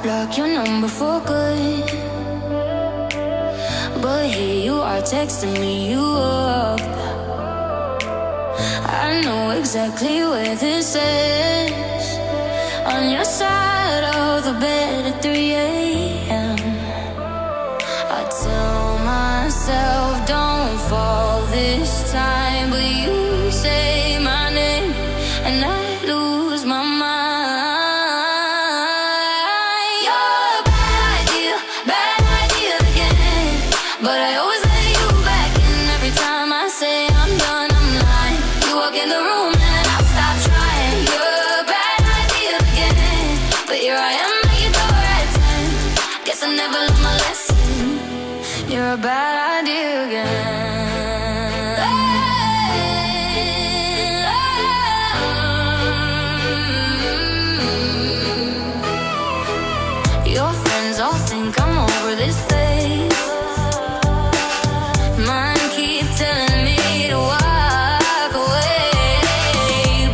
block your number for good, but here you are texting me you up. I know exactly where this is, on your side of the bed at 3 a.m. I tell myself don't fall this time, but you say my name and I lose my mind. You're a bad idea again, but I always let you back in every time I say I'm done, I'm lying. You walk in the room and I stop trying. You're a bad idea again, but here I am at your door at 10. Guess I never learned my lesson. You're a bad idea again. Your friends all think I'm over this phase. Mine keep telling me to walk away,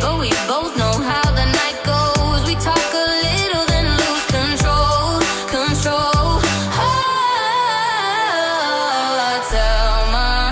but we both know how the night goes. We talk a little, then lose control. Oh, I tell my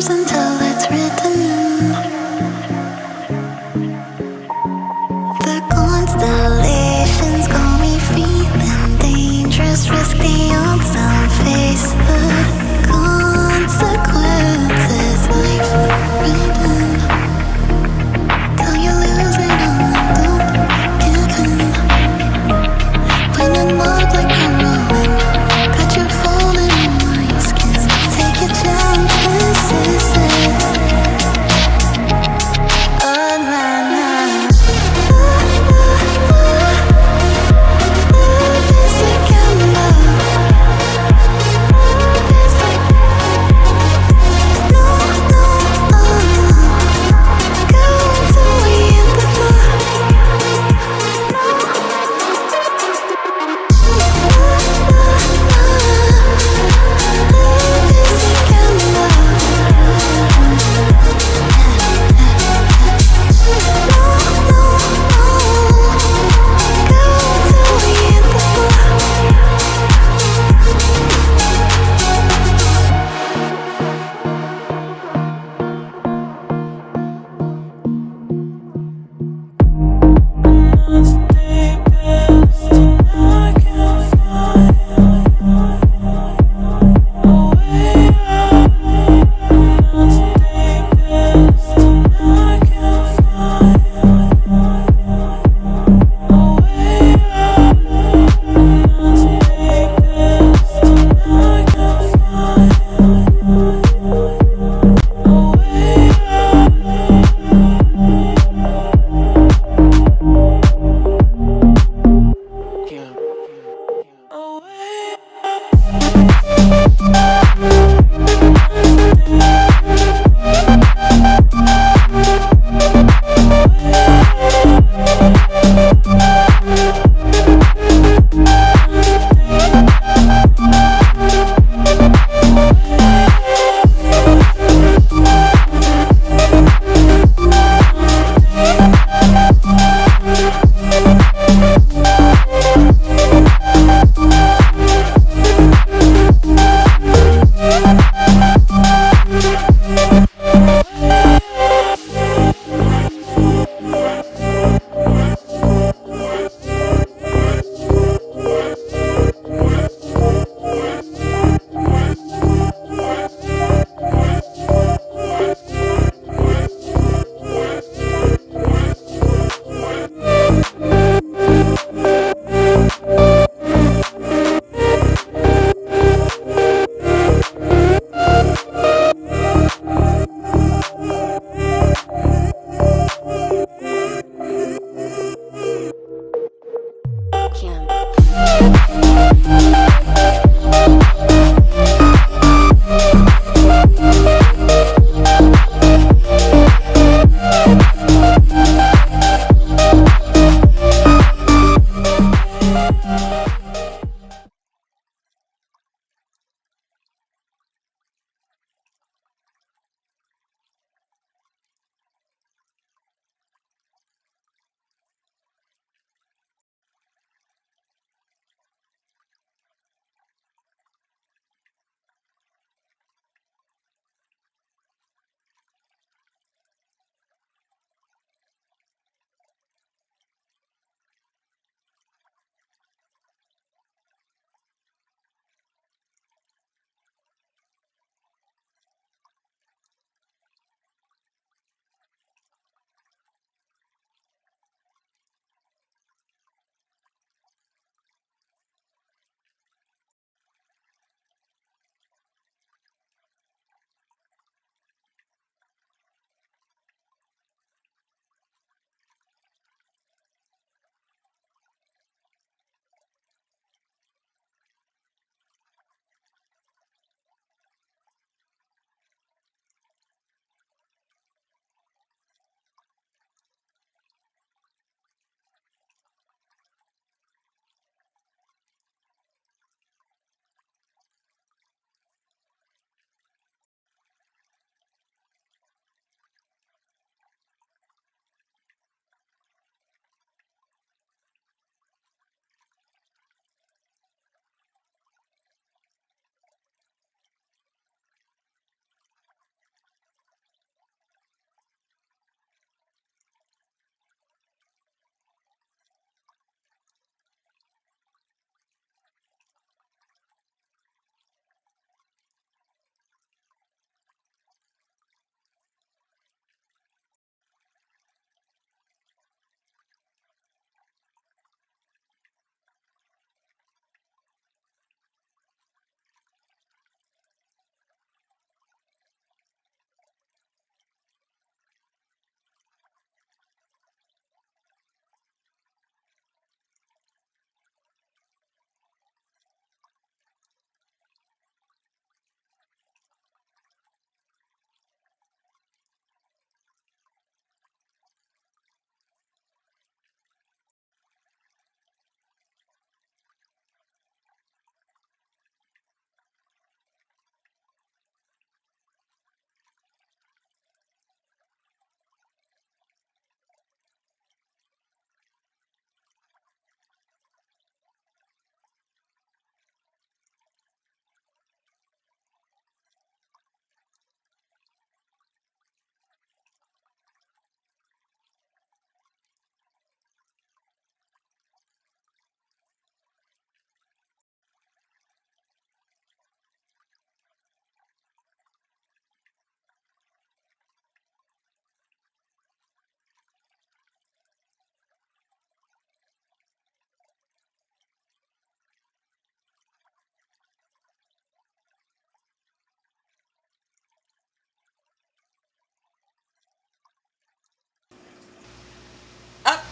yours until it's written in. The constellations got me feeling dangerous, risky on some face the consequences. Life written till you lose it on the loop. Given when I'm not like a ruin, got you falling in my skin. Take your chances, this is love is a gamble.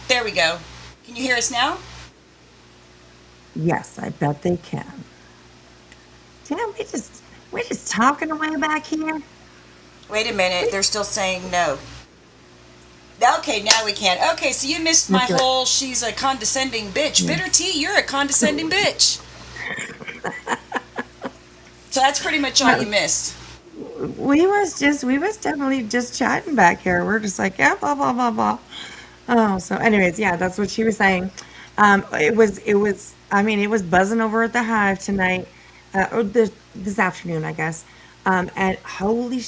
There we go. Can you hear us now? Yes, I bet they can. Damn, we're just talking away back here. Wait a minute. They're still saying no. Okay, now we can. Okay, so you missed my That's right. whole she's a condescending bitch. Yeah. Bitter T, you're a condescending bitch. So that's pretty much all you No, missed. we was definitely just chatting back here. We're just like, yeah, blah blah blah blah. Oh, so anyways, yeah, that's what she was saying. I mean, it was buzzing over at the Hive tonight, or this afternoon, I guess. And holy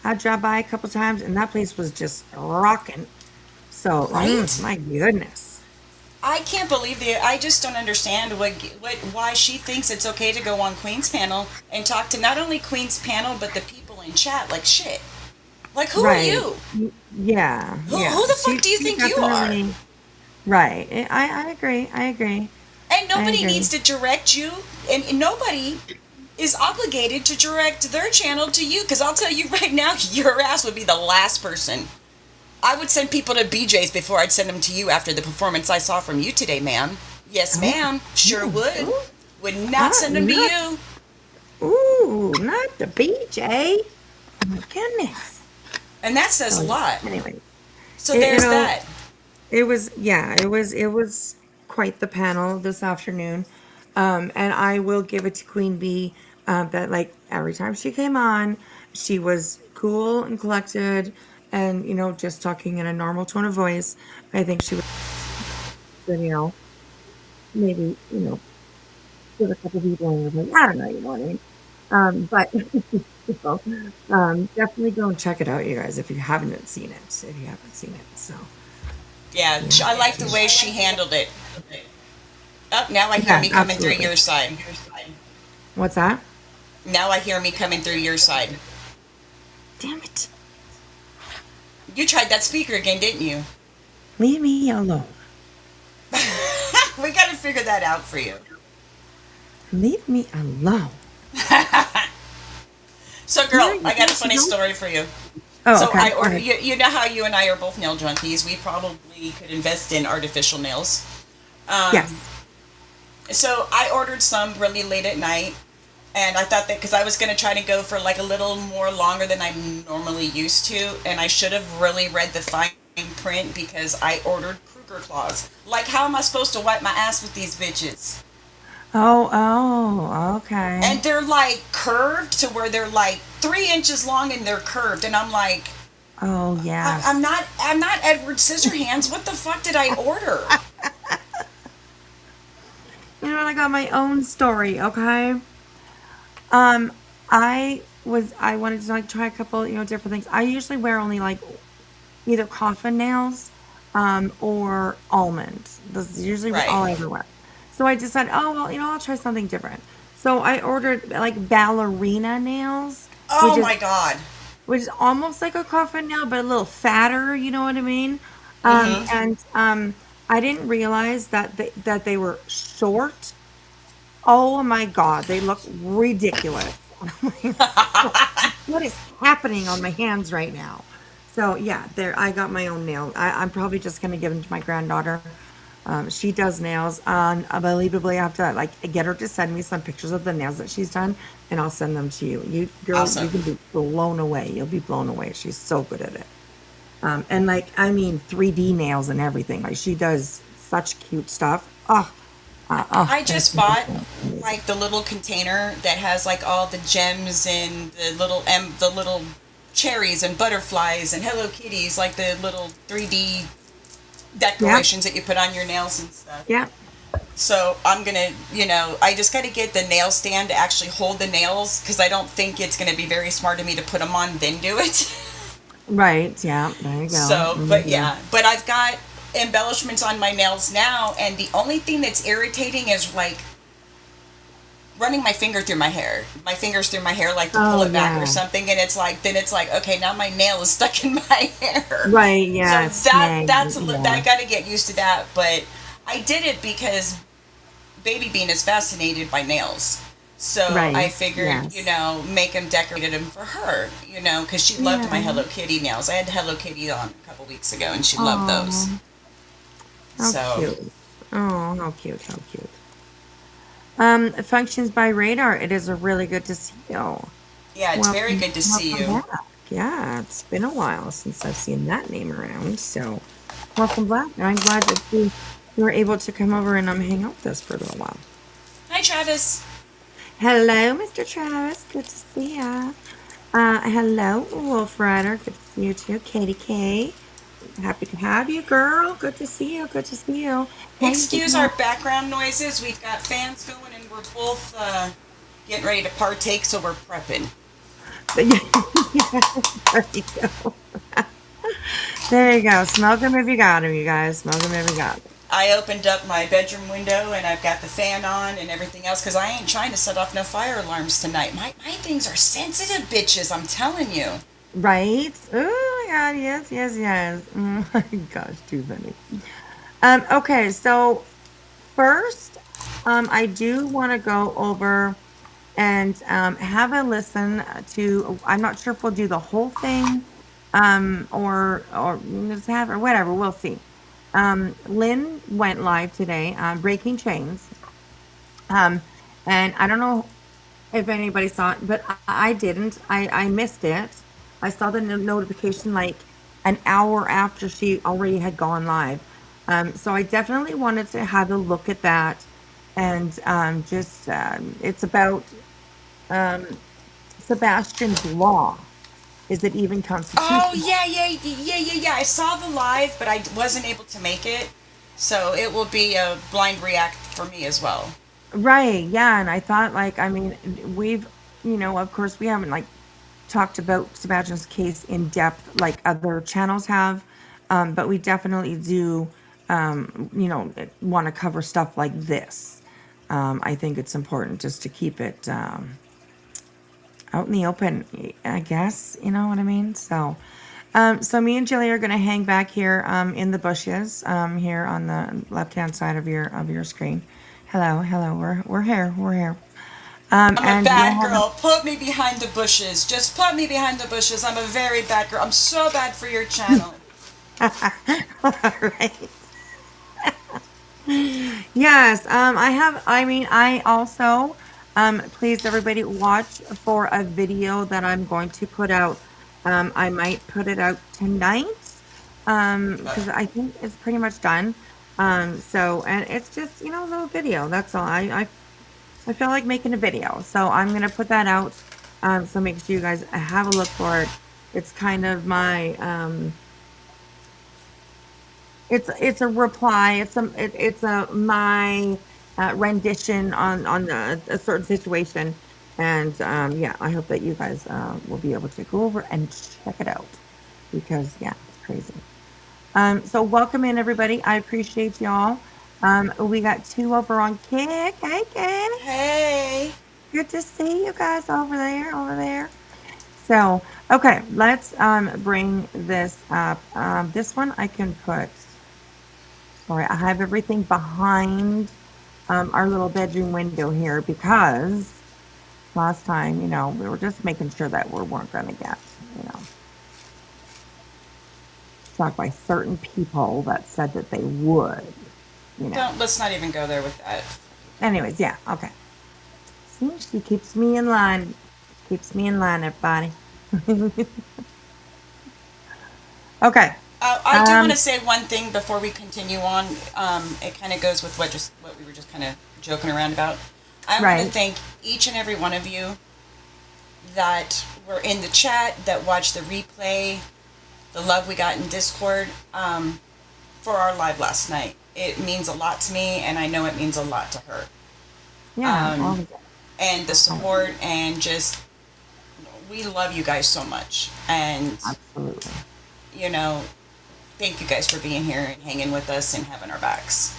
I dropped by a couple times, and that place was just rocking. So, Right? my goodness. I can't believe the. I just don't understand why she thinks it's okay to go on Queen's panel and talk to not only Queen's panel but the people in chat like shit. Like who are Right. you? Yeah, Who yeah. the fuck do you She think you are? definitely right. I agree. I agree. And I nobody needs agree. to direct you, and nobody is obligated to direct their channel to you. Because I'll tell you right now, your ass would be the last person. I would send people to BJ's before I'd send them to you after the performance I saw from you today, ma'am. Yes, Oh, ma'am. Sure ooh, would. ooh, Would not send them to not you. not the BJ. Oh my goodness. And that says a So lot. anyway, So there's that. it was quite the panel this afternoon. And I will give it to Queen Bee, that like every time she came on, she was cool and collected and, just talking in a normal tone of voice. I think she was, maybe, with a couple people and was like, I don't know, you know what I mean? But so, definitely go and check it out, you guys, if you haven't seen it. If you haven't seen it. So Yeah, yeah. I like the way she handled it. Oh, now I hear Yeah, me coming through absolutely. your side. What's that? Now I hear me coming through your side. Damn it. You tried that speaker again, didn't you? Leave me alone. We got to figure that out for you. Leave me alone. So, Yeah, girl, I got a funny know? story for you. Oh, So, okay. I Go ordered. ahead. You know how you and I are both nail junkies. We probably could invest in artificial nails. Yes. So, I ordered some really late at night, and I thought that because I was going to try to go for like a little more longer than I'm normally used to, and I should have really read the fine print because I ordered Kruger claws. Like, how am I supposed to wipe my ass with these bitches? Okay. And they're like curved to where they're like 3 inches long and they're curved, and I'm like, Oh, I'm yes. not Edward Scissorhands. What the fuck did I order? I got my own story, okay? Um, I wanted to like try a couple, different things. I usually wear only like either coffin nails, or almonds. Those is usually Right. all I ever wear. So I decided, oh well, I'll try something different. So I ordered like ballerina nails, which Oh is my god. which is almost like a coffin nail, but a little fatter. You know what I mean? Mm-hmm. And I didn't realize that they were short. Oh my God, they look ridiculous. What is happening on my hands right now? So yeah, there I got my own nail. I'm probably just gonna give them to my granddaughter. She does nails. Unbelievably, I have to like get her to send me some pictures of the nails that she's done, and I'll send them to you. You girl, you Awesome. can be blown away. You'll be blown away. She's so good at it. And like I mean, 3D nails and everything. Like she does such cute stuff. I It's just bought amazing. Amazing. like the little container that has like all the gems and the little cherries and butterflies and Hello Kitties, like the little 3D Yep. decorations that you put on your nails and stuff. Yep. So I'm gonna, I just got to get the nail stand to actually hold the nails because I don't think it's gonna be very smart of me to put them on then do it. Right. Yeah. There you go. So, but Hmm. yeah, but I've got embellishments on my nails now, and the only thing that's irritating is like running my fingers through my hair, like to pull Oh it back or yeah. something, and it's like, okay, now my nail is stuck in my hair. Right. So Yeah. It's snagged. that I Yeah. got to get used to that, but I did it because Baby Bean is fascinated by nails. So I Right. figured, Yes. make them, decorated them for her, because she loved my Yeah. Hello Kitty nails. I had Hello Kitty on a couple weeks ago, and she loved those. Oh. How So cute. Oh, how cute, how cute. Functions by radar. It is really good to see you. yeah, it's very Welcome, good to see welcome you. back. Yeah, it's been a while since I've seen that name around. So, welcome back. And I'm glad that you were able to come over and hang out with us for a little while. Hi, Travis. Hello, Mr. Travis. Good to see ya. Hello, Wolf Rider. Good to see you too. Katie K. Happy to have you, girl. Good to see you. Good to see you. How you Excuse doing? our background noises. We've got fans going, and we're both getting ready to partake, so we're prepping. There you go. There you go. Smoke them if you got them, you guys. Smoke them if you got them. I opened up my bedroom window, and I've got the fan on and everything else because I ain't trying to set off no fire alarms tonight. My things are sensitive, bitches. I'm telling you. Right? Oh my God. Yes, yes, yes. Oh my gosh, too funny. Okay, so first, I do want to go over and have a listen to. I'm not sure if we'll do the whole thing, or just have or whatever. We'll see. Lynn went live today on Breaking Chains, um, and I don't know if anybody saw it, but I didn't. I missed it. I saw the notification like an hour after she already had gone live. So I definitely wanted to have a look at that, and just it's about um, Sebastian's law. Is it even Oh constitutional? yeah. I saw the live, but I wasn't able to make it, so it will be a blind react for me as well. Right. Yeah. And I thought, like, I mean, we've, of course, we haven't like talked about Sebastian's case in depth like other channels have, but we definitely do, want to cover stuff like this. I think it's important just to keep it out in the open, I guess, you know what I mean? So me and Jilly are going to hang back here in the bushes here on the left-hand side of your screen. Hello, hello, we're here, we're here. I'm a And we'll bad have a girl. Put me behind the bushes. Just put me behind the bushes. I'm a very bad girl. I'm so bad for your channel. all right. Yes, I also, please everybody watch for a video that I'm going to put out. I might put it out tonight, because I think it's pretty much done. And it's just, a little video. That's all. I feel like making a video. So I'm gonna put that out. So make sure you guys have a look for it. It's kind of my, it's a reply. It's a my rendition on a certain situation, and yeah, I hope that you guys will be able to go over and check it out because yeah, it's crazy. So welcome in everybody. I appreciate y'all. We got two over on Kick. Hey, Kick. Hey. Good to see you guys over there, over there. So, okay, let's bring this up. This one I can put. Sorry, I have everything behind our little bedroom window here because last time, we were just making sure that we weren't going to get, you know, struck by certain people that said that they would, you know. Let's not even go there with that. Anyways, yeah, okay. See, she keeps me in line. Keeps me in line, everybody. Okay. I do want Um, to say one thing before we continue on. It kind of goes with what we were just kind of joking around about. I want to right. thank each and every one of you that were in the chat, that watched the replay, the love we got in Discord for our live last night. It means a lot to me, and I know it means a lot to her. Yeah. Um, and the Oh, support, and just, we love you guys so much. And, absolutely. you know, thank you guys for being here and hanging with us and having our backs.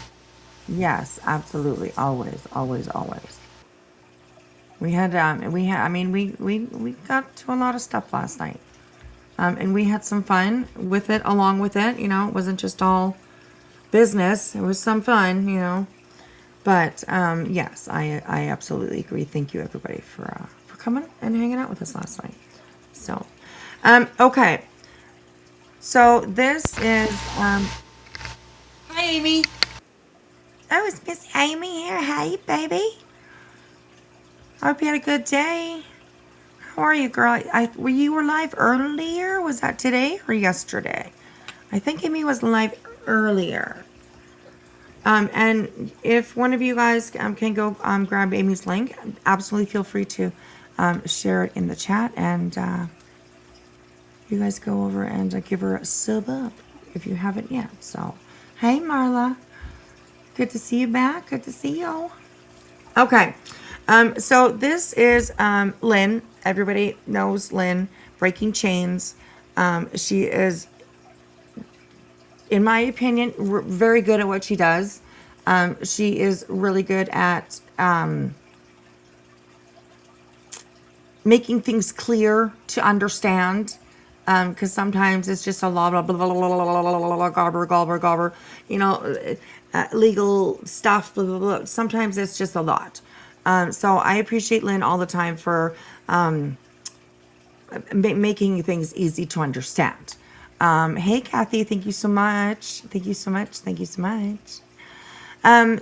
Yes, absolutely. Always, always, always. I mean, we got to a lot of stuff last night. And we had some fun with it, along with it. It wasn't just all business. It was some fun, But yes, I absolutely agree. Thank you, everybody, for coming and hanging out with us last night. So, okay. So this is Hi, Amy. Oh, it's Miss Amy here. Hey, baby. I hope you had a good day. How are you, girl? You were live earlier? Was that today or yesterday? I think Amy was live earlier. And if one of you guys can go grab Amy's link, absolutely feel free to share it in the chat, and you guys go over and give her a sub up if you haven't yet. So, hey, Marla. Good to see you back. Good to see you. Okay. So this is Lynn. Everybody knows Lynn, Breaking Chains. She is, in my opinion, very good at what she does. She is really good at making things clear to understand. Because sometimes it's just a lot of blah, blah, blah, blah, blah, blah, gobber, gobber, gobber, legal stuff, blah, blah, blah. Sometimes it's just a lot. So I appreciate Lynn all the time for making things easy to understand. Hey, Kathy, thank you so much. Thank you so much. Thank you so much.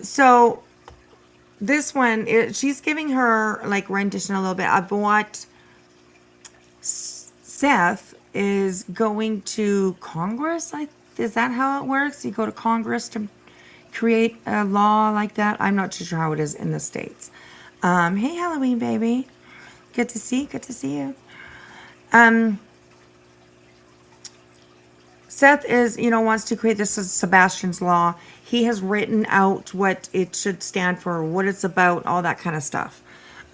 So this one, she's giving her like rendition a little bit of what Seth is going to Congress. Is that how it works? You go to Congress to create a law like that? I'm not too sure how it is in the States. Hey, Halloween, baby. Good to see you. Seth wants to create this as Sebastian's Law. He has written out what it should stand for, what it's about, all that kind of stuff.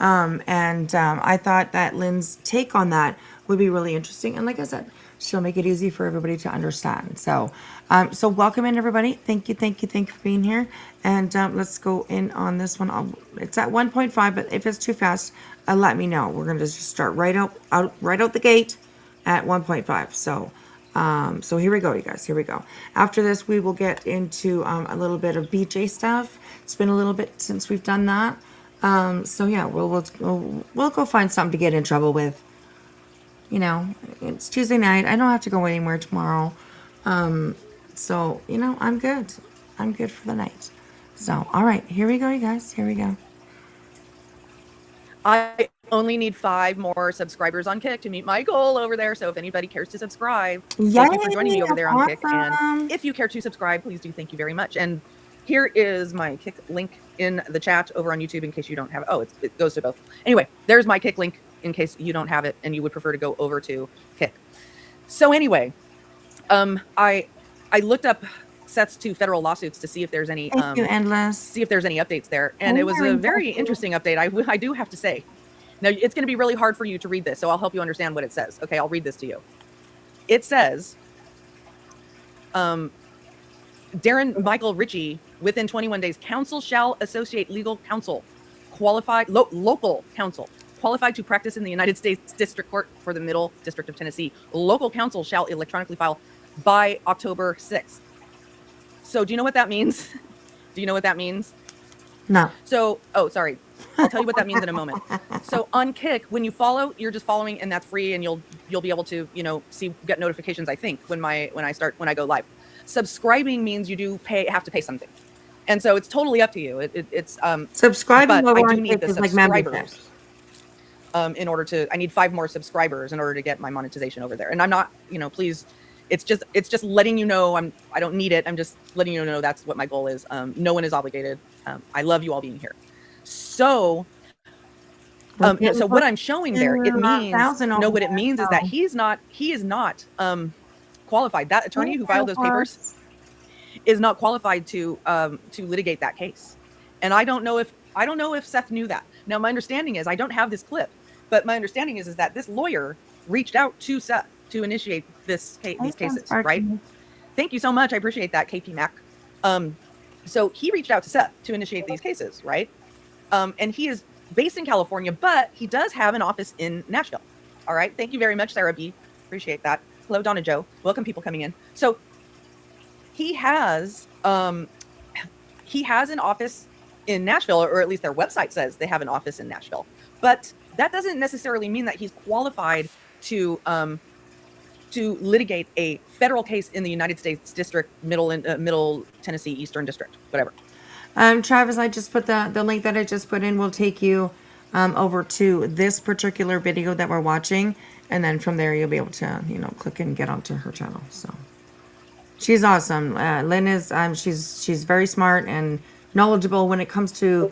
I thought that Lynn's take on that would be really interesting. And like I said, she'll make it easy for everybody to understand. So welcome in, everybody. Thank you for being here. And let's go in on this one. It's at 1.5, but if it's too fast, let me know. We're going to just start right out the gate at 1.5. So here we go, you guys. Here we go. After this, we will get into a little bit of BJ stuff. It's been a little bit since we've done that. So yeah, we'll go find something to get in trouble with. It's Tuesday night. I don't have to go anywhere tomorrow. So I'm good. I'm good for the night. So, all right, here we go, you guys. Here we go. I only need 5 more subscribers on Kick to meet my goal over there. So if anybody cares to subscribe, thank you for joining me over there on Kick. And if you care to subscribe, please do. Thank you very much. And here is my Kick link in the chat over on YouTube in case you don't have it. Oh, it goes to both. Anyway, there's my Kick link in case you don't have it and you would prefer to go over to Kick. So anyway, I looked up Seth's 2 federal lawsuits to see if there's any see if there's any updates there, and it was a very interesting update. I do have to say. Now it's going to be really hard for you to read this, so I'll help you understand what it says. Okay, I'll read this to you. It says, Darren Michael Ritchie, within 21 days, counsel shall associate legal counsel, qualified local counsel, qualified to practice in the United States District Court for the Middle District of Tennessee. Local counsel shall electronically file by October 6th. So do you know what that means? Do you know what that means? No. So, oh, sorry. I'll tell you what that means in a moment. So on Kick, when you follow, you're just following, and that's free, and you'll be able to, get notifications, I think, when I go live. Subscribing means you have to pay something. And so it's totally up to you. It's subscribing, but I do need the subscribers. In order to, I need 5 more subscribers in order to get my monetization over there. And I'm not, please, it's just letting you know I don't need it. I'm just letting you know that's what my goal is. No one is obligated. I love you all being here. So, so what I'm showing there, it means, what it means is that he is not qualified. That attorney who filed those papers is not qualified to litigate that case. And I don't know if Seth knew that. Now, my understanding is, I don't have this clip, but my understanding is that this lawyer reached out to Seth to initiate these cases, right? Thank you so much. I appreciate that, KP Mac. So he reached out to Seth to initiate these cases, right? And he is based in California, but he does have an office in Nashville. All right. Thank you very much, Sarah B. Appreciate that. Hello, Donna Joe. Welcome, people coming in. So he has an office in Nashville, or at least their website says they have an office in Nashville. But that doesn't necessarily mean that he's qualified to to litigate a federal case in the United States District, Middle Tennessee Eastern District, whatever. Travis, I just put the link that I just put in will take you over to this particular video that we're watching, and then from there you'll be able to, you know, click and get onto her channel. So she's awesome. Lynn is she's very smart and knowledgeable when it comes to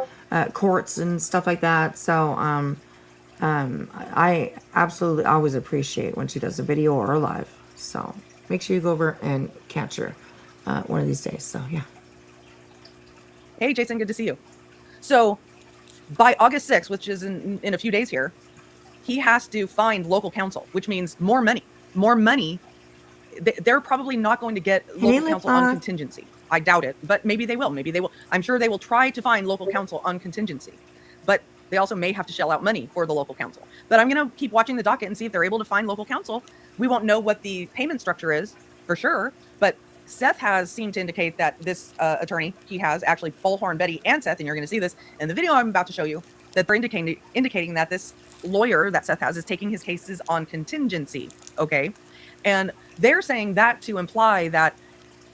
courts and stuff like that. So I absolutely always appreciate when she does a video or a live. So make sure you go over and catch her one of these days. So yeah. Hey, Jason, good to see you. So by August 6th, which is in a few days here, he has to find local counsel, which means more money. More money. They're probably not going to get local counsel on contingency. I doubt it, but maybe they will. Maybe they will. I'm sure they will try to find local counsel on contingency, but they also may have to shell out money for the local counsel. But I'm going to keep watching the docket and see if they're able to find local counsel. We won't know what the payment structure is for sure, but Seth has seemed to indicate that this attorney, he has actually Bullhorn, Betty, and Seth, and you're going to see this in the video I'm about to show you, that they're indicating that this lawyer that Seth has is taking his cases on contingency, okay? And they're saying that to imply that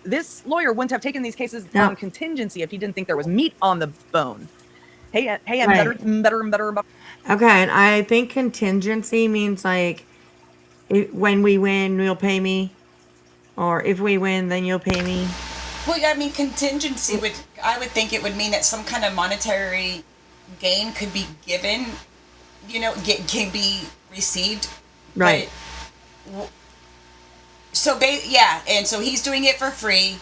this lawyer wouldn't have taken these cases on contingency if he didn't think there was meat on the bone. Hey, I'm better. Okay, and I think contingency means like, when we win, you'll pay me. Or if we win, then you'll pay me. Well, I mean, contingency I would think it would mean that some kind of monetary gain could be given, you know, can be received. Right. But, yeah, and so he's doing it for free.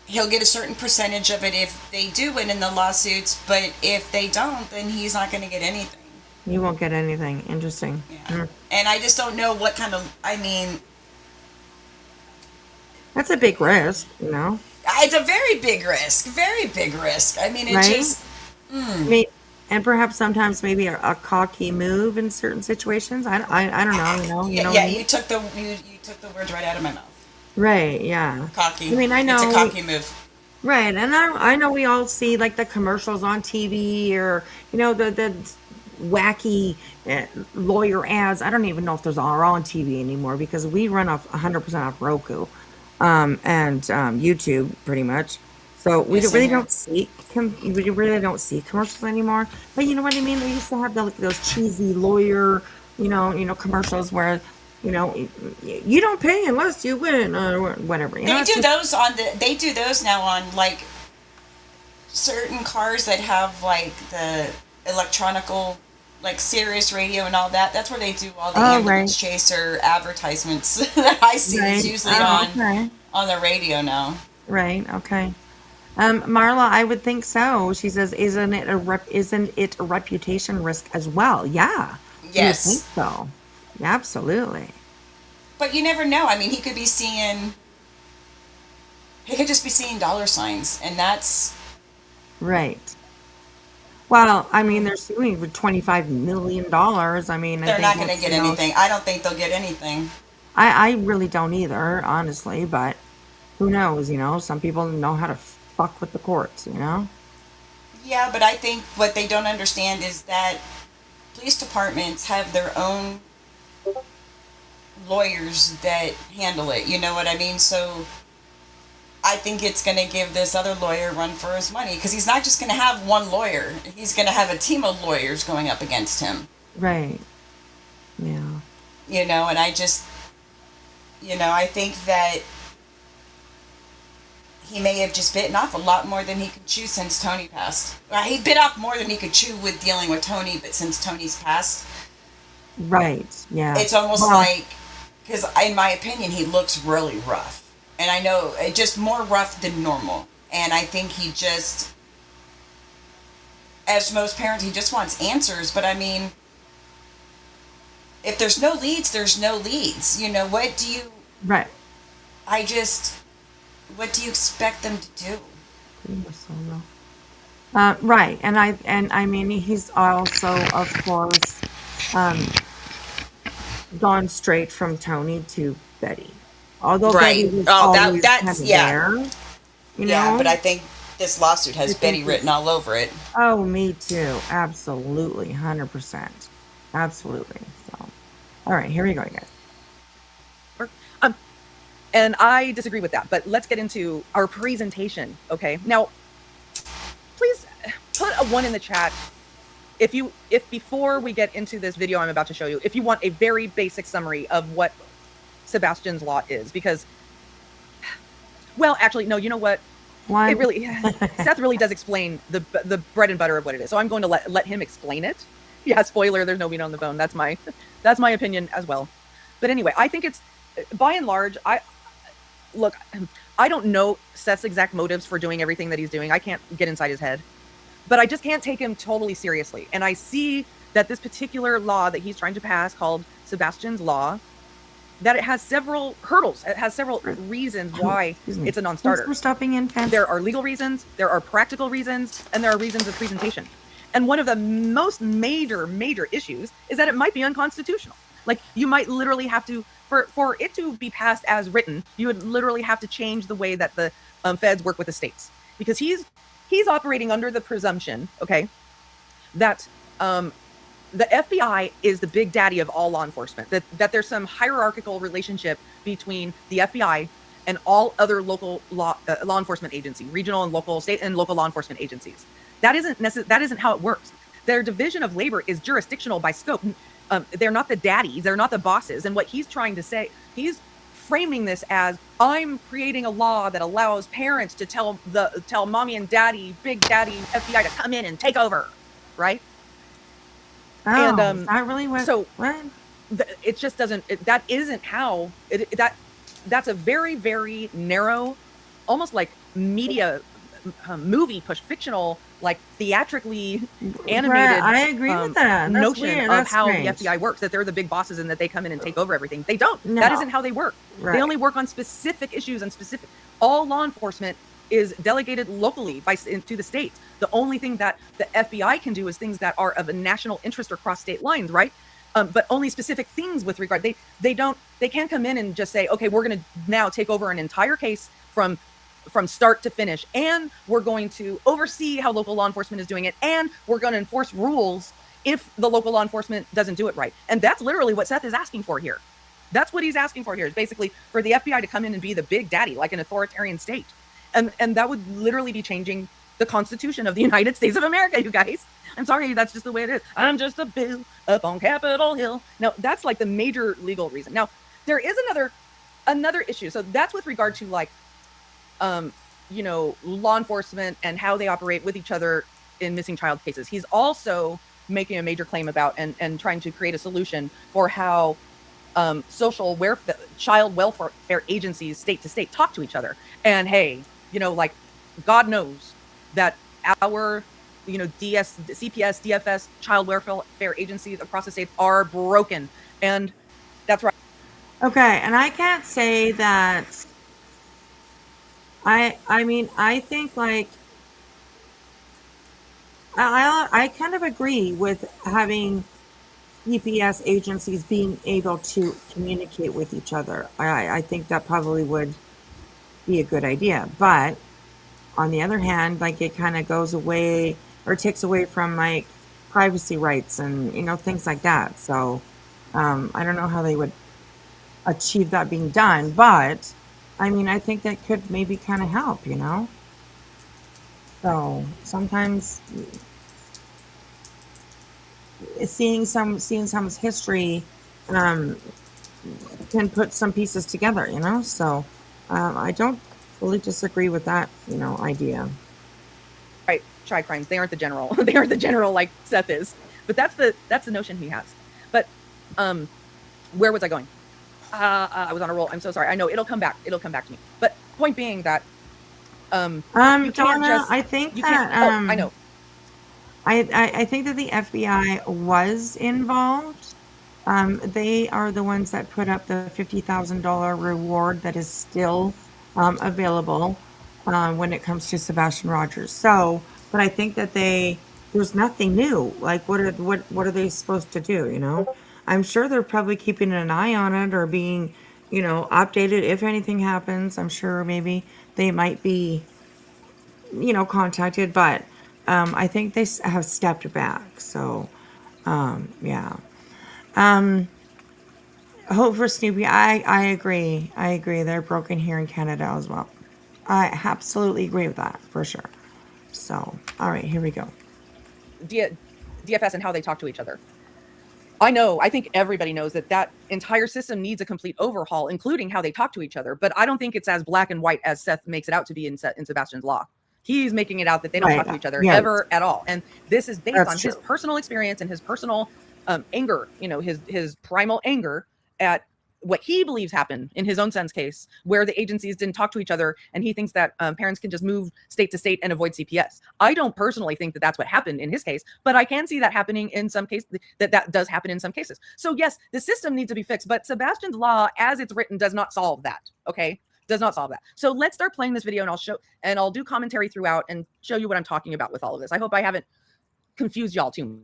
He'll get a certain percentage of it if they do win in the lawsuits, but if they don't, then he's not going to get anything. You won't get anything. Interesting. Yeah. And I just don't know what kind of, I mean... That's a big risk, you know? It's a very big risk. Very big risk. I mean, it right? just... And perhaps sometimes maybe a cocky move in certain situations. I don't know, you know. Yeah, you took the words right out of my mouth. Right, yeah. Cocky. I mean, I know. It's a cocky move. Right, and I know we all see like the commercials on TV or, you know, the wacky lawyer ads. I don't even know if those are on TV anymore because we run off 100% off Roku and YouTube pretty much. So we really don't see commercials anymore. But you know what I mean? They used to have those cheesy lawyer, you know, commercials where, you know, you don't pay unless you win or whatever. You know, they do those now on like certain cars that have like the electronical, like Sirius radio and all that. That's where they do all the ambulance chaser advertisements that I see. It's usually on the radio now. Right. Okay. Marla, I would think so. She says, "Isn't it a reputation risk as well?" Yeah. Yes. You think so? Absolutely. But you never know. I mean, he could just be seeing dollar signs, and that's right. Well, I mean, they're suing for $25 million. I mean, they're not going to get anything. I don't think they'll get anything. I really don't either, honestly. But who knows? You know, some people know how to fuck with the courts. You know. Yeah, but I think what they don't understand is that police departments have their own lawyers that handle it. You know what I mean? So I think it's going to give this other lawyer a run for his money because he's not just going to have one lawyer. He's going to have a team of lawyers going up against him. Right. Yeah. You know, and I just, you know, I think that he may have just bitten off a lot more than he could chew since Tony passed. Well, he bit off more than he could chew with dealing with Tony, but since Tony's passed. Right, yeah. It's almost like, because in my opinion, he looks really rough. And I know, just more rough than normal. And I think he just, as most parents, he just wants answers. But I mean, if there's no leads, there's no leads. You know, what do you... Right. What do you expect them to do? Right, and I mean, he's also, of course, gone straight from Tony to Betty. Although right. Betty was always that's there, you know? Yeah, but I think this lawsuit has Betty written all over it. Oh, me too. Absolutely, 100%. Absolutely. So, all right, here we go, guys. Um, and I disagree with that. But let's get into our presentation. Okay. Now, please put a 1 in the chat if before we get into this video I'm about to show you, if you want a very basic summary of what Sebastian's law is, because, well, actually, no, you know what? One. It really, Seth really does explain the bread and butter of what it is. So I'm going to let him explain it. Yeah, spoiler, there's no meat on the bone. That's my opinion as well. But anyway, I think it's, by and large, look, I don't know Seth's exact motives for doing everything that he's doing. I can't get inside his head. But I just can't take him totally seriously. And I see that this particular law that he's trying to pass, called Sebastian's Law, that it has several hurdles. It has several reasons why it's a non-starter. Thanks for stopping in, Pam. There are legal reasons, there are practical reasons, and there are reasons of presentation. And one of the most major issues is that it might be unconstitutional. Like, you might literally have to, for it to be passed as written, you would literally have to change the way that the feds work with the states. Because he's operating under the presumption, okay, that the FBI is the big daddy of all law enforcement, that there's some hierarchical relationship between the FBI and all other local law enforcement agencies, regional and local, state and local law enforcement agencies. That isn't how it works. Their division of labor is jurisdictional by scope. They're not the daddies, they're not the bosses. And what he's trying to say, he's framing this as, I'm creating a law that allows parents to tell mommy and daddy, big daddy FBI, to come in and take over, right? Oh, And is that really what? so what? it just doesn't. That isn't how. That's a very narrow, almost like media movie push, fictional, like theatrically animated. Right, I agree with that. That's Notion weird. of That's how strange. the FBI works. That they're the big bosses and that they come in and take over everything. They don't. No. That isn't how they work. Right. They only work on specific issues and specific. All law enforcement is delegated locally to the states. The only thing that the FBI can do is things that are of a national interest or cross state lines, right? But only specific things with regard. They can't come in and just say, okay, we're going to now take over an entire case from start to finish, and we're going to oversee how local law enforcement is doing it, and we're going to enforce rules if the local law enforcement doesn't do it right. And that's literally what Seth is asking for here. That's what he's asking for here, is basically for the FBI to come in and be the big daddy, like an authoritarian state. And that would literally be changing the Constitution of the United States of America, you guys. I'm sorry, that's just the way it is. I'm just a bill up on Capitol Hill. Now, that's like the major legal reason. Now, there is another issue. So that's with regard to, like, law enforcement and how they operate with each other in missing child cases. He's also making a major claim about and trying to create a solution for how social welfare, child welfare agencies, state to state, talk to each other. And hey, like, God knows that our, CPS, DFS, child welfare agencies across the states are broken. And that's right. Okay, and I can't say that. I mean, I think, like, I kind of agree with having CPS agencies being able to communicate with each other. I think that probably would be a good idea. But on the other hand, like, it kind of goes away or takes away from, like, privacy rights and, things like that. So I don't know how they would achieve that being done. But I mean, I think that could maybe kind of help, So sometimes seeing someone's history can put some pieces together, So I don't fully disagree with that, idea. Right, try crimes. They aren't the general. They aren't the general like Seth is. But that's the notion he has. But where was I going? I was on a roll. I'm so sorry. I know it'll come back. It'll come back to me. But point being that you can't Donna, just. I think You that can't. I know. I think that the FBI was involved. They are the ones that put up the $50,000 reward that is still available when it comes to Sebastian Rogers. So, but I think that there's nothing new. Like, what are they supposed to do? I'm sure they're probably keeping an eye on it or being, updated if anything happens. I'm sure maybe they might be, contacted, but I think they have stepped back. So, yeah. Hope for Snoopy. I agree. I agree. They're broken here in Canada as well. I absolutely agree with that for sure. So, all right, here we go. DFS and how they talk to each other. I think everybody knows that that entire system needs a complete overhaul, including how they talk to each other. But I don't think it's as black and white as Seth makes it out to be in Sebastian's Law. He's making it out that they don't Right. talk to each other Yeah. ever at all. And this is based That's on his true. personal experience and his personal anger, his primal anger at what he believes happened in his own son's case, where the agencies didn't talk to each other, and he thinks that parents can just move state to state and avoid CPS. I don't personally think that that's what happened in his case, but I can see that happening in some cases. That does happen in some cases. So yes, the system needs to be fixed, but Sebastian's Law, as it's written, does not solve that. Okay, does not solve that. So let's start playing this video, and I'll do commentary throughout and show you what I'm talking about with all of this. I hope I haven't confused y'all too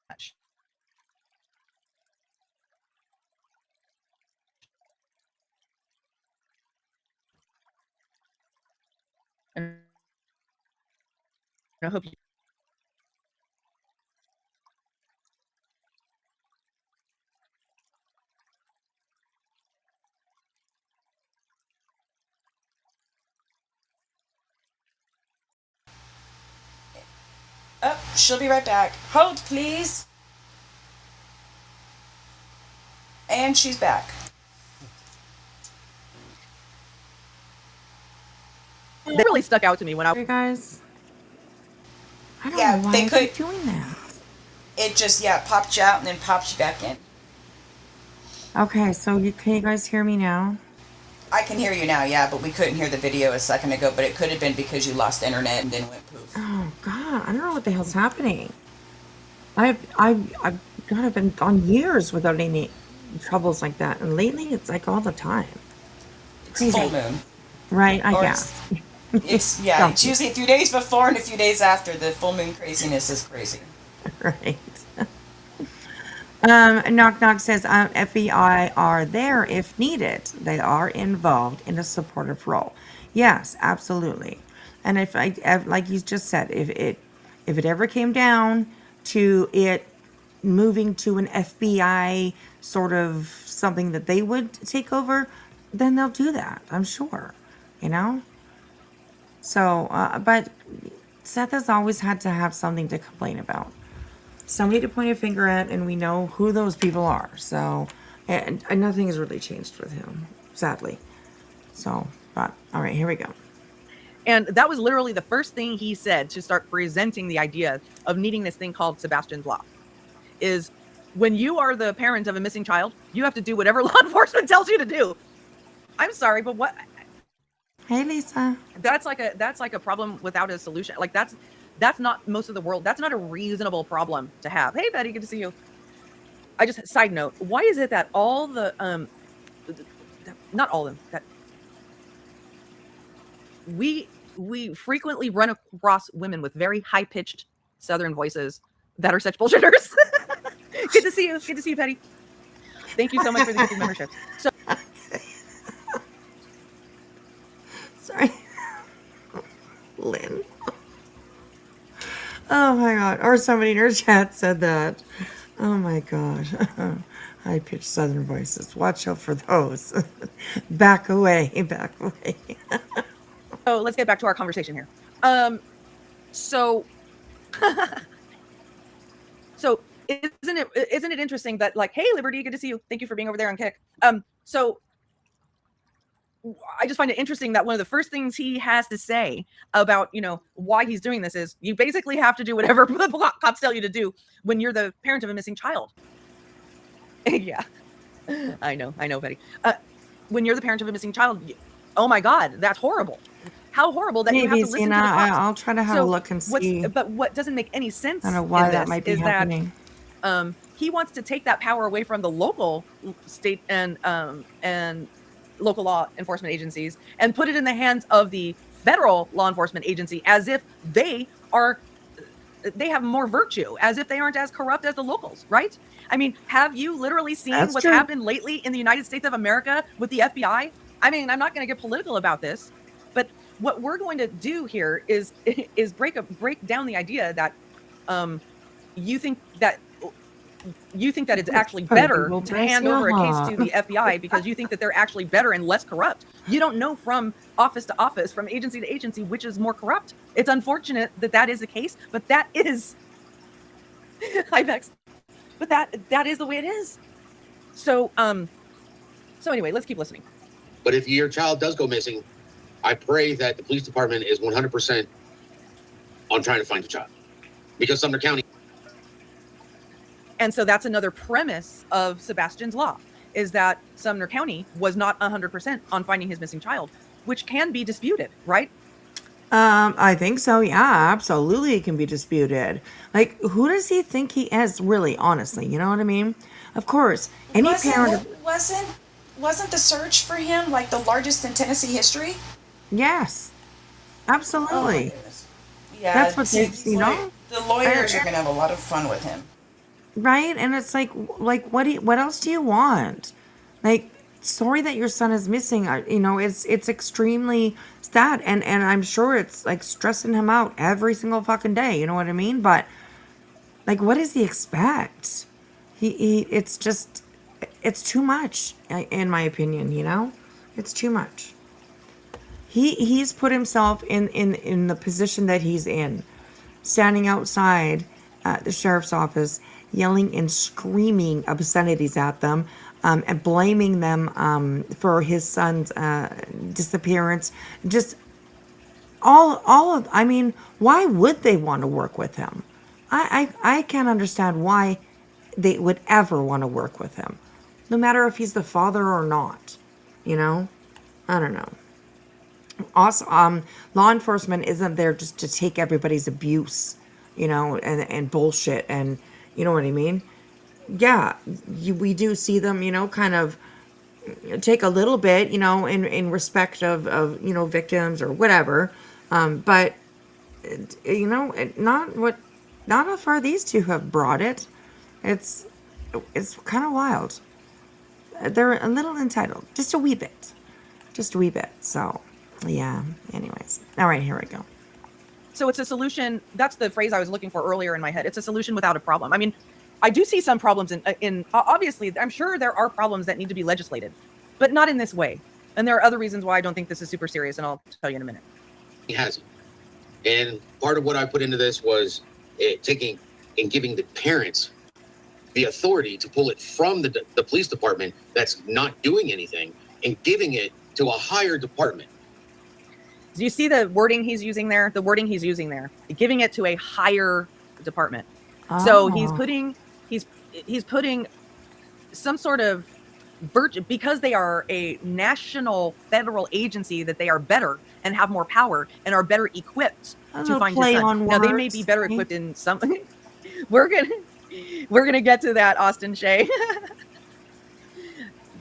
much. And I hope you Oh, she'll be right back. Hold, please. And she's back. that really stuck out to me when I Hey guys. I don't Yeah, know why they I could- keep doing that. It just, popped you out and then pops you back in. Okay, so can you guys hear me now? I can hear you now, yeah, but we couldn't hear the video a second ago, but it could have been because you lost internet and then went poof. Oh God, I don't know what the hell's happening. I've God, I've been gone years without any troubles like that, and lately it's like all the time. It's Crazy. full moon. Right? I Or guess. It's Don't it's you? usually a few days before and a few days after. The full moon craziness is crazy. Right. Knock Knock says FBI are there if needed. They are involved in a supportive role. Yes, absolutely. And like you just said, if it ever came down to it moving to an FBI sort of something that they would take over, then they'll do that. I'm sure. You know. So, but Seth has always had to have something to complain about, somebody to point a finger at, and we know who those people are. So, and nothing has really changed with him, sadly. So, but all right, here we go. And that was literally the first thing he said to start presenting the idea of needing this thing called Sebastian's Law. Is when you are the parent of a missing child, you have to do whatever law enforcement tells you to do. I'm sorry, but what? Hey, Lisa. That's like a problem without a solution. Like that's not most of the world. That's not a reasonable problem to have. Hey, Betty, good to see you. Side note, why is it that all the not all of them, that we frequently run across women with very high-pitched Southern voices that are such bullshitters. Good to see you. Good to see you, Betty. Thank you so much for the gifted membership. So Sorry. Lynn. Oh my God. Or somebody in our chat said that. Oh my gosh. High pitched Southern voices. Watch out for those. Back away. Back away. So let's get back to our conversation here. So isn't it interesting that, like, hey, Liberty, good to see you. Thank you for being over there on Kick. So I just find it interesting that one of the first things he has to say about, why he's doing this is you basically have to do whatever the cops tell you to do when you're the parent of a missing child. Yeah, I know, Betty. When you're the parent of a missing child, oh my God, that's horrible. How horrible that you have to listen to the cops. I'll try to have a look and see. But what doesn't make any sense I don't know why in that this might be is happening. that he wants to take that power away from the local state and local law enforcement agencies and put it in the hands of the federal law enforcement agency, as if they have more virtue, as if they aren't as corrupt as the locals, right? I mean, have you literally seen That's what's true. happened lately in the United States of America with the FBI? I mean, I'm not going to get political about this, but what we're going to do here is break down the idea that you think that it's actually better to hand over a case to the FBI because you think that they're actually better and less corrupt. You don't know from office to office, from agency to agency, which is more corrupt. It's unfortunate that is the case, but that is IBEX. But that is the way it is. So anyway, let's keep listening. But if your child does go missing, I pray that the police department is 100% on trying to find the child, because Sumner County. And so that's another premise of Sebastian's law, is that Sumner County was not 100% on finding his missing child, which can be disputed, right? I think so. Yeah, absolutely. It can be disputed. Like, who does he think he is, really, honestly? You know what I mean? Of course, any parent. Wasn't the search for him like the largest in Tennessee history? Yes, absolutely. Yeah, That's what they, you know. The lawyers are gonna have a lot of fun with him. Right? And it's like what else do you want? Like, sorry that your son is missing. You know, it's extremely sad, and I'm sure it's like stressing him out every single fucking day. You know what I mean? But like, what does he expect? It's just, it's too much, in my opinion. You know, it's too much. He's put himself in the position that he's in, standing outside the sheriff's office, yelling and screaming obscenities at them, and blaming them for his son's disappearance. Just all of, I mean, why would they want to work with him? I can't understand why they would ever want to work with him, no matter if he's the father or not. You know, I don't know. Also, law enforcement isn't there just to take everybody's abuse, you know, and bullshit, and you know what I mean? Yeah, we do see them, you know, kind of take a little bit, you know, in respect of you know, victims or whatever, but you know, not how far these two have brought it. It's kind of wild. They're a little entitled, just a wee bit. So yeah, anyways, all right, here we go. So it's a solution. That's the phrase I was looking for earlier in my head. It's a solution without a problem. I mean, I do see some problems in obviously, I'm sure there are problems that need to be legislated, but not in this way. And there are other reasons why I don't think this is super serious, and I'll tell you in a minute. He hasn't. And part of what I put into this was taking and giving the parents the authority to pull it from the police department that's not doing anything and giving it to a higher department. Do you see the wording he's using there? The wording he's using there, giving it to a higher department. Oh. So he's putting some sort of virtue, because they are a national federal agency, that they are better and have more power and are better equipped to find his son. Now they may be better equipped in something. We're gonna get to that, Austin Shea.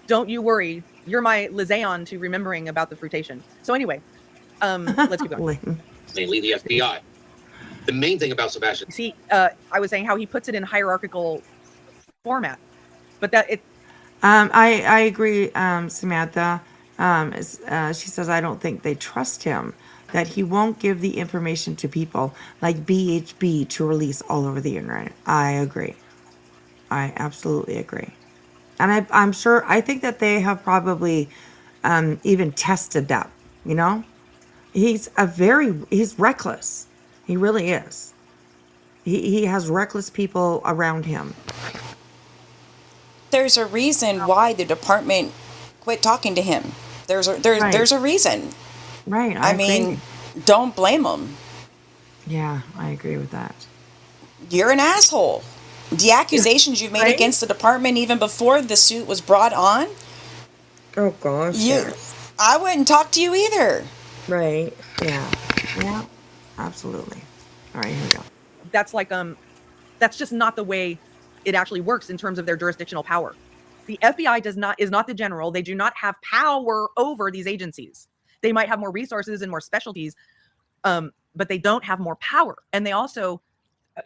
Don't you worry. You're my liaison to remembering about the fruitation. So anyway. Let's keep going. Mainly the FBI. The main thing about Sebastian. See, I was saying how he puts it in hierarchical format, but that it. I agree, Samantha. She says, I don't think they trust him, that he won't give the information to people like BHB to release all over the internet. I agree. I absolutely agree. And I'm sure, I think that they have probably even tested that, you know? He's reckless. He really is. He has reckless people around him. There's a reason why the department quit talking to him. There's a reason. Right. I mean, don't blame them. Yeah, I agree with that. You're an asshole. The accusations you've made against the department even before the suit was brought on. Oh gosh. I wouldn't talk to you either. Right. Yeah. Yeah. Absolutely. All right, here we go. That's like that's just not the way it actually works in terms of their jurisdictional power. The FBI is not the general. They do not have power over these agencies. They might have more resources and more specialties, but they don't have more power. And they also,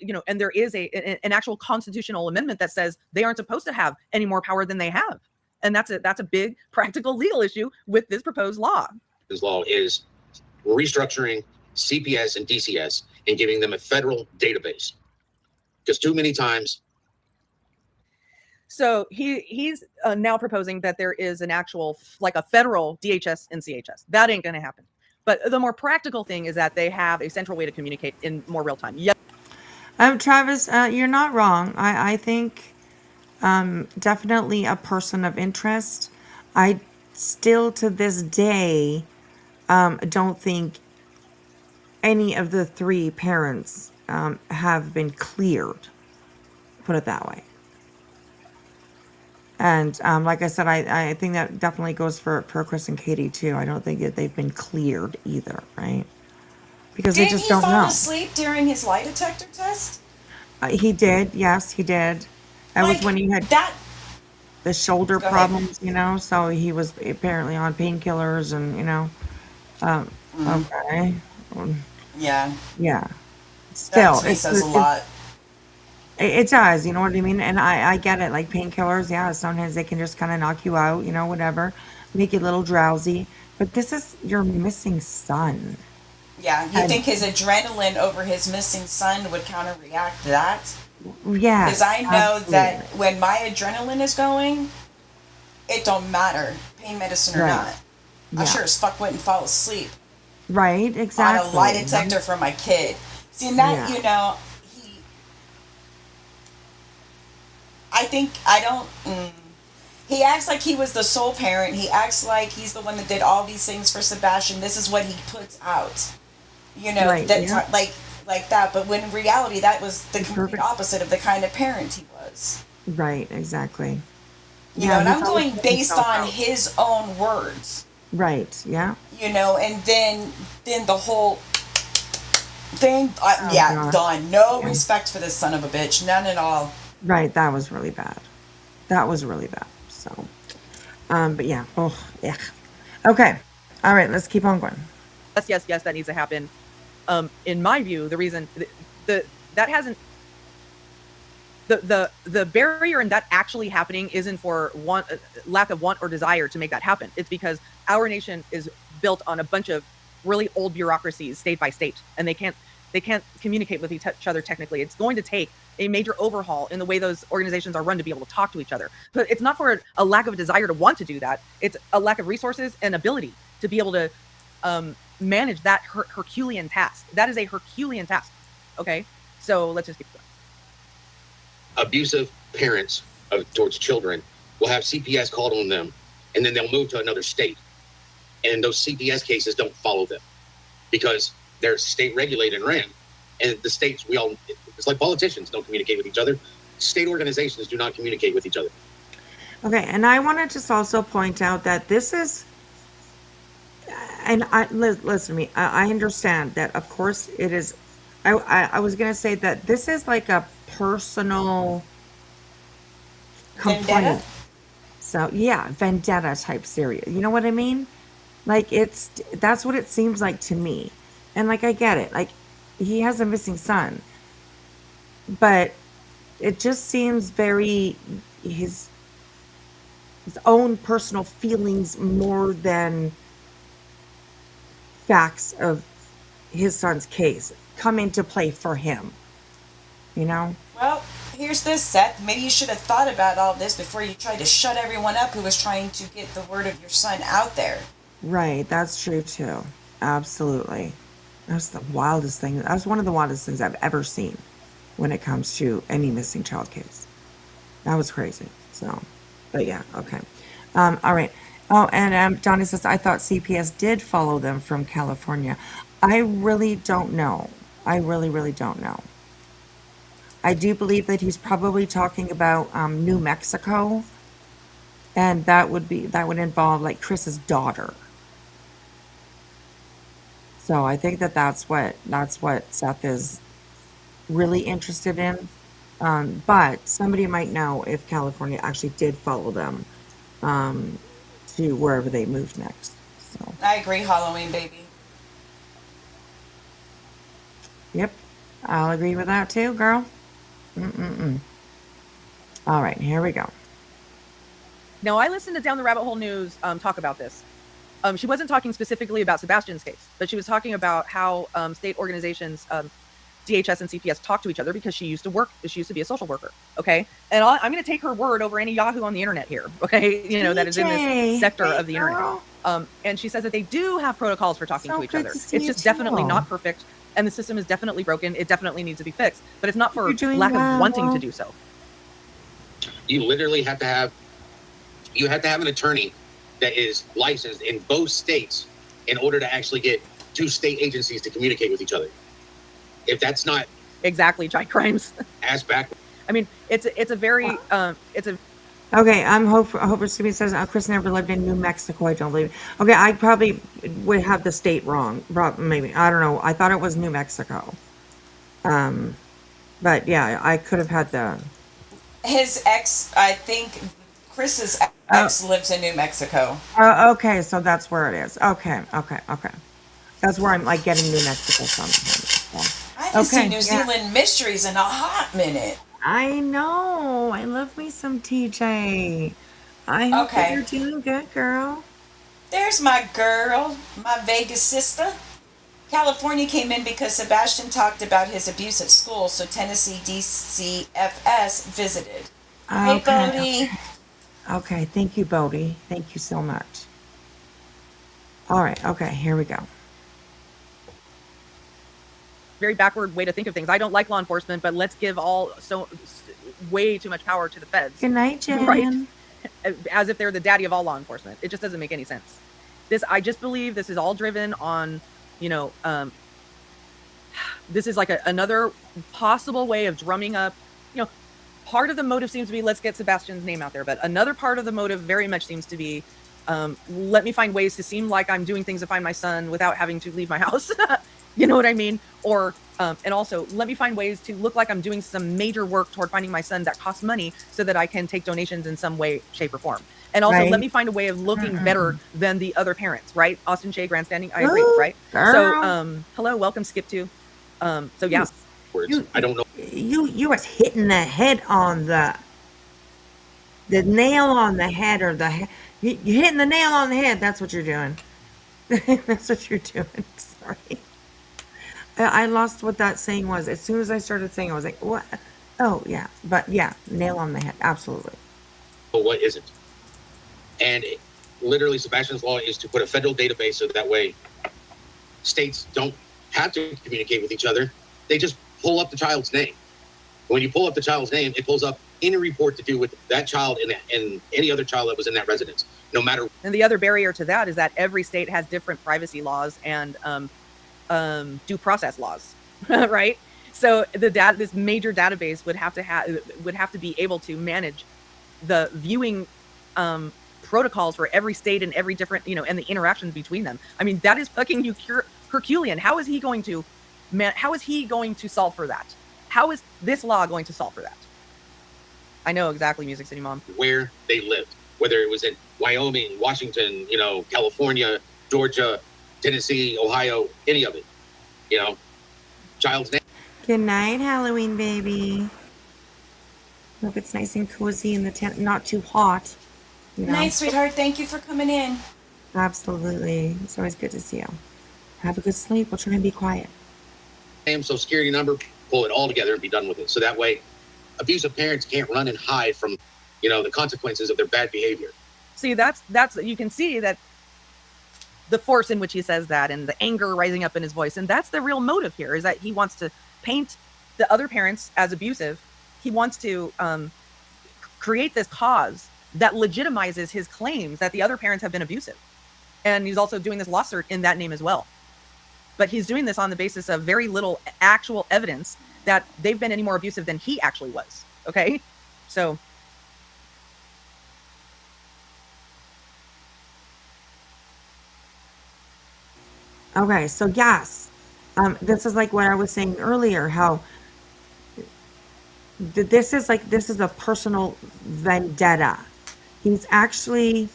you know, and there is an actual constitutional amendment that says they aren't supposed to have any more power than they have. And that's a big practical legal issue with this proposed law. This law is restructuring CPS and DCS and giving them a federal database. Because too many times. So he's now proposing that there is an actual, like a federal DHS and CHS. That ain't going to happen. But the more practical thing is that they have a central way to communicate in more real time. Yep. Travis, you're not wrong. I think definitely a person of interest. I still to this day don't think any of the three parents have been cleared. Put it that way. And like I said, I think that definitely goes for Chris and Katie too. I don't think that they've been cleared either, right? Because they Didn't just he don't fall know. asleep during his lie detector test? He did, yes, he did. That was Like, when he had that. the shoulder Go ahead. problems, so he was apparently on painkillers and, okay. Yeah. Yeah. That Still, to me says a lot. it does, you know what I mean? And I get it, like painkillers, yeah, sometimes they can just kind of knock you out, whatever, make you a little drowsy. But this is your missing son. Yeah. You And think his adrenaline over his missing son would counteract that? yes, Because I know that absolutely. when my adrenaline is going, it don't matter, pain medicine or Right. not. I Yeah. sure as fuck wouldn't fall asleep Right, on a exactly. lie detector for my kid. See, and that, Yeah. I think, I don't, he acts like he was the sole parent. He acts like he's the one that did all these things for Sebastian. This is what he puts out. Right, That's yeah. like that. But when in reality, that was the complete Perfect. opposite of the kind of parent he was. Right, exactly. And he's I'm always going putting based himself on out. his own words. Right, yeah. And then the whole thing, Oh, yeah, gosh. done. No Yeah. respect for this son of a bitch, none at all. Right, that was really bad. That was really bad. So, but yeah. Oh, yeah. Okay. All right, let's keep on going. Yes, that needs to happen. In my view, the reason that hasn't the barrier in that actually happening isn't for lack of want or desire to make that happen. It's because our nation is built on a bunch of really old bureaucracies, state by state, and they can't communicate with each other technically. It's going to take a major overhaul in the way those organizations are run to be able to talk to each other. But it's not for a lack of a desire to want to do that. It's a lack of resources and ability to be able to manage that Herculean task. That is a Herculean task. Okay, so let's just keep going. Abusive parents towards children will have CPS called on them, and then they'll move to another state. And those CPS cases don't follow them because they're state regulated and ran. And the states, it's like politicians don't communicate with each other. State organizations do not communicate with each other. Okay, and I want to just also point out that this is, and listen to me, I understand that, of course, it is. I was going to say that this is like a personal complaint. Vendetta? So, yeah, vendetta type series. You know what I mean? Like, that's what it seems like to me. And, like, I get it. Like, he has a missing son. But it just seems very his own personal feelings more than facts of his son's case come into play for him. Well, here's this, Seth. Maybe you should have thought about all this before you tried to shut everyone up who was trying to get the word of your son out there. Right, that's true too. Absolutely. That's the wildest thing. That's one of the wildest things I've ever seen when it comes to any missing child case. That was crazy. So, but yeah, okay. All right. Oh, and Donnie says, I thought CPS did follow them from California. I really don't know. I really, really don't know. I do believe that he's probably talking about New Mexico, and that would involve like Chris's daughter. So I think that's what Seth is really interested in. But somebody might know if California actually did follow them to wherever they moved next. So, I agree, Halloween baby. yep, I'll agree with that too, girl. All right, here we go. Now, I listened to Down the Rabbit Hole News talk about this. She wasn't talking specifically about Sebastian's case, but she was talking about how state organizations, DHS and CPS, talk to each other because she used to be a social worker. Okay. And I'm going to take her word over any Yahoo on the internet here. Okay. You know, that is in this sector of the internet. And she says that they do have protocols for talking to each other. It's just definitely not perfect. And the system is definitely broken. It definitely needs to be fixed, but it's not for lack of wanting to do so. You literally have to have an attorney that is licensed in both states in order to actually get two state agencies to communicate with each other. If that's not exactly giant crimes, ass back. I mean, it's a very Okay, Hope Scooby says Chris never lived in New Mexico. I don't believe it. Okay, I probably would have the state wrong. Maybe, I don't know. I thought it was New Mexico. But yeah, I could have had the. His ex, I think Chris's ex lives in New Mexico. Okay, so that's where it is. Okay. That's where I'm like getting New Mexico from. I haven't seen New Zealand mysteries in a hot minute. I know. I love me some TJ. I hope that you're doing good, girl. There's my girl, my Vegas sister. California came in because Sebastian talked about his abuse at school, so Tennessee DCFS visited. Hey, Bodie. Okay, thank you, Bodie. Thank you so much. All right, okay, here we go. Very backward way to think of things. I don't like law enforcement, but let's give way too much power to the feds. Good night, Jen. Right? As if they're the daddy of all law enforcement. It just doesn't make any sense. I just believe this is all driven on, this is like another possible way of drumming up, part of the motive seems to be, let's get Sebastian's name out there. But another part of the motive very much seems to be, let me find ways to seem like I'm doing things to find my son without having to leave my house. You know what I mean? Or, and also let me find ways to look like I'm doing some major work toward finding my son that costs money so that I can take donations in some way, shape, or form. And also let me find a way of looking better than the other parents, right? Austin Shea grandstanding, I agree, right? Girl. So, hello, welcome, Skip to. So yeah. I don't know. You was hitting the head on the nail on the head, or you're hitting the nail on the head. That's what you're doing. That's what you're doing. Sorry. I lost what that saying was. As soon as I started saying, I was like, what? Oh, yeah. But yeah, nail on the head. Absolutely. But what isn't? And literally, Sebastian's law is to put a federal database so that way states don't have to communicate with each other. They just pull up the child's name. When you pull up the child's name, it pulls up any report to do with that child and any other child that was in that residence, no matter. And the other barrier to that is that every state has different privacy laws and due process laws, right? So this major database would have to be able to manage the viewing protocols for every state and every different, and the interactions between them. I mean, that is fucking Herculean. How is he going to solve for that? How is this law going to solve for that? I know exactly, Music City Mom. Where they lived, whether it was in Wyoming, Washington, California, Georgia, Tennessee, Ohio, any of it, child's name. Good night, Halloween baby. Hope it's nice and cozy in the tent, not too hot. Night, sweetheart. Thank you for coming in. Absolutely. It's always good to see you. Have a good sleep. We'll try and be quiet. Social security number, pull it all together and be done with it. So that way, abusive parents can't run and hide from, the consequences of their bad behavior. See, that's you can see that the force in which he says that and the anger rising up in his voice. And that's the real motive here, is that he wants to paint the other parents as abusive. He wants to create this cause that legitimizes his claims that the other parents have been abusive. And he's also doing this lawsuit in that name as well. But he's doing this on the basis of very little actual evidence that they've been any more abusive than he actually was. Okay? So. Okay, so yes, this is like what I was saying earlier, how this is a personal vendetta. He's asking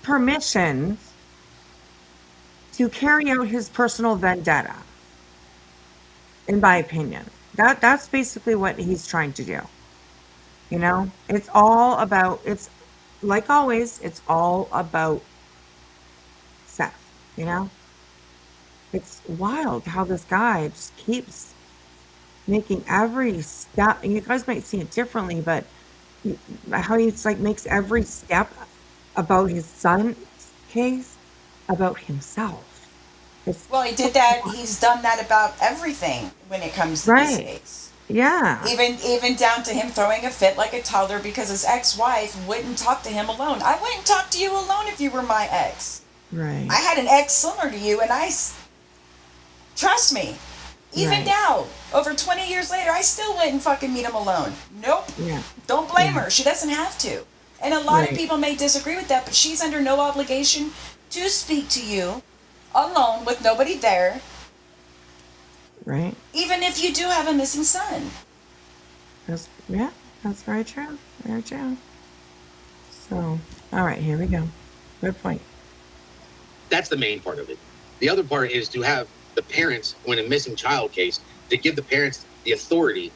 permission to carry out his personal vendetta, in my opinion. That's basically what he's trying to do. It's all about, like always, it's all about Seth, you know? It's wild how this guy just keeps making every step, and you guys might see it differently, but how he's like makes every step about his son's case about himself. It's Well, he did that. He's done that about everything when it comes to this right. case. Yeah. Even down to him throwing a fit like a toddler because his ex-wife wouldn't talk to him alone. I wouldn't talk to you alone if you were my ex. Right. I had an ex similar to you, and trust me. Even Right. now, over 20 years later, I still wouldn't fucking meet him alone. Nope. Yeah. Don't blame Yeah. her. She doesn't have to. And a lot of Right. people may disagree with that, but she's under no obligation to speak to you alone with nobody there, Right. even if you do have a missing son. Yeah, that's very true. Very true. So, all right, here we go. Good point. That's the main part of it. The other part is to have the parents, when a missing child case, to give the parents the authority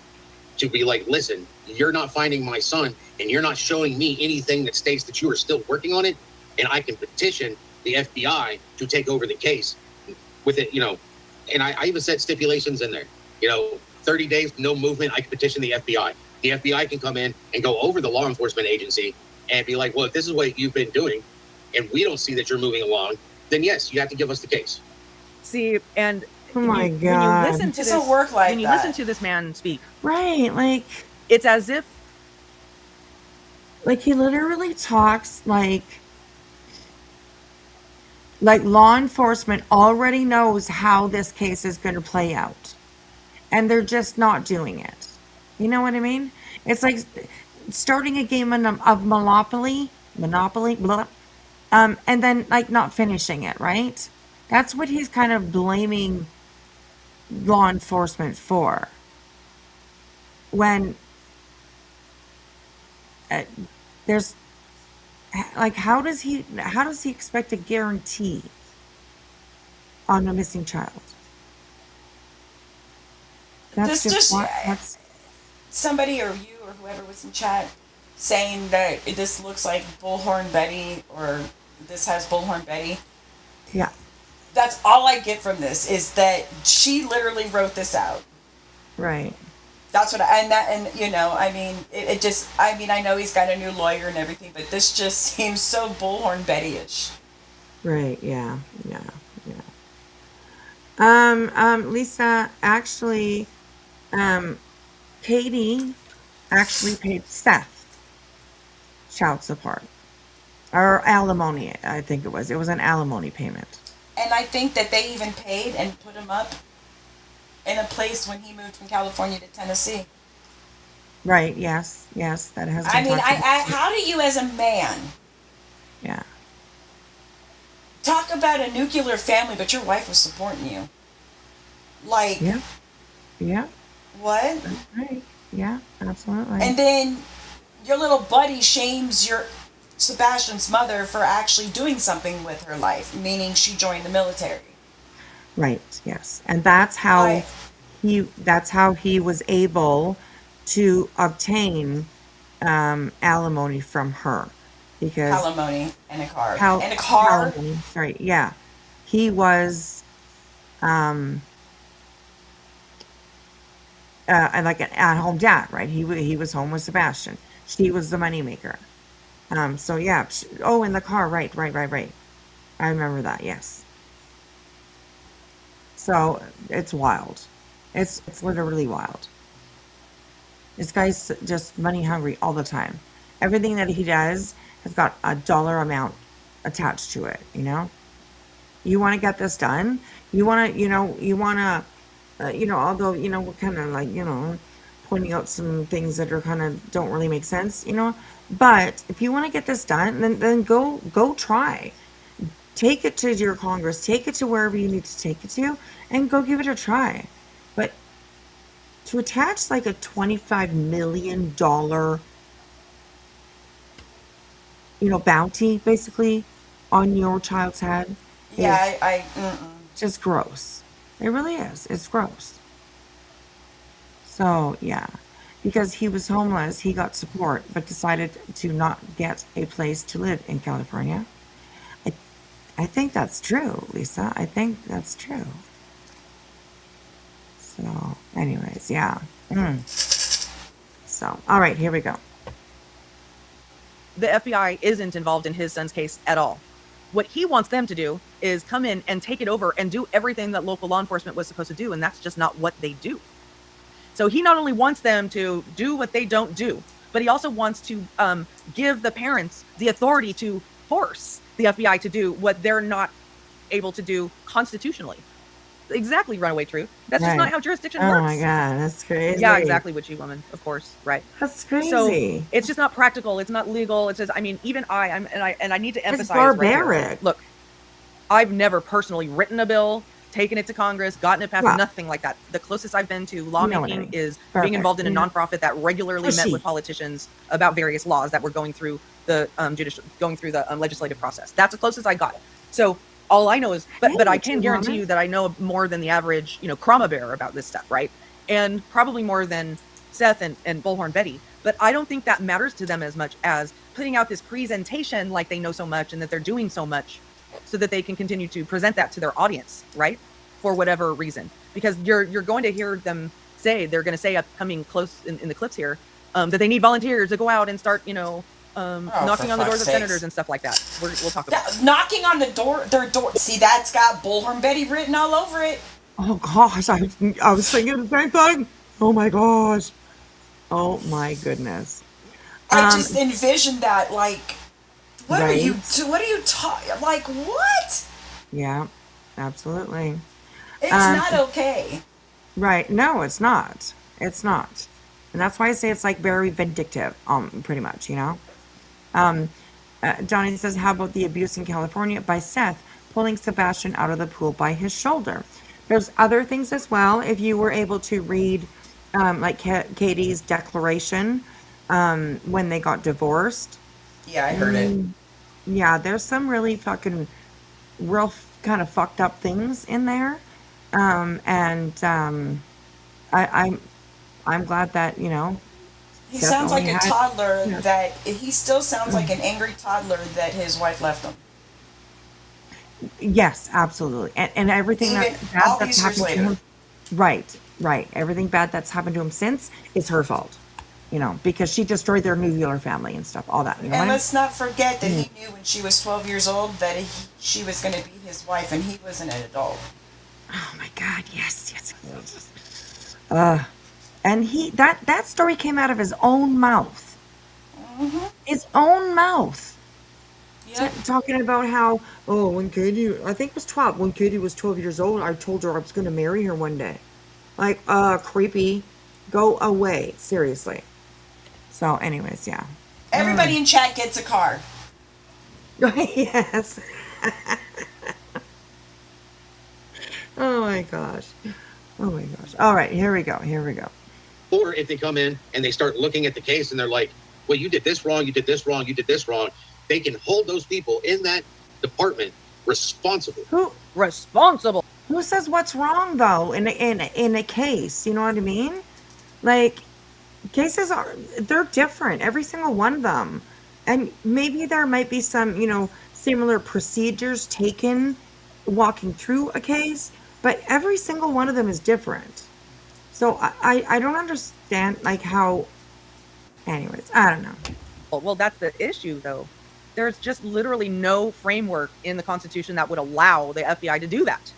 to be like, listen, you're not finding my son and you're not showing me anything that states that you are still working on it. And I can petition the FBI to take over the case with it, and I even set stipulations in there, 30 days, no movement. I can petition the FBI. The FBI can come in and go over the law enforcement agency and be like, well, if this is what you've been doing and we don't see that you're moving along, then yes, you have to give us the case. See, and Oh my when you God. listen to It doesn't work like when you that. listen to this man speak, Right. it's as if He literally talks like law enforcement already knows how this case is going to play out, and they're just not doing it. You know what I mean? It's like starting a game of Monopoly, blah, and then like not finishing it, right? That's what he's kind of blaming law enforcement for. When uh, there's like, how does he expect a guarantee on a missing child? That's This just just what that's somebody or you or whoever was in chat saying that this looks like Bullhorn Betty or this has Bullhorn Betty. yeah. That's all I get from this is that she literally wrote this out. Right. That's what I mean, it just, I mean, I know he's got a new lawyer and everything, but this just seems so Bullhorn Betty-ish. Right. Yeah. Yeah. Yeah. Lisa, actually, Katie actually paid Seth child support or alimony. I think it was. It was an alimony payment. And I think that they even paid and put him up in a place when he moved from California to Tennessee. Right. Yes. Yes. That has been I mean, talked about. how do you as a man Yeah. talk about a nuclear family, but your wife was supporting you? Like, Yeah. Yeah. what? Right. Yeah. Absolutely. And then your little buddy shames your Sebastian's mother for actually doing something with her life, meaning she joined the military. Right. Yes. And that's how Right. he was able to obtain alimony from her because Alimony and a car. how And a car. alimony, sorry, yeah. He was um and like an at-home dad, right? He was home with Sebastian. She was the moneymaker. So yeah. Oh, in the car, right, right, right, right. I remember that. Yes. So it's wild. It's literally wild. This guy's just money hungry all the time. Everything that he does has got a dollar amount attached to it, you know? You want to get this done? Although, we're kind of like, pointing out some things that are kind of don't really make sense, but if you want to get this done, then go try. Take it to your Congress, take it to wherever you need to take it to, and go give it a try. But to attach like a $25 million, bounty basically on your child's head Yeah, is just gross. It really is. It's gross. So yeah. because he was homeless, he got support, but decided to not get a place to live in California. I, I think that's true, Lisa. I think that's true. So, anyways, yeah. So, all right, here we go. The FBI isn't involved in his son's case at all. What he wants them to do is come in and take it over and do everything that local law enforcement was supposed to do, and that's just not what they do. So he not only wants them to do what they don't do, but he also wants to give the parents the authority to force the FBI to do what they're not able to do constitutionally. Exactly, runaway truth. That's just not Right. how jurisdiction Oh works. my God, that's crazy. Yeah, exactly, witchy woman, of course, right. That's So crazy. it's just not practical. It's not legal. It's just, I mean, even I need to It's emphasize right here. barbaric. Look, I've never personally written a bill, taken it to Congress, gotten it passed, Well, nothing like that. The closest I've been to you know what I lawmaking mean. is Perfect. being involved in a Yeah. nonprofit that regularly met Pushy. with politicians about various laws that were going through the legislative process. That's the closest I got. So all I know is, but I can guarantee you that I know more than the average, Crama bear about this stuff, right? And probably more than Seth and Bullhorn Betty. But I don't think that matters to them as much as putting out this presentation like they know so much and that they're doing so much so that they can continue to present that to their audience, right? For whatever reason. Because you're going to hear them say, they're going to say upcoming close in the clips here, that they need volunteers to go out and start, knocking on the doors of senators and stuff like that. We'll talk about it. Knocking on their door. See, that's got Bullhorn Betty written all over it. Oh gosh, I was thinking the same thing. Oh my gosh. Oh my goodness. I just envisioned that, like, what are you Right. talking, like, what? Yeah, absolutely. It's Um, not okay. Right. No, it's not. It's not. And that's why I say it's like very vindictive, pretty much, Um, Johnny says, how about the abuse in California by Seth pulling Sebastian out of the pool by his shoulder? There's other things as well. If you were able to read, like Katie's declaration, when they got divorced. Yeah, I heard it. Yeah, there's some really fucking real kind of fucked up things in there. And I'm glad that, He Seth sounds like only a had- toddler yeah. he still sounds like an angry toddler that his wife left him. Yes, absolutely. And everything Even that bad all that's these years happened to later. him. Right. Everything bad that's happened to him since is her fault. Because she destroyed their nuclear family and stuff, all that. You know And what I mean? let's not forget that he knew when she was 12 years old that she was going to be his wife and he wasn't an adult. Oh my God, yes. And that story came out of his own mouth. His own mouth. Yeah. Talking about how, when Katie, I think it was 12, when Katie was 12 years old, I told her I was going to marry her one day. Like, creepy. Go away. Seriously. So, anyways, yeah. Everybody in chat gets a car. Yes. Oh my gosh. All right, here we go. Or if they come in and they start looking at the case and they're like, well, you did this wrong, you did this wrong, you did this wrong, they can hold those people in that department responsible. Responsible. Who says what's wrong though in a case? You know what I mean? Like, cases they're different, every single one of them, and maybe there might be some similar procedures taken walking through a case, but every single one of them is different. So I don't understand like how. Anyways, I don't know. Well, that's the issue, though. There's just literally no framework in the Constitution that would allow the FBI to do that.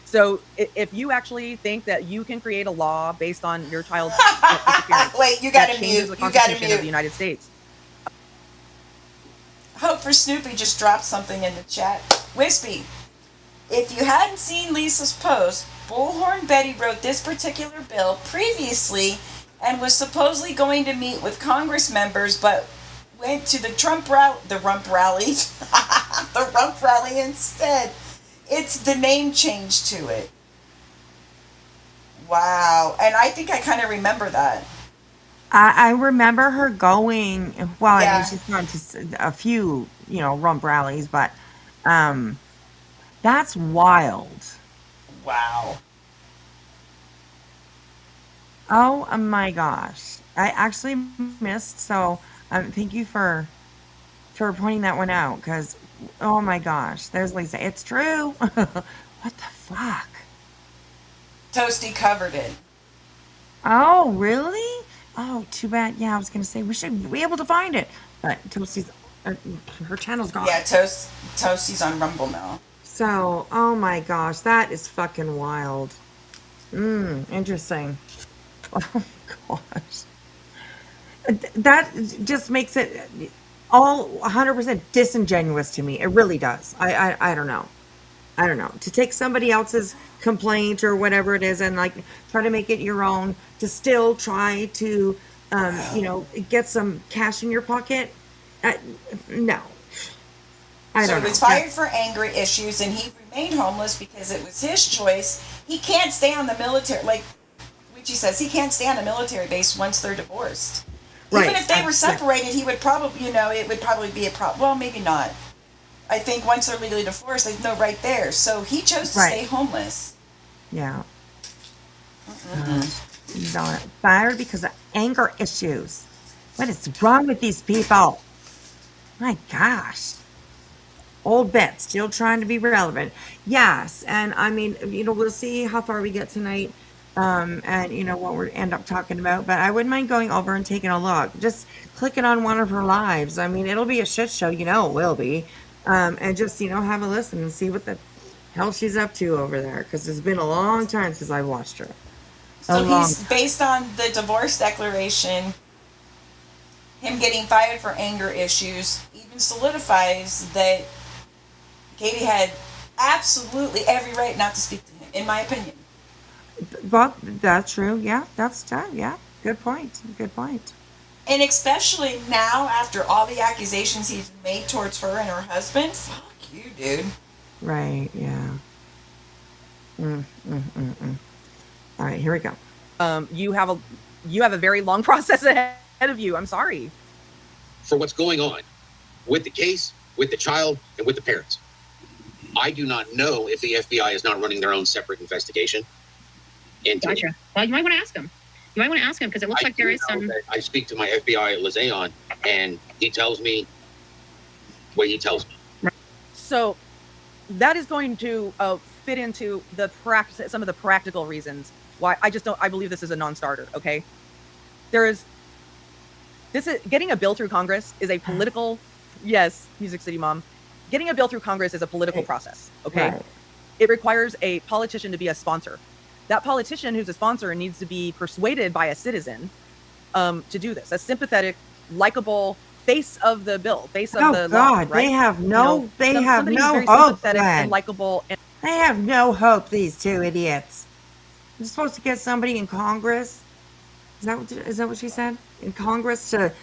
So if you actually think that you can create a law based on your child's disappearance, Wait, you that gotta changes mute. the You gotta Constitution of the mute. United States. Hope for Snoopy just dropped something in the chat. Wispy, if you hadn't seen Lisa's post, Bullhorn Betty wrote this particular bill previously and was supposedly going to meet with Congress members, but went to the rump rally instead. It's the name change to it. Wow. And I think I kind of remember that. I remember her going. Well, I Yeah. mean, she's gone to a few rump rallies, but that's wild. Wow. Oh my gosh. I actually missed, so thank you for pointing that one out because oh my gosh, there's Lisa. It's true. What the fuck? Toasty covered it. Oh, really? Oh, too bad. Yeah, I was gonna say we should be able to find it, but Toasty's uh, her channel's gone. Yeah, Toasty's on Rumble now. So, oh my gosh, that is fucking wild. Interesting. Oh gosh. That just makes it all 100% disingenuous to me. It really does. I don't know. I don't know. To take somebody else's complaint or whatever it is and like try to make it your own, to still try to, get some cash in your pocket. Uh, no, I So don't he know. was fired for anger issues, and he remained homeless because it was his choice. He can't stay on the military, like Richie says, he can't stay on a military base once they're divorced. Right. Even if they were Yeah. separated, he would probably, it would probably be a problem. Well, maybe not. I think once they're legally divorced, they know right there. So he chose to Right. stay homeless. Yeah. Not fired because of anger issues. What is wrong with these people? My gosh. Old bet, still trying to be relevant. Yes, and I mean, we'll see how far we get tonight, and what we end up talking about. But I wouldn't mind going over and taking a look, just clicking on one of her lives. I mean, it'll be a shit show, it will be, and just have a listen and see what the hell she's up to over there, because it's been a long time since I watched her. A So long. he's based on the divorce declaration. Him getting fired for anger issues even solidifies that Katie had absolutely every right not to speak to him, in my opinion. Well, that's true. Yeah, that's that. Yeah, good point. Good point. And especially now, after all the accusations he's made towards her and her husband, fuck you, dude. Right. Yeah. All right, here we go. You have a very long process ahead of you. I'm sorry. For what's going on with the case, with the child, and with the parents. I do not know if the FBI is not running their own separate investigation into it. Gotcha. Well, you might want to ask him. You might want to ask him because it looks like there is some. I speak to my FBI liaison, and he tells me what he tells me. So that is going to fit into some of the practical reasons why I believe this is a non-starter. Okay, getting a bill through Congress is a political. Yes, Music City Mom. Getting a bill through Congress is a political process. Okay, Right. it requires a politician to be a sponsor. That politician who's a sponsor needs to be persuaded by a citizen to do this. A sympathetic, likable face of the bill, face of Oh the law. God, Right? they have no, they have somebody who's no very hope. sympathetic and Glenn. likable. And They have no hope. These two idiots. You're supposed to get somebody in Congress. Is that what she said? In Congress to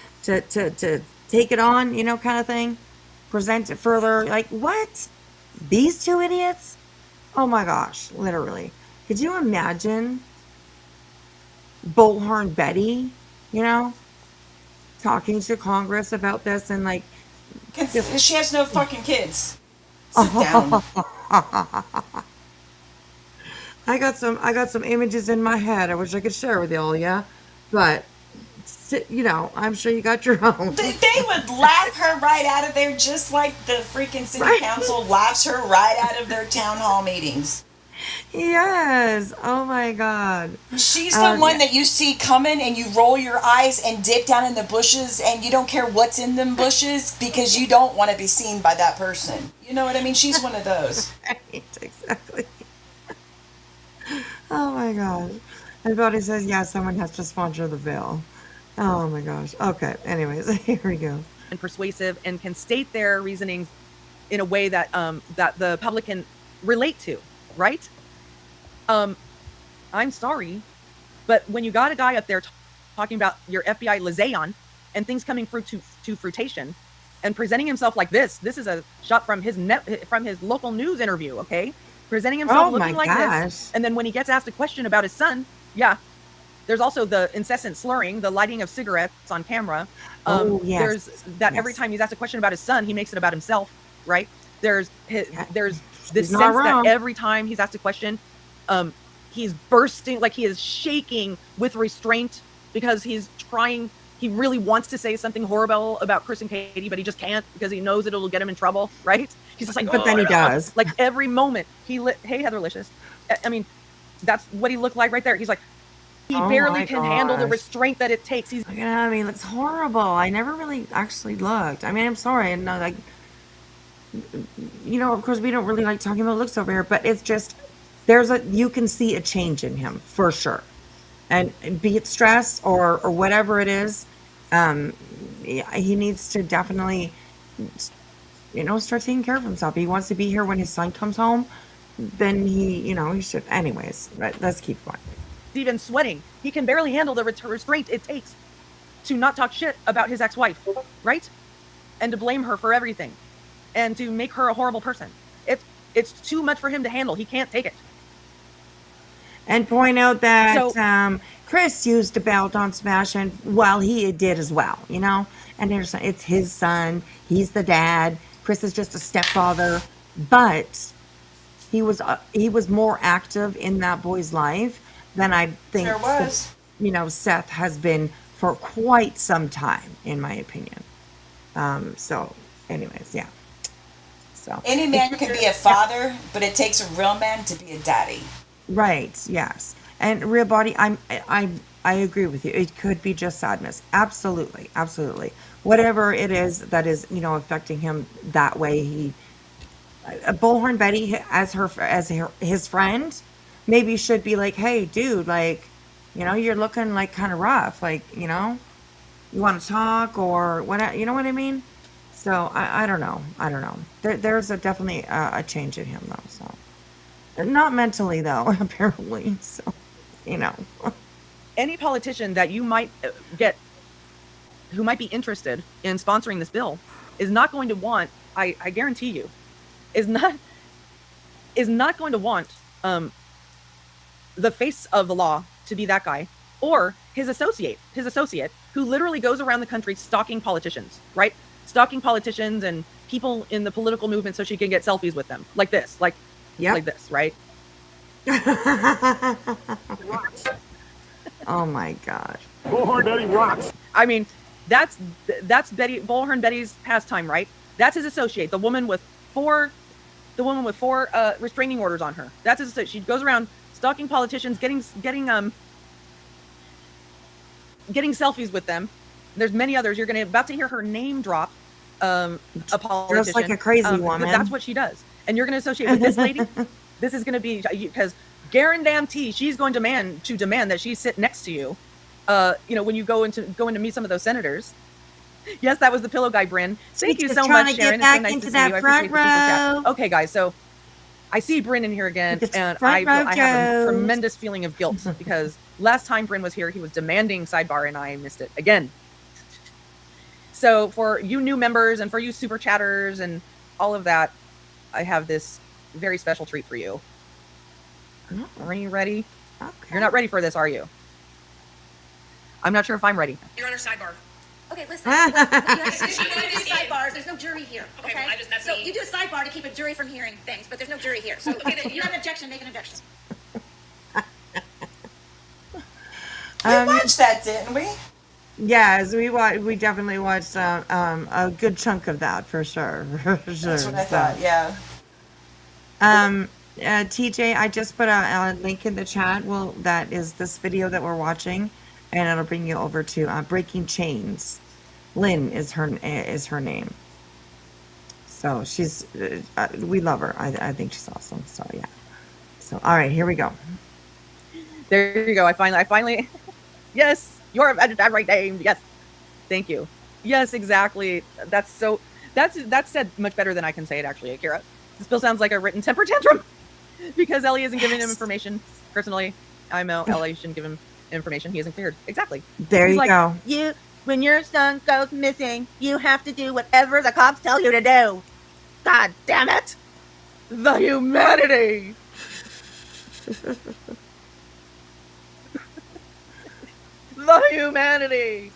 take it on, kind of thing. Present it further. Like what? These two idiots? Oh my gosh, literally. Could you imagine Bullhorn Betty, talking to Congress about this and like She has no fucking kids. Sit down. I got some images in my head I wish I could share with y'all, yeah. But I'm sure you got your own. They would laugh her right out of there just like the freaking city Right. council laughs her right out of their town hall meetings. Yes. Oh my God. She's the one yeah. that you see coming and you roll your eyes and dip down in the bushes and you don't care what's in them bushes because you don't want to be seen by that person. You know what I mean? She's one of those. Right, exactly. Oh my gosh. And Bodhi says, yeah, someone has to sponsor the bill. Oh my gosh. Okay. Anyways, here we go. persuasive and can state their reasonings in a way that that the public can relate to, right? I'm sorry, but when you got a guy up there talking about your FBI liaison and things coming through to fruition and presenting himself like this is a shot from his local news interview, okay? Presenting himself Oh my looking like gosh. this. And then when he gets asked a question about his son, yeah, there's also the incessant slurring, the lighting of cigarettes on camera. Oh, yes. There's that every Yes. time he's asked a question about his son, he makes it about himself, right? There's Yeah. this He's sense not wrong. that every time he's asked a question, he's bursting, like he is shaking with restraint because he really wants to say something horrible about Chris and Katie, but he just can't because he knows it'll get him in trouble, right? He's just like, But then he does. Like every moment hey, Heatherlicious. I mean, that's what he looked like right there. He's like, he barely can handle the restraint that it takes. He's, I mean, it's horrible. I never really actually looked. I mean, I'm sorry. And like, you know, of course, we don't really like talking about looks over here, but it's just, you can see a change in him for sure. And be it stress or whatever it is, he needs to definitely, you know, start taking care of himself. He wants to be here when his son comes home, then he should. Anyways, let's keep going. even sweating. He can barely handle the restraint it takes to not talk shit about his ex-wife, right? And to blame her for everything and to make her a horrible person. It's too much for him to handle. He can't take it. And point out that Chris used a belt on Smash, and well, he did as well, you know? And it's his son. He's the dad. Chris is just a stepfather. But he was more active in that boy's life than I think Sure was. Seth has been for quite some time, in my opinion. So anyways, yeah. So Any man can be a father, but it takes a real man to be a daddy. right, yes. And real body, I agree with you. It could be just sadness. Absolutely, absolutely. Whatever it is that is, affecting him that way, Bullhorn Betty as his friend, maybe should be like, hey, dude, like, you're looking like kind of rough, like, you want to talk or what, you know what I mean? So I don't know. There's definitely a change in him though. So not mentally though, apparently. So, Any politician that you might get who might be interested in sponsoring this bill is not going to want, I guarantee you, is not going to want the face of the law to be that guy or his associate who literally goes around the country stalking politicians, right? Stalking politicians and people in the political movement so she can get selfies with them. Like this, like this, right? Oh my God. Bullhorn Betty rocks. I mean, that's Bullhorn Betty's pastime, right? That's his associate, the woman with four restraining orders on her. That's his associate. She goes around stalking politicians, getting selfies with them. There's many others. You're about to hear her name drop. A politician, just like a crazy woman. That's what she does, and you're going to associate with this lady. This is going to be because guarantee she's going to demand that she sit next to you. When you go in to meet some of those senators. Yes, that was the pillow guy, Bryn. Thank you so much, Sharon. It's so nice to see you. I appreciate the super chat. Okay, guys, so I see Bryn in here again, and I have a tremendous feeling of guilt because last time Bryn was here, he was demanding sidebar, and I missed it again. So for you new members and for you super chatters and all of that, I have this very special treat for you. Are you ready? Okay. You're not ready for this, are you? I'm not sure if I'm ready. You're on our sidebar. Okay, listen. You have to do sidebars. There's no jury here. Okay, well, that's so me. you do a sidebar to keep a jury from hearing things, but there's no jury here. So if you have an objection, make an objection. We watched that, didn't we? Yes, we definitely watched a good chunk of that for sure. That's what I thought. Yeah. TJ, I just put a link in the chat. Well, that is this video that we're watching, and it'll bring you over to Breaking Chains. Lynn is her name. So she's we love her. I think she's awesome. So yeah. So all right, here we go. There you go. I finally. Yes. You're that right name. Yes. Thank you. Yes, exactly. That's said much better than I can say it actually, Akira. This bill sounds like a written temper tantrum because Ellie isn't giving him information. Personally, I know Ellie shouldn't give him information. He isn't cleared. Exactly. There you go. When your son goes missing, you have to do whatever the cops tell you to do. God damn it! The humanity. The humanity.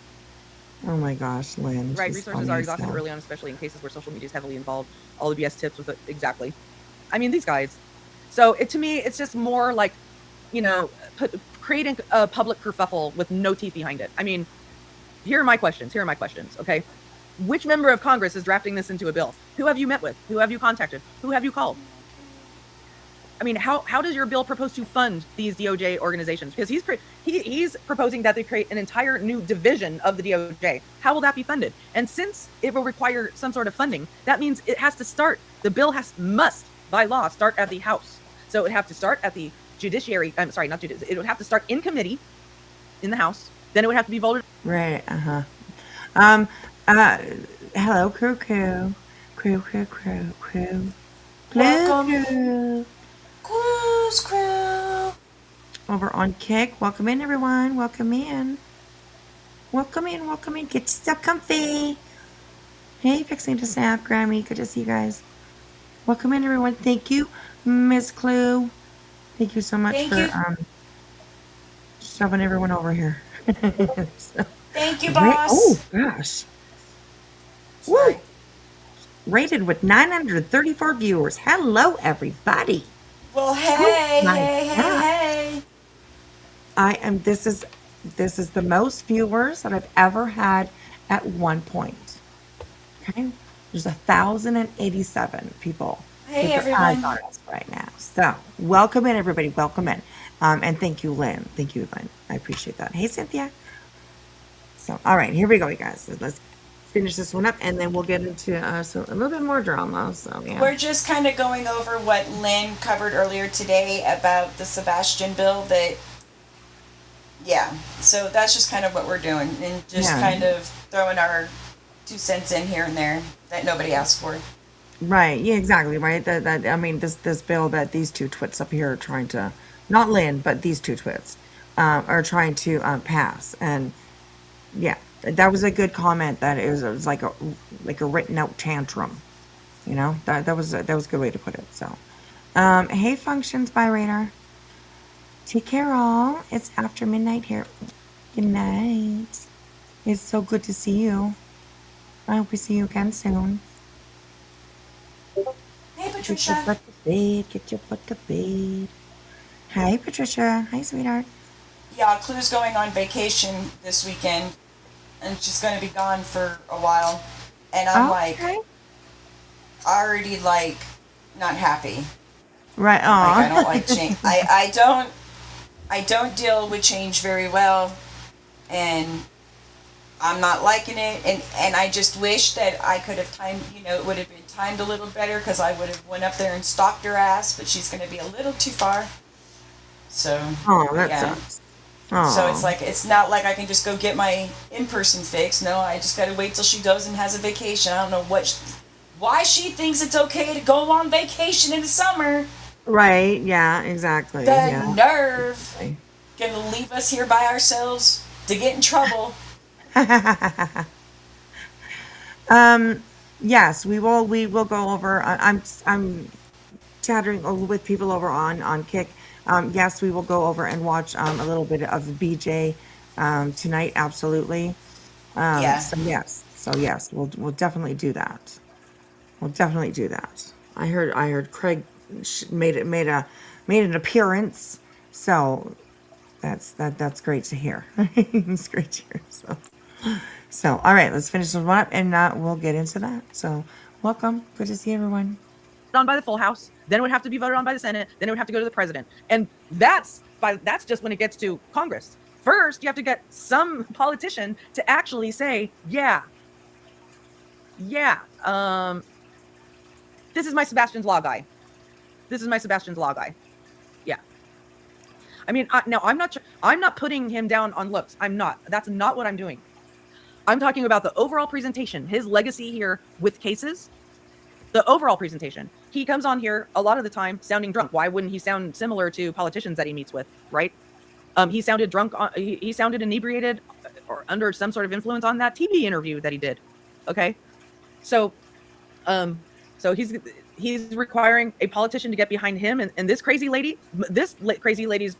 Oh my gosh, Lynn. Right, resources are exhausted early on, especially in cases where social media is heavily involved. All the BS tips with it. Exactly. I mean, these guys. So to me, it's just more like creating a public kerfuffle with no teeth behind it. I mean, here are my questions. Okay. Which member of Congress is drafting this into a bill? Who have you met with? Who have you contacted? Who have you called? I mean, how does your bill propose to fund these DOJ organizations? Because he's proposing that they create an entire new division of the DOJ. How will that be funded? And since it will require some sort of funding, that means it has to start. The bill must by law start at the House. So it would have to start at the judiciary. I'm sorry, not judiciary. It would have to start in committee in the House. Then it would have to be voted. Right. Hello, crew. Welcome. Cruise crew. Over on Kick. Welcome in, everyone. Welcome in. Get yourself comfy. Hey, fixing to snap, Grammy. Good to see you guys. Welcome in, everyone. Thank you, Miss Clue. Thank you so much for shoving everyone over here. So, Thank you, boss. Oh gosh. Woo! Rated with 934 viewers. Hello, everybody. Well, hey. This is the most viewers that I've ever had at one point. Okay, there's 1,087 people. Hey, with their everyone. eyes on us right now. So welcome in, everybody. Welcome in. And thank you, Lynn. I appreciate that. Hey, Cynthia. So, all right, here we go, you guys. So let's finish this one up, and then we'll get into a little bit more drama. So, yeah. We're just kind of going over what Lynn covered earlier today about the Sebastian bill so that's just kind of what we're doing, and just kind of throwing our 2 cents in here and there that nobody asked for. Right. Yeah, exactly. Right. I mean, this bill that these two twits up here are trying to, not Lynn, but these two twits, are trying to pass. And yeah, that was a good comment. That it was like a written out tantrum. You know, that was a good way to put it. So, hey, Functions by Radar. Take care, all. It's after midnight here. Good night. It's so good to see you. I hope we see you again soon. Hey, Get Patricia. your butt to bed. Hi, Patricia. Hi, sweetheart. Yeah, Clue's going on vacation this weekend, and she's going to be gone for a while. And I'm already not happy. Right. I don't like change. I don't deal with change very well, and I'm not liking it. And I just wish that I could have timed. It would have been timed a little better, because I would have went up there and stalked her ass. But she's going to be a little too far. So. That sucks. So it's not like I can just go get my in-person fix. No, I just got to wait till she goes and has a vacation. I don't know why she thinks it's okay to go on vacation in the summer. Right. Yeah. Exactly. The nerve. Gonna leave us here by ourselves to get in trouble. Yes, we will go over. I'm chattering with people over on Kick. Yes, we will go over and watch a little bit of BJ tonight. Absolutely. Yeah. So yes, we'll definitely do that. I heard Craig made an appearance. So that's great to hear. It's great to hear. So all right, let's finish this one up, and we'll get into that. So welcome. Good to see everyone. On by the full House, then it would have to be voted on by the Senate, then it would have to go to the president, and that's just when it gets to Congress. First, you have to get some politician to actually say, this is my Sebastian's Law guy. Yeah. I mean, I'm not putting him down on looks. I'm not. That's not what I'm doing. I'm talking about the overall presentation, his legacy here with cases. The overall presentation. He comes on here a lot of the time sounding drunk. Why wouldn't he sound similar to politicians that he meets with, right? He sounded drunk. He sounded inebriated or under some sort of influence on that TV interview that he did. Okay, so he's requiring a politician to get behind him, and this crazy lady's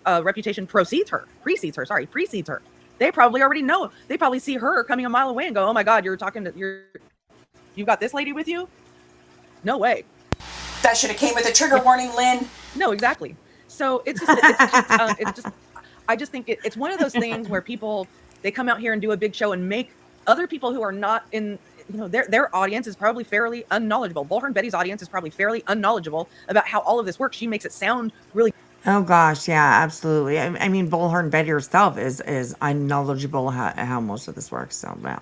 reputation precedes her. They probably already know. They probably see her coming a mile away and go, "Oh my God, you've got this lady with you? No way." That should have came with a trigger warning, Lynn. No, exactly. So I just think it's one of those things where people, they come out here and do a big show and make other people who are not in, their audience is probably fairly unknowledgeable. Bullhorn Betty's audience is probably fairly unknowledgeable about how all of this works. She makes it sound really Oh gosh, yeah, absolutely. I mean, Bullhorn Betty herself is unknowledgeable how most of this works. So yeah.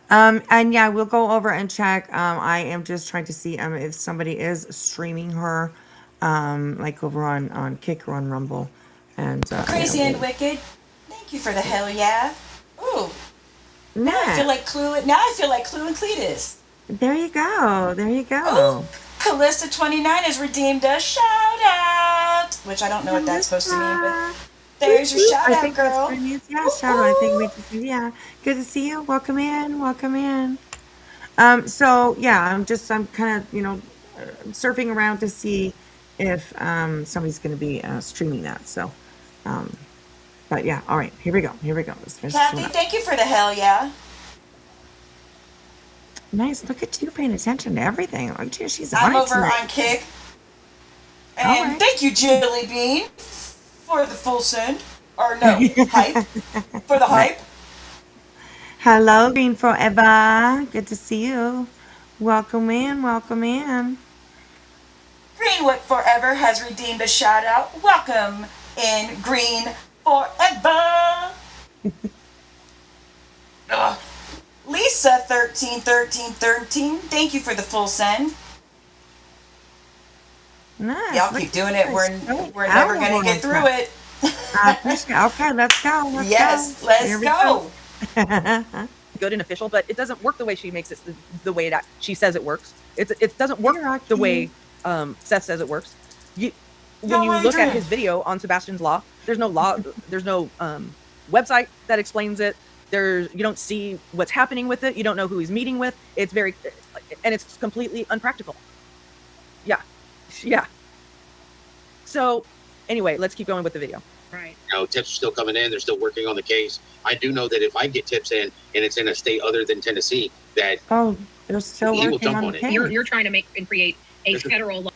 And yeah, we'll go over and check. I am just trying to see if somebody is streaming her, like over on Kick or on Rumble, and Crazy yeah, and Wicked, thank you for the hell yeah. Ooh, we'll, now I nah, feel like Clue. Now I feel like Clue and Cletus. there you go, there you Oh, go. Callista29 has redeemed a shout out, which I don't know what that's supposed to mean, but there's your shout I out, think that's girl. what it means. Yeah, shout out. I think we just yeah. Good to see you. Welcome in. Welcome in. So yeah, I'm kind of surfing around to see if somebody's going to be streaming that. So, but yeah, all right, here we go. Here we go. Let's finish this one Kathy, up. thank you for the hell yeah. Nice. Look at you paying attention to everything. Look at you. She's I'm on it over tonight. on Kick. All And right. thank you, Jelly Bean, for the full send. Or no, hype. For the hype. Hello, Green Forever. Good to see you. Welcome in. Welcome in. Greenwood Forever has redeemed a shout out. Welcome in Green Forever. Ugh. Lisa 131313, thank you for the full send. Nice. Y'all Look keep at doing you it. guys. We're never gonna Power get through on it. I appreciate it. Okay, let's go. Let's Yes, go. let's Here we go. good and official, but it doesn't work the way she makes it, the way that she says it works. It doesn't work Here, the Rocky. way Seth says it works. When Yo, you look at Adrian. his video on Sebastian's Law, there's no law, there's no website that explains it. You don't see what's happening with it. You don't know who he's meeting with. It's and it's completely unpractical. Yeah. So anyway, let's keep going with the video. Right. Tips are still coming in. They're still working on the case. I do know that if I get tips in and it's in a state other than Tennessee, that Oh, they're still He will working jump on on the it. case. You're trying to make and create a This is- federal law.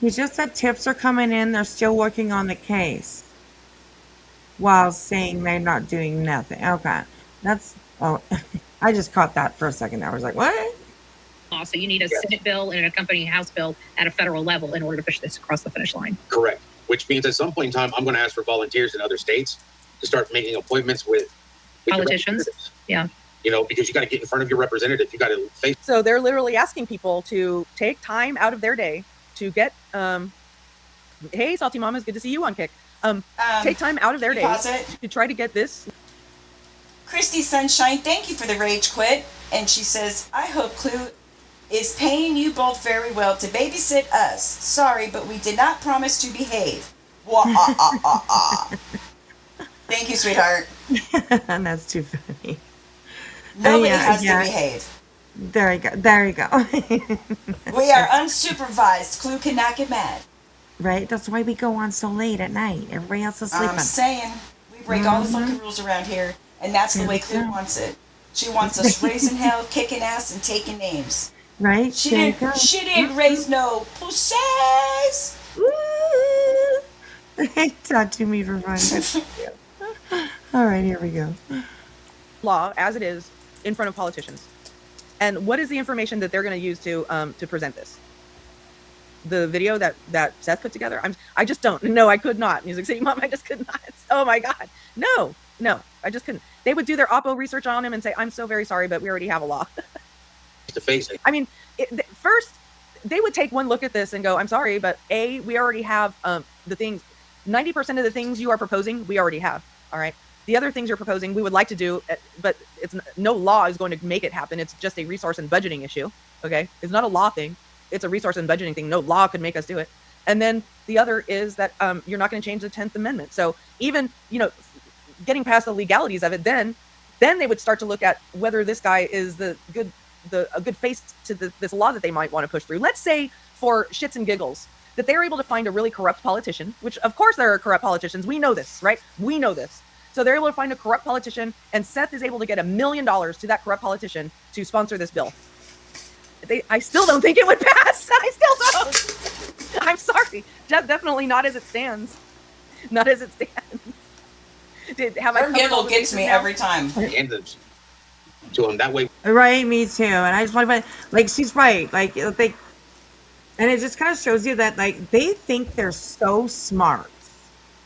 He just said tips are coming in. They're still working on the case while saying they're not doing nothing. Okay. That's, oh, I just caught that for a second. I was like, what? law. So you need a Senate bill and an accompanying House bill at a federal level in order to push this across the finish line. correct. Which means at some point in time, I'm going to ask for volunteers in other states to start making appointments with your Politicians. representatives. Yeah. Because you got to get in front of your representative. You got to face. So they're literally asking people to take time out of their day to get hey Salty Mamas, good to see you on Kick. Take time out of their day Pause it. to try to get this. Christy Sunshine, thank you for the rage quit. And she says, I hope Clue is paying you both very well to babysit us. Sorry, but we did not promise to behave. Wah, ah, ah, ah, ah. Thank you, sweetheart. And that's too funny. Nobody yeah, has yeah. to behave. There you go. There you go. We are unsupervised. Clue cannot get mad. Right? That's why we go on so late at night. Everybody else is sleeping. I'm saying, we break all the fucking rules around here, and that's the way Clue wants it. She wants us raising hell, kicking ass, and taking names. Right? She There you didn't. go. She didn't raise no pussies. Tattoo me for fun. All right, here we go. Law as it is in front of politicians. And what is the information that they're going to use to present this? The video that Seth put together? I just don't. No, I could not. Music City Mom, I just could not. Oh my God. No, I just couldn't. They would do their Oppo research on him and say, I'm so very sorry, but we already have a law. To face it. I mean, first, they would take one look at this and go, I'm sorry, but we already have the things, 90% of the things you are proposing, we already have. All right. The other things you're proposing, we would like to do, but no law is going to make it happen. It's just a resource and budgeting issue. Okay. It's not a law thing. It's a resource and budgeting thing. No law could make us do it. And then the other is that you're not going to change the 10th Amendment. So even, getting past the legalities of it, then they would start to look at whether this guy is a good face to this law that they might want to push through. Let's say for shits and giggles that they're able to find a really corrupt politician, which of course there are corrupt politicians. We know this, right? We know this. So they're able to find a corrupt politician, and Seth is able to get $1 million to that corrupt politician to sponsor this bill. I still don't think it would pass. I still don't. I'm sorry. Definitely not as it stands. Not as it stands. Have I Her covered all giggle the gets bases me now? every time. Hand those to him. That way, Right, me too. And I just want to, like, she's right. Like, they, and it just kind of shows you that, like, they think they're so smart,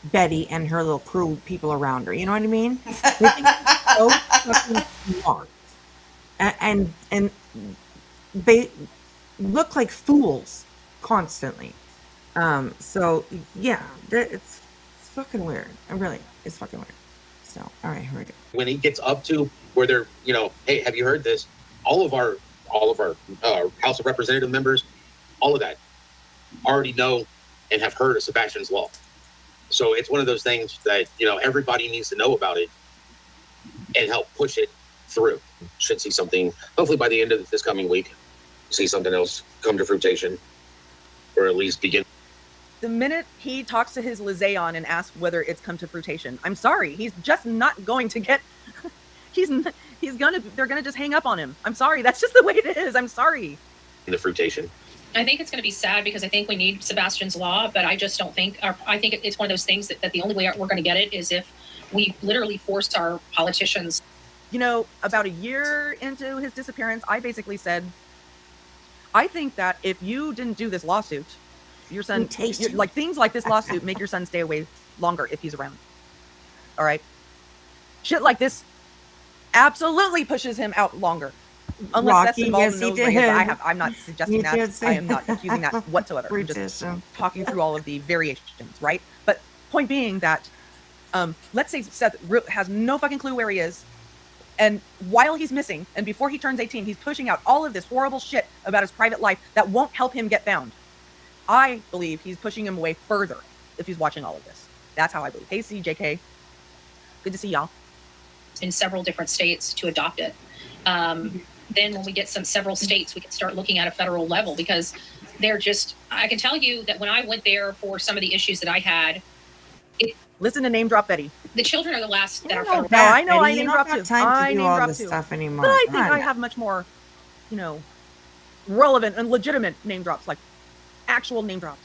Betty and her little crew, people around her. You know what I mean? They think they're so fucking smart, and they look like fools constantly. So yeah, it's fucking weird. It's fucking weird. So all right, here we go. when he gets up to where they're, hey, have you heard this? All of our House of Representative members, all of that already know and have heard of Sebastian's Law. So it's one of those things that, everybody needs to know about it and help push it through. Should see something, hopefully by the end of this coming week, see something else come to fruition, or at least begin. The minute he talks to his liaison and asks whether it's come to fruition, I'm sorry, he's just not going to get. They're gonna just hang up on him. I'm sorry, that's just the way it is. I'm sorry. The fruition. I think it's going to be sad because I think we need Sebastian's Law, but I just don't think, I think it's one of those things that the only way we're going to get it is if we literally force our politicians. About a year into his disappearance, I basically said, I think that if you didn't do this lawsuit, your son, like things like this lawsuit, make your son stay away longer if he's around. All right. Shit like this absolutely pushes him out longer. Unless Rocky, that's involved yes, in he those did. I'm not suggesting You that. did say I am not accusing that whatsoever. I'm just talking through all of the variations, right? But point being that, let's say Seth has no fucking clue where he is, and while he's missing, and before he turns 18, he's pushing out all of this horrible shit about his private life that won't help him get found. I believe he's pushing him away further if he's watching all of this. That's how I believe. Hey, CJK. Good to see y'all. In several different states to adopt it. Then when we get several states, we can start looking at a federal level, because I can tell you that when I went there for some of the issues that I had, listen to name drop Betty. The children are the last that are federal. No, I know. I Betty, name you drop don't too. have time to I do name all drop this too. stuff anymore. But I think I have much more, relevant and legitimate name drops, like actual name drops.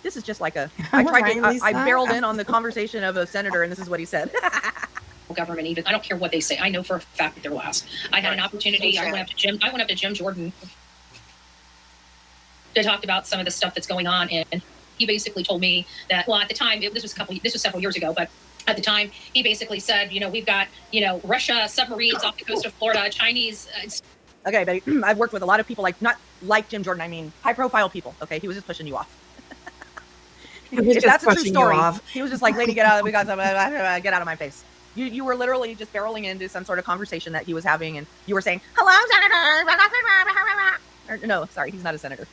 This is just like I barreled in on the conversation of a senator, and this is what he said. Government, even I don't care what they say. I know for a fact that they're last. I had an opportunity. I went up to Jim Jordan to talk about some of the stuff that's going on, and he basically told me that, well, at the time, this was several years ago, but at the time, he basically said, we've got, Russia submarines off the coast of Florida, Chinese. Okay, Betty, I've worked with a lot of people, not like Jim Jordan. I mean, high-profile people. Okay, he was just pushing you off. If that's a true story, he was just like, "Lady, get out! Get out of my face." You were literally just barreling into some sort of conversation that he was having, and you were saying, "Hello, Senator." No, sorry, he's not a senator.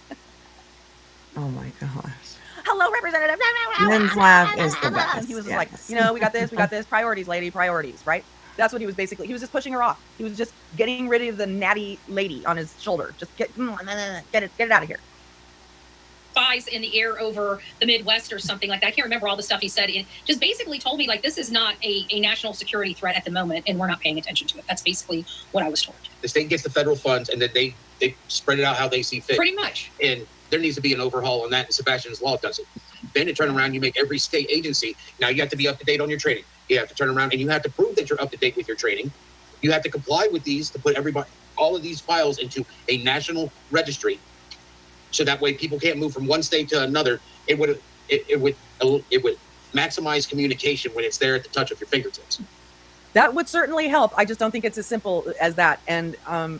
Oh my gosh. Hello, Representative. Lynn's laugh is the best. And he was just like, we got this, priorities, lady, priorities, right? That's what he was basically. He was just pushing her off. He was just getting rid of the natty lady on his shoulder. Just get it out of here. Spies in the air over the Midwest or something like that. I can't remember all the stuff he said. It just basically told me, like, this is not a national security threat at the moment, and we're not paying attention to it. That's basically what I was told. The state gets the federal funds, and then they spread it out how they see fit. Pretty much. And there needs to be an overhaul on that, and Sebastian's Law does it. Then to turn around, you make every state agency. Now you have to be up to date on your training. You have to turn around and you have to prove that you're up to date with your training. You have to comply with these to put all of these files into a national registry. So that way people can't move from one state to another. It would maximize communication when it's there at the touch of your fingertips. That would certainly help. I just don't think it's as simple as that. And I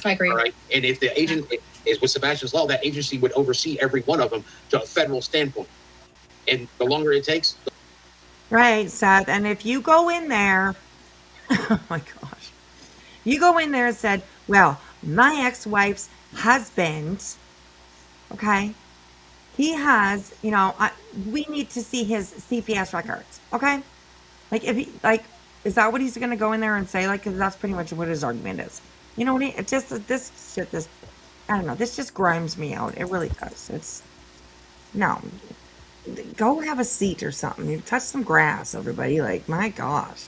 agree. All right. And if the agent is with Sebastian's Law, that agency would oversee every one of them to a federal standpoint. And the longer it takes. Right, Seth. And if you go in there, oh my gosh, you go in there and said, well, my ex-wife's husband, okay, he has, we need to see his CPS records, okay? Like, if he, like, is that what he's going to go in there and say? Like, 'cause that's pretty much what his argument is. You know what it just, I don't know, this just grinds me out. It really does. No, go have a seat or something. You touch some grass, everybody. Like, my gosh.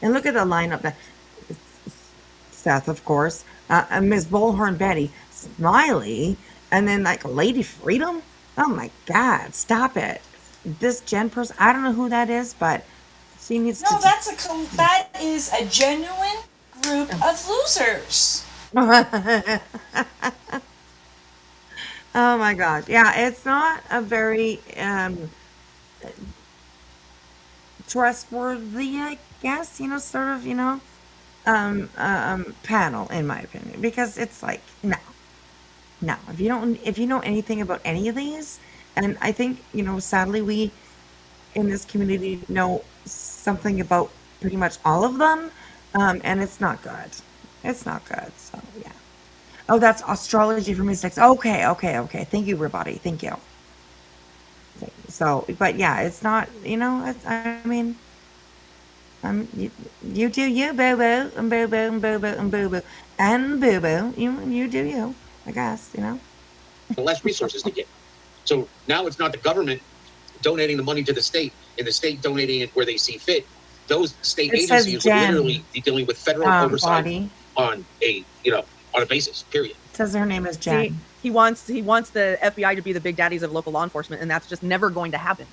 And look at the lineup. That Seth, of course, Ms. Bullhorn Betty, Smiley, and then like Lady Freedom. Oh my God, stop it. This Jen person, I don't know who that is, but she needs to No, that is a genuine group of losers. Oh my gosh. Yeah, it's not a very trustworthy, I guess, sort of, panel in my opinion, because it's like, no. No, if you know anything about any of these, and I think, sadly we in this community know something about pretty much all of them, and it's not good. It's not good. So yeah. Oh, that's astrology for mystics. Okay, okay, okay. Thank you, everybody. Thank you. So, but yeah, it's not. I mean, you do you, boo boo, and boo boo, and boo boo, and boo boo, and boo boo. You do you. I guess. less resources to get. So now it's not the government donating the money to the state and the state donating it where they see fit. Those state It says agencies will Jen. literally be dealing with federal oversight Body. on a basis, period. It says her name is Jen. See, he wants the FBI to be the big daddies of local law enforcement, and that's just never going to happen.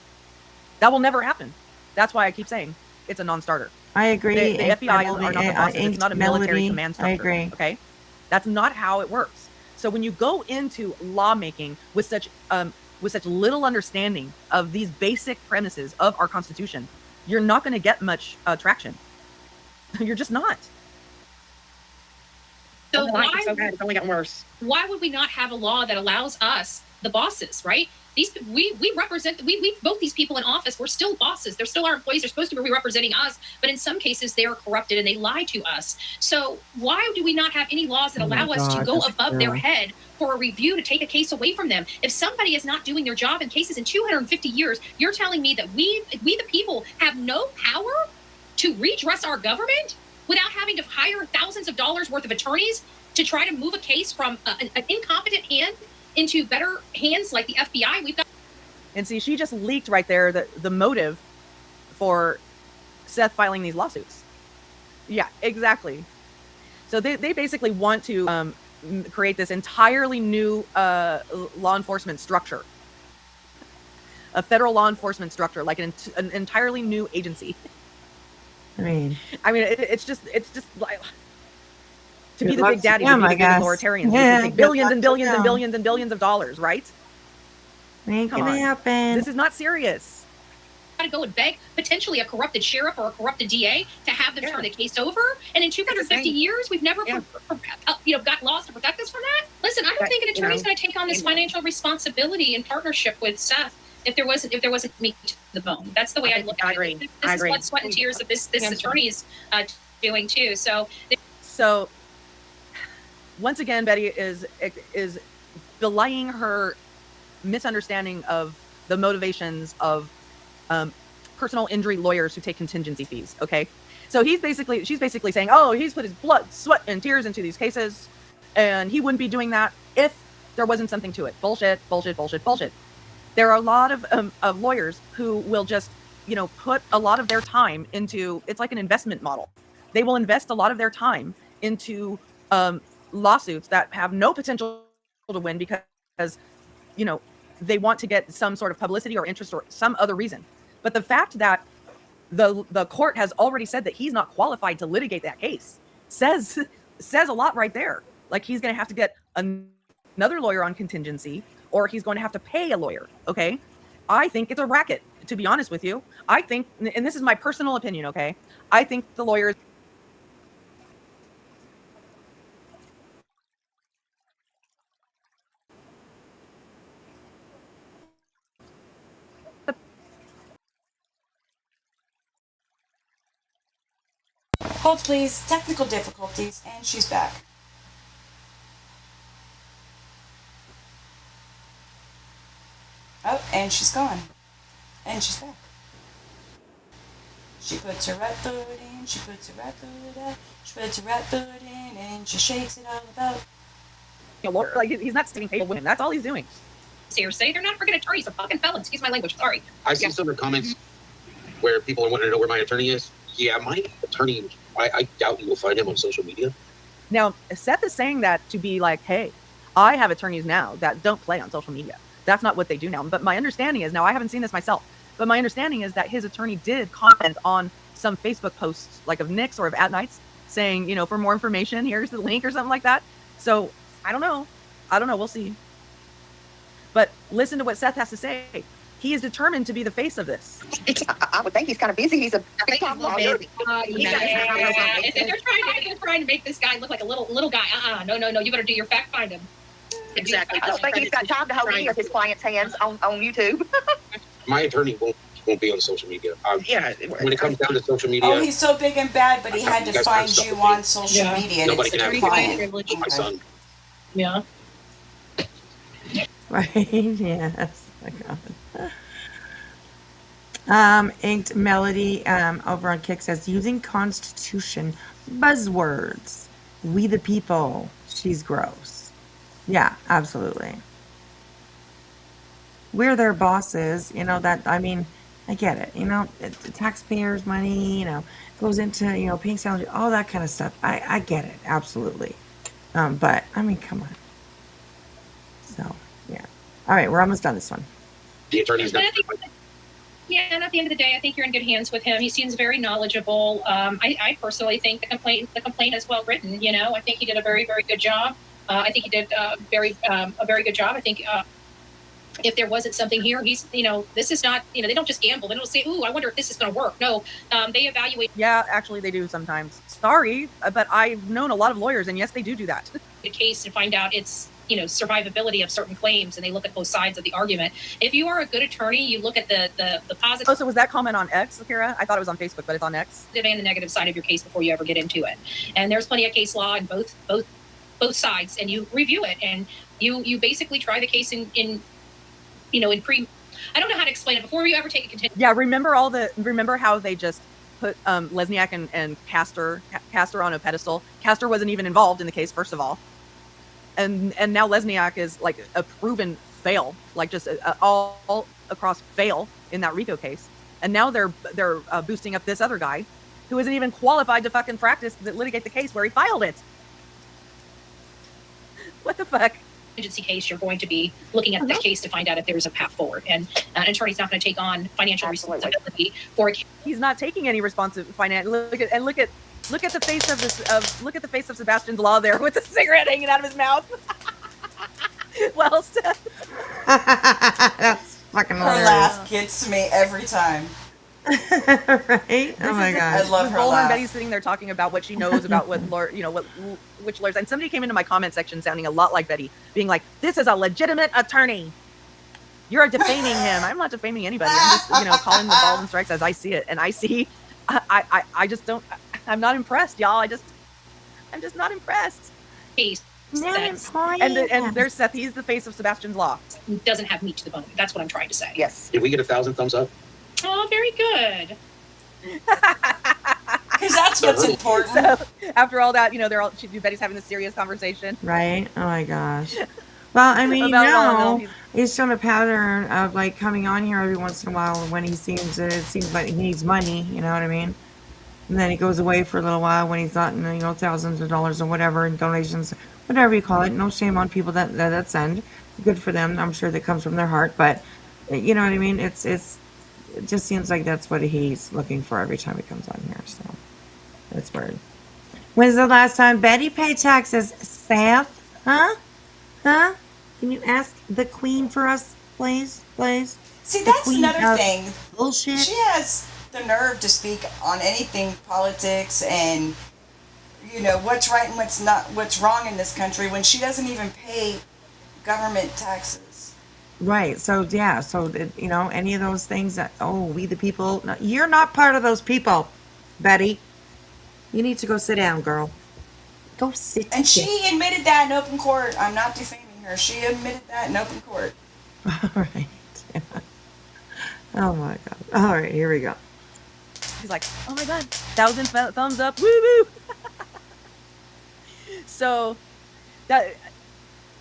That will never happen. That's why I keep saying it's a non-starter. I agree. The FBI are not the bosses. It's not a military command structure. I agree. Okay, that's not how it works. So when you go into lawmaking with such little understanding of these basic premises of our Constitution, you're not going to get much traction. You're just not. So It's so bad. It's only gotten worse. why would we not have a law that allows us, the bosses, right? We represent we vote these people in office. We're still bosses. They're still our employees. They're supposed to be representing us, but in some cases they are corrupted and they lie to us. So why do we not have any laws that allow us to go above their head for a review to take a case away from them? If somebody is not doing their job in cases in 250 years, you're telling me that we the people have no power to redress our government without having to hire thousands of dollars worth of attorneys to try to move a case from an incompetent hand into better hands like the FBI? We've got. And see, she just leaked right there the motive for Seth filing these lawsuits. Yeah, exactly. So they basically want to create this entirely new law enforcement structure, a federal law enforcement structure, like an entirely new agency. I mean, it's just like to be Good the luck big daddy, to them, to be I the big guess. authoritarians, Yeah, take good billions luck and to billions and them. billions and billions of dollars, right? ain't Come gonna on. happen. This is not serious. to go and beg potentially a corrupted sheriff or a corrupted DA to have them turn the case over. And in 250 years, we've never got laws to protect us from that. Listen, I don't think an attorney's going to take on this financial responsibility in partnership with Seth if there wasn't meat to the bone. That's the way I look at it. This is blood, sweat, and tears that this attorney is doing too. So once again, Betty is belying her misunderstanding of the motivations of personal injury lawyers who take contingency fees. Okay, so she's basically saying, oh, he's put his blood, sweat, and tears into these cases, and he wouldn't be doing that if there wasn't something to it. Bullshit, bullshit, bullshit, bullshit. There are a lot of lawyers who will just put a lot of their time into, it's like an investment model. They will invest a lot of their time into lawsuits that have no potential to win because they want to get some sort of publicity or interest or some other reason. But the fact that the court has already said that he's not qualified to litigate that case says a lot right there. Like, he's going to have to get another lawyer on contingency, or he's going to have to pay a lawyer. Okay, I think it's a racket, to be honest with you. I think, and this is my personal opinion, okay, I think the lawyers Hold please, technical difficulties, and she's back. Oh, and she's gone. And she's back. She puts her right foot in, she puts her right foot out, she puts her right foot in, and she shakes it all about. like, he's not stating paid women. That's all he's doing. Seriously, they're not freaking attorneys. They're fucking felons. Excuse my language. Sorry. I've seen some of the comments where people are wanting to know where my attorney is. Yeah, my attorney, I doubt you will find him on social media. Now, Seth is saying that to be like, hey, I have attorneys now that don't play on social media. That's not what they do now. But my understanding is, now I haven't seen this myself, but my understanding is that his attorney did comment on some Facebook posts, like of Nick's or of At Night's, saying, for more information, here's the link or something like that. So I don't know. We'll see. But listen to what Seth has to say. He is determined to be the face of this. I would think he's kind of busy. He's a big time lawyer. They're trying to make this guy look like a little guy. No. You better do your fact finding. Exactly. I don't think he's got time to hold any of his clients' hands on YouTube. My attorney won't be on social media. Yeah. When it comes down to social media, Oh, he's so big and bad, but he had to You guys find have stuff you with on me. social Yeah. media. And nobody it's can a have client. my son. Yeah. Right? Yes. My God. Inked Melody over on Kick says, using Constitution buzzwords. We the people. She's gross. Yeah, absolutely. We're their bosses. I get it. The taxpayers' money, goes into, paying salary, all that kind of stuff. I get it. Absolutely. But, come on. So, yeah. All right, we're almost done this one. The attorney's not. Yeah, and at the end of the day, I think you're in good hands with him. He seems very knowledgeable. I personally think the complaint is well written. I think he did a very, very good job. I think he did a very good job. I think if there wasn't something here, this is not, they don't just gamble. They don't say, ooh, I wonder if this is going to work. No, they evaluate Yeah, actually they do sometimes. Sorry, but I've known a lot of lawyers, and yes, they do that. the case and find out its survivability of certain claims, and they look at both sides of the argument. If you are a good attorney, you look at the positive Oh, so was that comment on X, Akira? I thought it was on Facebook, but it's on X. and the negative side of your case before you ever get into it. And there's plenty of case law in both sides, and you review it, and you basically try the case in pre. I don't know how to explain it before you ever take a contention. Yeah, remember how they just put Lesniak and Castor on a pedestal. Castor wasn't even involved in the case, first of all. And now Lesniak is like a proven fail, like just all across fail in that RICO case. And now they're boosting up this other guy who isn't even qualified to fucking litigate the case where he filed it. What the fuck? Agency case, you're going to be looking at the case to find out if there's a path forward, and an attorney's not going to take on financial responsibility for a case. He's not taking any financial. Look at the face of this. Look at the face of Sebastian's Law there with the cigarette hanging out of his mouth. Well, That's fucking Her hilarious. laugh gets me every time. Right? Oh my I god. love her Bullhorn laugh. Betty's sitting there talking about what she knows about which lawyers. And somebody came into my comment section sounding a lot like Betty, being like, "This is a legitimate attorney. You're defaming him." I'm not defaming anybody. I'm just calling the balls and strikes as I see it, and I see. I just don't. I'm not impressed, y'all. I'm just not impressed. Case And there's Seth. He's the face of Sebastian's Law. doesn't have meat to the bone. That's what I'm trying to say. Yes. Did we get 1,000 thumbs up? Oh, very good. Because that's what's important. So after all that, Betty's having this serious conversation. Right? Oh my gosh. Well, About he's shown a pattern of like coming on here every once in a while when it seems like he needs money, you know what I mean? And then he goes away for a little while when he's gotten, thousands of dollars or whatever in donations, whatever you call it. No shame on people that send. Good for them. I'm sure that comes from their heart, but you know what I mean? It just seems like that's what he's looking for every time he comes on here. So that's weird. When's the last time Betty paid taxes? Seth? Huh? Can you ask the queen for us, please? See, The that's queen another of thing. Bullshit. She has the nerve to speak on anything politics and what's right and what's wrong in this country when she doesn't even pay government taxes. Right. So yeah. So any of those things that we the people. No, you're not part of those people, Betty. You need to go sit down, girl. Go sit. And she admitted that in open court. I'm not defaming her. She admitted that in open court. All right. Yeah. Oh my god. All right. Here we go. He's like, "Oh my god, 1,000 thumbs up, woo woo!" So that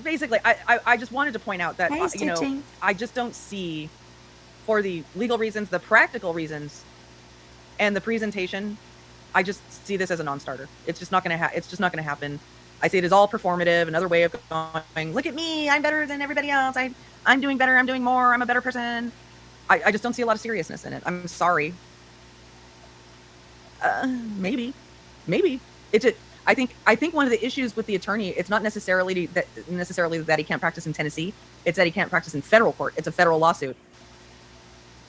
basically, I just wanted to point out that Hey, Stitching. I just don't see, for the legal reasons, the practical reasons, and the presentation, I just see this as a non-starter. It's just not gonna happen. I see it as all performative, another way of going, look at me, I'm better than everybody else. I'm doing better, I'm doing more, I'm a better person. I just don't see a lot of seriousness in it. I'm sorry. Maybe. I think one of the issues with the attorney, it's not necessarily that he can't practice in Tennessee. It's that he can't practice in federal court. It's a federal lawsuit,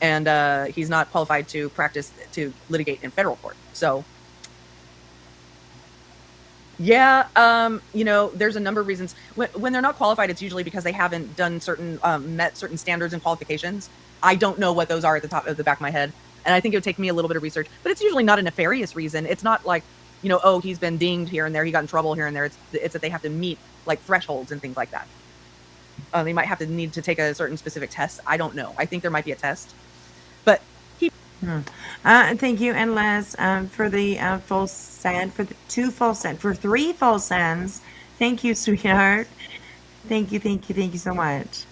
and he's not qualified to litigate in federal court. So, yeah, there's a number of reasons when they're not qualified. It's usually because they haven't done met certain standards and qualifications. I don't know what those are at the top of the back of my head, and I think it would take me a little bit of research. But it's usually not a nefarious reason. It's not like, oh, he's been dinged here and there, he got in trouble here and there. It's that they have to meet like thresholds and things like that. They might have to need to take a certain specific test. I don't know. I think there might be a test, but thank you, and Les, for the full send, for the 2 full send, for 3 full sends. Thank you, sweetheart. Thank you so much.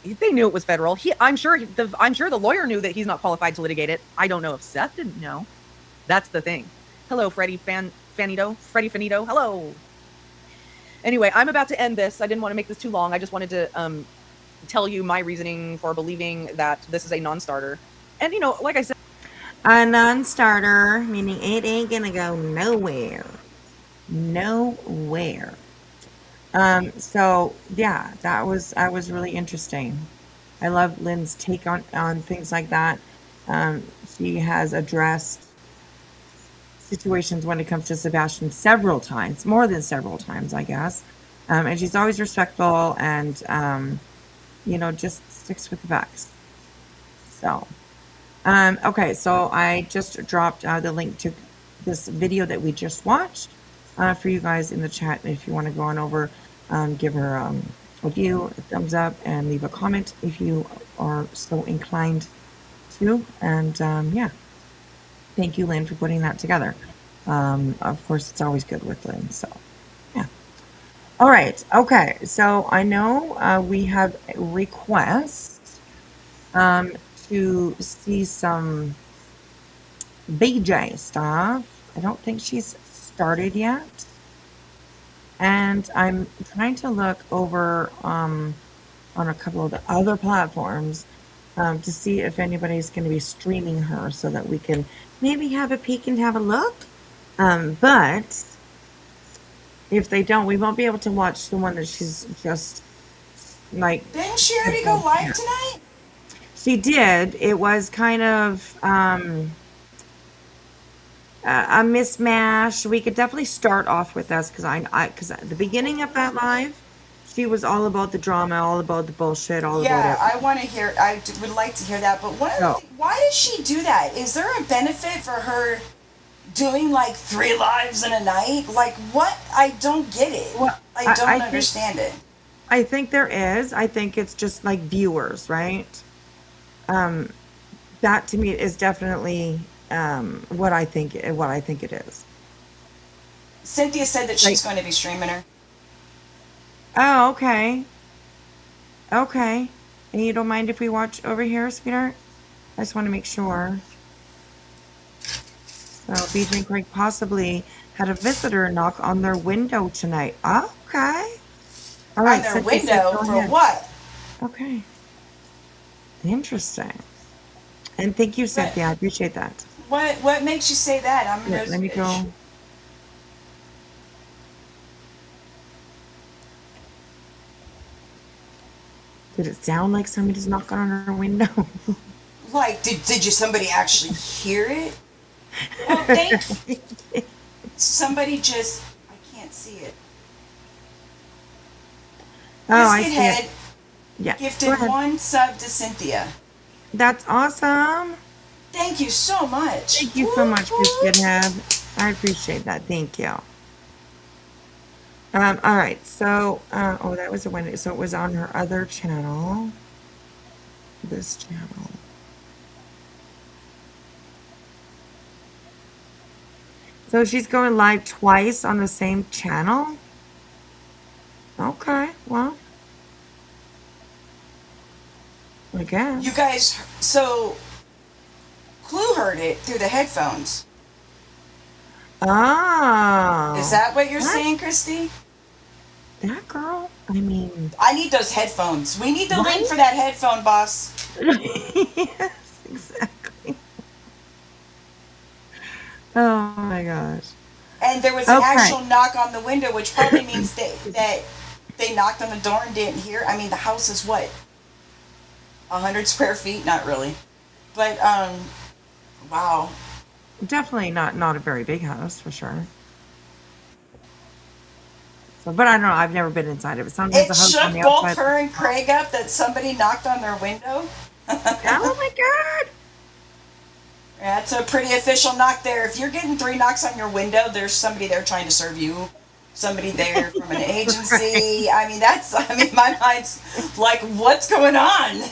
They knew it was federal. I'm sure the lawyer knew that he's not qualified to litigate it. I don't know if Seth didn't know. That's the thing. Hello, Freddie Fanito. Hello. Anyway, I'm about to end this. I didn't want to make this too long. I just wanted to tell you my reasoning for believing that this is a non-starter. And like I said, a non-starter, meaning it ain't gonna go nowhere. So yeah, that was really interesting. I love Lynn's take on things like that. She has addressed situations when it comes to Sebastian several times, more than several times, I guess. And she's always respectful and, just sticks with the facts. So, okay, so I just dropped the link to this video that we just watched for you guys in the chat. If you want to go on over, give her a view, a thumbs up, and leave a comment if you are so inclined to. And yeah. Thank you, Lynn, for putting that together. Of course, it's always good with Lynn, so yeah. All right, okay, so I know we have requests to see some BJ stuff. I don't think she's started yet. And I'm trying to look over on a couple of the other platforms to see if anybody's going to be streaming her so that we can maybe have a peek and have a look. But if they don't, we won't be able to watch the one that she's just like. Didn't she already go live tonight? She did. It was kind of a mismatch. We could definitely start off with this because at the beginning of that live, she was all about the drama, all about the bullshit, all about it. I want to hear. I would like to hear that. But why does she do that? Is there a benefit for her doing like 3 lives in a night? Like what? I don't get it. Well, I don't understand it. I think there is. I think it's just like viewers, right? That to me is definitely what I think it is. Cynthia said that she's going to be streaming her. Oh, okay. Okay. And you don't mind if we watch over here, sweetheart? I just want to make sure. So, BJ and Craig possibly had a visitor knock on their window tonight. Okay. All right. On their window for what? Okay. Interesting. And thank you, Cynthia. I appreciate that. What makes you say that? Let me go. Did it sound like somebody's knocking on her window? Like, did somebody actually hear it? Oh, thank you. Somebody just, I can't see it. Oh, I Biscuit see Head it. Yeah. gifted 1 sub to Cynthia. That's awesome. Thank you so much. Thank you so much, Biscuit Head. I appreciate that. Thank you. All right. So, oh, that was the one. So it was on her other channel. This channel. So she's going live twice on the same channel? Okay, well, I guess. You guys, so Clue heard it through the headphones. Oh. Is that what you're What? saying, Christy? That girl? I mean, I need those headphones. We need the link right? for that headphone, boss. Yes, exactly. Oh my gosh. And there was an Okay. actual knock on the window, which probably means that they knocked on the door and didn't hear. I mean, the house is what, 100 square feet? Not really, but wow. Definitely not a very big house for sure. So, but I don't know. I've never been inside of it. Sometimes It the house on shook the both outside her looks and nice. Craig up that somebody knocked on their window. Oh my god. That's a pretty official knock there. If you're getting 3 knocks on your window, there's somebody there trying to serve you. Somebody there from an Right. agency. I mean, my mind's like, what's going on?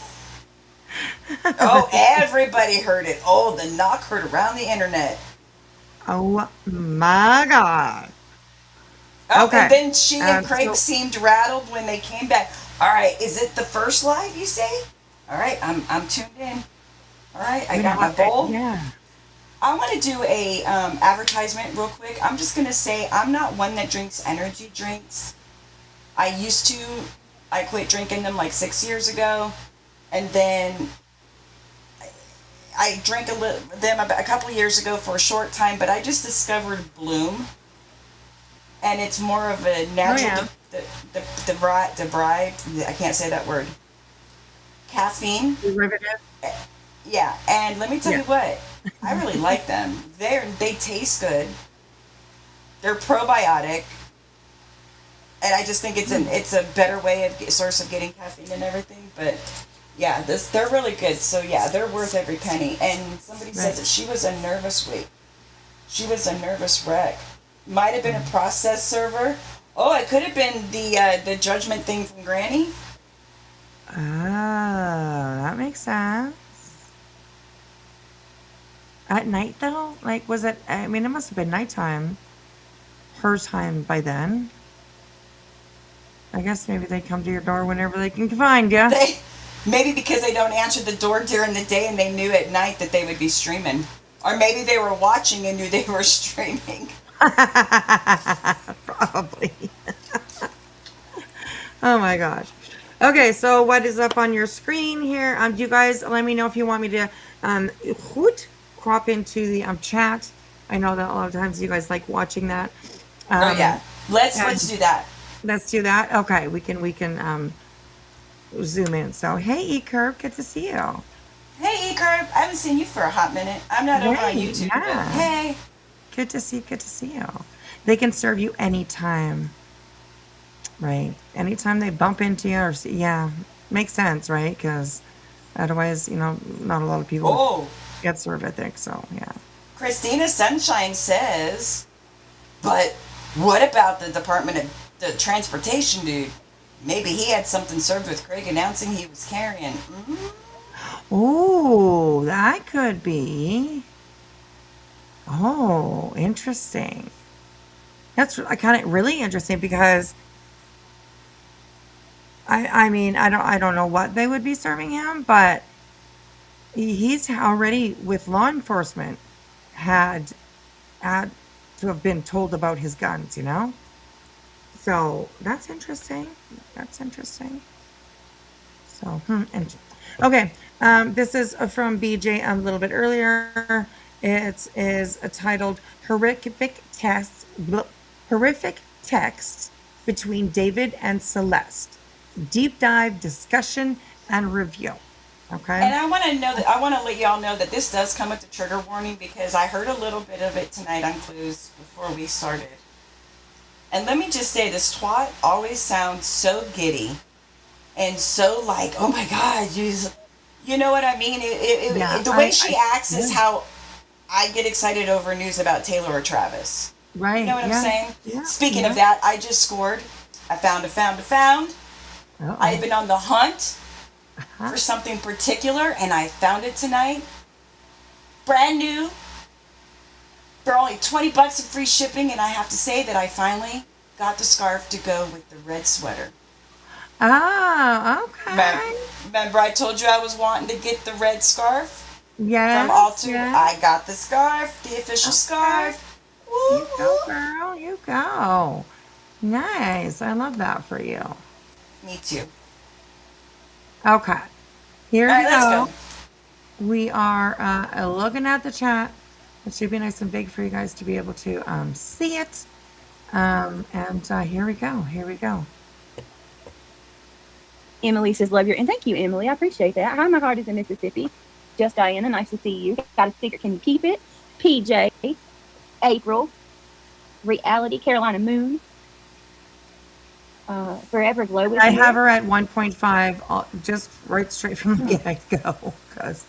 Oh, everybody heard it. Oh, the knock heard around the internet. Oh my god. Oh, and Okay. then she and Craig So seemed rattled when they came back. All right, is it the first live you say? All right, I'm tuned in. All right, I you know got my what? bowl. Yeah. I want to do a advertisement real quick. I'm just gonna say I'm not one that drinks energy drinks. I used to. I quit drinking them like 6 years ago, and then I drank them about a couple years ago for a short time. But I just discovered Bloom, and it's more of a Oh natural yeah. I can't say that word. Caffeine. Derivative. Yeah, and let me tell Yeah. you what, I really like them. They taste good. They're probiotic, and I just think it's a better way of source of getting caffeine and everything. But yeah, they're really good. So yeah, they're worth every penny. And somebody said Right. that she was a nervous She was a nervous wreck. Might have been a process server. Oh, it could have been the judgment thing from Granny. Oh, that makes sense. At night though? Like was it I mean it must have been nighttime. Her time by then. I guess maybe they come to your door whenever they can find you. They maybe because they don't answer the door during the day and they knew at night that they would be streaming. Or maybe they were watching and knew they were streaming. Probably. Oh my gosh. Okay, so what is up on your screen here? You guys let me know if you want me to hoot, crop into the chat. I know that a lot of times you guys like watching that. Oh yeah. Let's And do that. let's do that. Okay, we can zoom in. So hey E Curve, good to see you. Hey Ekerb, I haven't seen you for a hot minute. I'm not over on Hey, YouTube, but yeah. hey. Good to see you. They can serve you anytime. Right. Anytime they bump into you or see, yeah, makes sense, right? Because otherwise, not a lot of people Oh, get served, I think. So, yeah. Christina Sunshine says, but what about the Department of the Transportation dude? Maybe he had something served with Craig announcing he was carrying. Oh, that could be. Oh, interesting. That's kind of really interesting because I mean, I don't know what they would be serving him, but he's already with law enforcement had had to have been told about his guns, So that's interesting. That's interesting. So, and okay. This is from BJ a little bit earlier. It is titled Horrific Text Between David and Celeste. Deep dive discussion and review. Okay. And I want to know that I want to let y'all know that this does come with the trigger warning because I heard a little bit of it tonight on Clues before we started. And let me just say, this twat always sounds so giddy and so like, oh my God, you know what I mean? Yeah. The way she acts is Yeah. how I get excited over news about Taylor or Travis. You Right. know what I'm Yeah. saying? Yeah. Speaking Yeah. of that, I just scored. I found a found. I've Uh-oh. been on the hunt Uh-huh. for something particular, and I found it tonight. Brand new, for only $20 of free shipping, and I have to say that I finally got the scarf to go with the red sweater. Oh, okay. Remember I told you I was wanting to get the red scarf from Yes. Altu? Yes. I got the scarf, the official Okay. scarf. Woo! You go, girl. You go. Nice. I love that for you. Me too. Okay. Here All we right, let's go. go. We are looking at the chat. It should be nice and big for you guys to be able to see it. And here we go. Here we go. Emily says, love your, and thank you, Emily. I appreciate that. Hi, my heart is in Mississippi. Just Diana, nice to see you. Got a sticker, can you keep it? PJ, April, Reality, Carolina Moon, Forever Glow is I here. have her at 1.5, just right straight from the get-go, because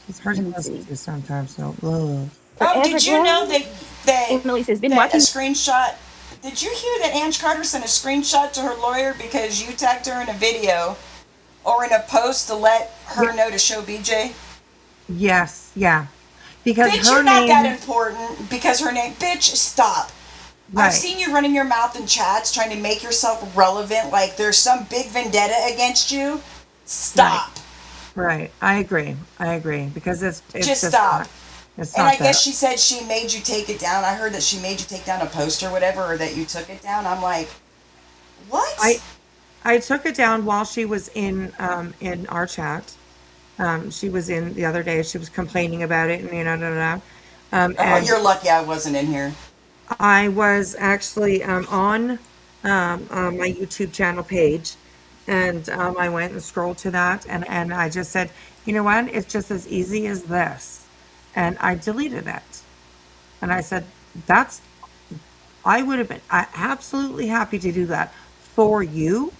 she's hard to Let me listen see. to sometimes. So, ugh. Oh, did you know Glow? that Emily says, been that a watching. screenshot? Did you hear that Ange Carter sent a screenshot to her lawyer because you tagged her in a video or in a post to let her know to show BJ? Yes, yeah. Because Bitch, her you're not that name, important because her name. Bitch, stop. right, I've seen you running your mouth in chats trying to make yourself relevant like there's some big vendetta against you. Stop. right. I agree. Because it's Just just stop. not, it's And not I guess that. she said she made you take it down. I heard that she made you take down a post or whatever, or that you took it down. I'm like, what? I took it down while she was in our chat. She was in the other day. She was complaining about it, and da, da, da. Oh, And you're lucky I wasn't in here. I was actually on my YouTube channel page, and I went and scrolled to that, and I just said, you know what? It's just as easy as this, and I deleted it. And I said, that's I would have been absolutely happy to do that for you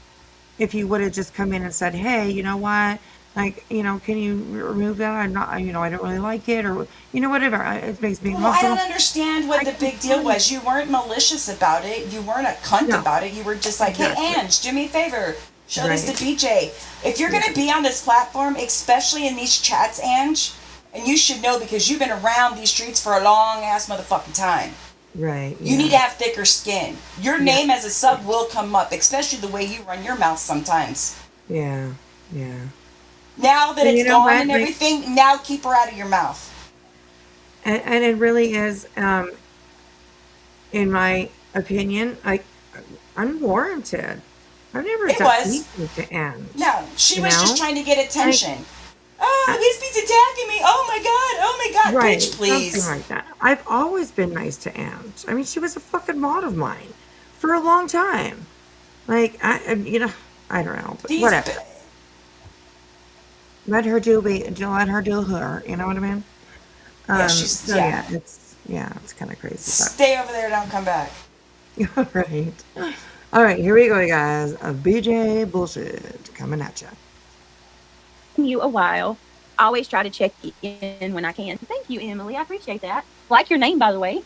if you would have just come in and said, hey, you know what? Like, can you remove that? I'm not, I don't really like it, or, whatever. It makes me Well, I don't emotional. understand what I the can big deal tell you. was. You weren't malicious about it. You weren't a cunt No, about it. You were just like, hey, exactly. Ange, do me a favor. Show this Right. to BJ. If you're going to be on this platform, especially in these chats, Ange, and you should know because you've been around these streets for a long ass motherfucking time. Right. You need to have thicker skin. Your Yeah. name as a sub will come up, especially the way you run your mouth sometimes. Yeah. Yeah. Now that And it's you know gone what? and Like, everything, now keep her out of your mouth. and it really is, in my opinion, unwarranted. I've never It done was. anything to end. No, she You was just know? trying to get Like, attention. Oh, I, this beat's attacking me. Oh my god. Oh my god. right. Bitch, Something please. like that. I've always been nice to Ange. I mean, she was a fucking mod of mine for a long time. Like, I don't know, but These. whatever. Let her let her do her. You know what I mean? Yeah, she's. So Yeah. it's kind of crazy, but Stay over there. Don't come back. right. All right, here we go, guys. A BJ bullshit coming at You a while. Always try to check in when I can. Thank you, Emily. I appreciate that. Like your name, by the way.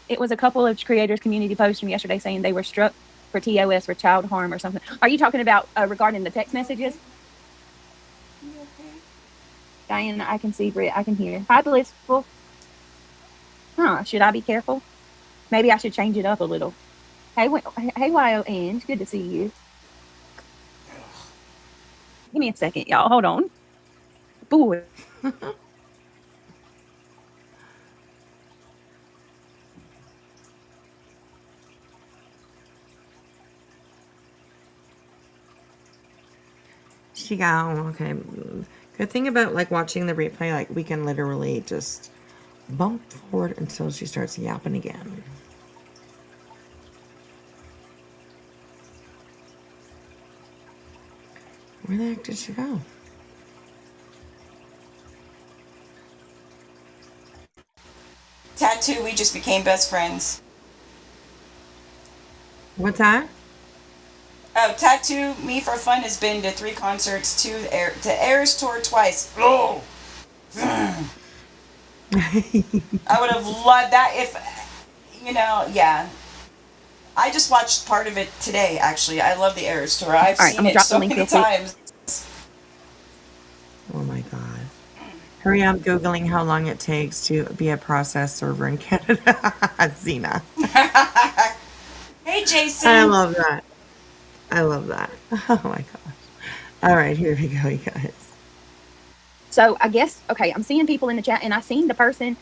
It was a couple of creators community posts from yesterday saying they were struck for TOS for child harm or something. Are you talking about regarding the text messages? Diana, I can see. Britt, I can hear. Hi, Blissful. Huh? Should I be careful? Maybe I should change it up a little. Hey, YON. Good to see you. Give me a second, y'all. Hold on. Boy. She got okay. Good thing about like watching the replay, like we can literally just bump forward until she starts yapping again. Where the heck did she go? Tattoo. We just became best friends. What's that? Oh, Tattoo. Me for Fun has been to 3 concerts, to Air's tour twice. Oh. I would have loved that if, yeah. I just watched part of it today, actually. I love the Eras tour. I've All right, seen I'm gonna it drop the so link many real quick. times. Oh my god. Hurry up Googling how long it takes to be a process server in Canada. Zena. Hey, Jason. I love that. I love that. Oh my gosh. All right, here we go, you guys. So I guess, okay, I'm seeing people in the chat, and I seen the person.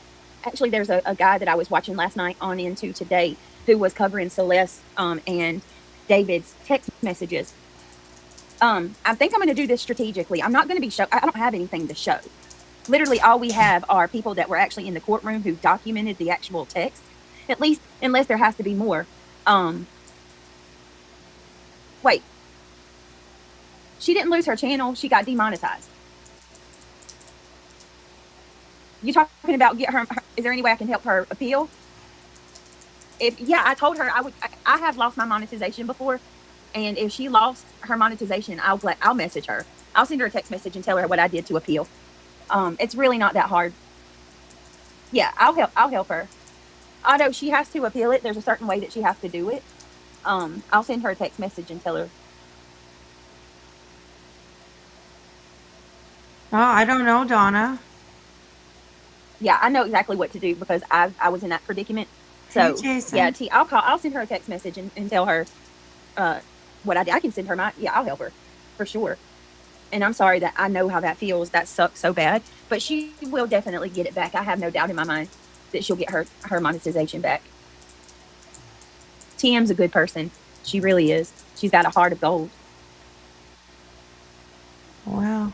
Actually, there's a guy that I was watching last night on Into Today who was covering Celeste and David's text messages. I think I'm going to do this strategically. I'm not going to be I don't have anything to show. Literally, all we have are people that were actually in the courtroom who documented the actual text. At least, unless there has to be more. Wait. She didn't lose her channel. She got demonetized. You talking about get her? Is there any way I can help her appeal? I told her I would. I have lost my monetization before, and if she lost her monetization, I'll message her. I'll send her a text message and tell her what I did to appeal. It's really not that hard. Yeah, I'll help her. Although she has to appeal it, there's a certain way that she has to do it. I'll send her a text message and tell her. Oh, I don't know, Donna. Yeah, I know exactly what to do because I was in that predicament. So Hey, Jason. yeah, I'll send her a text message and tell her what I did. I can send her I'll help her for sure. And I'm sorry that I know how that feels. That sucks so bad, but she will definitely get it back. I have no doubt in my mind that she'll get her monetization back. TM's a good person. She really is. She's got a heart of gold. Wow.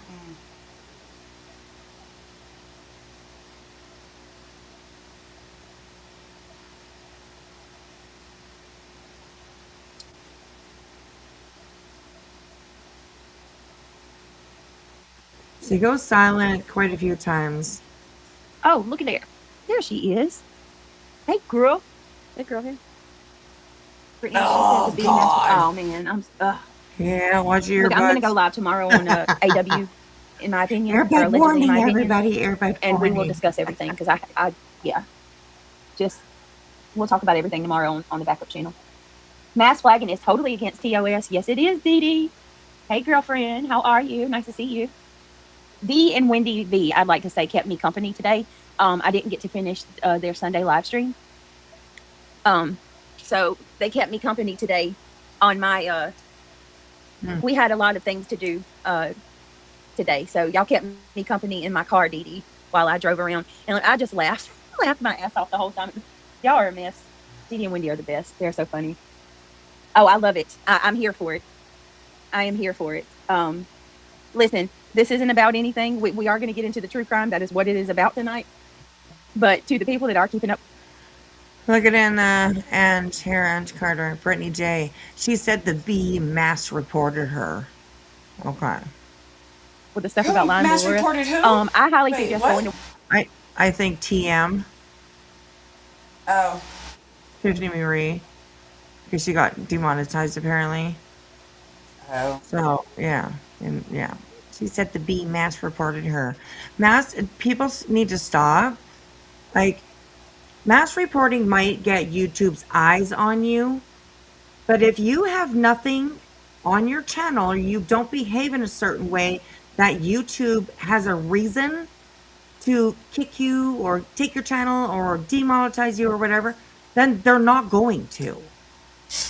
She goes silent quite a few times. Oh, look at there. There she is. Hey, girl. That girl here. Brittany, Oh, she said the big God. mess. Oh, man. Yeah, watch your Look, I'm going to butts. go live tomorrow on AW, in my opinion. or Airbud allegedly, warning, in my opinion. everybody. Airbud And we will warning. discuss everything because we'll talk about everything tomorrow on the backup channel. Mass flagging is totally against TOS. Yes, it is, Dee Dee. Hey, girlfriend. How are you? Nice to see you. Dee and Wendy V, I'd like to say, kept me company today. I didn't get to finish their Sunday live stream. So they kept me company today on my, we had a lot of things to do today. So y'all kept me company in my car, Dee Dee, while I drove around. And I just laughed my ass off the whole time. Y'all are a mess. Dee Dee and Wendy are the best. They're so funny. Oh, I love it. I'm here for it. I am here for it. Listen, this isn't about anything. We are going to get into the true crime. That is what it is about tonight. But to the people that are keeping up. Look at and here, and Carter, Brittany J. She said the B mass reported her. Okay. With the stuff about lying Mass to Laura. reported who? I highly Wait, suggest what? going to. I think TM, Oh. Tiffany Marie, because she got demonetized apparently. Oh. So yeah, and yeah, she said the B mass reported her. People need to stop. Like, mass reporting might get YouTube's eyes on you, but if you have nothing on your channel or you don't behave in a certain way that YouTube has a reason to kick you or take your channel or demonetize you or whatever, then they're not going to.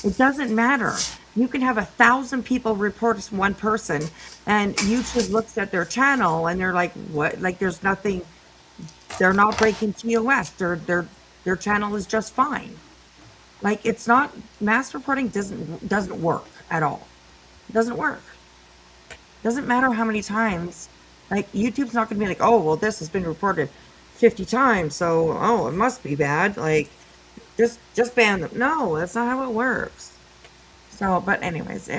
It doesn't matter. You can have 1,000 people report as one person, and YouTube looks at their channel and they're like, "What? Like, there's nothing. They're not breaking TOS. Their channel is just fine." Like, it's not, mass reporting doesn't work at all. It doesn't work. Doesn't matter how many times. Like, YouTube's not going to be like, "Oh, well, this has been reported 50 times, so it must be bad." Like, just ban them. No, that's not how it works. So, but anyways,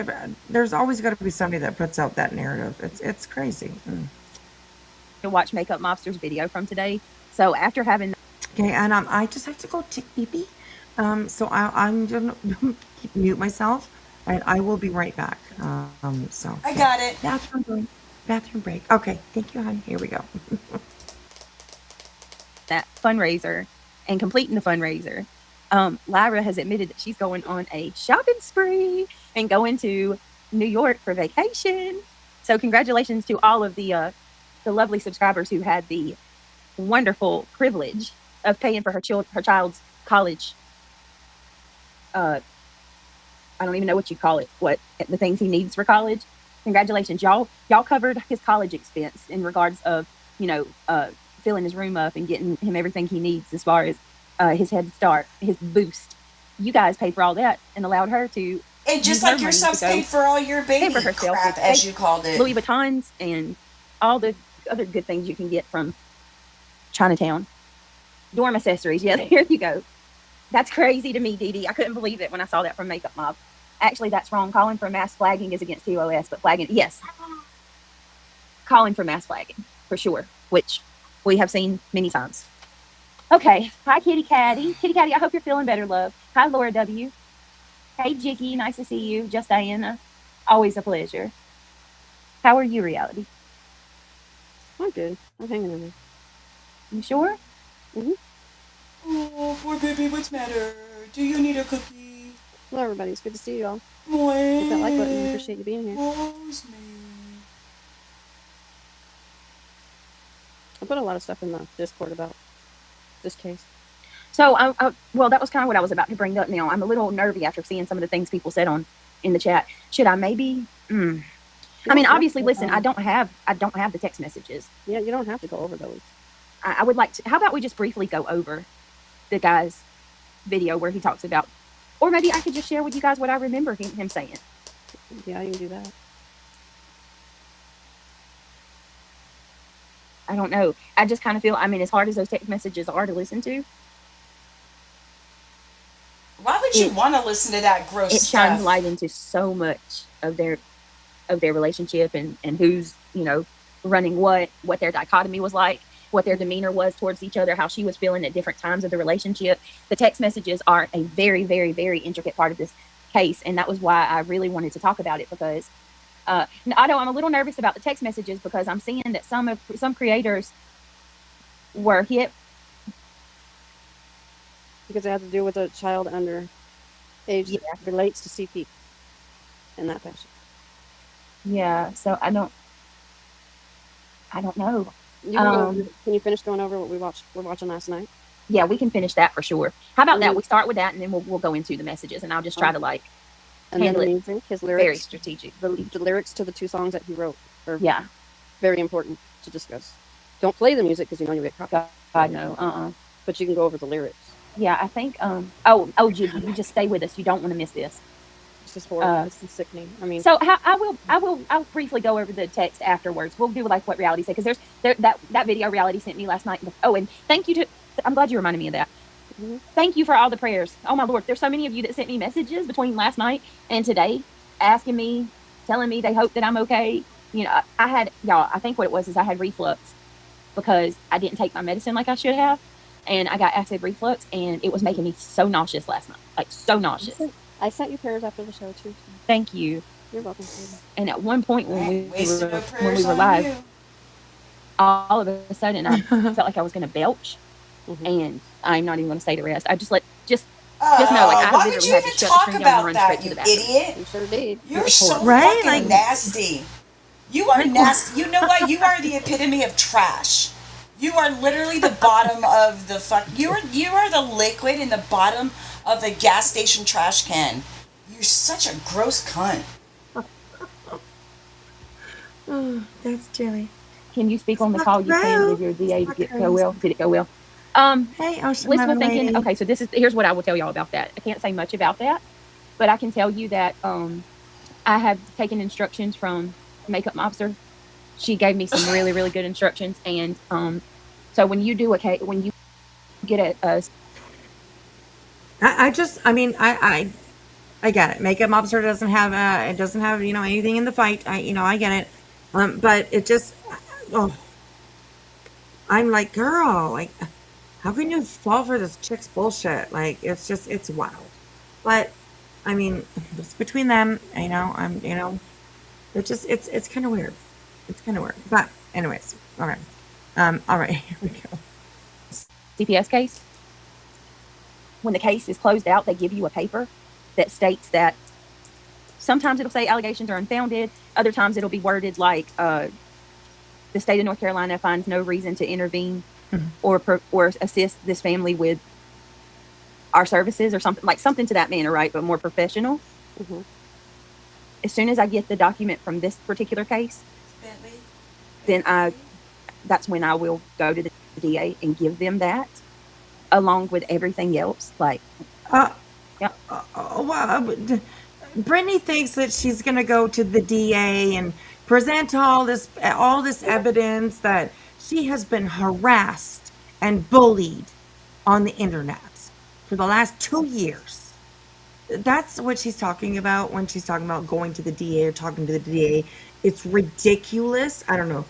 there's always got to be somebody that puts out that narrative. It's crazy. To watch Makeup Mobster's video from today. So after having. Okay, and I just have to go take pee-pee. So I'm gonna mute myself, and I will be right back. So I got it. Bathroom break. Okay, thank you, honey. Here we go. That fundraiser and completing the fundraiser. Lyra has admitted that she's going on a shopping spree and going to New York for vacation. So congratulations to all of the lovely subscribers who had the wonderful privilege of paying for her child's college. I don't even know what you call it. What the things he needs for college. Congratulations, y'all covered his college expense in regards of filling his room up and getting him everything he needs as far as his head start, his boost. You guys paid for all that and allowed her to. And just use her like money yourselves to go paid for all your baby pamper herself crap, with as you called it. Louis Vuittons and all the other good things you can get from Chinatown. Dorm accessories. Yeah, there you go. That's crazy to me, Dee Dee. I couldn't believe it when I saw that from Makeup Mob. Actually, that's wrong. Calling for mass flagging is against TOS, but flagging, yes. Calling for mass flagging, for sure, which we have seen many times. Okay. Hi, Kitty Catty. Kitty Catty, I hope you're feeling better, love. Hi, Laura W. Hey, Jiggy. Nice to see you. Just Diana. Always a pleasure. How are you, Reality? I'm good. I'm hanging in there. You sure? Oh, poor baby, what's the matter? Do you need a cookie? Hello, everybody. It's good to see you all. Hit that like button. I appreciate you being here. Woe's me. I put a lot of stuff in the Discord about this case. So, well, that was kind of what I was about to bring up now. I'm a little nervy after seeing some of the things people said in the chat. Should I maybe? I mean, obviously, listen, I don't have the text messages. Yeah, you don't have to go over those. I would like to. How about we just briefly go over the guy's video where he talks about, or maybe I could just share with you guys what I remember him saying. Yeah, you can do that. I don't know. I just kind of feel, I mean, as hard as those text messages are to listen to, Why would you want to listen to that gross it stuff? shines light into so much of their relationship and who's, running what their dichotomy was like, what their demeanor was towards each other, how she was feeling at different times of the relationship. The text messages are a very, very, very intricate part of this case. And that was why I really wanted to talk about it, because I know I'm a little nervous about the text messages because I'm seeing that some creators were hit because it had to do with a child under age that relates to CP in that fashion. Yeah, so I don't know. Can you finish going over what we're watching last night? Yeah, we can finish that for sure. How about that? We start with that, and then we'll go into the messages, and I'll just try to and then the music, his lyrics, very strategic. The lyrics to the 2 songs that he wrote are very important to discuss. Don't play the music because you'll get caught. God no, But you can go over the lyrics. Yeah, I think. Jiggy, you just stay with us. You don't want to miss this. This is horrible. This is sickening. I mean, so I'll briefly go over the text afterwards. We'll do like what Reality said, because there's that video Reality sent me last night. Oh, and thank you to. I'm glad you reminded me of that. Thank you for all the prayers. Oh my Lord, there's so many of you that sent me messages between last night and today, asking me, telling me they hope that I'm okay. I think what it was is I had reflux because I didn't take my medicine like I should have, and I got acid reflux, and it was making me so nauseous last night, like so nauseous. I sent you prayers after the show too. So. Thank you. You're welcome. And at one point when we were live, all of a sudden I felt like I was going to belch, and I'm not even going to say the rest. I just know, like, I literally had to shut the screen down and run straight to the bathroom. Idiot! You sure did. You're so fucking nasty. You are nasty. You know what? You are the epitome of trash. You are literally the bottom of the fuck. You are the liquid in the bottom of the gas station trash can. You're such a gross cunt. Oh, that's Jilly. Can you speak on the call you can with your DA? Did it go well? Hey, Liz was thinking. Okay, so here's what I will tell y'all about that. I can't say much about that, but I can tell you that I have taken instructions from Makeup Mobster. She gave me some really, really good instructions, and so when you get I get it. Makeup Mobster doesn't have anything in the fight. I get it. But it just, I'm like, girl, like, how can you fall for this chick's bullshit? Like, it's wild. But I mean, it's between them. It's kind of weird. It's kind of weird. But anyways, all right. All right, here we go. CPS case. When the case is closed out, they give you a paper that states that sometimes it'll say allegations are unfounded. Other times it'll be worded like the state of North Carolina finds no reason to intervene or assist this family with our services or something to that manner, right? But more professional. as soon as I get the document from this particular case, Bentley? then that's when I will go to the DA and give them that, along with everything else. Like, Uh, yeah, Brittany thinks that she's going to go to the DA and present all this evidence that she has been harassed and bullied on the internet for the last 2 years. That's what she's talking about when she's talking about going to the DA or talking to the DA. It's ridiculous. I don't know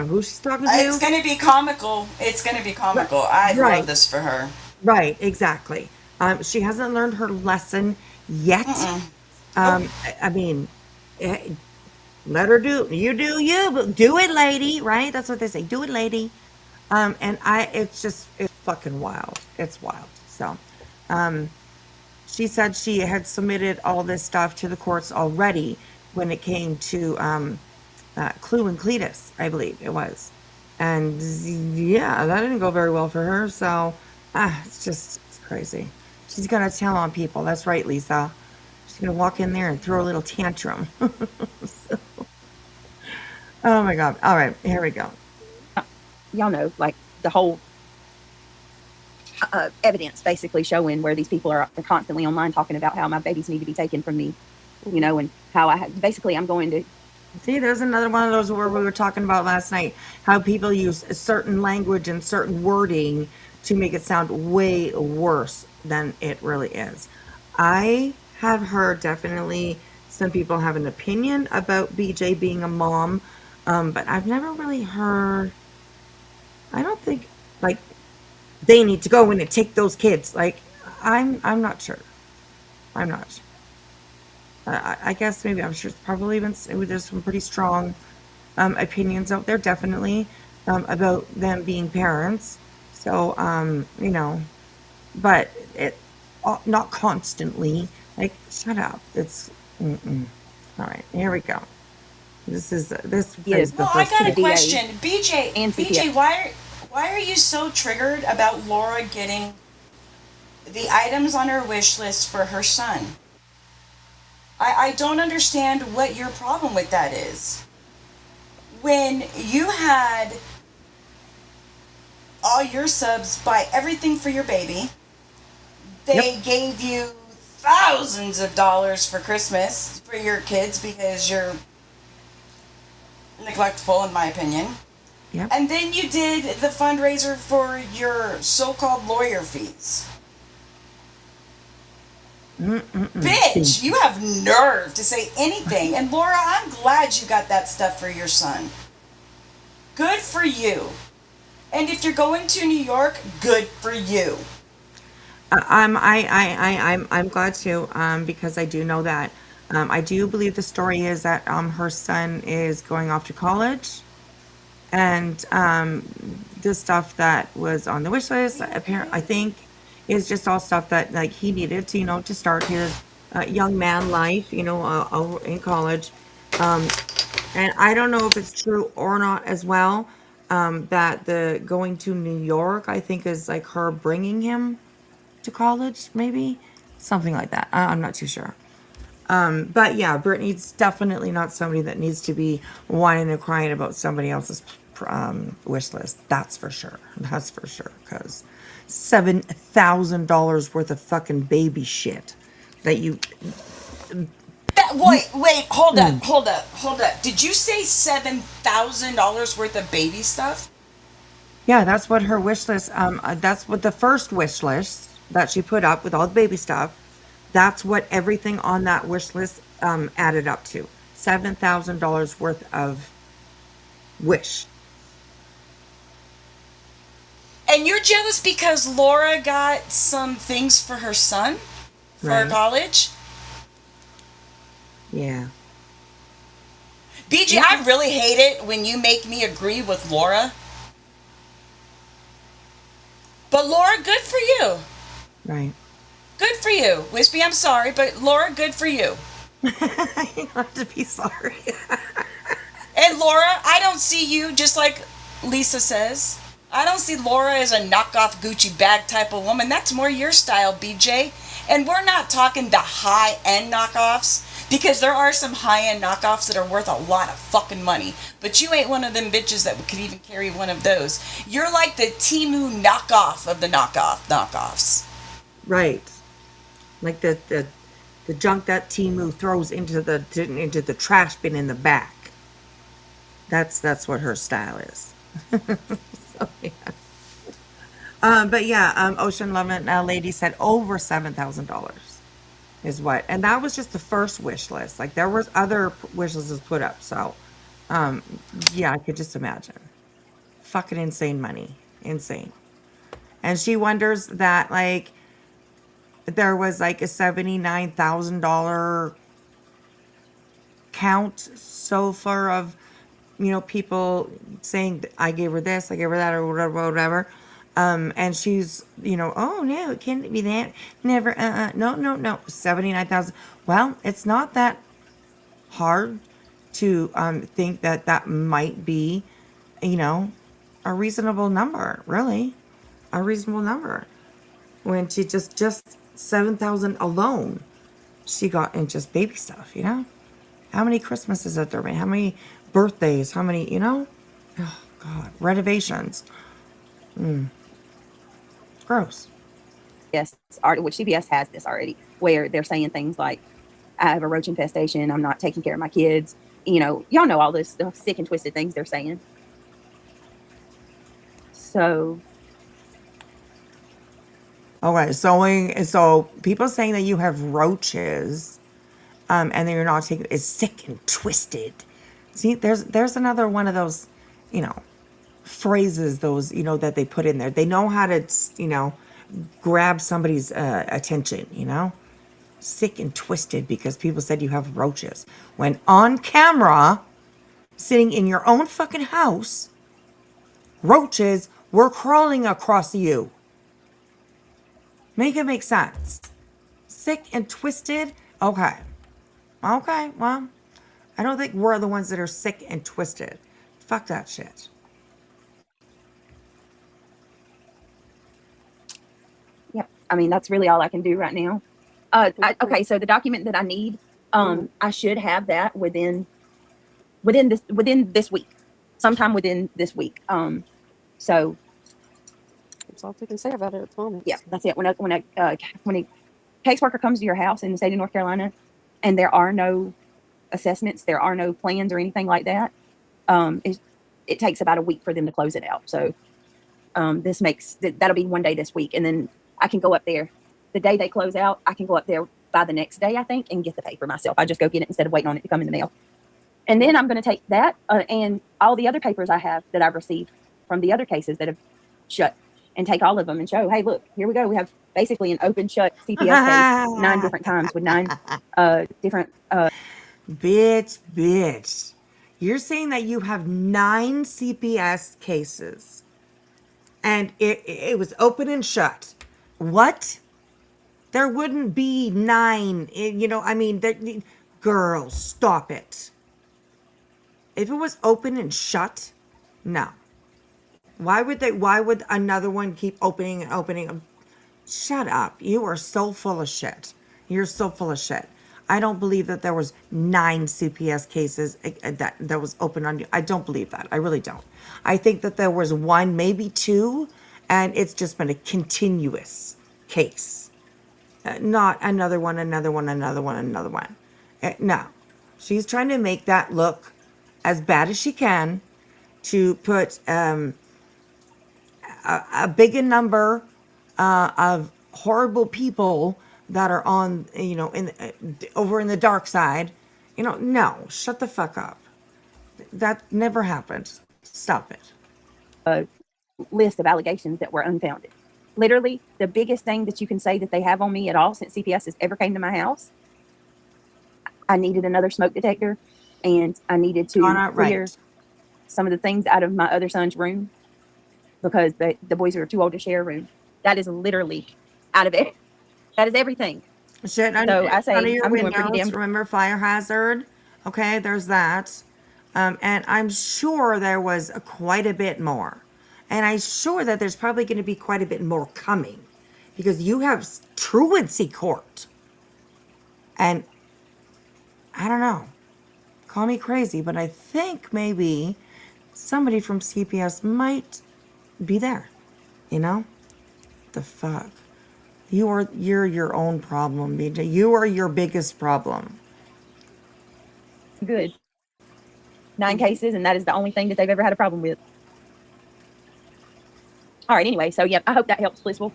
who she's talking to. It's going to be comical. It's going to be comical. I Right. love this for her. Right, exactly. She hasn't learned her lesson yet. I mean, let her do but do it, lady, right? That's what they say. Do it, lady. It's fucking wild. It's wild. So, she said she had submitted all this stuff to the courts already when it came to Clue and Cletus, I believe it was. And yeah, that didn't go very well for her. So it's crazy. She's going to tell on people. That's right, Lisa. She's going to walk in there and throw a little tantrum. So, oh my God. All right, here we go. y'all know, like the whole evidence basically showing where these people are constantly online talking about how my babies need to be taken from me, and how I'm going to. See, there's another one of those where we were talking about last night, how people use a certain language and certain wording to make it sound way worse than it really is. I have heard definitely some people have an opinion about BJ being a mom, but I've never really heard, I don't think, like, they need to go in and take those kids. Like, I'm not sure. I'm not sure. I guess maybe I'm sure it's probably been, there's some pretty strong opinions out there, definitely, about them being parents. So, but it not constantly. Like, shut up. It's all right. Here we go. This is the Well, I first got a two. question. BJ, And BJ, why are you so triggered about Laura getting the items on her wish list for her son? I don't understand what your problem with that is. When you had all your subs buy everything for your baby, they gave you thousands of dollars for Christmas for your kids because you're neglectful, in my opinion. Yep. And then you did the fundraiser for your so-called lawyer fees. Bitch, you have nerve to say anything. And Laura, I'm glad you got that stuff for your son. Good for you. And if you're going to New York, good for you. I'm glad too, because I do know that. I do believe the story is that her son is going off to college, and the stuff that was on the wish list, apparently, I think, is just all stuff that like he needed to, to start his young man life, in college. And I don't know if it's true or not as well. That the going to New York, I think, is like her bringing him to college, maybe something like that. I'm not too sure. But yeah, Brittany's definitely not somebody that needs to be whining and crying about somebody else's wish list. That's for sure. That's for sure. Because $7,000 worth of fucking baby shit that you. Wait, hold up. Did you say $7,000 worth of baby stuff? Yeah, that's what her wish list. That's what the first wish list that she put up with all the baby stuff. That's what everything on that wish list added up to. $7,000 worth of wish. And you're jealous because Laura got some things for her son for Right. college? Yeah. BJ, I really hate it when you make me agree with Laura. But Laura, good for you. Right. Good for you. Wispy, I'm sorry, but Laura, good for you. You have to be sorry. And Laura, I don't see you, just like Lisa says, I don't see Laura as a knockoff Gucci bag type of woman. That's more your style, BJ. And we're not talking the high-end knockoffs. Because there are some high-end knockoffs that are worth a lot of fucking money, but you ain't one of them bitches that could even carry one of those. You're like the Timu knockoff of the knockoffs. Right. Like the junk that Timu throws into the trash bin in the back. That's what her style is. So, yeah. But yeah, Ocean Lemon Lady said over $7,000 is what, and that was just the first wish list. Like there was other wish lists put up. So, yeah, I could just imagine. Fucking insane money, insane. And she wonders that like there was like a $79,000 count so far of, people saying I gave her this, I gave her that, or whatever. And she's, oh no, it can't be that. Never, no, 79,000. Well, it's not that hard to think that that might be, a reasonable number, really, a reasonable number. When she just 7,000 alone, she got in just baby stuff, How many Christmases have there been? How many birthdays? How many, Oh, God. Renovations. Gross. Yes, which CBS has this already, where they're saying things like, I have a roach infestation, I'm not taking care of my kids. Y'all know all this the sick and twisted things they're saying. So. Okay, so people saying that you have roaches, and that you're not taking is sick and twisted. See, there's another one of those, phrases, those, that they put in there. They know how to, grab somebody's attention, sick and twisted because people said you have roaches. When on camera, sitting in your own fucking house, roaches were crawling across you. Make it make sense. Sick and twisted? Okay. Okay, well, I don't think we're the ones that are sick and twisted. Fuck that shit. Yep. I mean, that's really all I can do right now. Okay, so the document that I need, I should have that within this week, sometime within this week. So That's all we can say about it at the moment. yeah, that's it. When a caseworker comes to your house in the state of North Carolina, and there are no assessments, there are no plans or anything like that, it takes about a week for them to close it out. So that'll be one day this week, and then I can go up there the day they close out. I can go up there by the next day, I think, and get the paper myself. I just go get it instead of waiting on it to come in the mail. And then I'm going to take that and all the other papers I have that I've received from the other cases that have shut, and take all of them and show, hey, look, here we go. We have basically an open shut CPS case 9 different times with 9 different. Bitch. You're saying that you have 9 CPS cases and it was open and shut. What? There wouldn't be 9. Girl, stop it. If it was open and shut, no. Why would another one keep opening and opening? Shut up. You are so full of shit. You're so full of shit. I don't believe that there was 9 CPS cases that was open on you. I don't believe that. I really don't. I think that there was 1, maybe 2, and it's just been a continuous case. Not another one. No. She's trying to make that look as bad as she can to put a big number of horrible people that are on, over in the dark side. No, shut the fuck up. That never happened. Stop it. List of allegations that were unfounded. Literally, the biggest thing that you can say that they have on me at all since CPS has ever came to my house, I needed another smoke detector, and I needed to clear some of the things out of my other son's room because the boys are too old to share a room. That is literally out of it. That is everything. Shit, so I say I'm doing pretty damn. Remember fire hazard? Okay, there's that. And I'm sure there was quite a bit more. And I'm sure that there's probably going to be quite a bit more coming because you have truancy court. And I don't know. Call me crazy, but I think maybe somebody from CPS might be there. You know? The fuck? You're your own problem, BJ. You are your biggest problem. Good. 9 cases, and that is the only thing that they've ever had a problem with. All right. Anyway, so yeah, I hope that helps, Blissful.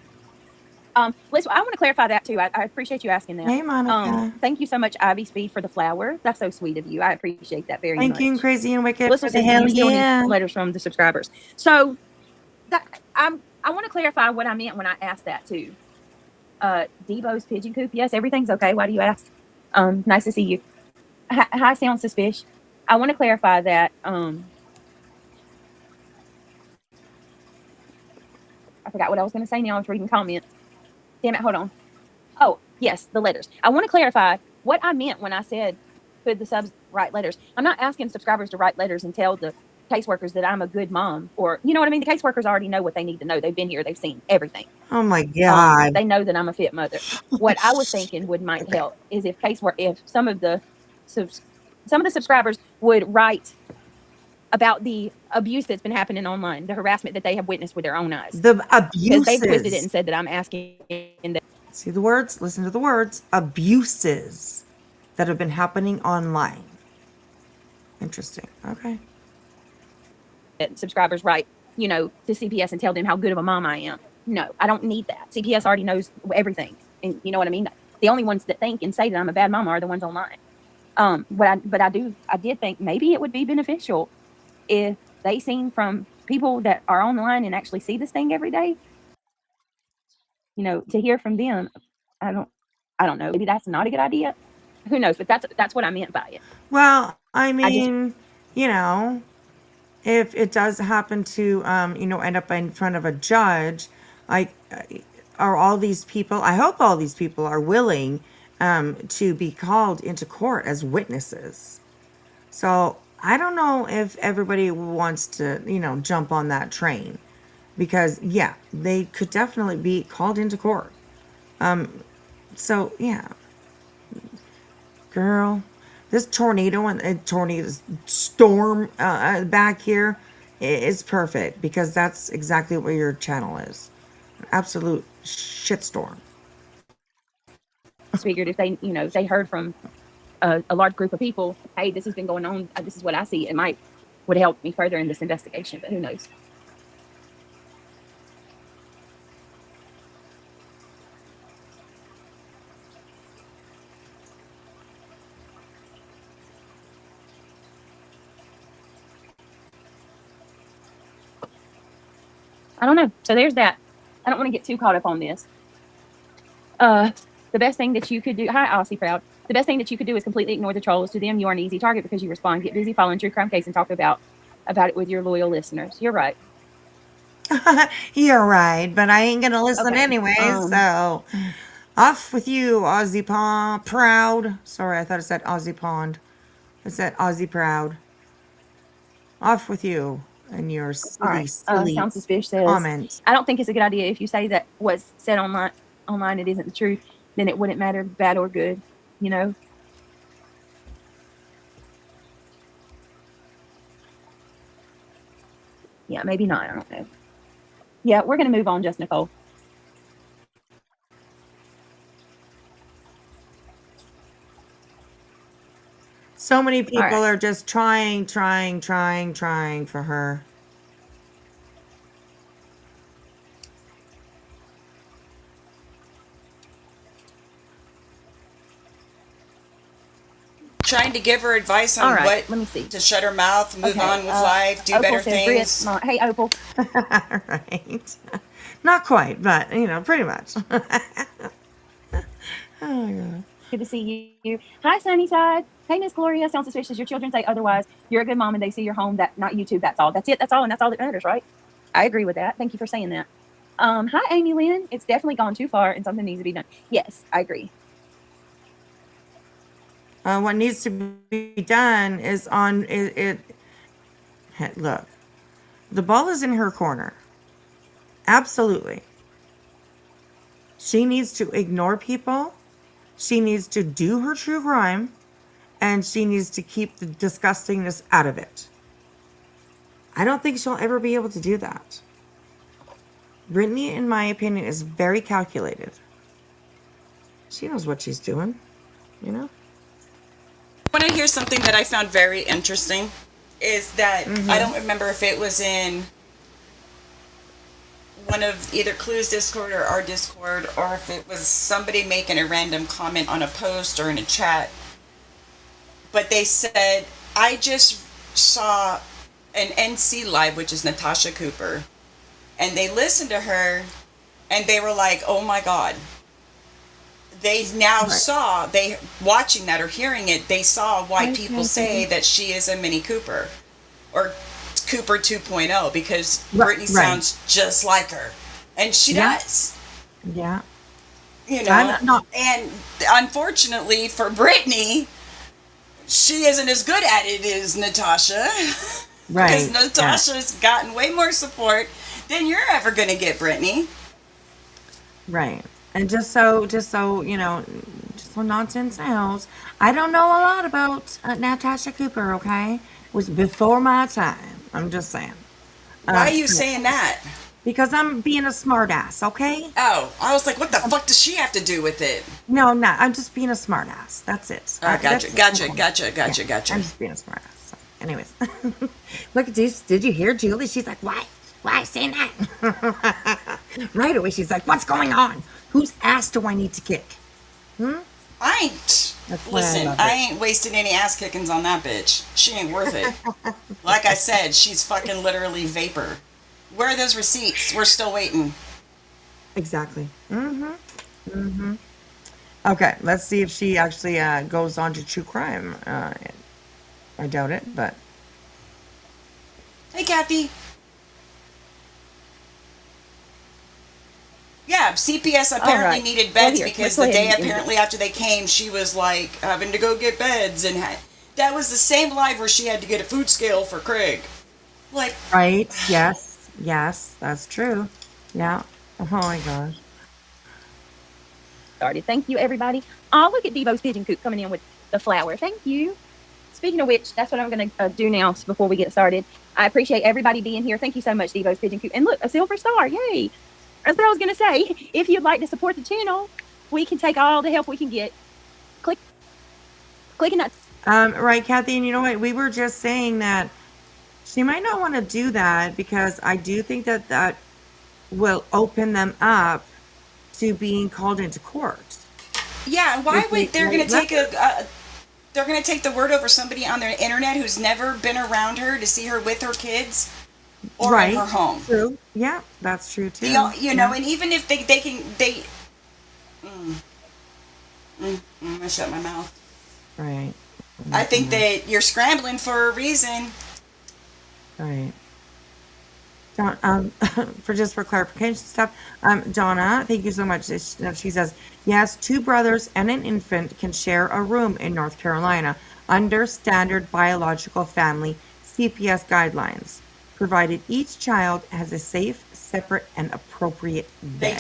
Blissful, I want to clarify that too. I appreciate you asking that. Hey, Monica. Thank you so much, Ivy Speed, for the flower. That's so sweet of you. I appreciate that very Thank much. you, and Crazy and Wicked, Blissful for the says hell you still yeah. need letters from the subscribers. So that I want to clarify what I meant when I asked that too. Debo's pigeon coop. Yes, everything's okay. Why do you ask? Nice to see you. Hi, sound suspicious. I want to clarify that. I forgot what I was going to say now. I was reading comments. Damn it, hold on. Oh, yes, the letters. I want to clarify what I meant when I said, could the subs write letters? I'm not asking subscribers to write letters and tell the caseworkers that I'm a good mom, or, you know what I mean? The caseworkers already know what they need to know. They've been here. They've seen everything. Oh my God. They know that I'm a fit mother. What I was thinking might help is if some of the subscribers would write about the abuse that's been happening online, the harassment that they have witnessed with their own eyes. The Because they've twisted it abuses. and said that I'm asking. See the words? Listen to the words. Abuses that have been happening online. Interesting. Okay. Subscribers write, to CPS and tell them how good of a mom I am. No, I don't need that. CPS already knows everything. And you know what I mean? The only ones that think and say that I'm a bad mama are the ones online. But I did think maybe it would be beneficial if they seen from people that are online and actually see this thing every day, to hear from them. I don't know. Maybe that's not a good idea. Who knows? But that's what I meant by it. Well, I mean, if it does happen to, end up in front of a judge, are all these people, I hope all these people are willing to be called into court as witnesses. So I don't know if everybody wants to, jump on that train, because yeah, they could definitely be called into court. So yeah, girl, this tornado and tornado storm back here is perfect, because that's exactly what your channel is. An absolute shitstorm. I figured if they heard from a large group of people, hey, this has been going on, this is what I see, it would help me further in this investigation, but who knows? I don't know. So there's that. I don't want to get too caught up on this. The best thing that you could do, hi, Aussie Proud. The best thing that you could do is completely ignore the trolls. To them, you are an easy target because you respond. Get busy following true crime case and talk about it with your loyal listeners. You're right. You're right, but I ain't gonna listen Okay, anyway, so off with you, Aussie Proud. Sorry, I thought it said Aussie Pond. It said Aussie Proud. Off with you and your silly Sound suspicious says, comment. I don't think it's a good idea if you say that what's said online it isn't the truth, then it wouldn't matter bad or good, Yeah, maybe not. I don't know. Yeah, we're gonna move on, just Nicole. So many people right. are just trying for her. Trying to give her advice All on right, what let me see. to shut her mouth, move Okay, on with life, do Opal better says, things. hey, Opal. Right. Not quite, but pretty much. Oh my God. Good to see you. Hi, Sunnyside. Hey, Miss Gloria. Sounds suspicious. Your children say otherwise. You're a good mom and they see your home, that not YouTube. That's all. That's it. That's all. And that's all that matters, right? I agree with that. Thank you for saying that. Hi, Amy Lynn. It's definitely gone too far and something needs to be done. Yes, I agree. What needs to be done is look, the ball is in her corner. Absolutely. She needs to ignore people. She needs to do her true crime and she needs to keep the disgustingness out of it. I don't think she'll ever be able to do that. Brittany, in my opinion, is very calculated. She knows what she's doing, you know? I want to hear something that I found very interesting is that I don't remember if it was in one of either Clue's Discord or our Discord, or if it was somebody making a random comment on a post or in a chat. But they said, I just saw an NC Live, which is Natasha Cooper, and they listened to her and they were like, oh my God. They now saw, they watching that or hearing it, they saw why people say that she is a Mini Cooper or Cooper 2.0 because Brittany sounds just like her. And she does. Yeah. You know, and unfortunately for Brittany, she isn't as good at it as Natasha. Right. Because Natasha's gotten way more support than you're ever going to get, Brittany. Right. And just so you know, just so nonsense knows, I don't know a lot about Natasha Cooper, okay? It was before my time. I'm just saying. Why are you saying that? Because I'm being a smartass, okay? Oh, I was like, what the fuck does she have to do with it? No, I'm not. I'm just being a smartass. That's it. Gotcha. I'm just being a smartass. So, anyways. Look at this. Did you hear Julie? She's like, why? Why saying that? Right away, she's like, what's going on? Whose ass do I need to kick? I ain't. Listen, I ain't wasting any ass kickings on that bitch. She ain't worth it. Like I said, she's fucking literally vapor. Where are those receipts? We're still waiting. Exactly. Okay, let's see if she actually goes on to true crime. I doubt it, but. Hey, Kathy. Yeah, CPS apparently needed beds because the day apparently after they came, she was like having to go get beds, and that was the same live where she had to get a food scale for Craig. Like, right? Yes, that's true. Yeah. Oh my gosh. Started. Thank you, everybody. Oh, look at Devo's pigeon coop coming in with the flower. Thank you. Speaking of which, that's what I'm going to do now before we get started. I appreciate everybody being here. Thank you so much, Devo's pigeon coop. And look, a silver star. Yay. That's what I was going to say. If you'd like to support the channel, we can take all the help we can get. Clicking that. Right, Kathy, and you know what? We were just saying that she might not want to do that because I do think that that will open them up to being called into court. Yeah, why would they're going to take they're going to take the word over somebody on the internet who's never been around her to see her with her kids or in her home? True. Yeah, that's true too. You know, and even if they can I shut my mouth. Right. I think that you're scrambling for a reason. Right. For clarification stuff, Donna, thank you so much. She says, yes, 2 brothers and an infant can share a room in North Carolina under standard biological family CPS guidelines, provided each child has a safe, separate, and appropriate bed.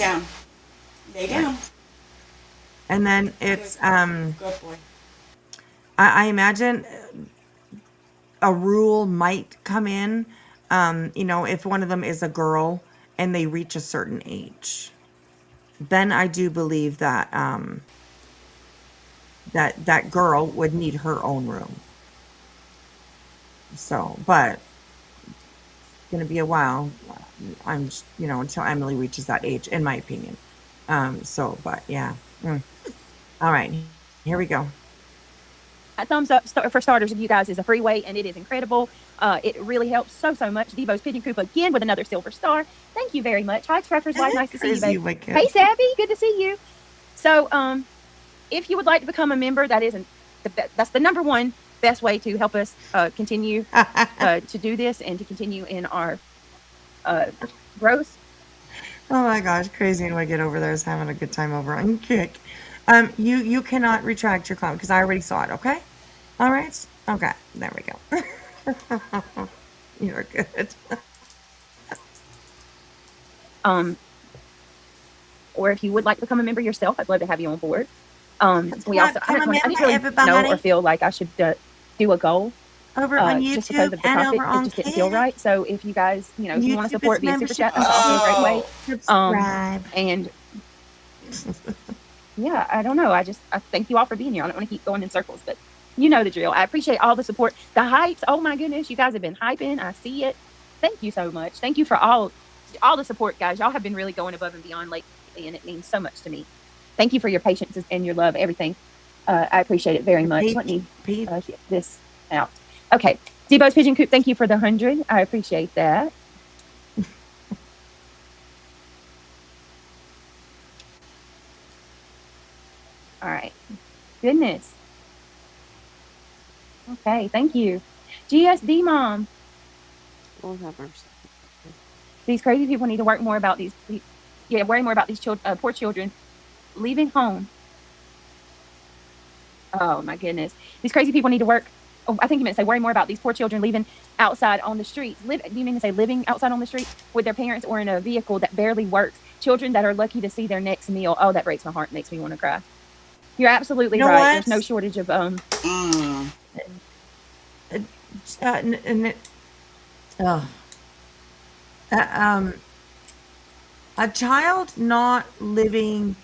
Lay down. Right. And then it's, Good boy. I imagine a rule might come in, you know, if one of them is a girl and they reach a certain age, then I do believe that that girl would need her own room. So, but it's going to be a while. I'm, you know, until Emily reaches that age, in my opinion. So, but yeah. All right, here we go. A thumbs up for starters of you guys is a free way, and it is incredible. It really helps so much. Devo's pigeon coop again with another silver star. Thank you very much. Hi, Trucker's Wife. Nice to see you, babe. Hey, Sabby. Good to see you. So, if you would like to become a member, that's the number one best way to help us continue to do this and to continue in our growth. Oh my gosh, Crazy and Wicked over there is having a good time over on Kick. You cannot retract your comment because I already saw it, okay? All right? Okay, there we go. You're good. Or if you would like to become a member yourself, I'd love to have you on board. We also, I didn't really know or everybody feel like I should do a goal over on just because YouTube of the and topic. over It on just didn't feel Kick. right. So if you guys, if you want to YouTube support is via super membership. chat, that's also a great way. Subscribe. And yeah, I don't know. I thank you all for being here. I don't want to keep going in circles, but you know the drill. I appreciate all the support. The hypes. Oh my goodness, you guys have been hyping. I see it. Thank you so much. Thank you for all the support, guys. Y'all have been really going above and beyond lately, and it means so much to me. Thank you for your patience and your love, everything. I appreciate it very much. Let me get this out. Okay. Debo's Pigeon Coop, thank you for the 100. I appreciate that. All right. Goodness. Okay, thank you. GSD Mom. Lord have mercy. These crazy people need to work more about worry more about these poor children leaving home. Oh my goodness. These crazy people need to work. Oh, I think you meant to say worry more about these poor children leaving outside on the streets. Do you mean to say living outside on the street with their parents or in a vehicle that barely works? Children that are lucky to see their next meal. Oh, that breaks my heart. Makes me want to cry. You're absolutely right. What? There's no shortage of a child not living.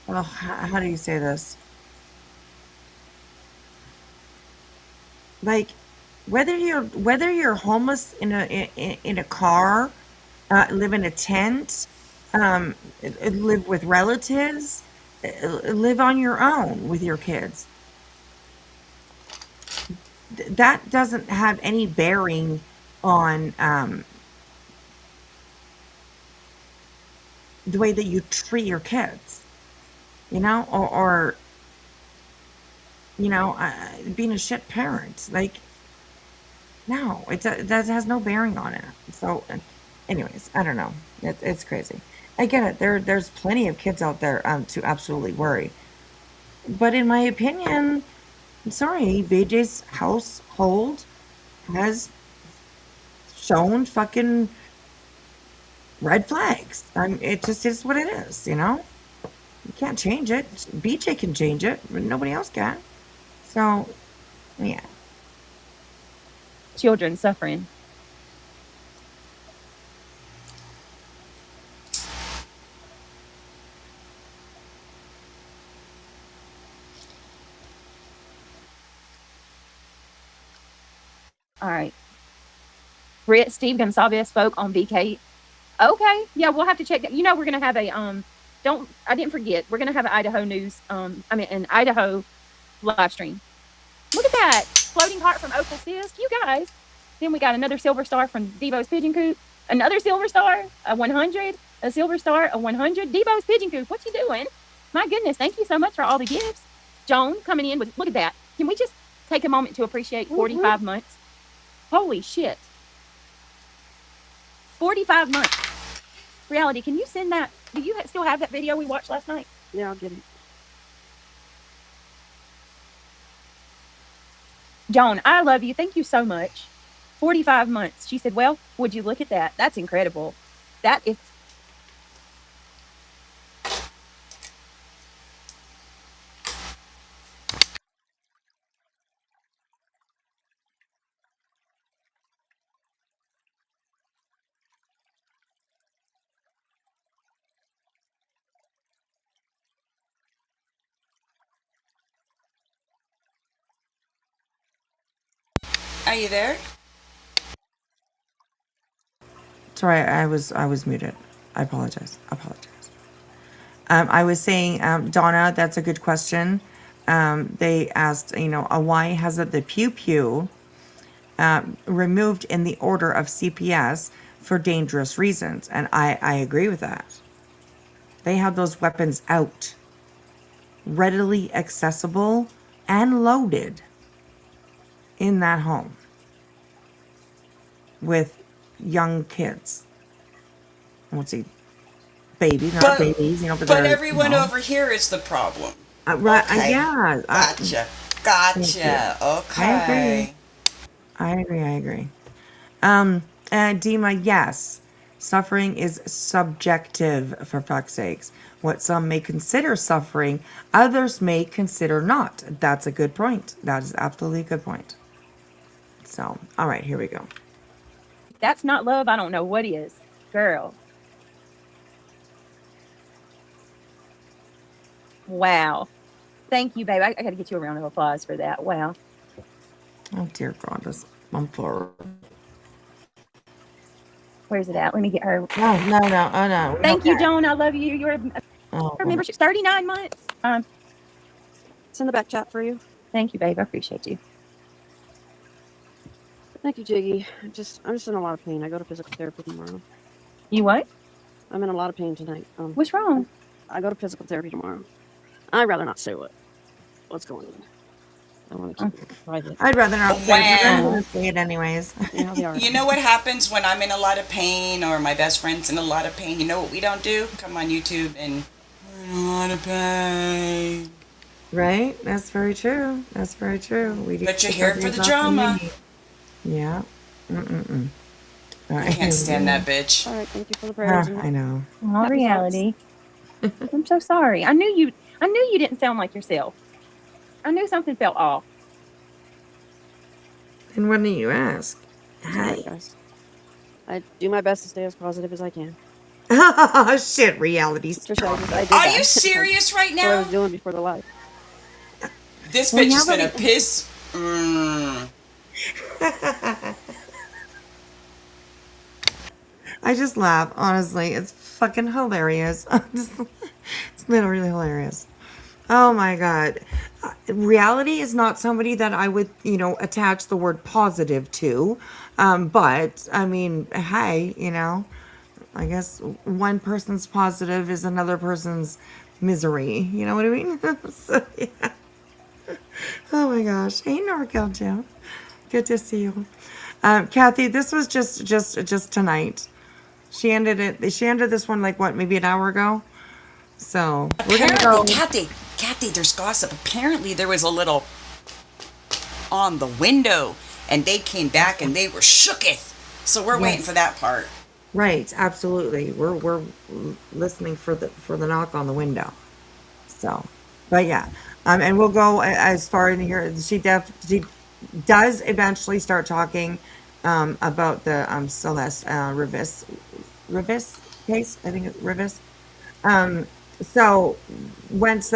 Oh, how do you say this? Like, whether you're homeless in a car, live in a tent, live with relatives, live on your own with your kids. That doesn't have any bearing on the way that you treat your kids, or being a shit parent. Like, no, that has no bearing on it. So, anyways, I don't know. It's crazy. I get it. There's plenty of kids out there to absolutely worry. But in my opinion, I'm sorry, BJ's household has shown fucking red flags. It just is what it is, You can't change it. BJ can change it, but nobody else can. So, yeah. children suffering. All right. Steve Gonsalves spoke on BK. Okay. Yeah, we'll have to check that. We're gonna have a I didn't forget. We're gonna have an Idaho news, an Idaho live stream. Look at that. Floating heart from Opal Sisk. You guys. Then we got another silver star from Debo's Pigeon Coop. Another silver star, a 100. A silver star, a 100. Debo's Pigeon Coop. What you doing? My goodness. Thank you so much for all the gifts. Joan coming in with, look at that. Can we just take a moment to appreciate 45 months? Holy shit. 45 months. Reality, can you send that? Do you still have that video we watched last night? Yeah, I'll get it. Joan, I love you. Thank you so much. 45 months. She said, well, would you look at that? That's incredible. That is. Are you there? Sorry, I was muted. I apologize. I was saying, Donna, that's a good question. They asked, why hasn't the pew pew removed in the order of CPS for dangerous reasons? And I agree with that. They have those weapons out, readily accessible and loaded in that home with young kids. I won't say babies, not babies, but everyone over here is the problem. Right? Okay. Yeah. Gotcha. Okay. I agree. Dima, yes, Suffering is subjective, for fuck's sakes. What some may consider suffering, others may consider not. That's a good point. That is absolutely a good point. So, all right, here we go. If that's not love, I don't know what is. Girl. Wow. Thank you, babe. I got to get you a round of applause for that. Wow. Oh, dear God, this bumper. Where's it at? Let me get her. No. Oh, no. Thank you, Joan. I love you. Your Oh, membership 39 months. It's in the back chat for you. Thank you, babe. I appreciate you. Thank you, Jiggy. I'm just in a lot of pain. I go to physical therapy tomorrow. You what? I'm in a lot of pain tonight. What's wrong? I go to physical therapy tomorrow. I'd rather not say what's going on. I want to keep it private. I'd rather not say it, but I'm Wow. going to say it anyways. Yeah, they are. You know what happens when I'm in a lot of pain or my best friend's in a lot of pain? You know what we don't do? Come on YouTube and we're in a lot of pain. Right? That's very true. That's very true. We do But you're keep here our for days the off drama. when we need. Yeah. All I right, can't stand that bitch. All right, thank you for the prayers. I know. All Happy reality. I'm so sorry. I knew you didn't sound like yourself. I knew something felt off. And when do you ask? All right, guys. I do my best to stay as positive as I can. Shit, reality. Trisha, I did Are that. you serious right That's what I was now? doing before the live. This Well, bitch now is that gonna we- piss. I just laugh, honestly. It's fucking hilarious. It's literally hilarious. Oh my God. Reality is not somebody that I would, attach the word positive to. But, I mean, hey, I guess one person's positive is another person's misery. You know what I mean? So, yeah. Oh my gosh. Hey, Norcal Joe. Good to see you. Kathy, this was just tonight. She ended this one maybe an hour ago. So we're gonna go. Kathy, there's gossip. Apparently there was a little on the window and they came back and they were shooketh. So we're waiting for that part. Right, absolutely. We're listening for the knock on the window. So, but yeah, and we'll go as far in here. She does eventually start talking about the Celeste Rivis case. I think it's Rivis. So once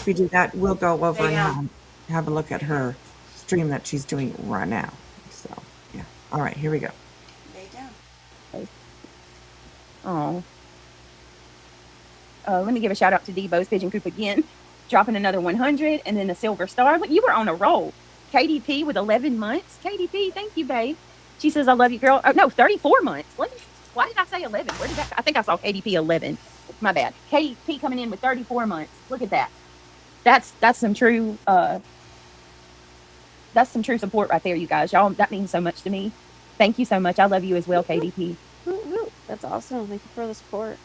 we do that, we'll go over and have a look at her stream that she's doing right now. So yeah. All right, here we go. Lay down. Oh. Let me give a shout out to Debo's Pigeon Coop again, dropping another 100 and then a silver star. Look, you were on a roll. KDP with 11 months. KDP, thank you, babe. She says, I love you, girl. Oh, no, 34 months. Why did I say 11? Where did that? I think I saw KDP 11. My bad. KDP coming in with 34 months. Look at that. That's some true support right there, you guys. Y'all, that means so much to me. Thank you so much. I love you as well, KDP. That's awesome. Thank you for the support.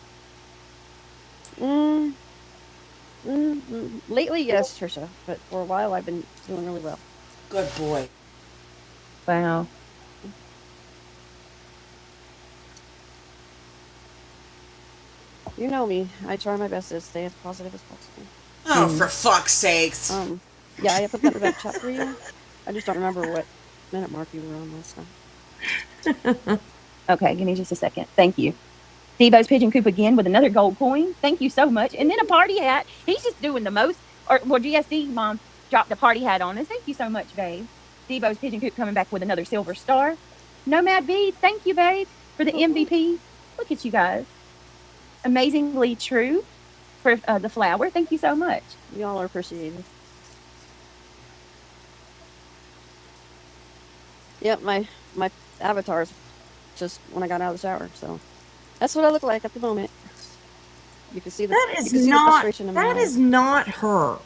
Lately, yes, Trisha, but for a while I've been doing really well. Good boy. Wow. You know me. I try my best to stay as positive as possible. Oh, for fuck's sakes. Yeah, I put that in the back chat for you. I just don't remember what minute mark you were on last time. Okay, give me just a second. Thank you. Debo's Pigeon Coop again with another gold coin. Thank you so much. And then a party hat. He's just doing the most. GSD mom dropped a party hat on us. Thank you so much, babe. Debo's Pigeon Coop coming back with another silver star. Nomad Beads, thank you, babe, for the MVP. Look at you guys. Amazingly true for the flower. Thank you so much. Y'all are appreciated. Yep, my avatar's just when I got out of the shower, so that's what I look like at the moment. You can see the frustration in my eyes. That is not her.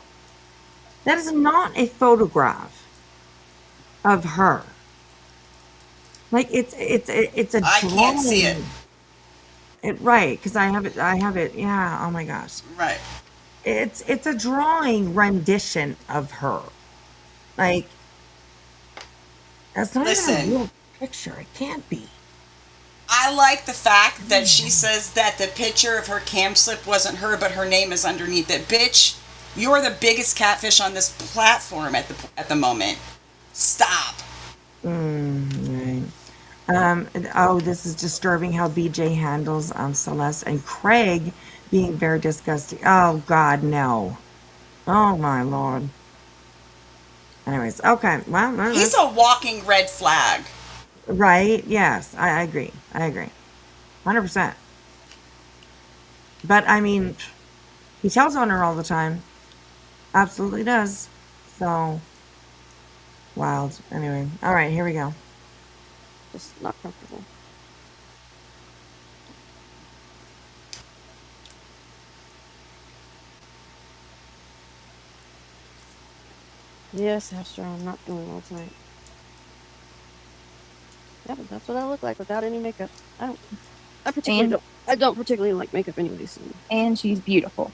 That is not a photograph of her. Like it's a drawing. I can't see it. Right, because I have it. Yeah. Oh my gosh. Right. It's a drawing rendition of her. Like that's not even a real picture. It can't be. I like the fact that she says that the picture of her cam slip wasn't her, but her name is underneath it. Bitch, you're the biggest catfish on this platform at the moment. Stop. Right. Oh, this is disturbing how BJ handles Celeste and Craig being very disgusting. Oh God, no. Oh my Lord. Anyways, okay. Well, He's a walking red flag. right. Yes, I agree. I agree. 100%. But I mean, he tells on her all the time. Absolutely does. So wild. Anyway, all right, here we go. Just not comfortable. Yes, Astro, I'm not doing well tonight. Yeah, but that's what I look like without any makeup. I don't particularly like makeup anyway, so And she's beautiful.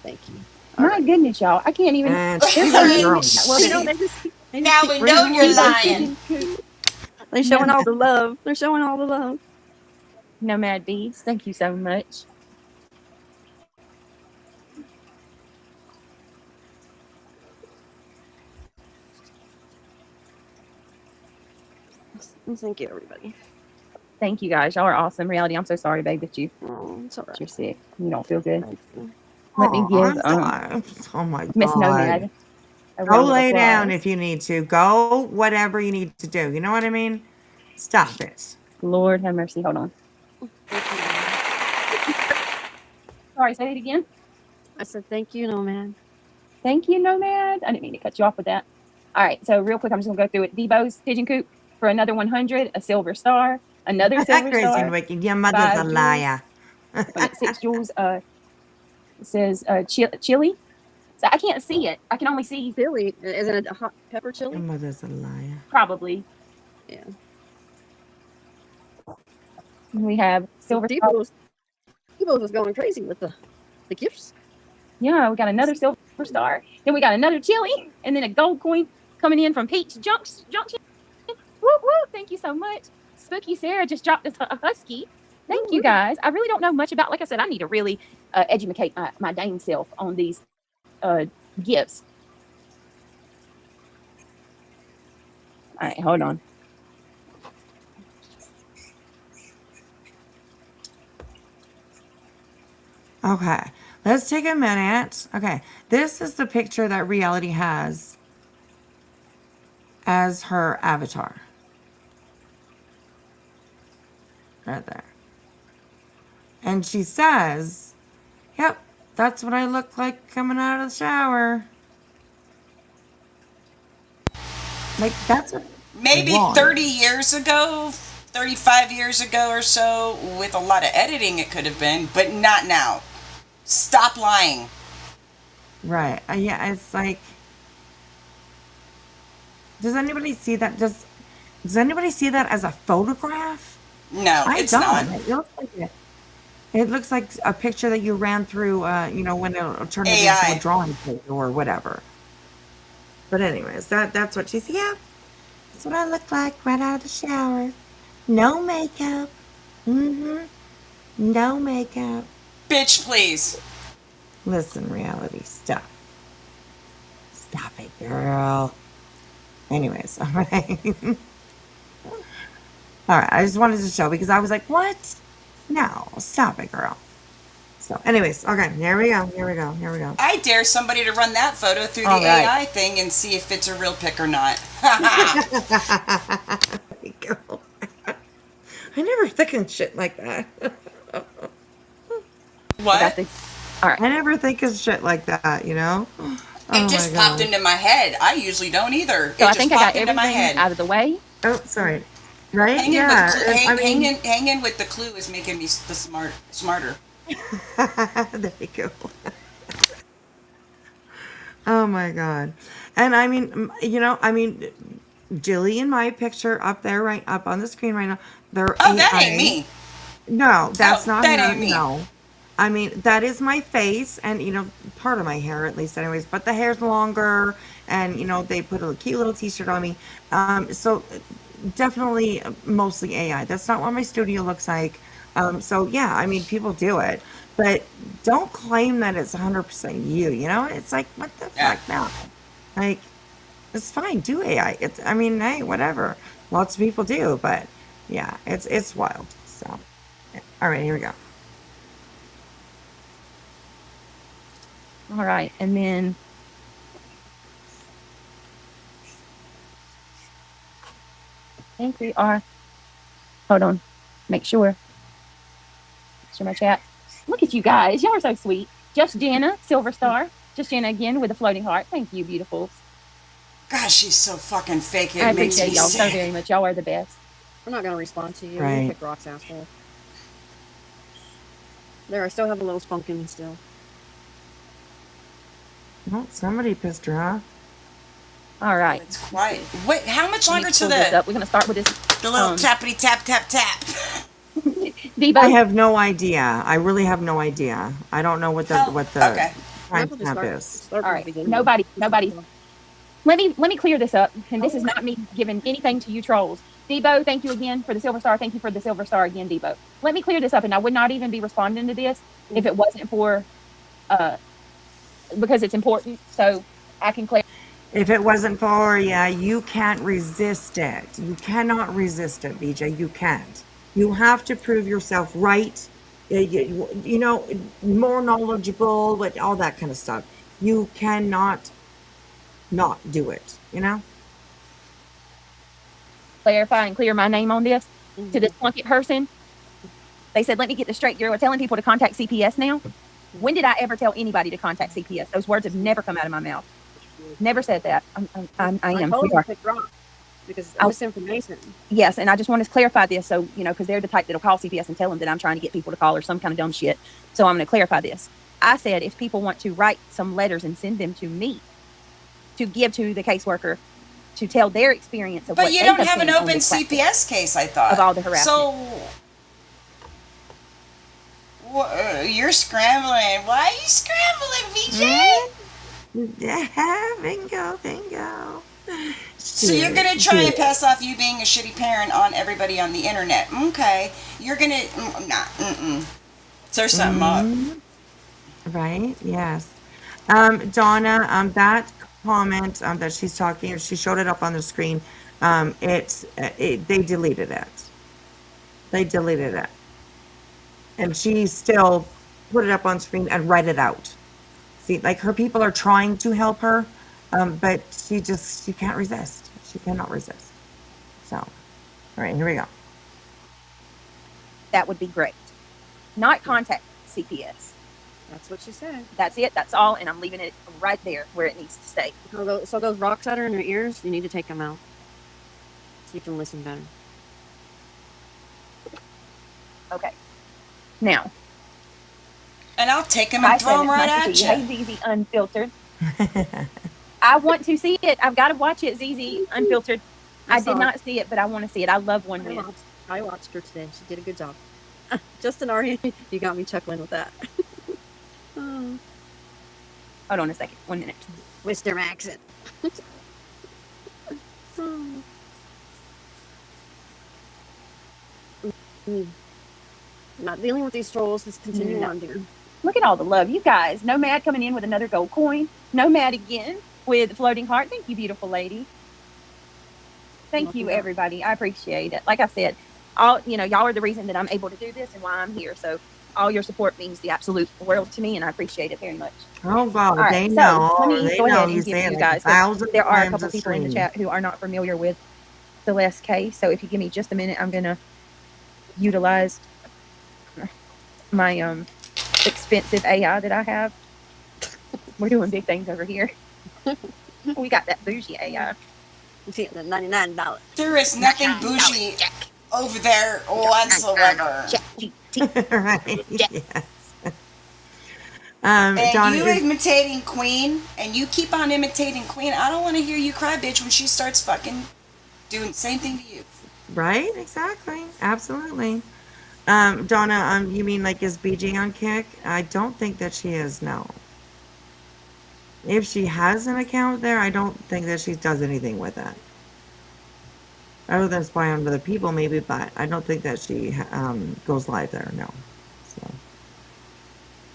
thank you. My goodness, y'all. I can't even. And There's she's so a many. girl. Well, You know, they just keep Now we know bringing you're more stuff. lying. They're showing all the love. They're showing all the love. Nomad Beads, thank you so much. Thank you, everybody. Thank you guys. Y'all are awesome. Reality, I'm so sorry, babe, that Oh, it's all right. you're sick. You don't feel good. Thank you. Let me give Oh my Miss God. Nomad a Go round of lay down applause. if you need to. Go whatever you need to do. You know what I mean? Stop it. Lord have mercy. Hold on. Sorry, say it again. I said thank you, no man. Thank you, Nomad. I didn't mean to cut you off with that. All right, so real quick, I'm just gonna go through it. Debo's Pigeon Coop for another 100, a silver star, another silver Crazy star. and wicked. Your mother's 5 a jewels. liar. When it's 6 jewels, it says chili. So I can't see it. I can only see Chili? Is it a hot pepper Your chili? mother's a liar. probably. Yeah. We have silver star. Debo was going crazy with the gifts. Yeah, we got another silver star. Then we got another chili, and then a gold coin coming in from Peach Junction. Woo woo! Thank you so much. Spooky Sarah just dropped us a husky. Thank you guys. I really don't know much about. Like I said, I need to really educate my dang self on these gifts. All right, hold on. Okay, let's take a minute. Okay, this is the picture that Reality has as her avatar. Right there. And she says, yep, that's what I look like coming out of the shower. Like, that's Maybe wrong. 30 years ago, 35 years ago or so, with a lot of editing it could have been, but not now. Stop lying. Right. Yeah, it's like, does anybody see that? Does anybody see that as a photograph? No, I it's don't. not. It looks like a picture that you ran through, when it'll turn it AI. into a drawing page or whatever. But anyways, that's what she's. Yeah, that's what I look like right out of the shower. No makeup. No makeup. Bitch, please. Listen, Reality, stop. Stop it, girl. Anyways, all right. All right, I just wanted to show because I was like, what? No, stop it, girl. So, anyways, okay, here we go. I dare somebody to run that photo through the All right. AI thing and see if it's a real pic or not. There we go. I never think of shit like that. What? All right. I never think of shit like that, you know? It just popped into my head. I usually don't either. So It I just think I got popped into my everything head. out of the way. Oh, sorry. Right? Hanging Yeah. with hanging with the clue is making me smarter. There you go. Oh my God. And I mean, Jilly and my picture up there, right up on the screen right now. They're Oh, that AI. ain't me. No, that's not that her. ain't me. No. I mean, that is my face and, part of my hair at least anyways, but the hair's longer and, they put a cute little t-shirt on me. So definitely mostly AI. That's not what my studio looks like. So yeah, I mean, people do it, but don't claim that it's 100% you. You know, it's like, what the Yeah. fuck now? Like, it's fine, do AI. It's, I mean, hey, whatever. Lots of people do, but yeah, it's wild. So, yeah. All right, here we go. All right, and then I think we are. Hold on, make sure. Make sure my chat. Look at you guys. Y'all are so sweet. Just Jana, Silver Star. Just Jana again with a floating heart. Thank you, beautiful. Gosh, she's so fucking fake. I It makes appreciate me y'all so sick. very much. Y'all are the best. I'm not gonna respond to you. Right. You kick rocks, asshole. There, I still have a little spunk in me still. Well, somebody pissed her off. All right. It's quiet. Wait, how much Let me longer to pull this the up. We're gonna start with this. little tappity tap tap tap? Debo. I have no idea. I really have no idea. I don't know what the Oh, what the okay. timestamp is. Start All from right. the beginning. Nobody. Let me clear this up. And this is not me giving anything to you trolls. Debo, thank you again for the silver star. Thank you for the silver star again, Debo. Let me clear this up, and I would not even be responding to this if it wasn't for because it's important. So I can clear. If it wasn't for you can't resist it. You cannot resist it, BJ. You can't. You have to prove yourself right. You know, more knowledgeable, with all that kind of stuff. You cannot not do it. You know. Clarify and clear my name on this to this Plunkett person. They said, let me get this straight. You're telling people to contact CPS now? When did I ever tell anybody to contact CPS? Those words have never come out of my mouth. Never said that. I am. told We you are. to pick rocks because I'll- misinformation. Yes, and I just want to clarify this. So, you know, because they're the type that'll call CPS and tell them that I'm trying to get people to call or some kind of dumb shit. So I'm going to clarify this. I said if people want to write some letters and send them to me to give to the caseworker to tell their experience of But what you they don't have have an seen on open this platform CPS case, I thought. of all the harassment. So you're scrambling. Why are you scrambling, VJ? Yeah, bingo. So you're gonna try and pass off you being a shitty parent on everybody on the internet. Okay. You're gonna Search something up. Right? Yes. Donna, that comment that she's talking, she showed it up on the screen. They deleted it. They deleted it. And she still put it up on screen and read it out. See, like her people are trying to help her, but she can't resist. She cannot resist. So, all right, here we go. That would be great. Not contact CPS. That's what she said. That's it. That's all. And I'm leaving it right there where it needs to stay. So those rocks that are in her ears, you need to take them out so you can listen better. Okay. Now, And I'll take them and throw them right nice at to see you. you. Hey, ZZ Unfiltered. I want to see it. I've got to watch it, ZZ Unfiltered. I did not see it, but I want to see it. I love One Win. I watched her today. She did a good job. Justin Ari, you got me chuckling with that. Hold on a second. 1 minute. Wisdom accent. Not dealing with these trolls. Let's continue on, dear. Look at all the love. You guys. Nomad coming in with another gold coin. Nomad again with floating heart. Thank you, beautiful lady. Thank you, everybody. I appreciate it. Like I said, y'all are the reason that I'm able to do this and why I'm here. So all your support means the absolute world to me, and I appreciate it very much. Oh, wow. All right, They so know. let me They go ahead know. and You give say you it guys. like 1,000 There are a times couple people in the stream. chat who are not familiar with Celeste K. So if you give me just a minute, I'm gonna utilize my expensive AI that I have. We're doing big things over here. We got that bougie AI. You see, the $99. There is nothing bougie over there whatsoever. Right. Yes. And Donna, you imitating Queen, and you keep on imitating Queen. I don't want to hear you cry, bitch, when she starts fucking doing the same thing to you. right? Exactly. Absolutely. Donna, you mean like is BG on Kick? I don't think that she is, no. If she has an account there, I don't think that she does anything with it. other than spy on other people, maybe, but I don't think that she goes live there. No. So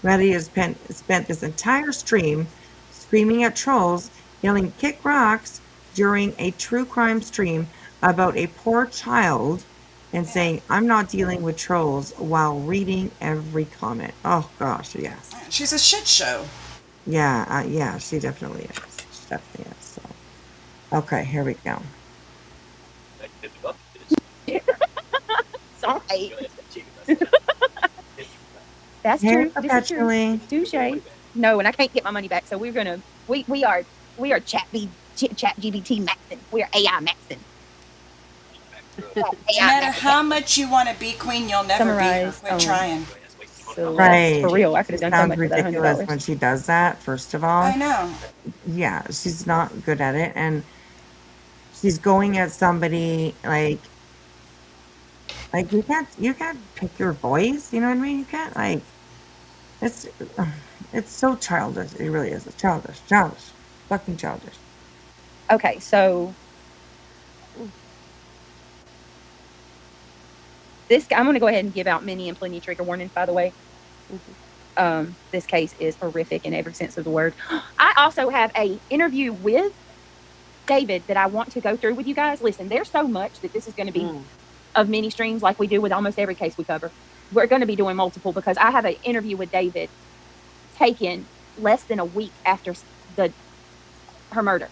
Maddie has spent this entire stream screaming at trolls, yelling "kick rocks" during a true crime stream about a poor child, and saying "I'm not dealing with trolls" while reading every comment. Oh gosh, yes. She's a shit show. Yeah, yeah, she definitely is. She definitely is. So, okay, here we go. Sorry. That's Hey, true. This is true. perpetually. Touche. No, and I can't get my money back, so we're gonna we are chat GBT maxing. We are AI maxing. No matter how much you want to be queen, you'll never Summarize, be her. Quit trying. So Right. for real, I could have done so Sounds much for that ridiculous $100. when she does that, first of all. I know. Yeah, she's not good at it, and she's going at somebody like you can't pick your voice, you know what I mean? You can't it's it's so childish. It really is. It's childish. Fucking childish. Okay, so I'm going to go ahead and give out many and plenty trigger warnings, by the way. This case is horrific in every sense of the word. I also have a interview with David that I want to go through with you guys. Listen, there's so much that this is going to be of mini streams like we do with almost every case we cover. We're going to be doing multiple because I have an interview with David taken less than a week after her murder.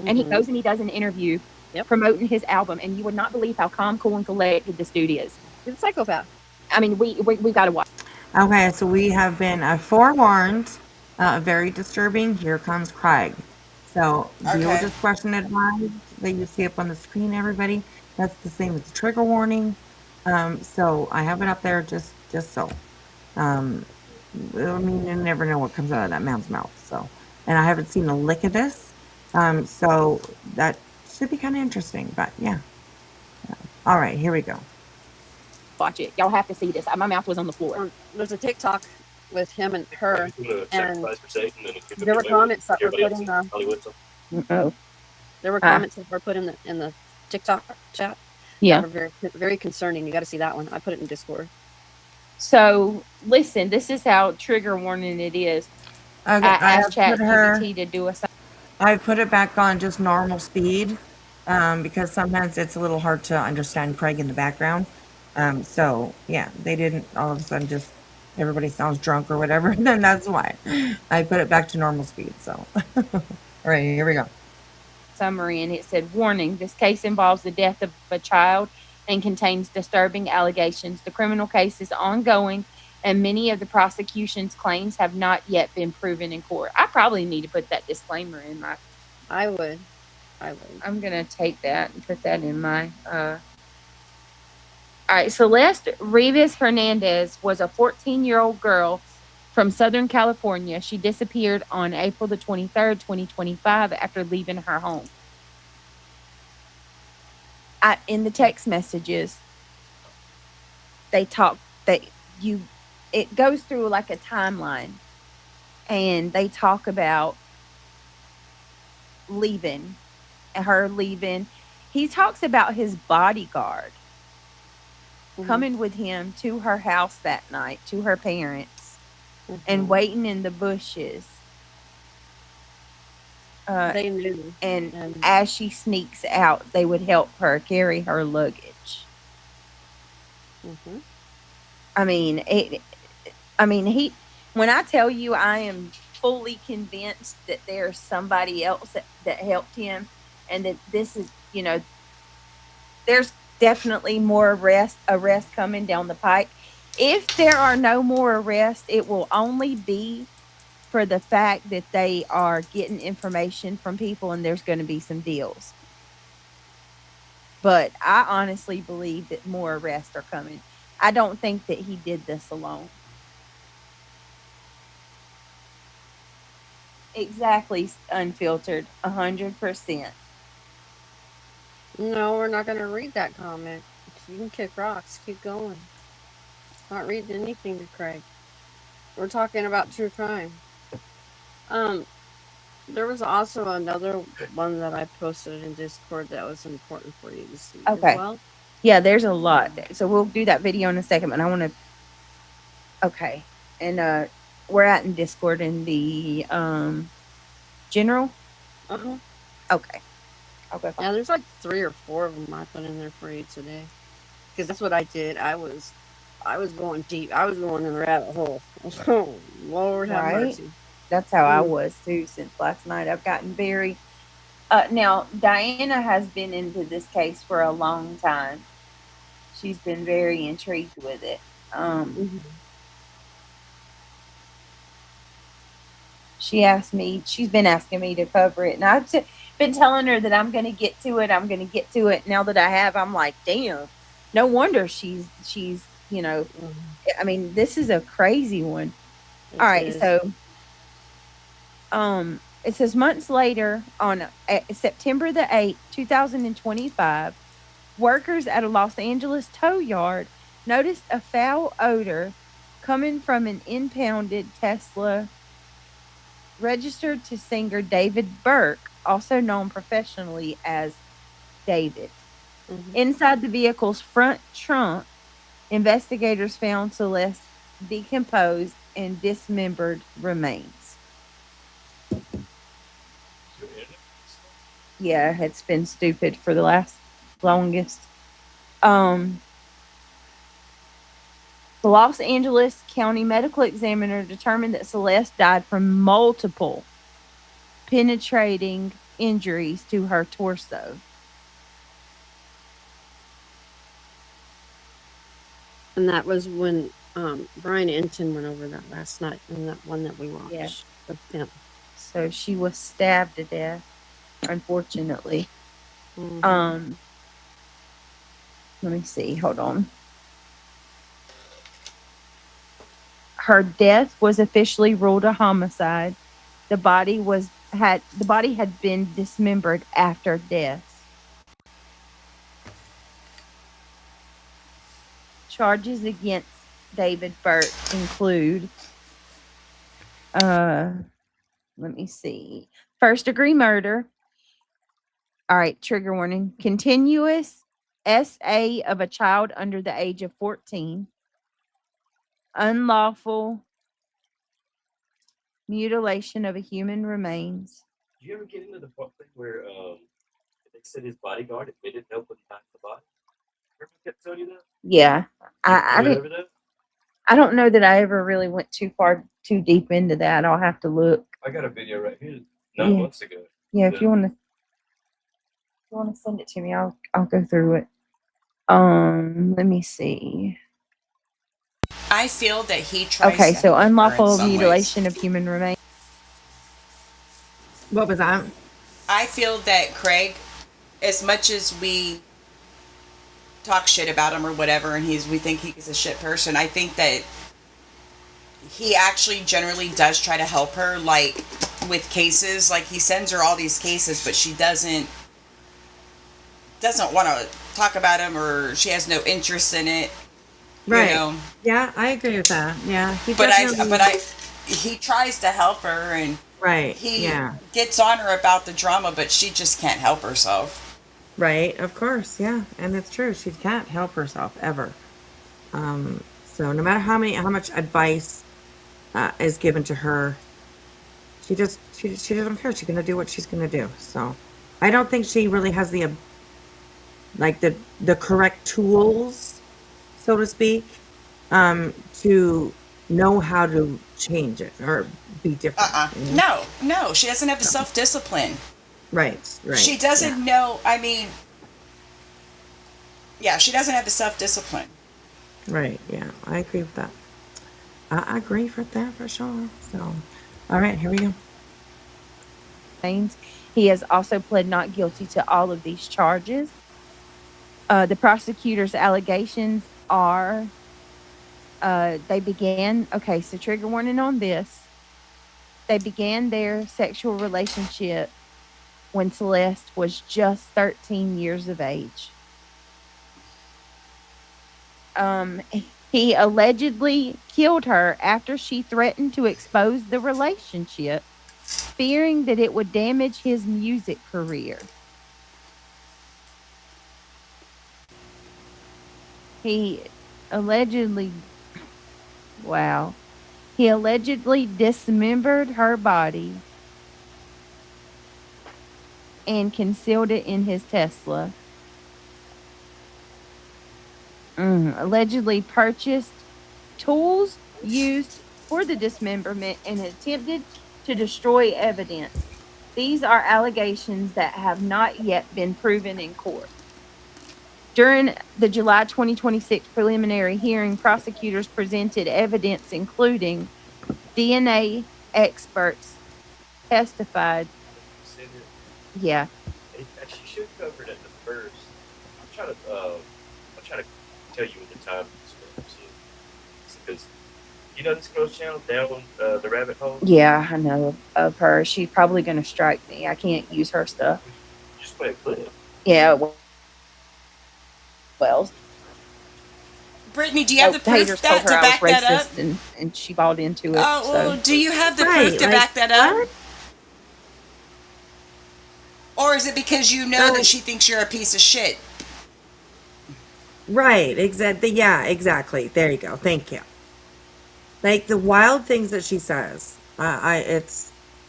And he goes and he does an interview promoting his album, and you would not believe how calm, cool, and collected this dude is. He's a psychopath. I mean, we got to watch. Okay, so we have been forewarned. Very disturbing. Here comes Craig. So viewer discretion advised that you see up on the screen, everybody. That's the same as the trigger warning. So I have it up there just so. I mean, you never know what comes out of that man's mouth. So, and I haven't seen a lick of this. So that should be kind of interesting. But yeah. All right, here we go. Watch it. Y'all have to see this. My mouth was on the floor. There's a TikTok with him and her, and there were comments that were put in the. There were comments that were put in the TikTok chat. Yeah, that were very, very concerning. You got to see that one. I put it in Discord. So listen, this is how trigger warning it is. Okay, I asked ChatGPT to do a. I put it back on just normal speed because sometimes it's a little hard to understand Craig in the background. So yeah, they didn't all of a sudden just everybody sounds drunk or whatever. Then that's why I put it back to normal speed. So all right, here we go. Summary, and it said, warning, this case involves the death of a child and contains disturbing allegations. The criminal case is ongoing, and many of the prosecution's claims have not yet been proven in court. I probably need to put that disclaimer in my. I would. I'm gonna take that and put that in my. All right, Celeste Rivas Hernandez was a 14-year-old girl from Southern California. She disappeared on April the 23rd, 2025, after leaving her home. In the text messages, it goes through like a timeline, and they talk about her leaving. He talks about his bodyguard coming with him to her house that night, to her parents, and waiting in the bushes. They knew. And as she sneaks out, they would help her carry her luggage. I mean, when I tell you I am fully convinced that there's somebody else that helped him, and that this is, there's definitely more arrests coming down the pike. If there are no more arrests, it will only be for the fact that they are getting information from people and there's going to be some deals. But I honestly believe that more arrests are coming. I don't think that he did this alone. Exactly, unfiltered, 100%. No, we're not going to read that comment. You can kick rocks. Keep going. Not reading anything to Craig. We're talking about true crime. There was also another one that I posted in Discord that was important for you to see as Okay. well. Yeah, there's a lot. So we'll do that video in a second, but I want to. Okay, and we're at in Discord in the general. Uh-huh. Okay, I'll go. Yeah, there's like 3 or 4 of them I put in there for you today. Because that's what I did. I was going deep. I was going in the rabbit hole. Oh, Lord have Right. mercy. That's how I Mm. was too since last night. I've gotten very. Now Diana has been into this case for a long time. She's been very intrigued with it. Mhm. She asked me. She's been asking me to cover it, and been telling her that I'm going to get to it. I'm going to get to it. Now that I have, I'm like, damn. No wonder she's you know. Mhm. I mean, this is a crazy one. It All right, is. so it says months later on September the 8th, 2025, workers at a Los Angeles tow yard noticed a foul odor coming from an impounded Tesla registered to singer David Burke, also known professionally as David. Mhm. Inside the vehicle's front trunk, investigators found Celeste's decomposed and dismembered remains. Yeah, it's been stupid for the longest. The Los Angeles County Medical Examiner determined that Celeste died from multiple penetrating injuries to her torso. And that was when Brian Enton went over that last night in that one that we watched. Yeah. With him. So she was stabbed to death, unfortunately. Mhm. Let me see. Hold on. Her death was officially ruled a homicide. The body had been dismembered after death. Charges against David Burke include let me see. First degree murder. All right, trigger warning. Continuous SA of a child under the age of 14. Unlawful mutilation of a human remains. Did you ever get into the part where they said his bodyguard admitted help with the body? Remember I kept telling you that? Yeah. I You didn't remember that? I don't know that I ever really went too deep into that. I'll have to look. I got a video right here 9 months ago. Yeah, if you want to send it to me, I'll go through it. Let me see. I feel that he tries Okay, to so help her in unlawful some mutilation ways. of human remains. What was that? I feel that Craig, as much as we talk shit about him or whatever, and we think he's a shit person, I think that he actually generally does try to help her, like with cases. Like he sends her all these cases, but she doesn't want to talk about him, or she has no interest in it. Right. You know? Yeah, I agree with that. Yeah, he But definitely. he tries to help her, and Right. he Yeah. gets on her about the drama, but she just can't help herself. Right. Of course. Yeah, and it's true. She can't help herself ever. So no matter how much advice is given to her, she doesn't care. She's gonna do what she's gonna do. So I don't think she really has like the correct tools, so to speak, to know how to change it or be different. You know? No, she doesn't have the self-discipline. Right. She doesn't know. I mean, yeah, she doesn't have the self-discipline. Right. Yeah, I agree with that. I agree for that for sure. So, all right, here we go. He has also pled not guilty to all of these charges. The prosecutor's allegations are they began, okay, so trigger warning on this. They began their sexual relationship when Celeste was just 13 years of age. He allegedly killed her after she threatened to expose the relationship. fearing that it would damage his music career. He allegedly, wow, he allegedly dismembered her body and concealed it in his Tesla. Allegedly purchased tools used for the dismemberment and attempted to destroy evidence. These are allegations that have not yet been proven in court. During the July 2026 preliminary hearing, prosecutors presented evidence including DNA experts testified. Send it. Yeah, She should cover it at the first. I'm trying to tell you at the time because you know this girl's channel down the rabbit hole. yeah, I know of her. She's probably going to strike me. I can't use her stuff. Just play a clip. Yeah, well, Brittany, do you have the proof haters told that her to I was back that up? racist, and she bought into it. Oh, well, So do you have the Right, proof to like, back that up? what? Or is it because you know that she thinks you're a piece of shit? Right, exactly. Yeah, exactly. There you go. Thank you. Like the wild things that she says. I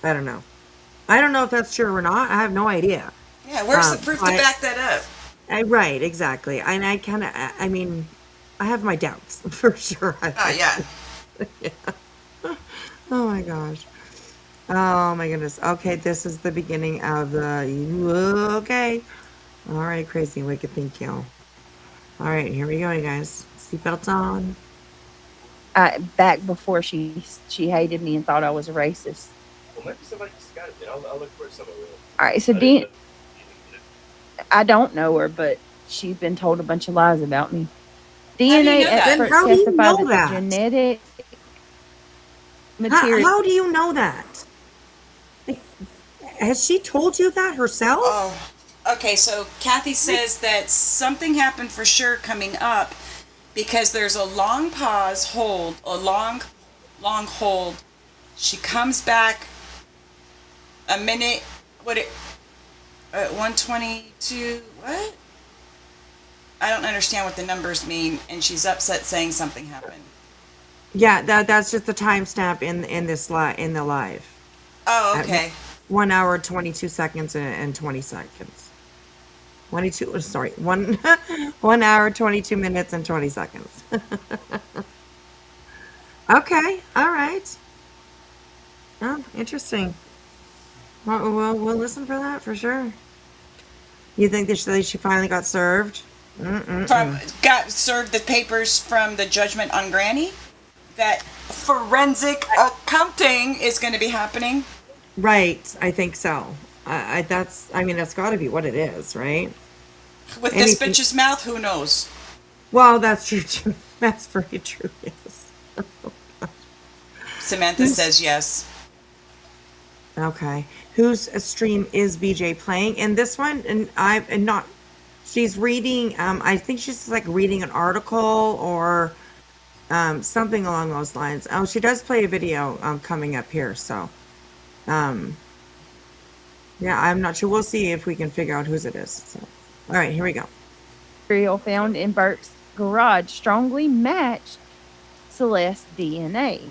don't know. I don't know if that's true or not. I have no idea. Yeah, where's the proof to I- back that up? Right, exactly. And I kind of, I mean, I have my doubts for sure. Oh, yeah. Oh my gosh. Oh my goodness. Okay, this is the beginning of the. Okay. All right, crazy wicked. Thank you. All right, here we go, you guys. Seatbelts on. back before she hated me and thought I was a racist. Well, maybe somebody just got it. I'll look for it somewhere. All right, so I don't know her, but she's been told a bunch of lies about me. DNA experts How do you testify know that that? the genetic material. How do you know that? Like, has she told you that herself? Oh, okay. So Kathy says that something happened for sure coming up because there's a long pause, hold, a long hold. She comes back a minute. What it? 122. What? I don't understand what the numbers mean, and she's upset saying something happened. Yeah, that's just the timestamp in the live. Oh, okay. 1 hour 22 seconds and 20 seconds. 22. Sorry, 1 hour 22 minutes and 20 seconds. Okay, all right. Oh, interesting. Well, we'll listen for that for sure. You think that she finally got served? Got served the papers from the judgment on Granny that forensic accounting is going to be happening. Right, I think so. That's got to be what it is, right? With this bitch's mouth, who knows? Well, that's true too. That's very true. Yes. Samantha says yes. Okay. Whose stream is BJ playing? In this one, and not. She's reading. I think she's like reading an article or something along those lines. Oh, she does play a video coming up here. So, yeah, I'm not sure. We'll see if we can figure out whose it is. So, all right, here we go. Material found in Burke's garage strongly matched Celeste's DNA.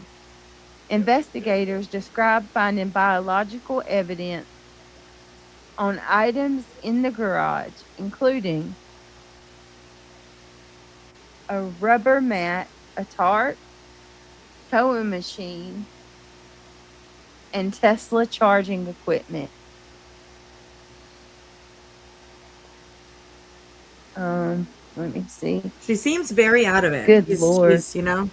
Investigators described finding biological evidence on items in the garage, including a rubber mat, a tarp, sewing machine, and Tesla charging equipment. Let me see. She seems very out of it. Good Lord. You know?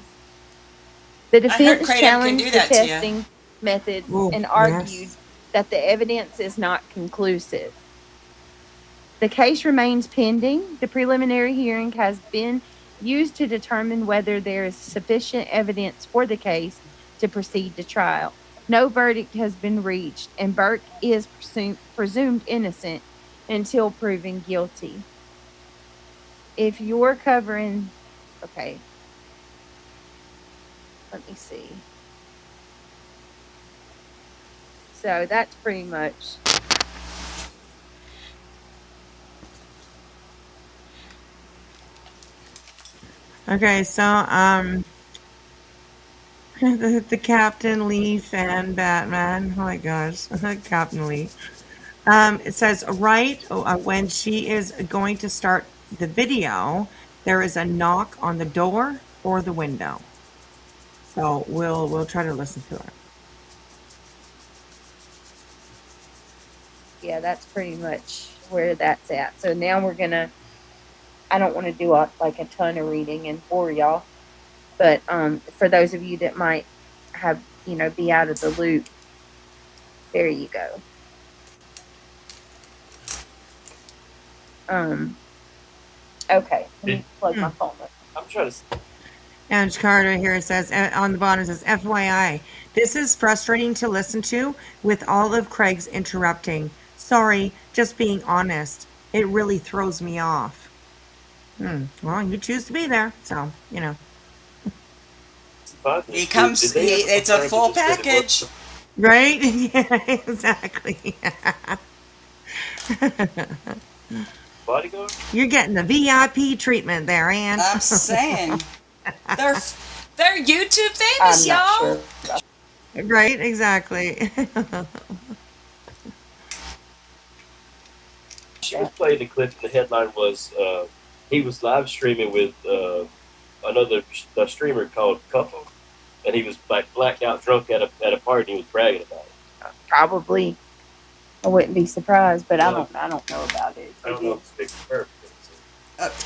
The defense Kratom can challenged do the that to ya. testing methods Oh, and argued yes. that the evidence is not conclusive. The case remains pending. The preliminary hearing has been used to determine whether there is sufficient evidence for the case to proceed to trial. No verdict has been reached, and Burke is presumed innocent until proven guilty. If you're covering, okay, let me see. So that's pretty much. Okay, so the Captain Leaf and Batman. Oh my gosh, Captain Leaf. It says right when she is going to start the video, there is a knock on the door or the window. So we'll try to listen to it. Yeah, that's pretty much where that's at. So now we're gonna. I don't want to do like a ton of reading and for y'all, but for those of you that might have be out of the loop, there you go. Okay, let me plug my phone up. I'm trying to. And Carter here says on the bottom, it says FYI, this is frustrating to listen to with all of Craig's interrupting. Sorry, just being honest. It really throws me off. Well, you choose to be there, so He comes. It's a full package. Right? Yeah, exactly. Bodyguard? You're getting the VIP treatment there, Ann. I'm saying they're YouTube famous, y'all. Sure. Right? Exactly. She was playing the clip, and the headline was he was live streaming with another streamer called Cuffo, and he was like blackout drunk at a party. And he was bragging about it. Probably, I wouldn't be surprised, but I don't know about it. I don't know if it's big for her.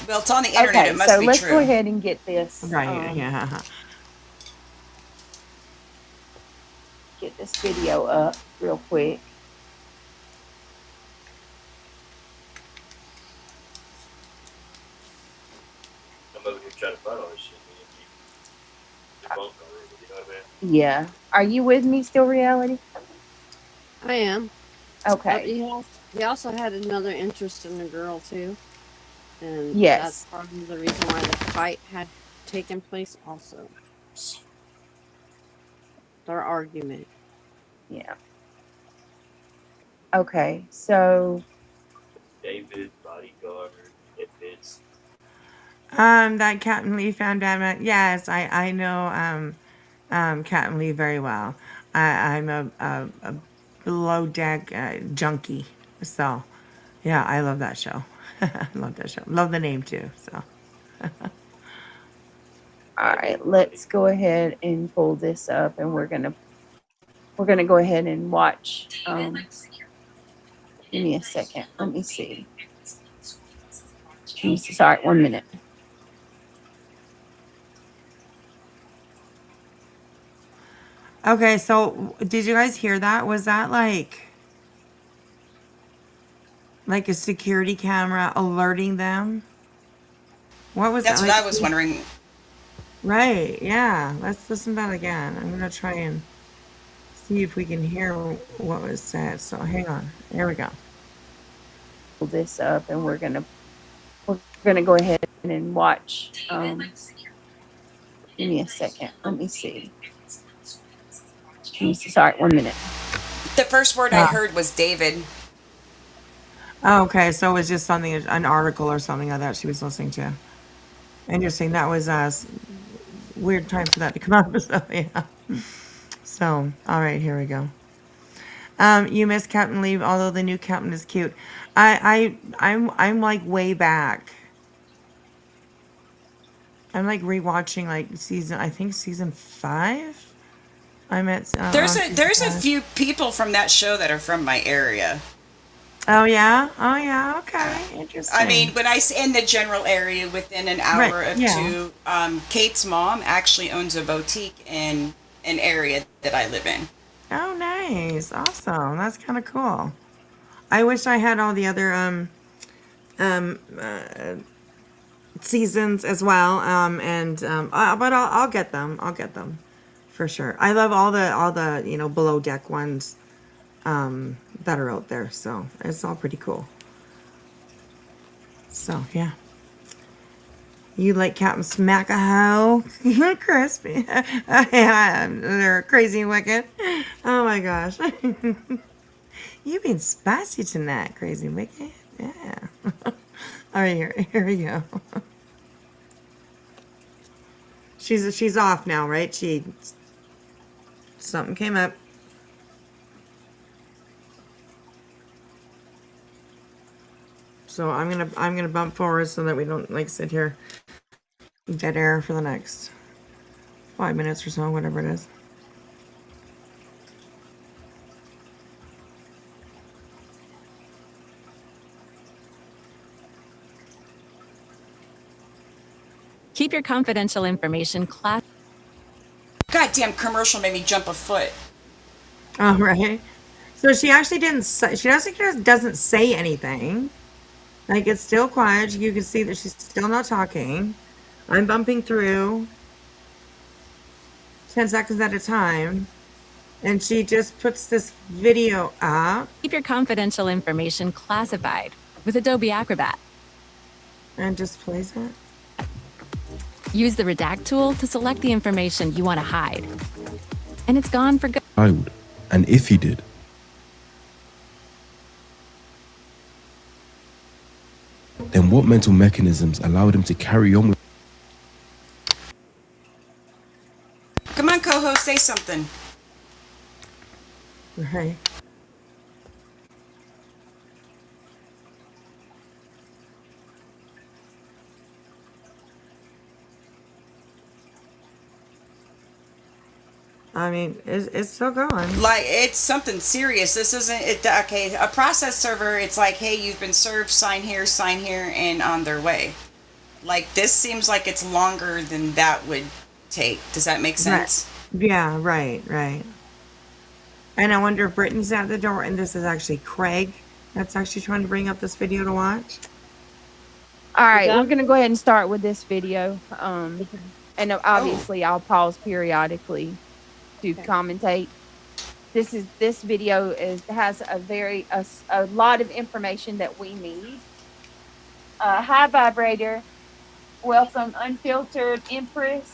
Well, it's on the internet. Okay, It must so be let's true. go ahead and get this. Right. Yeah. Get this video up real quick. I'm over here trying to find all this shit. You know what I mean? Yeah. Are you with me still, Reality? I am. Okay. He also had another interest in the girl too, and Yes. that's part of the reason why the fight had taken place. Also, their argument. Yeah. Okay, so David, Bodyguard, it fits. That Captain Lee found Batman. Yes, I know Captain Lee very well. I'm a below deck junkie. So yeah, I love that show. I love that show. Love the name too. So all right, let's go ahead and pull this up, and we're gonna go ahead and watch. Give me a second. Let me see. Sorry, 1 minute. okay, so did you guys hear that? Was that like a security camera alerting them? What was That's that? what Like, I was wondering. right, yeah. Let's listen to that again. I'm gonna try and see if we can hear what was said. So hang on. There we go. Pull this up, and we're gonna go ahead and watch. Give me a second. Let me see. Sorry, 1 minute. The first word I heard was David. Oh, okay, so it was just something, an article or something like that she was listening to. Interesting. That was weird time for that to come up. So yeah. So all right, here we go. You miss Captain Lee, although the new Captain is cute. I'm like way back. I'm like rewatching like season 5. I'm at. There's a few people from that show that are from my area. Oh yeah. Okay. Interesting. I mean, when I say in the general area, within an hour Right, of yeah. two, Kate's mom actually owns a boutique in an area that I live in. Oh, nice. Awesome. That's kind of cool. I wish I had all the other seasons as well. But I'll get them. I'll get them for sure. I love all the below deck ones that are out there. So it's all pretty cool. So yeah. You like Captain Smackahoe? Crispy. Yeah, they're crazy and wicked. Oh my gosh. You being spicy tonight, crazy wicked. Yeah. All right, here we go. She's off now, right? Something came up. So I'm gonna bump forward so that we don't like sit here dead air for the next 5 minutes or so, whatever it is. Keep your confidential information Goddamn commercial made me jump a foot. All right. So she actually didn't say, she doesn't say anything. Like, it's still quiet. You can see that she's still not talking. I'm bumping through 10 seconds at a time. And she just puts this video up. Keep your confidential information classified with Adobe Acrobat. And just plays it. Use the redact tool to select the information you want to hide. And it's gone for good. Child, and if he did, then what mental mechanisms allowed him to carry on with? Come on, co-host, say something. Right. I mean, it's still going. Like, it's something serious. This isn't it. Okay, a process server. It's like, hey, you've been served. Sign here, and on their way. Like, this seems like it's longer than that would take. Does that make sense? Right. Yeah, right. And I wonder if Brittany's at the door, and this is actually Craig that's actually trying to bring up this video to watch. All right, we're gonna go ahead and start with this video. And obviously I'll pause periodically to commentate. This video has a lot of information that we need. Hi, vibrator. Welcome, unfiltered Empress.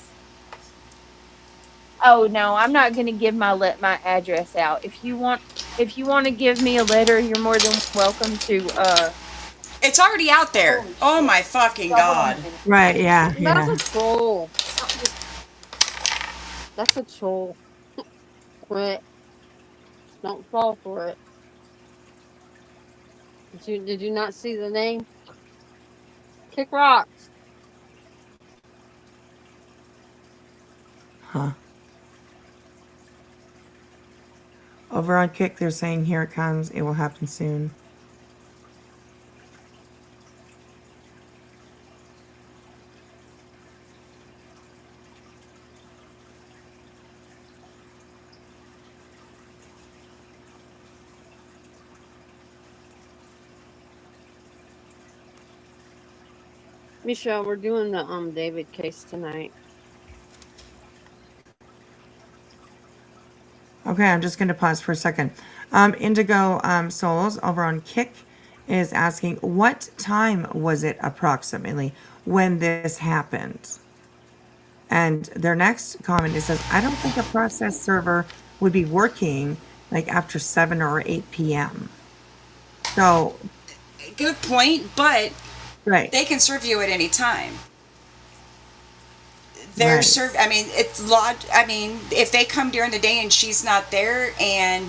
Oh no, I'm not gonna give my address out. If you want to give me a letter, you're more than welcome to. It's already out there. Oh my fucking god. Right? Yeah. That's a troll. That's a troll. Quit. Don't fall for it. Did you not see the name? Kick rocks. Huh. Over on Kick, they're saying, "Here it comes. It will happen soon." Michelle, we're doing the David case tonight. Okay, I'm just going to pause for a second. Indigo Souls over on Kick is asking, what time was it approximately when this happened? And their next comment, it says, I don't think a process server would be working like after 7 or 8 p.m. So, good point, but right, they can serve you at any time. They're right. I mean, I mean, if they come during the day and she's not there, and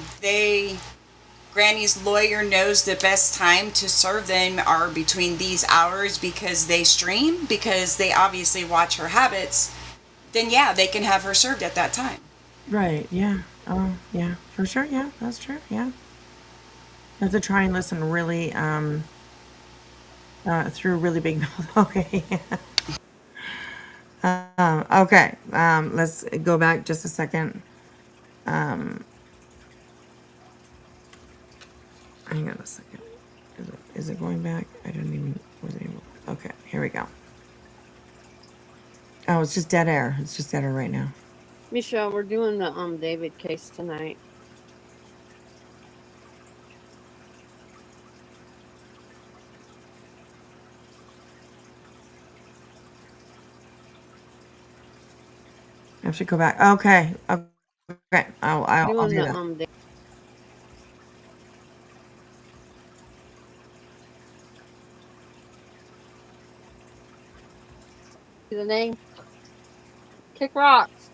Granny's lawyer knows the best time to serve them are between these hours because they stream, because they obviously watch her habits, then yeah, they can have her served at that time. Right, yeah. Oh, yeah, for sure. Yeah, that's true. Yeah. You have to try and listen really, through really big mouth. Okay. Okay. Let's go back just a second. Hang on a second. Is it going back? I don't even, was able. Okay, here we go. Oh, it's just dead air. It's just dead air right now. Michelle, we're doing the David case tonight. I have to go back. Okay. Okay. I'll Doing do the that. the name. Kick rocks.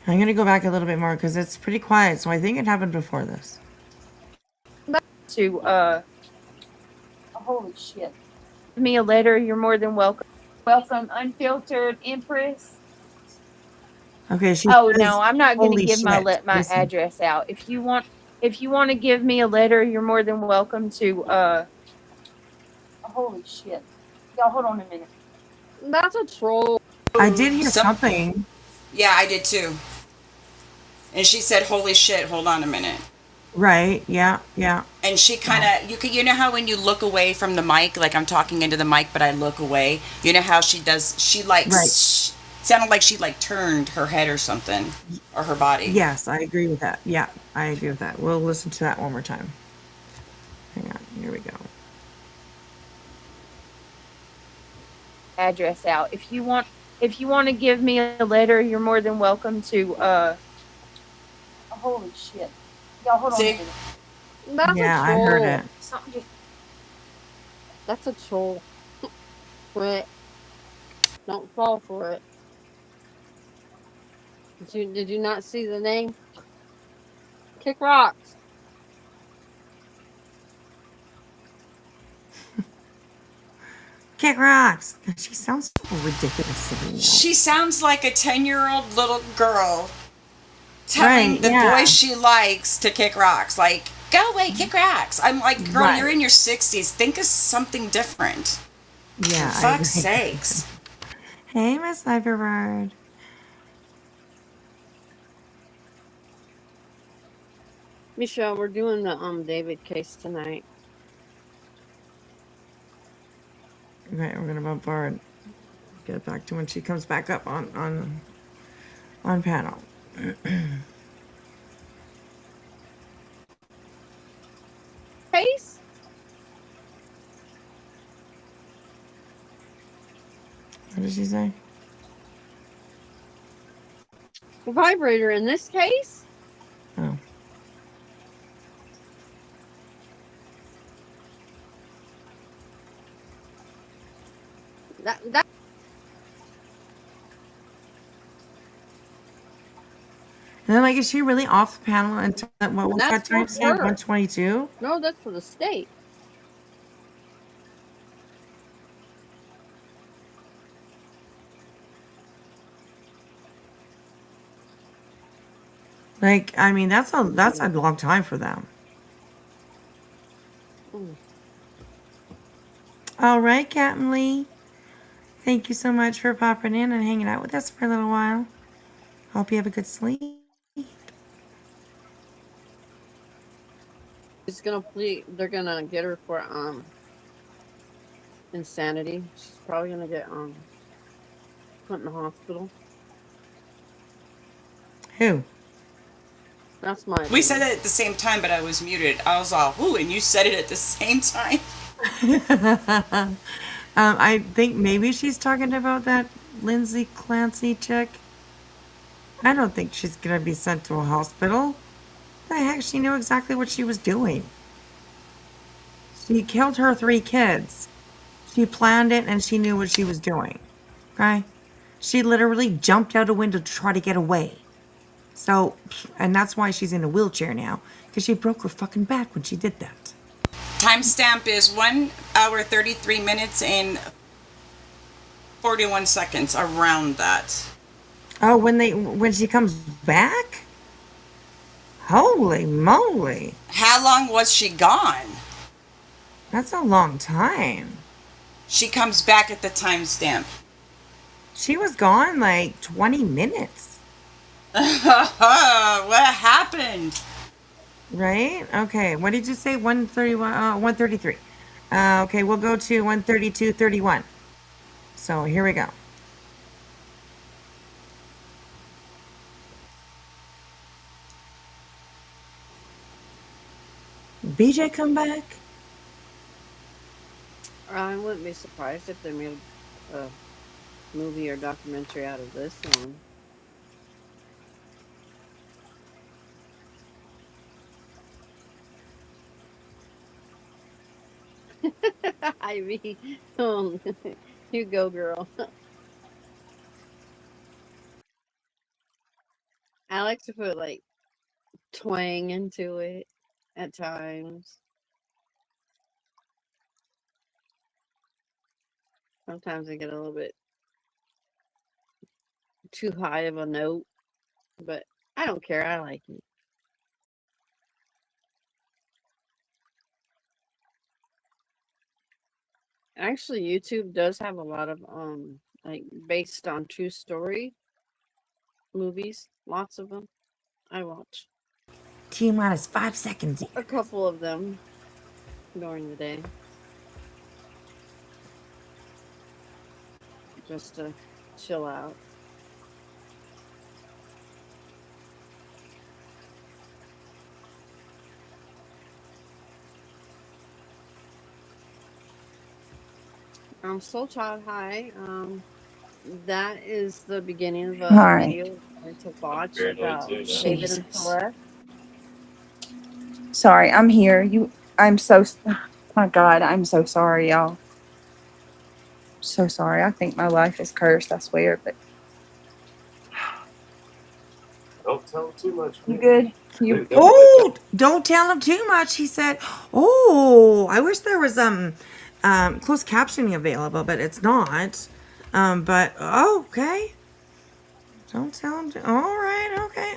I'm gonna go back a little bit more because it's pretty quiet. So I think it happened before this. To holy shit. Give me a letter, you're more than welcome. Welcome, unfiltered Empress. Okay. She Oh says, no, I'm not gonna "Holy give my shit!" my Listen. address out. If you want to give me a letter, you're more than welcome to holy shit. Y'all hold on a minute. That's a troll. I did hear Some, something. yeah, I did too. And she said, "Holy shit! Hold on a minute." Right. Yeah. Yeah. And she kind of, you know how when you look away from the mic, like I'm talking into the mic, but I look away. You know how she does? She like Right. sounded like she like turned her head or something, or her body. Yes, I agree with that. Yeah, I agree with that. We'll listen to that one more time. Hang on. Here we go. Address out. If you want to give me a letter, you're more than welcome to holy shit. Y'all hold on a See? minute. That's Yeah, a I heard troll. it. Something just That's a troll. Quit. Don't fall for it. Did you not see the name? Kick rocks. Kick rocks. She sounds so ridiculous to me now. She sounds like a 10-year-old little girl telling Right. the boy Yeah. she likes to kick rocks. Like, go away, kick rocks. I'm like, girl, you're Right. in your 60s. Think of something different. For Yeah, I fuck's agree. sakes. Hey, Miss Liverbird. Michelle, we're doing the David case tonight. Okay, we're gonna move forward. Get back to when she comes back up on panel. Case? What did she say? The vibrator in this case? Oh. That And then, like, is she really off the panel until what was that that's for timestamp? her. 122? No, that's for the state. Like, I mean, that's a long time for them. All right, Captain Lee. Thank you so much for popping in and hanging out with us for a little while. Hope you have a good sleep. She's gonna plead. They're gonna get her for insanity. She's probably gonna get put in the hospital. Who? That's my We opinion. said it at the same time, but I was muted. I was all, ooh, and you said it at the same time. I think maybe she's talking about that Lindsay Clancy chick. I don't think she's gonna be sent to a hospital. The heck, she knew exactly what she was doing. She killed her 3 kids. She planned it and she knew what she was doing. Okay? She literally jumped out a window to try to get away. So, and that's why she's in a wheelchair now, because she broke her fucking back when she did that. Timestamp is 1 hour 33 minutes and 41 seconds, around that. Oh, when she comes back? Holy moly. How long was she gone? That's a long time. She comes back at the timestamp. She was gone like 20 minutes. What happened? Right? Okay. What did you say? 131, 133. Okay, we'll go to 132.31. So here we go. BJ come back? I wouldn't be surprised if they made a movie or documentary out of this one. Ivy, you go, girl. I like to put like twang into it at times. Sometimes I get a little bit too high of a note, but I don't care. I like it. Actually, YouTube does have a lot of like based on true story movies. Lots of them. I watch T-minus 5 seconds. a couple of them during the day. Just to chill out. Soul Child High. That is the beginning of a Hi. video we're going to watch about David and Celeste. Sorry, I'm here. I'm so, my God, I'm so sorry, y'all. So sorry. I think my life is cursed, I swear, but Don't tell him too much. you good? Oh, don't tell him too much. He said, "Oh, I wish there was closed captioning available, but it's not." But okay. Don't tell him. All right. Okay.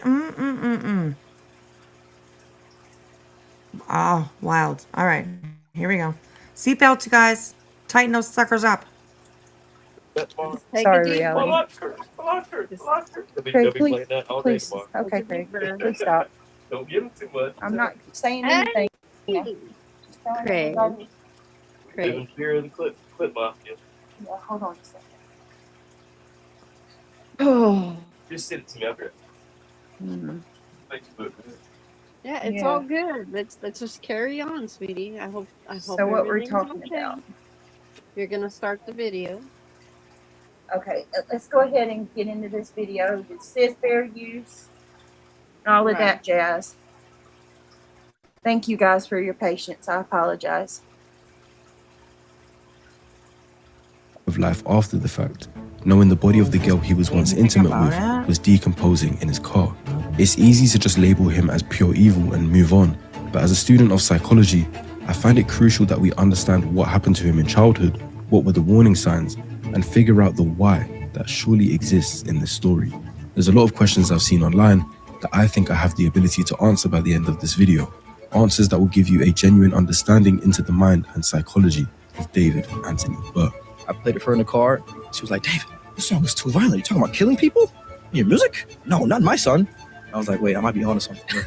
Oh, wild. All right. Here we go. Seatbelts, guys. Tighten those suckers up. Sorry, reality. Craig, please, please. Okay, Craig, please stop. Don't give him too much. I'm not saying anything. Just telling Craig. everybody. Give him fear of the clip mafia. Yeah, hold on a second. Oh. Just send it to me. I'll be right Mhm. back. Yeah, it's all good. Let's just carry on, sweetie. I hope So what we're everything's talking okay. about? You're gonna start the video. Okay, let's go ahead and get into this video. It says fair use, all of that jazz. Thank you guys for your patience. I apologize. Of life after the fact, knowing the body of the girl he was once intimate with was decomposing in his car. It's easy to just label him as pure evil and move on, but as a student of psychology, I find it crucial that we understand what happened to him in childhood, what were the warning signs, and figure out the why that surely exists in this story. There's a lot of questions I've seen online that I think I have the ability to answer by the end of this video. Answers that will give you a genuine understanding into the mind and psychology of David Anthony Burke. I played it for her in the car. She was like, David, this song is too violent. You talking about killing people? In your music? No, not my son. I was like, wait, I might be onto something.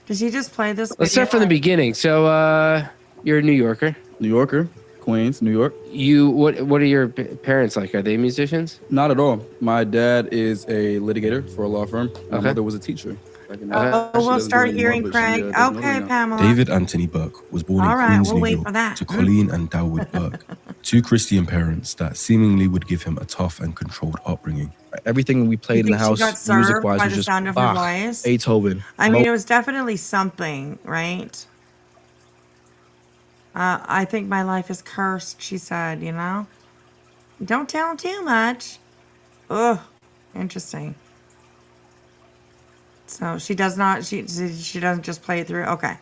Did you just play this? Let's start from the beginning. So, you're a New Yorker. New Yorker, Queens, New York. What are your parents like? Are they musicians? Not at all. My dad is a litigator for a law firm. My mother was a teacher. We'll start hearing Craig. Okay, Pamela. David Anthony Burke was born in Queens, New York, to Colleen and Dalwood Burke, two Christian parents that seemingly would give him a tough and controlled upbringing. Everything we played in the house, music-wise, was just sound of Bach, her voice? Beethoven. I mean, it was definitely something, right? I think my life is cursed, she said, you know? Don't tell him too much. Ugh, interesting. So she does not, she doesn't just play it through. Okay.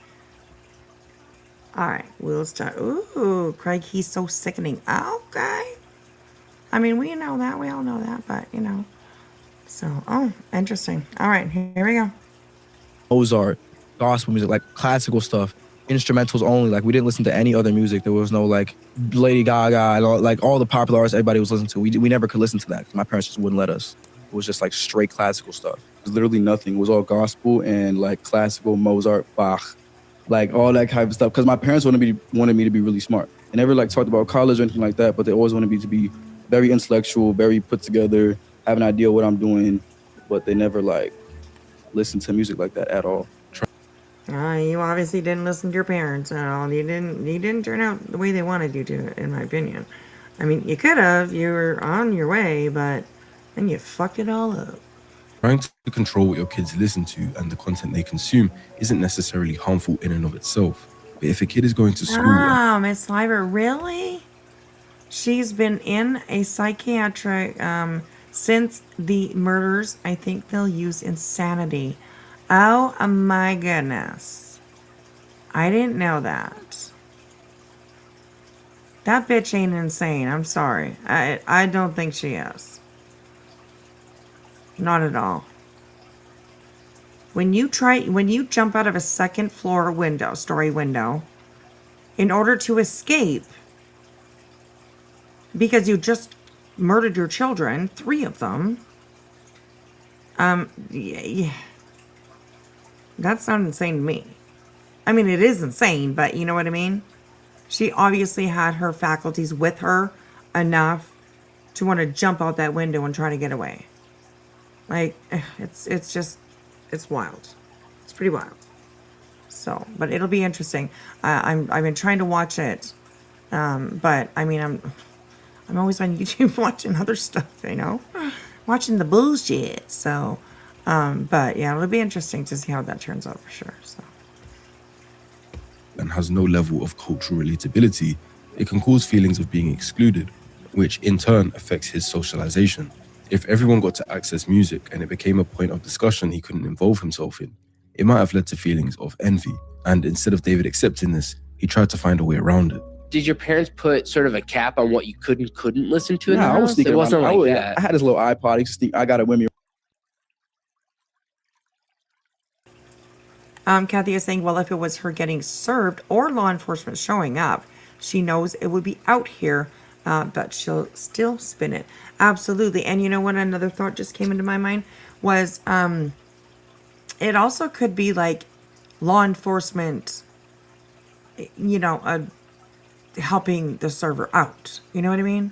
All right, we'll start. Ooh, Craig, he's so sickening. Okay. I mean, we know that. We all know that, but, you know. So, oh, interesting. All right, here we go. Mozart, gospel music, like classical stuff. instrumentals only. Like we didn't listen to any other music. There was no like Lady Gaga and all the popular artists everybody was listening to. We never could listen to that because my parents just wouldn't let us. It was just like straight classical stuff. It was literally nothing. It was all gospel and like classical, Mozart, Bach, like all that type of stuff. Because my parents wanted me to be really smart. They never like talked about college or anything like that, but they always wanted me to be very intellectual, very put together, have an idea what I'm doing, but they never like listened to music like that at all. You obviously didn't listen to your parents at all. You didn't turn out the way they wanted you to, in my opinion. I mean, you could have. You were on your way, but then you fucked it all up. Trying to control what your kids listen to and the content they consume isn't necessarily harmful in and of itself. But if a kid is going to school... Oh, Miss Sliver, really? She's been in a psychiatric since the murders. I think they'll use insanity. Oh my goodness. I didn't know that. That bitch ain't insane. I'm sorry. I don't think she is. Not at all. When you jump out of a second floor story window, in order to escape, because you just murdered your children, 3 of them, yeah. That's not insane to me. I mean, it is insane, but you know what I mean? She obviously had her faculties with her enough to want to jump out that window and try to get away. Like, it's wild. It's pretty wild. So, but it'll be interesting. I've been trying to watch it, but I mean, I'm always on YouTube watching other stuff, you know, watching the bullshit. So, but yeah, it'll be interesting to see how that turns out for sure. So. And has no level of cultural relatability, it can cause feelings of being excluded, which in turn affects his socialization. If everyone got to access music and it became a point of discussion he couldn't involve himself in, it might have led to feelings of envy. And instead of David accepting this, he tried to find a way around it. Did your parents put sort of a cap on what you could and couldn't listen to in the I was house? sneaking It wasn't around. like that. I had this little iPod. I got it with me. Kathy is saying, well, if it was her getting served or law enforcement showing up, she knows it would be out here, but she'll still spin it. Absolutely. And you know what? Another thought just came into my mind was it also could be like law enforcement, you know, helping the server out. You know what I mean?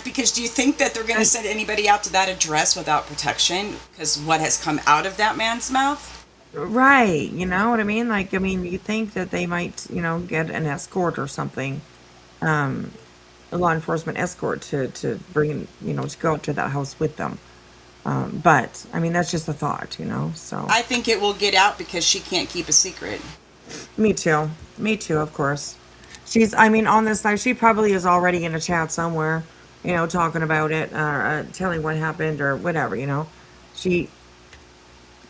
Because do you think that they're going to send anybody out to that address without protection? Because what has come out of that man's mouth? Right. You know what I mean? Like, I mean, you think that they might, you know, get an escort or something, a law enforcement escort to bring, you know, to go to that house with them. But I mean, that's just a thought, you know, so. I think it will get out because she can't keep a secret. Me too. Me too, of course. I mean, on this side, she probably is already in a chat somewhere, you know, talking about it, telling what happened or whatever, you know. She,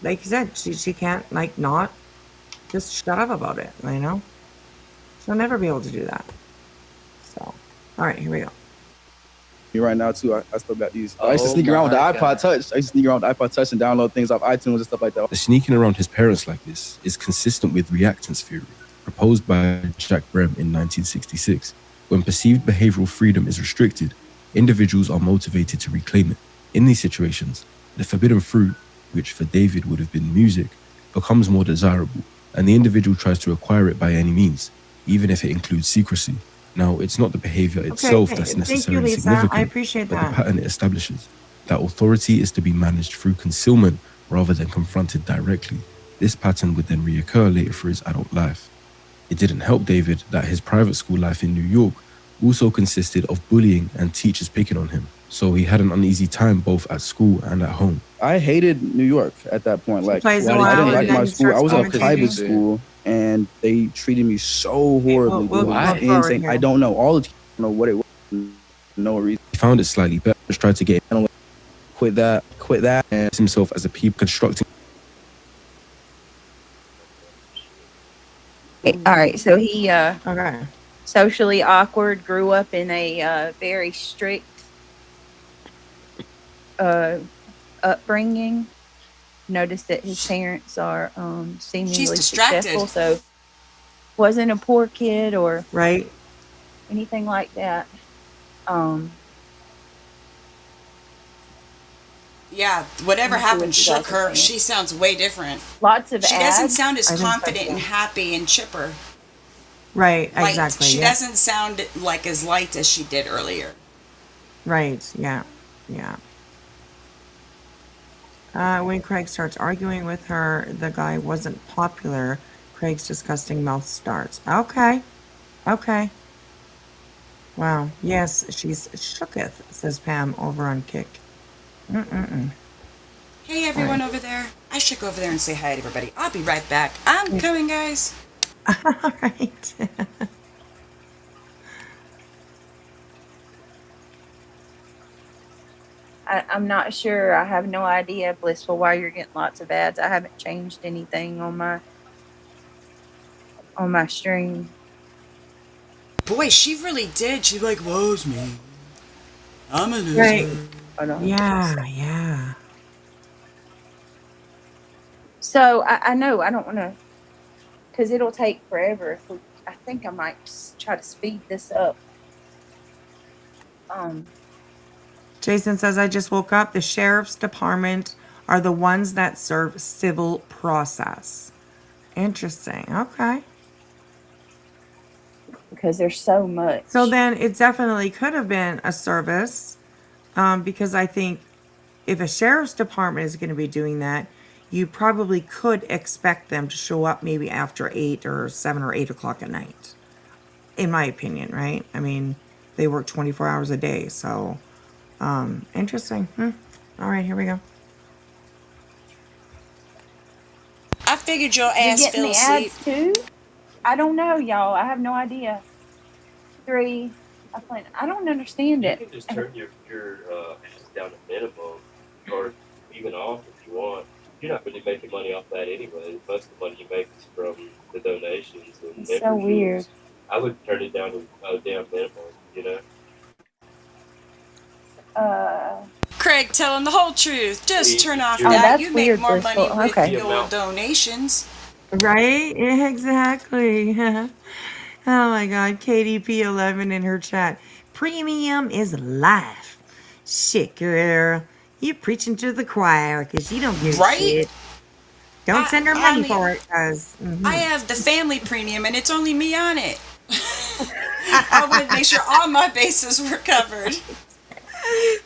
like you said, she can't, like, not just shut up about it, you know. She'll never be able to do that. So, all right, here we go. Right now, too, I still got these. I used to sneak around with the iPod Touch. I used to sneak around with the iPod Touch and download things off iTunes and stuff like that. The sneaking around his parents like this is consistent with reactance theory, proposed by Jack Brem in 1966. When perceived behavioral freedom is restricted, individuals are motivated to reclaim it. In these situations, the forbidden fruit, which for David would have been music, becomes more desirable, and the individual tries to acquire it by any means, even if it includes secrecy. Now, it's not the behavior itself that's necessarily significant, I appreciate but that. the pattern it establishes. That authority is to be managed through concealment rather than confronted directly. This pattern would then reoccur later for his adult life. It didn't help David that his private school life in New York also consisted of bullying and teachers picking on him, so he had an uneasy time both at school and at home. I hated New York at that point. Like, I didn't like my school. I was in a private school, and they treated me so horribly. It was insane. I don't know. All the teachers don't know what it was. No reason. He found it slightly better. Just tried to get quit that, and himself as a people constructing. All right, so he socially awkward, grew up in a very strict upbringing. noticed that his parents are seemingly distracted. successful, so wasn't a poor kid or Right. anything like that. Yeah, whatever Let me see happened what you guys shook are her. saying. She sounds way different. Lots of She doesn't ads. sound as I think so, confident and too. happy and chipper. Right, Light. exactly. She Yeah. doesn't sound like as light as she did earlier. Right, yeah. Yeah. When Craig starts arguing with her, the guy wasn't popular. Craig's disgusting mouth starts. Okay. Okay. Wow. Yes, she's shooketh, says Pam over on Kick. Mm-mm-mm. Hey, everyone over there. I should go over there and say hi to everybody. I'll be right back. I'm coming, guys. All right. I'm not sure. I have no idea, Blissful, why you're getting lots of ads. I haven't changed anything on my stream. Boy, she really did. She's like, woe's me. I'm a loser. Right. Hold on. Yeah, yeah. So I know I don't want to, because it'll take forever. I think I might try to speed this up. Jason says, I just woke up. The sheriff's department are the ones that serve civil process. Interesting. Okay. Because there's so much. So then it definitely could have been a service, because I think if a sheriff's department is going to be doing that, you probably could expect them to show up maybe after 8 or 7 or 8 o'clock at night, in my opinion, right? I mean, they work 24 hours a day, so interesting. All right, here we go. I figured your You ass getting fell the asleep. ads too? I don't know, y'all. I have no idea. 3. I don't understand You it. can just turn your ads down to minimum or even off if you want. You're not really making money off that anyway. Most of the money you make is from the donations and It's so weird. I would turn it down to a damn minimum, you know? Craig, tell him the whole truth. Just turn off Oh, that. that's You make weird, more Blissful. money with Okay. your donations. Right? Exactly. Oh my God. KDP11 in her chat. Premium is life. Shit, girl. You preaching to the choir because you don't give a Right? shit. Don't send her I money mean, for it, cause I have the family premium and it's only me on it. I wanted to make sure all my bases were covered.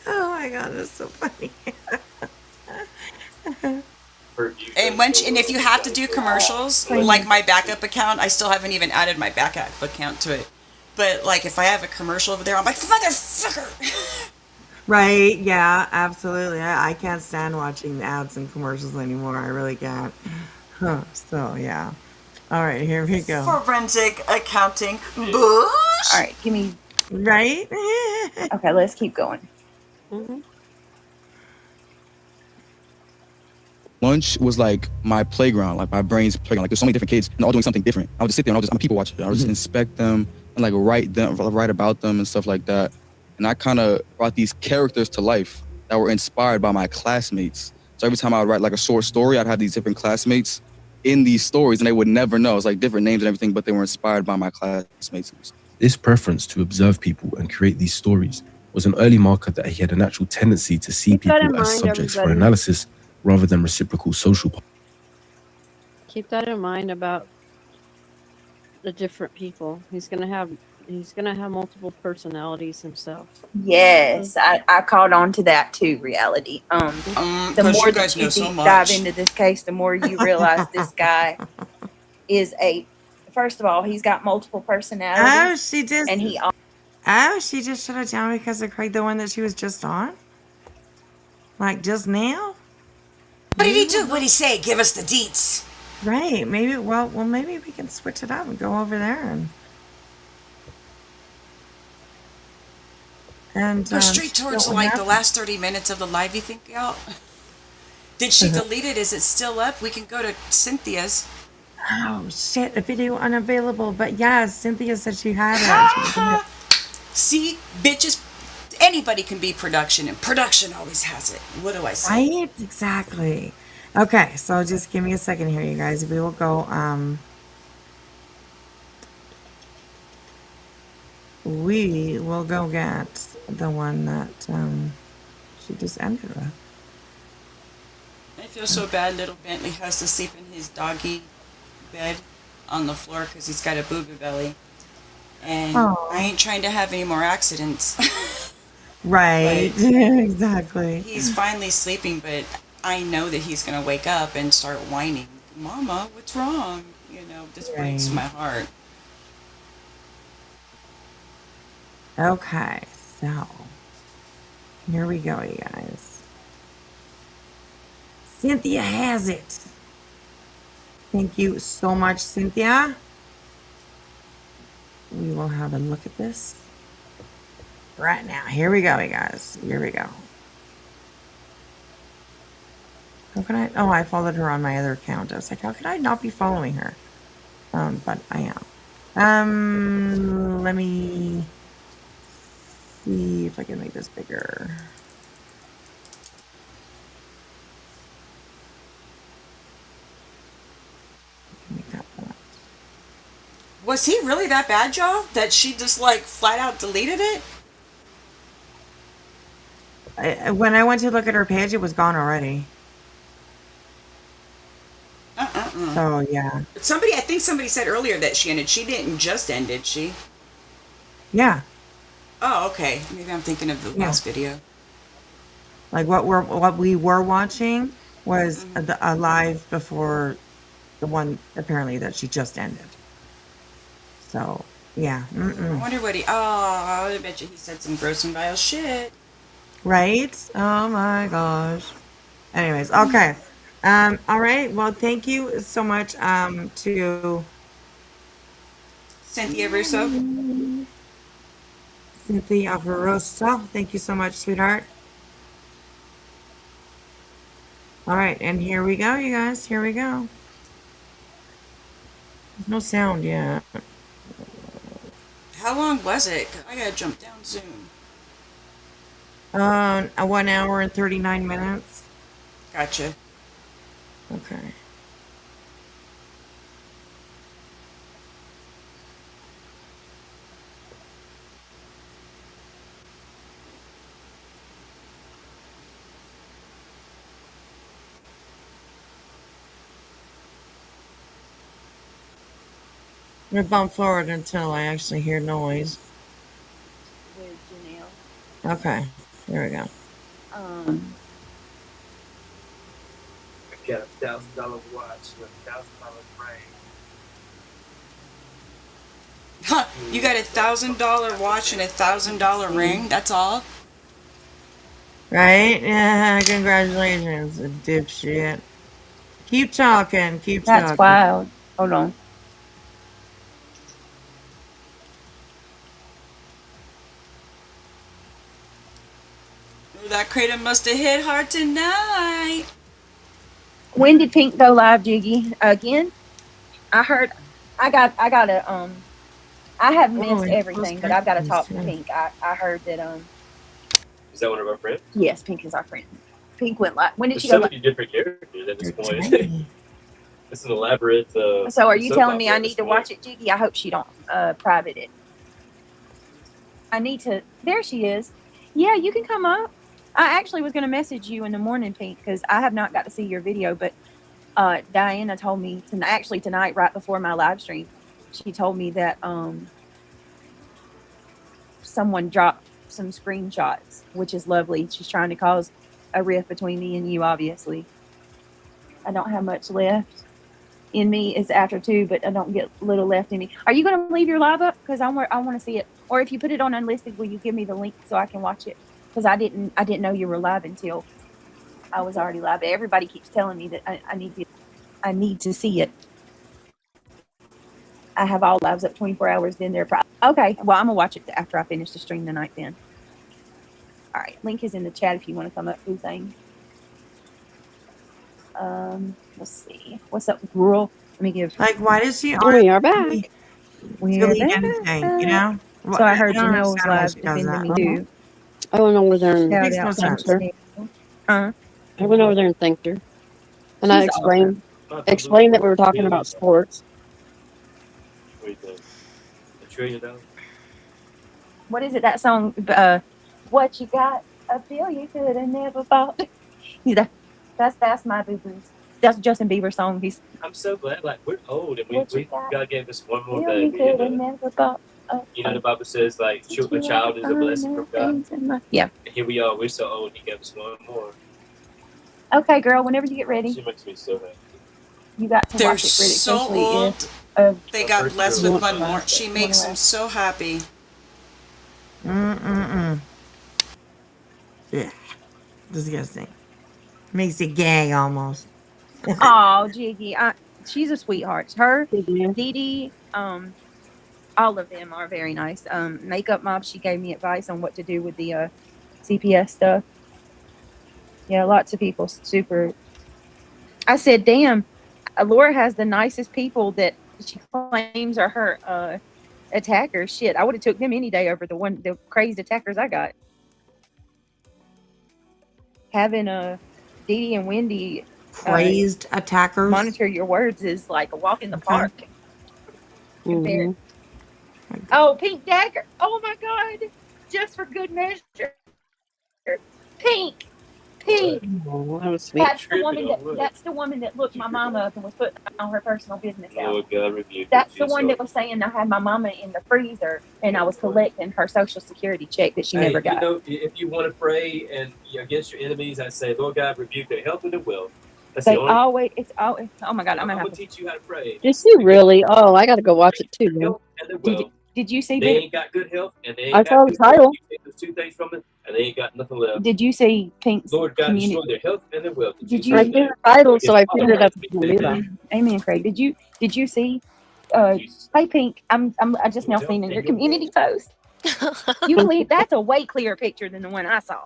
Oh my God, that's so funny. And if you have to do commercials, like my backup account, I still haven't even added my backup account to it. But like if I have a commercial over there, I'm like, motherfucker. Right? Yeah, absolutely. I can't stand watching ads and commercials anymore. I really can't. So yeah. All right, here we go. Forensic accounting. Bush. All right, give me. Right? Okay, let's keep going. Lunch was like my playground, like my brain's playground. Like there's so many different kids and they're all doing something different. I would just sit there and I'm a people watcher. I would just inspect them and like write about them and stuff like that. And I kind of brought these characters to life that were inspired by my classmates. So every time I would write like a short story, I'd have these different classmates in these stories and they would never know. It's like different names and everything, but they were inspired by my classmates. This preference to observe people and create these stories was an early marker that he had a natural tendency to see Keep that people in as mind, subjects for everybody. analysis rather than reciprocal social. Keep that in mind about the different people. He's gonna have multiple personalities himself. Yes, I caught on to that too, reality. The 'Cause more you that guys you know so deep much. dive into this case, the more you realize this guy is first of all, he's got multiple Oh, personalities. she just. And he she just shut it down because of Craig, the one that she was just on? Like just now? What did he do? What did he say? Give us the deets. Right. Maybe, well, maybe we can switch it up and go over there and Go straight towards see what like the happens. last 30 minutes of the live, you think, y'all? Did she delete it? Is it still up? We can go to Cynthia's. Oh shit, a video unavailable. But yeah, Cynthia said she had it. See, bitches, anybody can be production, and production always has it. What do I say? Right? Exactly. Okay, so just give me a second here, you guys. We will go. We will go get the one that she just ended with. I feel so bad little Bentley has to sleep in his doggy bed on the floor because he's got a booby belly. And Aw. I ain't trying to have any more accidents. Right. Exactly. He's finally sleeping, but I know that he's going to wake up and start whining. Mama, what's wrong? You know, this breaks Right. my heart. Okay, so here we go, you guys. Cynthia has it. Thank you so much, Cynthia. We will have a look at this right now. Here we go, you guys. Here we go. How can I? Oh, I followed her on my other account. I was like, how could I not be following her? But I am. Let me see if I can make this bigger. Make that one. Was he really that bad, Joe? That she just like flat out deleted it? When I went to look at her page, it was gone already. So yeah. I think somebody said earlier that she ended. She didn't just end, did she? Yeah. Oh, okay. Maybe I'm thinking of the last video. Like what we were watching was a live before the one apparently that she just ended. So yeah. I wonder what he. Oh, I bet you he said some gross and vile shit. Right? Oh my gosh. Anyways, okay. All right. Well, thank you so much to Cynthia Russo. Cynthia Russo. Thank you so much, sweetheart. All right, and here we go, you guys. Here we go. There's no sound yet. How long was it? 'Cause I gotta jump down soon. 1 hour and 39 minutes. Gotcha. Okay. I'm gonna bump forward until I actually hear noise. With Janelle. Okay, there we go. I got a $1,000 watch with $1,000 ring. Huh? You got $1,000 watch and $1,000 ring? That's all? Right? Yeah, congratulations, dipshit. Keep talking, keep That's talking. wild. Hold on. That crater must have hit hard tonight. When did Pink go live, Jiggy? Again? I heard. I got a I have missed everything, but I've got to talk to Pink. I heard that Is that one of our friends? yes, Pink is our friend. Pink went live. When did There's she so go many live? different characters at this point. It's an elaborate. So are you soap telling me opera I at need this to point. watch it, Jiggy? I hope she don't private it. I need to. There she is. Yeah, you can come up. I actually was going to message you in the morning, Pink, because I have not got to see your video. But Diana told me tonight, right before my live stream, she told me that someone dropped some screenshots, which is lovely. She's trying to cause a rift between me and you, obviously. I don't have much left in me. It's after 2, but I don't get little left in me. Are you going to leave your live up? Because I want to see it. Or if you put it on unlisted, will you give me the link so I can watch it? Because I didn't know you were live until I was already live. Everybody keeps telling me that I need to see it. I have all lives up 24 hours. Then they're okay. Well, I'm gonna watch it after I finish the stream tonight. Then. All right, link is in the chat if you want to come up, Hussein. Let's see. What's up, girl? Let me give. Like, why does she? We are back. We're delete anything, you know? So I heard don't Janelle was understand why live she does defending me that. too. I went over there and Shout Makes out no to sense. Janelle. Huh? I went over there and thanked her. And I She's awesome. explained that we were talking about sports. What do you think? $1 trillion? What is it? That song? What you got? A bill you could have never bought. Yeah, that's my boo boos. That's Justin Bieber's song. He's I'm so glad. Like we're old and what you we got? God gave us one more Bill you baby. could have never bought. You know the Bible says like a child is a blessing from God. Yeah. And here we are. We're so old. He gave us one more. Okay, girl. Whenever you get ready, She makes me so happy. you got to They're watch it really so closely. old. They got first blessed girl. with one more. She makes them so happy. Yeah. Disgusting. Makes it gay almost. Oh, Jiggy, she's a sweetheart. Her, Dee Dee, all of them are very nice. Makeup Mob, she gave me advice on what to do with the CPS stuff. Yeah, lots of people super. I said, damn, Laura has the nicest people that she claims are her attackers. Shit, I would have took them any day over the crazed attackers I got. Having Dee Dee and Wendy Crazed attackers. monitor your words is like a walk in the Okay. park. Compared. Oh, Pink Dagger. Oh my God. Just for good measure. Pink. Oh, that was sweet. That's the woman that looked my mama up and was putting on her personal business out. Lord God rebuke That's you, the one so- that was saying I had my mama in the freezer and I was collecting her Social Security check that she never got. You know, if you want to pray and against your enemies, I say, Lord God rebuke their health and their wealth. That's They the only. always, it's always, oh my God, I'm I'm gonna gonna have to. teach you how to pray. Is she really? Oh, I got to go watch it too. Man. Health and their wealth. Did you see They that? ain't got good health and they I ain't saw got the good wealth. title. You take those two things from it and they ain't got nothing left. Did you see Pink's Lord God community? destroy their health and their wealth. Did I you? see the title, so I figured that's what we'll do that. Amen, Craig. Did you see? Hey, Pink. I just now seen in your community post. You clear. That's a way clearer picture than the one I saw.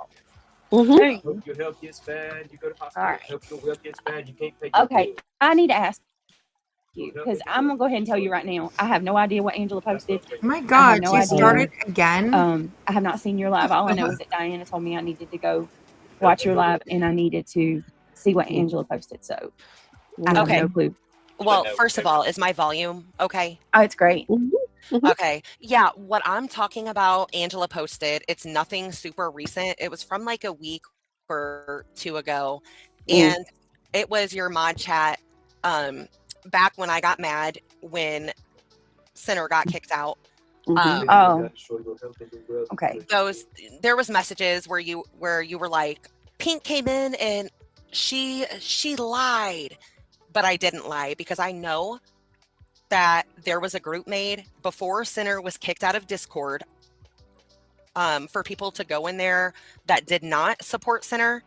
Mm-hmm. Hope your health gets bad. You go to hospital. All right. Hope your wealth gets bad. You can't pay your Okay, bills. I need to ask you because I'm gonna go ahead and tell you right now. I have no idea what Angela posted. Oh my I have God, no she idea. started again. I have not seen your live. All I know is that Diana told me I needed to go watch your live and I needed to see what Angela posted. So I have Okay. no clue. Well, first of all, is my volume okay? Oh, it's great. Okay. Yeah, what I'm talking about, Angela posted, it's nothing super recent. It was from like a week or two ago. And it was your mod chat back when I got mad when Sinner got kicked out. Oh. Okay. There was messages where you were like, Pink came in and she lied. But I didn't lie because I know that there was a group made before Sinner was kicked out of Discord for people to go in there that did not support Sinner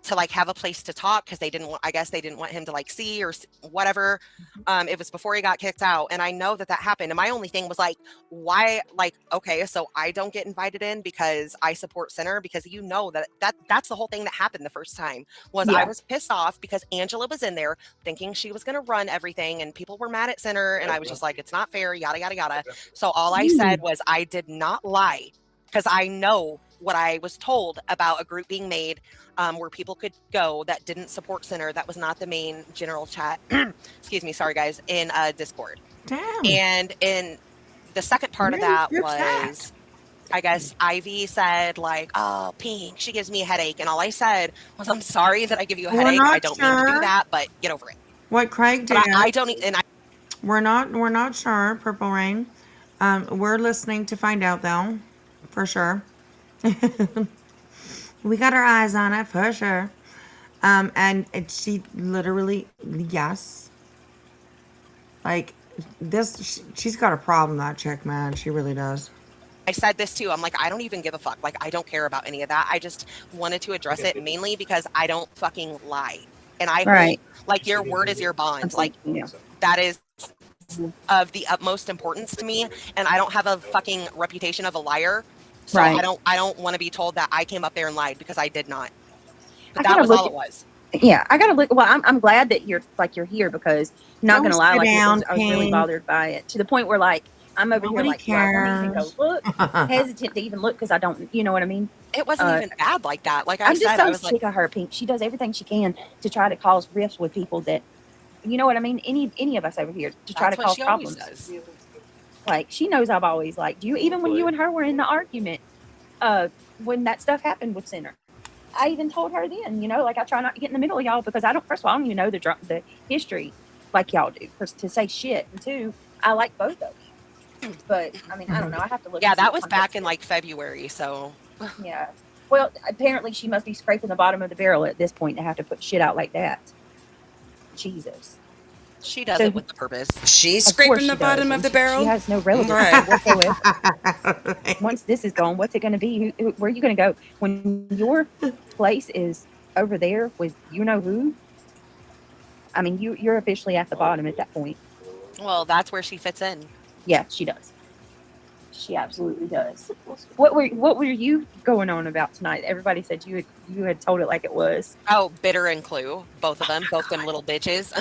to like have a place to talk because they didn't want him to like see or whatever. It was before he got kicked out, and I know that happened. And my only thing was like, why? Like, okay, so I don't get invited in because I support Sinner, because you know that's the whole thing that happened the first time was I was pissed off because Angela was in there thinking she was going to run everything, and people were mad at Sinner, and I was just like, it's not fair, yada yada yada. So all I said was I did not lie because I know what I was told about a group being made where people could go that didn't support Sinner. That was not the main general chat. Excuse me, sorry guys, in Discord. Damn. And in the second part of that your was, I guess Ivy said like, "Oh, Pink, she gives me a headache," and all I said was, "I'm sorry that I give you a headache. I don't mean to do that, but get over it." What Craig did. But I don't. And I. We're not sure. Purple Rain. We're listening to find out though, for sure. We got our eyes on it for sure. And she literally, yes. Like this, she's got a problem, that chick, man. She really does. I said this too. I'm like, I don't even give a fuck. Like, I don't care about any of that. I just wanted to address it mainly because I don't fucking lie. And I hold, like, your word is your bond. Like, that is of the utmost importance to me. And I don't have a fucking reputation of a liar. So I don't want to be told that I came up there and lied because I did not. But that was all it was. Yeah, I gotta look. Well, I'm glad that you're here because not gonna lie, like I was really bothered by it to the point where like I'm over here Nobody like, do I want to even go cares. look? Hesitant to even look because I don't, you know what I mean? It wasn't even bad like that. Like I I'm just said, I so was like, sick of her, Pink. She does everything she can to try to cause rifts with people that, you know what I mean? Any of us over here to try that's to what cause she always problems. does. Like she knows I've always liked you, even when you and her were in the argument. When that stuff happened with Center, I even told her then, you know, like I try not to get in the middle of y'all because I don't. First of all, I don't even know the history like y'all do to say shit, and two, I like both of you. But I mean, I don't know. I have to look. Yeah, and see that what was back context in it is. like February. So Yeah. Well, apparently she must be scraping the bottom of the barrel at this point to have to put shit out like that. Jesus. she does So- it with the purpose. She's Of course scraping the she bottom does, of the and barrel. She has no relevance Right. whatsoever. Once this is gone, what's it going to be? Where are you going to go when your place is over there with you know who? I mean, you're officially at the bottom at that point. Well, that's where she fits in. Yeah, she does. She absolutely does. What were you going on about tonight? Everybody said you had told it like it was. Oh, Bitter and Clue, both of them, both them little bitches.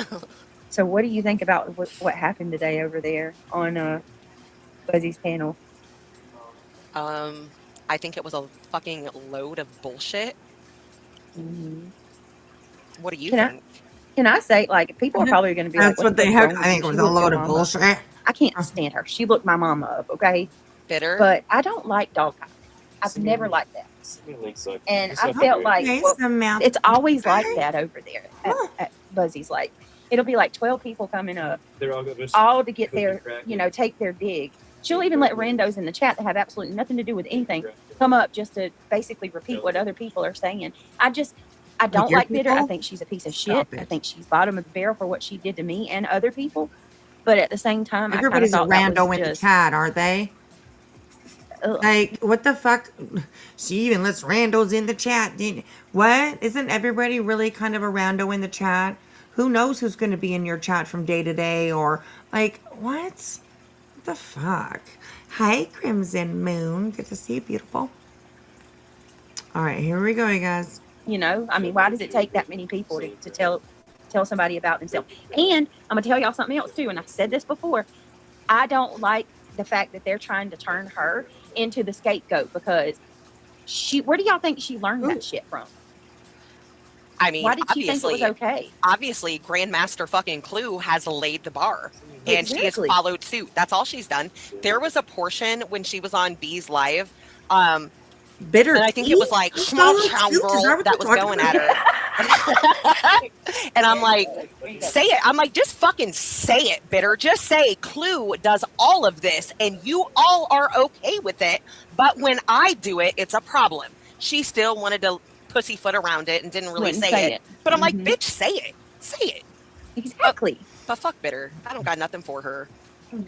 So, what do you think about what happened today over there on Buzzy's panel? I think it was a fucking load of bullshit. Mm-hmm. What do you think? Can I say, like, people are probably going to be like, That's what they "What's heard. wrong with I you?" think it She was a looked your load of mama up. bullshit. I can't stand her. She looked my mama up, okay? Bitter. But I don't like dog pie. I've never liked that. And I felt like it's always like that over there at Buzzy's. Like, it'll be like 12 people coming up, all to get their, you know, take their dig. She'll even let randos in the chat that have absolutely nothing to do with anything come up just to basically repeat what other people are saying. I don't like Bitter. I think she's a piece of shit. I think she's bottom of the barrel for what she did to me and other people. But at the same time, Everybody's I a kind of thought that rando was in the just, chat, aren't they? ugh. Like, what the fuck? She even lets randos in the chat. What? Isn't everybody really kind of a rando in the chat? Who knows who's going to be in your chat from day to day? Or, like, what? What the fuck? Hi, Crimson Moon. Good to see you, beautiful. All right, here we go, you guys. You know, I mean, why does it take that many people to tell somebody about themselves? And I'm gonna tell y'all something else too. And I said this before. I don't like the fact that they're trying to turn her into the scapegoat because where do y'all think she learned that shit from? I mean, Why did she think it was okay? Obviously, Grandmaster fucking Clue has laid the bar. And she has Exactly. followed suit. That's all she's done. There was a portion when she was on B's live. Bitter. And I think it was like small town girl that was going at her. And I'm like, say it. I'm like, just fucking say it, Bitter. Just say Clue does all of this and you all are okay with it. But when I do it, it's a problem. She still wanted to pussyfoot around it and didn't really say it. But I'm like, bitch, say it. Say it. Exactly. But fuck Bitter. I don't got nothing for her. Was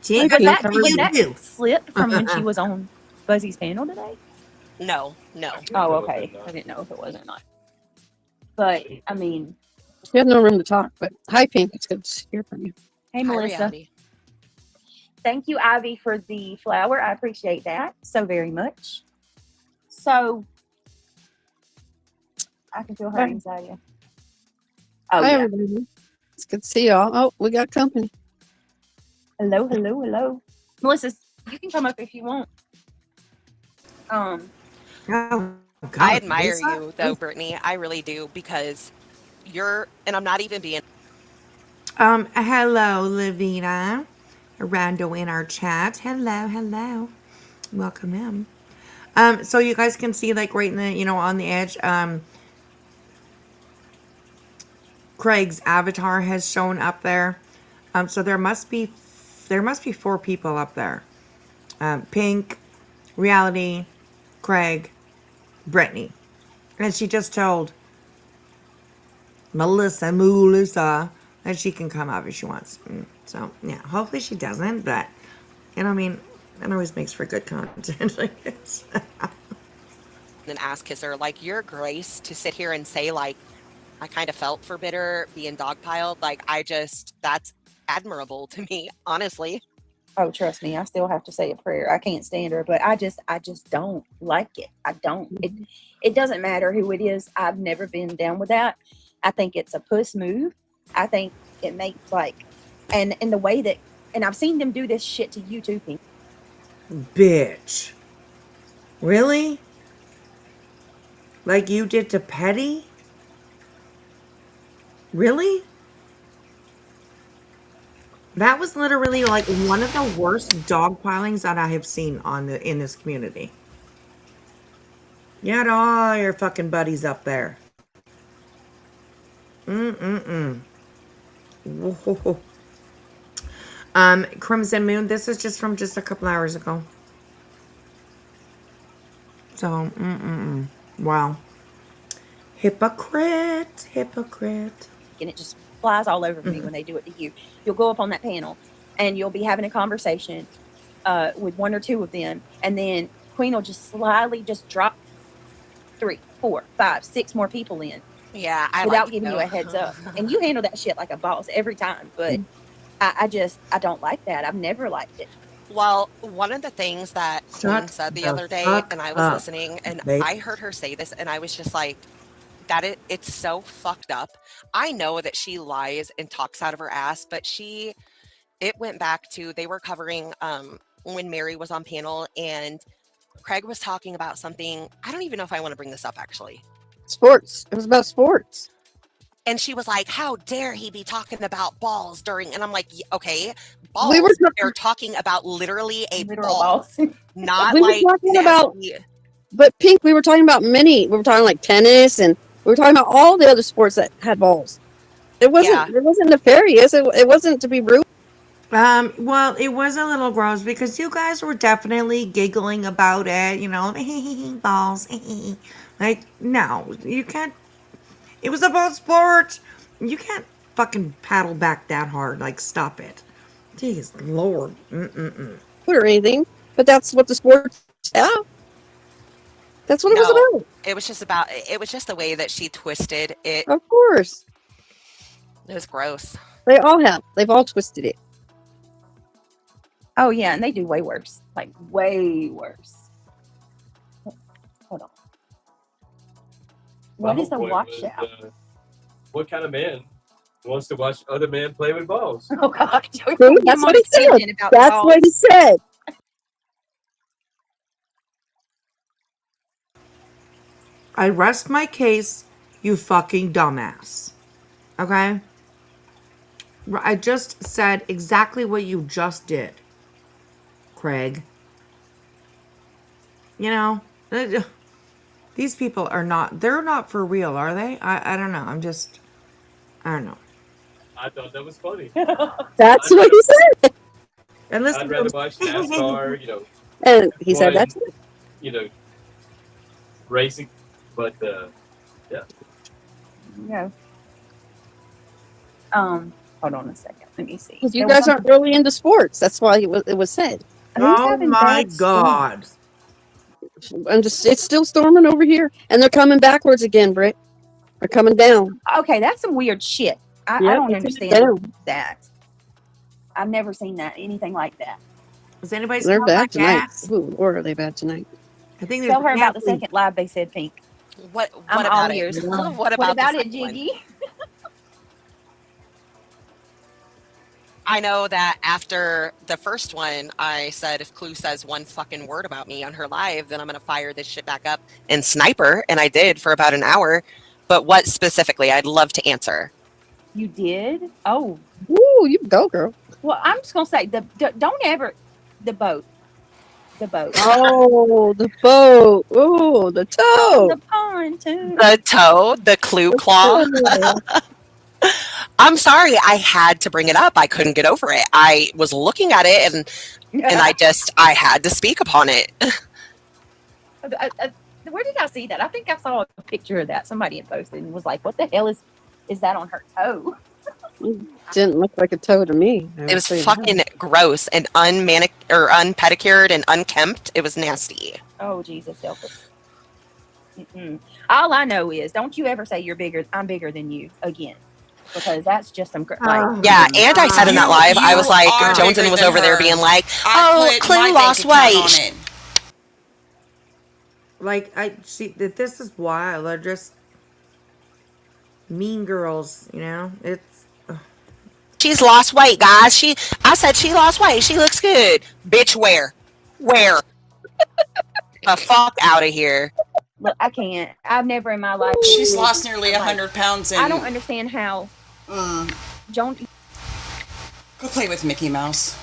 that slipped from when she was on Buzzy's panel today? No. Oh, okay. I didn't know if it was or not. But I mean, You have no room to talk, but hi, Pink. It's good to hear from you. hey, Melissa. Reality. Thank you, Ivy, for the flower. I appreciate that so very much. So I can feel her anxiety. Oh, Hi, yeah. everybody. It's good to see y'all. Oh, we got company. Hello. Melissa, you can come up if you want. I admire you though, Brittany. I really do because you're, and I'm not even being. Hello, Lavina. Rando in our chat. Hello. Welcome in. So you guys can see, like, right in the, on the edge, Craig's avatar has shown up there. So there must be 4 people up there. Pink, Reality, Craig, Brittany. And she just told Melissa that she can come up if she wants. So yeah, hopefully she doesn't, but I mean, it always makes for good content, I guess. An ass kisser, like your grace to sit here and say like I kind of felt for Bitter being dogpiled. Like that's admirable to me, honestly. Oh, trust me, I still have to say a prayer. I can't stand her, but I just don't like it. I don't. It doesn't matter who it is. I've never been down with that. I think it's a puss move. I think it makes and the way that And I've seen them do this shit to you too, Pink. Bitch. Really? Like you did to Petty? Really? That was literally like one of the worst dogpilings that I have seen in this community. You had all your fucking buddies up there. Mm-mm-mm. Whoa. Crimson Moon, this is just from just a couple hours ago. So, wow. Hypocrite. And it just flies all over me when they do it to you. You'll go up on that panel and you'll be having a conversation with one or two of them, and then Queen will just slyly just drop 3, 4, 5, 6 more people in. Yeah, without giving you a heads up. And you handle that shit like a boss every time. But I don't like that. I've never liked it. Well, one of the things that Queen said the other day, and I was listening, and I heard her say this, and I was just like, it's so fucked up. I know that she lies and talks out of her ass, but it went back to, they were covering when Mary was on panel, and Craig was talking about something. I don't even know if I want to bring this up, actually. Sports. It was about sports. And she was like, how dare he be talking about balls during, and I'm like, okay, balls. They're talking about literally a ball. Not we like were talking about, but Pink, we were talking about we were talking like tennis, and we were talking about all the other sports that had balls. It wasn't nefarious. It wasn't to be rude. Well, it was a little gross because you guys were definitely giggling about it, you know, balls. Like, no, you can't. It was about sports. You can't fucking paddle back that hard. Like, stop it. Jeez, Lord. Or anything, but that's what the sports have. That's what it was about. It was just the way that she twisted it. Of course. It was gross. They all have. They've all twisted it. Oh, yeah, and they do way worse. Like, way worse. Hold on. What is a washout? What kind of man wants to watch other men play with balls? Oh, God. That's what he said. That's what he said. I rest my case, you fucking dumbass. Okay? I just said exactly what you just did, Craig. You know, these people they're not for real, are they? I don't know. I don't know. I thought that was funny. That's what he said. And listen, I'd rather watch NASCAR, you know. And he said that's it. You know, racing, but yeah. Yeah. Hold on a second. Let me see. Because you guys aren't really into sports. That's why it was said. Oh my God. It's still storming over here, and they're coming backwards again, Britt. They're coming down. Okay, that's some weird shit. I don't understand that. I've never seen anything like that. Is anybody? They're bad tonight. Ooh, or are they bad tonight? I think tell her about the second live. They said Pink. What I'm about all it? ears. What about it, Jiggy? I know that after the first one, I said if Clue says one fucking word about me on her live, then I'm going to fire this shit back up and sniper. And I did for about an hour. But what specifically? I'd love to answer. You did? Oh. Ooh, you go, girl. Well, I'm just going to say, don't ever, the boat. The boat. Oh, the boat. Oh, the toe. The pontoon. The toe, the Clue claw. I'm sorry, I had to bring it up. I couldn't get over it. I was looking at it and I had to speak upon it. Where did I see that? I think I saw a picture of that. Somebody had posted and was like, what the hell is that on her toe? It didn't look like a toe to me. It was fucking gross and unpedicured and unkempt. It was nasty. Oh, Jesus, help us. All I know is, don't you ever say I'm bigger than you again. Because that's just some yeah, and I said in that live, I was like, Joneson was over there being like, oh, Clue lost weight. Like, this is wild. They're just mean girls, you know? It's She's lost weight, guys. I said she lost weight. She looks good. Bitch, where? The fuck out of here. Look, I can't. I've never in my life. She's lost nearly 100 pounds. I don't understand how. Go play with Mickey Mouse.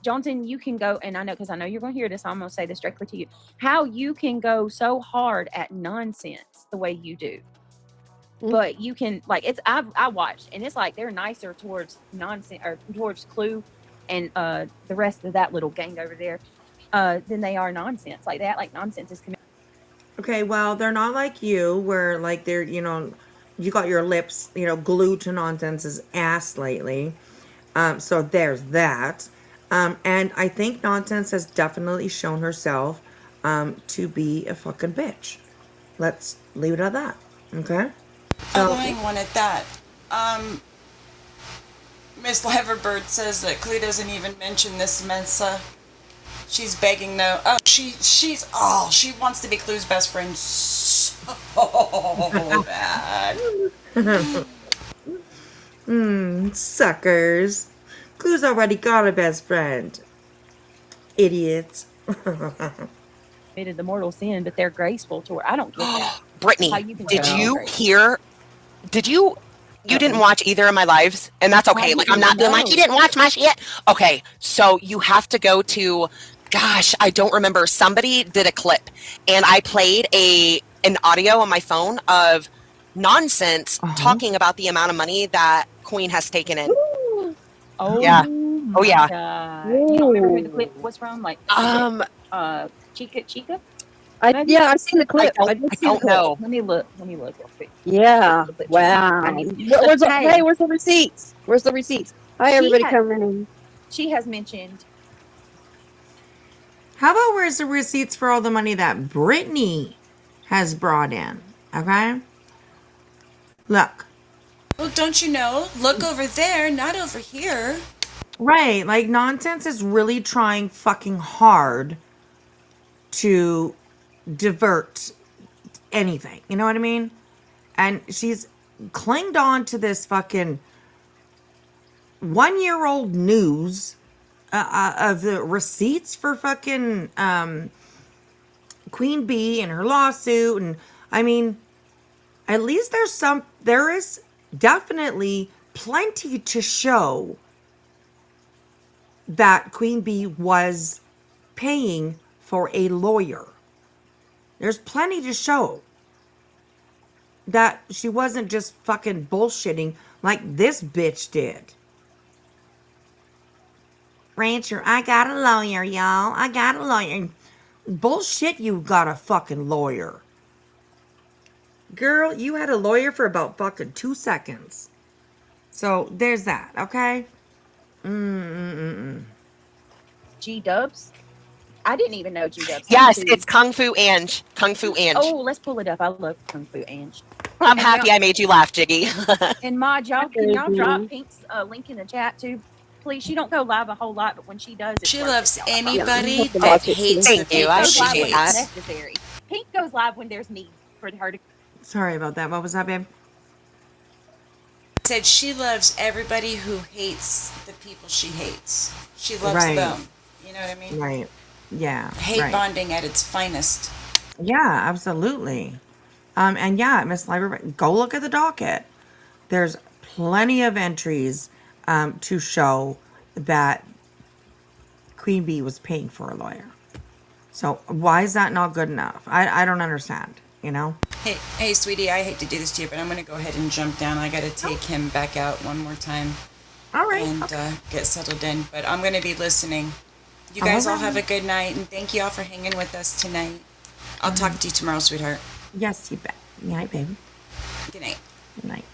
Johnson, you can go, and I know because I know you're going to hear this. I'm going to say this directly to you. How you can go so hard at nonsense the way you do, but you can I watched, and it's like they're nicer towards nonsense or towards Clue, and the rest of that little gang over there, than they are nonsense. Like that, like nonsense is. Okay, well, they're not like you, where like they're, you got your lips, glued to Nonsense's ass lately. So there's that. And I think Nonsense has definitely shown herself to be a fucking bitch. Let's leave it at that. Okay? So, annoying one at that. Miss Liverbird says that Clue doesn't even mention this Mensa. She's begging though. Oh, she wants to be Clue's best friend so bad. Suckers. Clue's already got a best friend. Idiots. Committed the mortal sin, but they're graceful to her. I don't get that. Brittany, did you hear? You didn't watch either of my lives, and that's okay. Like, I'm not being like, you didn't watch my shit. Okay, so you have to go to, gosh, I don't remember. Somebody did a clip, and I played an audio on my phone of Nonsense talking about the amount of money that Queen has taken in. Oh yeah. Oh yeah. God. You don't remember who the clip was from? Like Chica? Yeah, I've seen the clip. I don't know. Let me look real quick. Yeah. Wow. Where's the receipts? Where's the receipts? Hi, everybody coming in. She has mentioned. How about where's the receipts for all the money that Brittany has brought in? Okay? Look. Well, don't you know? Look over there, not over here. Right. Like, Nonsense is really trying fucking hard to divert anything. You know what I mean? And she's clinged on to this fucking 1-year-old news of the receipts for fucking Queen Bee and her lawsuit. And I mean, at least there is definitely plenty to show that Queen Bee was paying for a lawyer. There's plenty to show that she wasn't just fucking bullshitting like this bitch did. Rancher, I got a lawyer, y'all. I got a lawyer. Bullshit, you got a fucking lawyer. Girl, you had a lawyer for about fucking 2 seconds. So there's that, okay? G-Dubs? I didn't even know G-Dubs. Yes, it's Kung Fu Ange. Kung Fu Ange. Oh, let's pull it up. I love Kung Fu Ange. I'm happy I made you laugh, Jiggy. And Mod, y'all, can y'all drop Pink's link in the chat too? Please, she don't go live a whole lot, but when she does, she loves anybody that hates the people she hates. Necessary. Pink goes live when there's need for her to. Sorry about that. What was that, babe? Said she loves everybody who hates the people she hates. She loves them. You know what I mean? Right. Yeah. Hate bonding at its finest. Yeah, absolutely. And yeah, Miss Library, go look at the docket. There's plenty of entries to show that Queen Bee was paying for a lawyer. So why is that not good enough? I don't understand, you know? Hey, sweetie, I hate to do this to you, but I'm going to go ahead and jump down. I got to take him back out one more time. All right. And get settled in. But I'm going to be listening. You guys all have a good night, and thank you all for hanging with us tonight. I'll talk to you tomorrow, sweetheart. Yes, you bet. Good night, baby. Good night. Good night.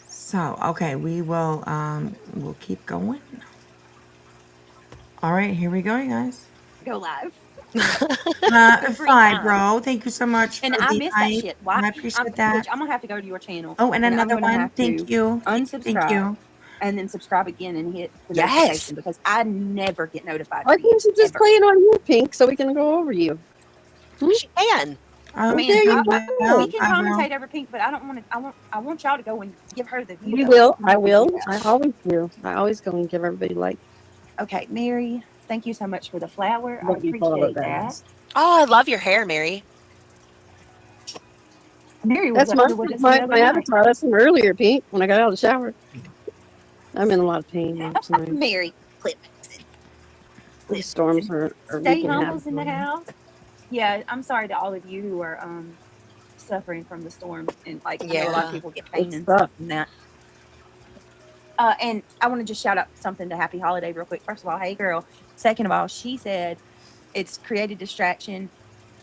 So, okay, we'll keep going. All right, here we go, you guys. Go live. Fine, bro. Thank you so much. And for I the missed that hype. shit. Why? I appreciate that. I'm gonna have to go to your channel. Oh, and another I'm gonna one. have Thank to you. Unsubscribe. Thank you. And then subscribe again and hit the notification because I never get notified. Why can't you just play it on here, Pink, so we can go over you? She can. I mean, There you we go. can commentate over Pink, but I don't want to. I want y'all to go and give her the view. We will. I will. I always do. I always go and give everybody like. Okay, Mary. Thank you so much for the flower. I What you call appreciate it, that. guys. Oh, I love your hair, Mary. Mary was That's up my here with us the my, other my night. avatar. That's from earlier, Pete. When I got out of the shower, I'm in a lot of pain. I'm sorry. Mary, clip. These storms are Stay wreaking havoc. humbles in the house. Yeah, I'm sorry to all of you who are suffering from the storm, and like I know a lot of Yeah. people get pain It's and rough. stuff from that. And I want to just shout out something to Happy Holiday real quick. First of all, hey girl. Second of all, she said it's created distraction.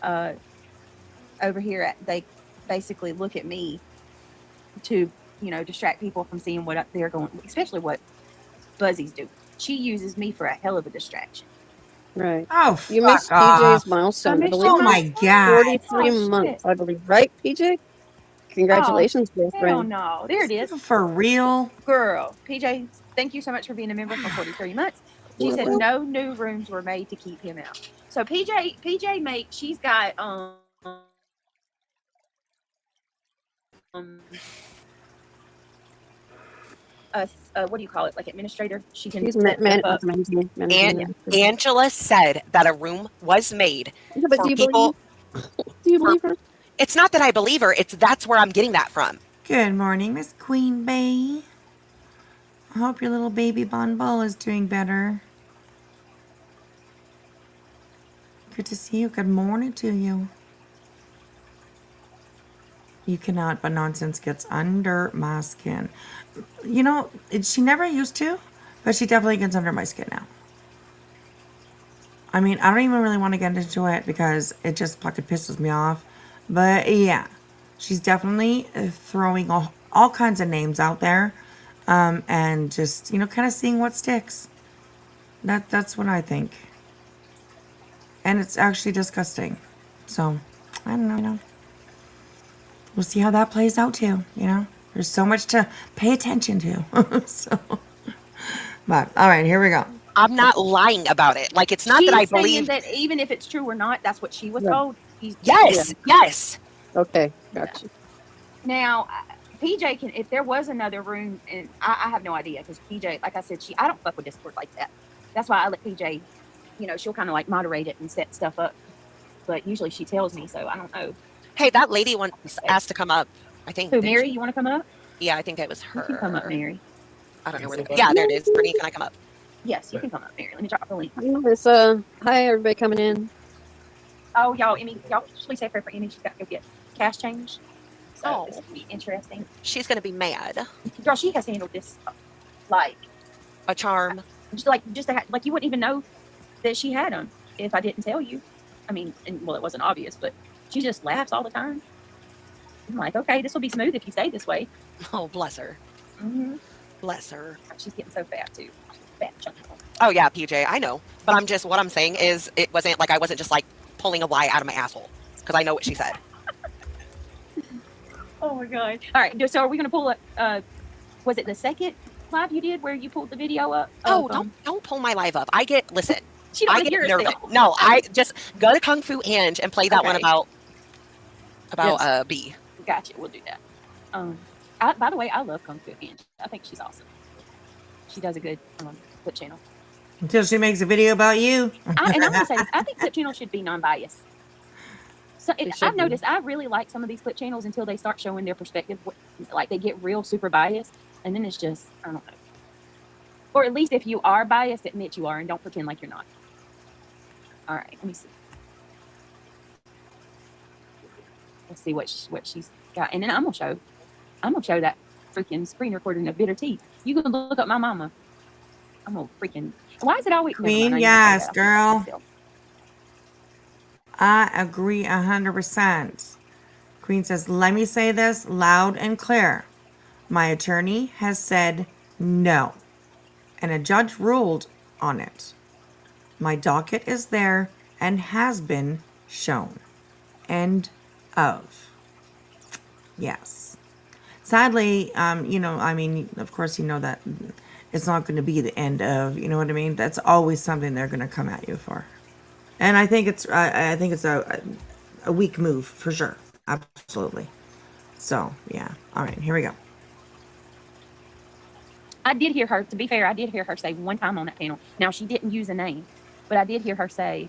Over here, they basically look at me to distract people from seeing what they're going, especially what Buzzy's do. She uses me for a hell of a distraction. Right. Oh, You fuck missed off. PJ's milestone. I believe Oh my god. 43 months. I believe, right, PJ? Congratulations, Hell girlfriend. no. There it is. For real? Girl, PJ, thank you so much for being a member for 43 months. She said no new rooms were made to keep him out. So PJ she's got what do you call it? Like administrator. She can She's set stuff up. And Angela said that a room was made Yeah, but for do you people. Do you believe her? It's not that I believe her. It's that's where I'm getting that from. Good morning, Miss Queen Bee. I hope your little baby Bon Ball is doing better. Good to see you. Good morning to you. You cannot, but nonsense gets under my skin. You know, she never used to, but she definitely gets under my skin now. I mean, I don't even really want to get into it because it just fucking pisses me off. But yeah, she's definitely throwing all kinds of names out there. And just, kind of seeing what sticks. That's what I think. And it's actually disgusting. So, I don't know. We'll see how that plays out too, There's so much to pay attention to. So, but all right, here we go. I'm not lying about it. Like it's not She's that I saying believe that even if it's true or not, that's what she was Yeah. told. Yes, yes. Okay, gotcha. Now, PJ can, if there was another room, and I have no idea because PJ, like I said, I don't fuck with Discord like that. That's why I let PJ, she'll kind of like moderate it and set stuff up. But usually she tells me, so I don't know. Hey, that lady once asked to come up. I think. Who, Mary? You want to come up? Yeah, I think it was her. You can come up, Mary. I don't know where. Yeah, there it is. Brittany, can I come up? Yes, you can come up, Mary. Let me drop the link. It's hi everybody coming in. Oh, y'all, please say a prayer for Emmy. She's got to go get cash change. So this will be interesting. She's gonna be mad. Girl, she has handled this like a charm. Just like you wouldn't even know that she had them if I didn't tell you. I mean, well, it wasn't obvious, but she just laughs all the time. I'm like, okay, this will be smooth if you stay this way. Oh, bless her. Mm-hmm. Bless her. She's getting so fat too. Fat chunky. Oh yeah, PJ, I know. But what I'm saying is it wasn't like I wasn't just like pulling a lie out of my asshole because I know what she said. Oh my god! All right, so are we gonna pull up? Was it the second live you did where you pulled the video up? Oh, don't pull my live up. Listen. She don't I get hear nervous. herself. No, I just go to Kung Fu Ange and play that one about Yes. B. Gotcha. We'll do that. By the way, I love Kung Fu Ange. I think she's awesome. She does a good clip channel. Until she makes a video about you. And I'm gonna say this. I think clip channel should be non-biased. So I've noticed I really like some of these clip channels until they start showing their perspective. Like they get real super biased, and then it's just I don't know. Or at least if you are biased, admit you are, and don't pretend like you're not. All right, let me see. Let's see what she's got, and then I'm gonna show that freaking screen recording of bitter tea. You can look up my mama. I'm gonna freaking. Why is it always Queen? Yes, girl. I agree 100%. Queen says, let me say this loud and clear. My attorney has said no, and a judge ruled on it. My docket is there and has been shown. End of. Yes. Sadly, of course, that it's not going to be the end of, you know what I mean? That's always something they're going to come at you for. And I think it's a weak move for sure. Absolutely. So yeah. All right, here we go. I did hear her, to be fair, I did hear her say one time on that panel. Now, she didn't use a name, but I did hear her say,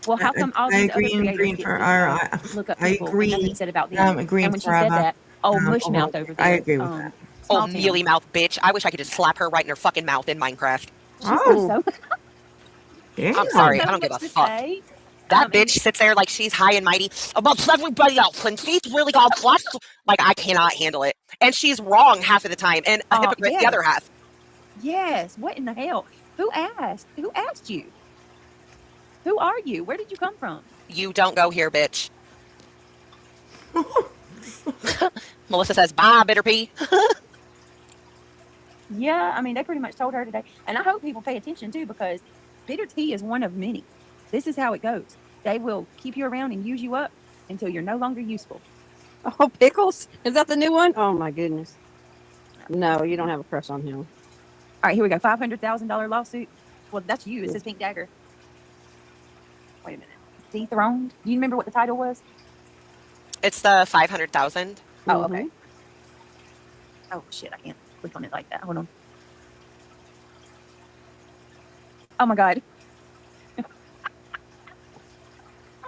well, how come all I these other agree and creators agreeing get for to our. look up I people and agree. nothing said about them? Agreeing And when she said forever. that, Mushmouth over there. I agree with that. Oh, Small Town. mealy mouth bitch. I wish I could just slap her right in her fucking mouth in Minecraft. She's got so I'm sorry. I don't give a fuck. say. That bitch sits there like she's high and mighty above everybody else, and she's really got plus. Like, I cannot handle it. And she's wrong half of the time, and a hypocrite the other half. Yes. What in the hell? Who asked? Who asked you? Who are you? Where did you come from? You don't go here, bitch. Melissa says, bye, bitter pea. Yeah, I mean, they pretty much told her today. And I hope people pay attention, too, because bitter tea is one of many. This is how it goes. They will keep you around and use you up until you're no longer useful. Oh, Pickles? Is that the new one? Oh, my goodness. No, you don't have a crush on him. All right, here we go. $500,000 lawsuit. Well, that's you. It says Pink Dagger. Wait a minute. Dethroned? Do you remember what the title was? It's the 500,000. Oh, okay. Oh, shit. I can't click on it like that. Hold on. Oh, my God.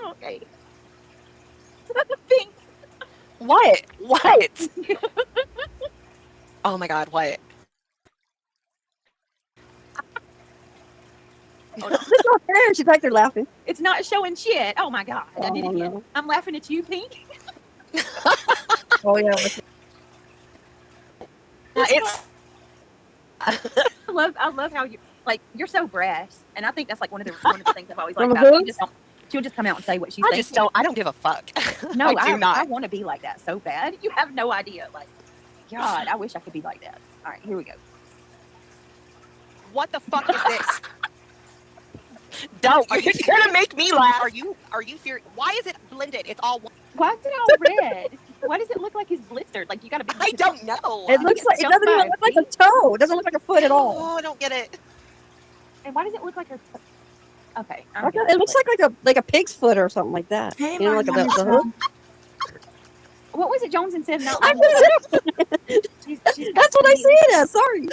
Okay. Pink. What? What? Oh, my God. What? She's like they're laughing. It's not showing shit. Oh, my God. I did it again. No. I'm laughing at you, Pink. Oh, yeah. It's. I love how you're so brass, and I think that's like one of the things I've always liked From a about you. booth? She'll just come out and say what she I thinks. just don't. I don't give a fuck. No, I do not. I want to be like that so bad. You have no idea. Like, God, I wish I could be like that. All right, here we go. What the fuck is this? Don't. You're gonna make me laugh. Are you serious? Why is it blended? It's all one. Why is it all red? Why does it look like he's blistered? Like, you got to be. I don't know. It looks like it doesn't even look like a toe. It doesn't look like a foot at all. Oh, I don't get it. And why does it look like her? Okay. It looks like a pig's foot or something like that. Hey, you know, like the hook. What was it Jones said? No. She's That's what I see it as. Sorry.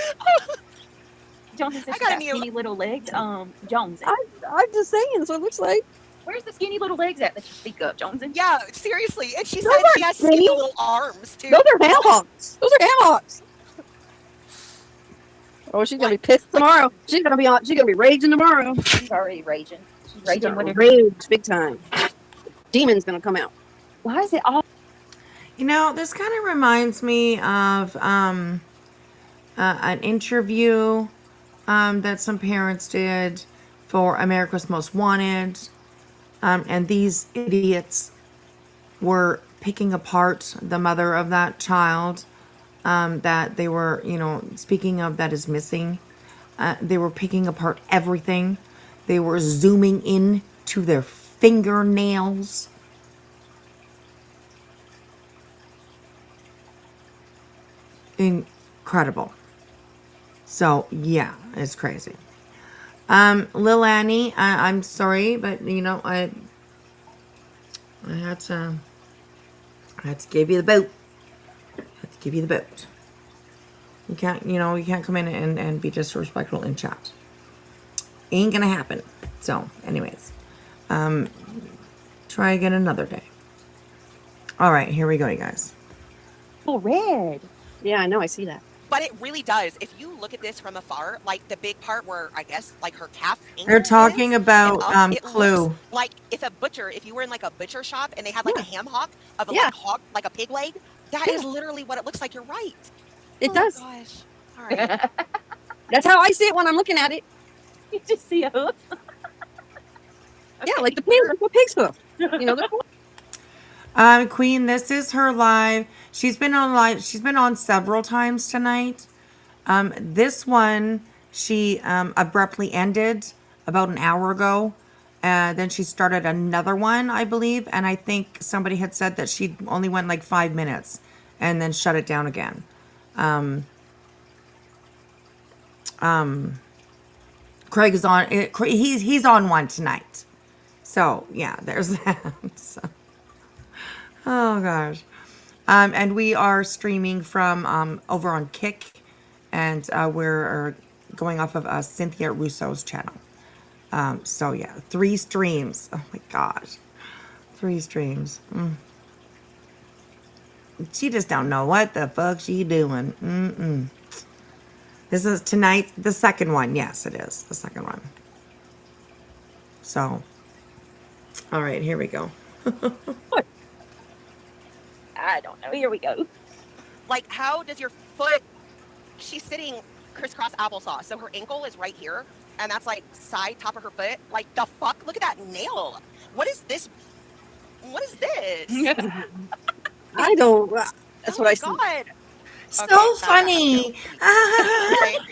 Jones said she's got skinny little legs. Jones. I'm just saying. That's what it looks like. Where's the skinny little legs at that you speak of, Jones? Yeah, seriously. And she Those said she aren't has skinny. skinny little arms too. Those are ham hocks. Those are ham hocks. Oh, she's gonna be pissed tomorrow. She's gonna be raging tomorrow. She's already raging. She's raging with her. Rage big time. Demon's gonna come out. Why is it all? You know, this kind of reminds me of an interview that some parents did for America's Most Wanted. And these idiots were picking apart the mother of that child that they were, speaking of that is missing. They were picking apart everything. They were zooming in to their fingernails. Incredible. So, yeah, it's crazy. Lil Annie, I'm sorry, but I had to give you the boot. You can't come in and be disrespectful in chat. Ain't gonna happen. So, anyways, try again another day. All right, here we go, you guys. Oh, red. Yeah, I know. I see that. But it really does. If you look at this from afar, like the big part where I guess like her calf. They're talking about it Clue. looks like if you were in like a butcher shop and they had like a ham hock of a hog, like a pig leg, that is literally what it looks like. You're right. It does. Gosh. All right. That's how I see it when I'm looking at it. You just see a hoof. Yeah, like the pig's hoof. They're cool. Queen, this is her live. She's been on live. She's been on several times tonight. This one, she abruptly ended about an hour ago. Then she started another one, I believe. And I think somebody had said that she only went like 5 minutes and then shut it down again. Craig is on. He's on one tonight. So yeah, there's that. So. Oh gosh. And we are streaming from over on Kick, and we're going off of Cynthia Russo's channel. So yeah, 3 streams. Oh my gosh, 3 streams. She just don't know what the fuck she doing. This is tonight, the second one. Yes, it is the second one. So, all right, here we go. I don't know. Here we go. Like, how does your foot? She's sitting crisscross applesauce, so her ankle is right here, and that's like side top of her foot. Like the fuck? Look at that nail. What is this? What is this? I don't. That's Oh what my I see. God. So Okay, funny. Okay,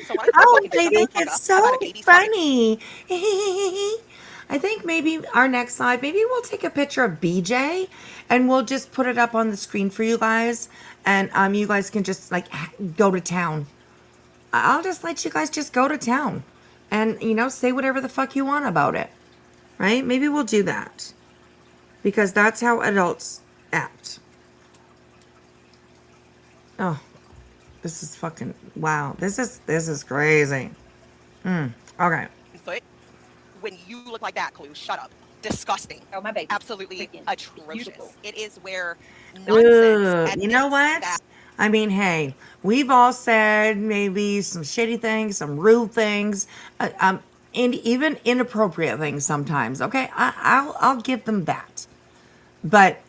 so what I'm Oh, going to do, baby, I'm gonna it's talk about so a baby's stomach. funny. I think maybe our next live, maybe we'll take a picture of BJ and we'll just put it up on the screen for you guys. And you guys can just like go to town. I'll just let you guys just go to town and, you know, say whatever the fuck you want about it. Right? Maybe we'll do that because that's how adults act. Oh, this is fucking, wow. This is crazy. Okay. Foot. When you look like that, Clue, shut up. Disgusting. Oh, my baby. Absolutely Freaking atrocious. beautiful. It is where Ugh, nonsense. you know admits what? that- I mean, hey, we've all said maybe some shitty things, some rude things, and even inappropriate things sometimes. Okay, I'll give them that, but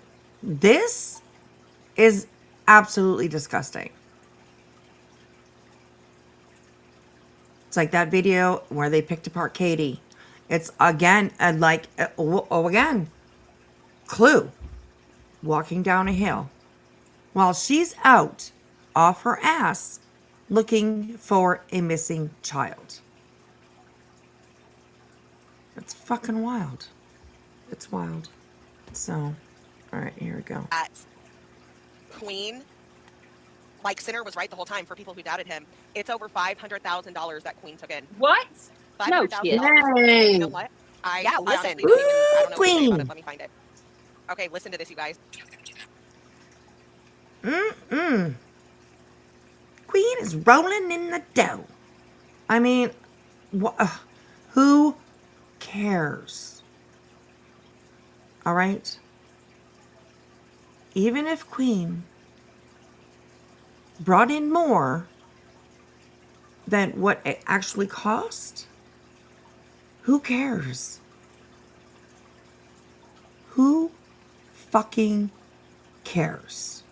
this is absolutely disgusting. It's like that video where they picked apart Katie. It's again again, Clue walking down a hill while she's out off her ass looking for a missing child. It's fucking wild. It's wild. So, all right, here we go. At Queen, like Sinner was right the whole time for people who doubted him. It's over $500,000 that Queen took in. What? No $500,000. shit. And you know what? Yeah, I listen. honestly don't even, I don't know what to say about Queen. it. Let me find it. Okay, listen to this, you guys. Queen is rolling in the dough. I mean, who cares? All right? Even if Queen brought in more than what it actually cost, who cares? Who fucking cares?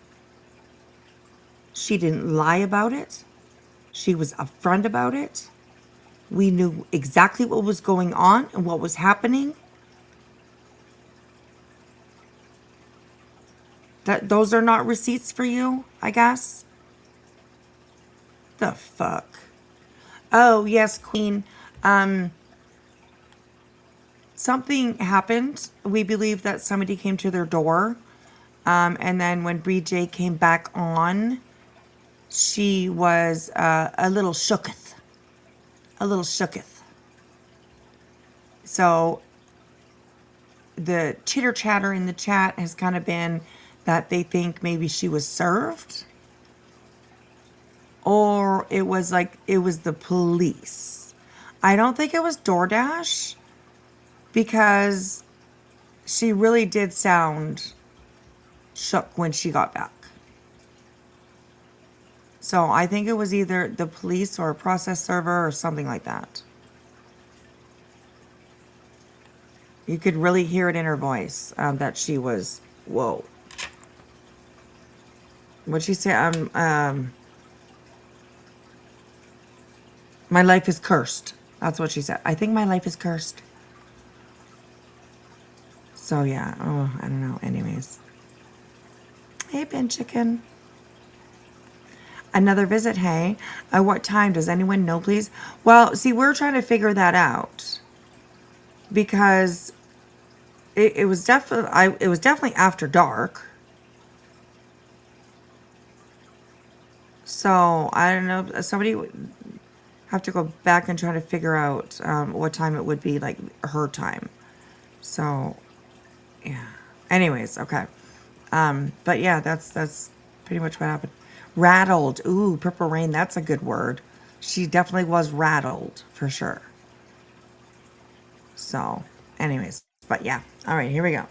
She didn't lie about it. She was upfront about it. We knew exactly what was going on and what was happening. Those are not receipts for you, I guess. The fuck? Oh, yes, Queen. Something happened. We believe that somebody came to their door. And then when BJ came back on, she was a little shooketh. A little shooketh. So the chitter chatter in the chat has kind of been that they think maybe she was served. Or it was the police. I don't think it was DoorDash because she really did sound shook when she got back. So I think it was either the police or a process server or something like that. You could really hear it in her voice that she was, whoa. What'd she say? My life is cursed. That's what she said. I think my life is cursed. So yeah, oh, I don't know. Anyways. Hey, Ben Chicken. Another visit, hey. What time? Does anyone know, please? Well, see, we're trying to figure that out. Because it was definitely after dark. So, I don't know. Somebody would have to go back and try to figure out what time it would be, like her time. So, yeah. Anyways, okay. But yeah, that's pretty much what happened. Rattled. Ooh, Purple Rain. That's a good word. She definitely was rattled for sure. So, anyways, but yeah. All right, here we go.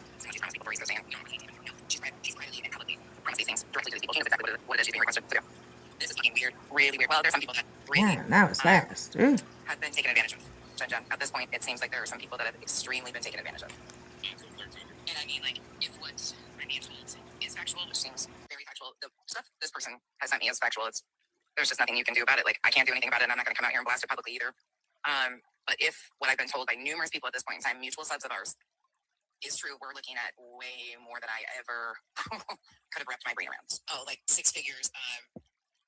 This is fucking weird, really weird. Well, there's some people that really Yeah, that was fast. Ooh. have been taken advantage of. Jen, at this point, it seems like there are some people that have extremely been taken advantage of. And I mean, like, if what I'm being told is factual, which seems very factual, the stuff this person has sent me is factual. There's just nothing you can do about it. Like, I can't do anything about it, and I'm not going to come out here and blast it publicly either. But if what I've been told by numerous people at this point in time, mutual subs of ours, is true, we're looking at way more than I ever could have wrapped my brain around. Oh, like 6 figures,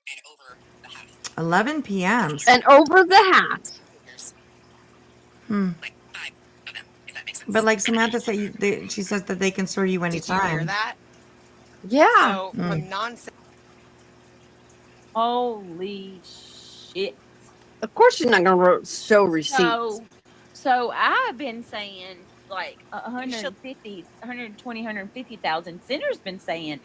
and over the half. 11 p.m. And over the half. Hmm. Like 5 of them, if that makes sense. But like Samantha said, she says that they can serve you Did you hear anytime. that? Yeah. So from nonsense. Holy shit. Of course she's not going to show receipts. So I've been saying like 150, 120, 150,000. Center's been saying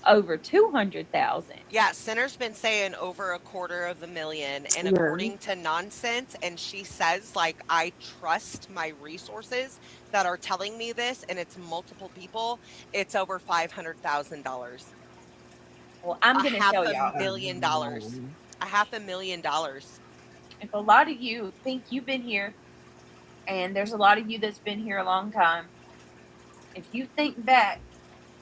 over 200,000. Yeah, Center's been saying over $250,000, and according to Nonsense, and she says, like, I trust my resources that are telling me this, and it's multiple people, it's over $500,000. Well, I'm going to tell y'all. $500,000. $500,000. If a lot of you think you've been here, and there's a lot of you that's been here a long time, if you think back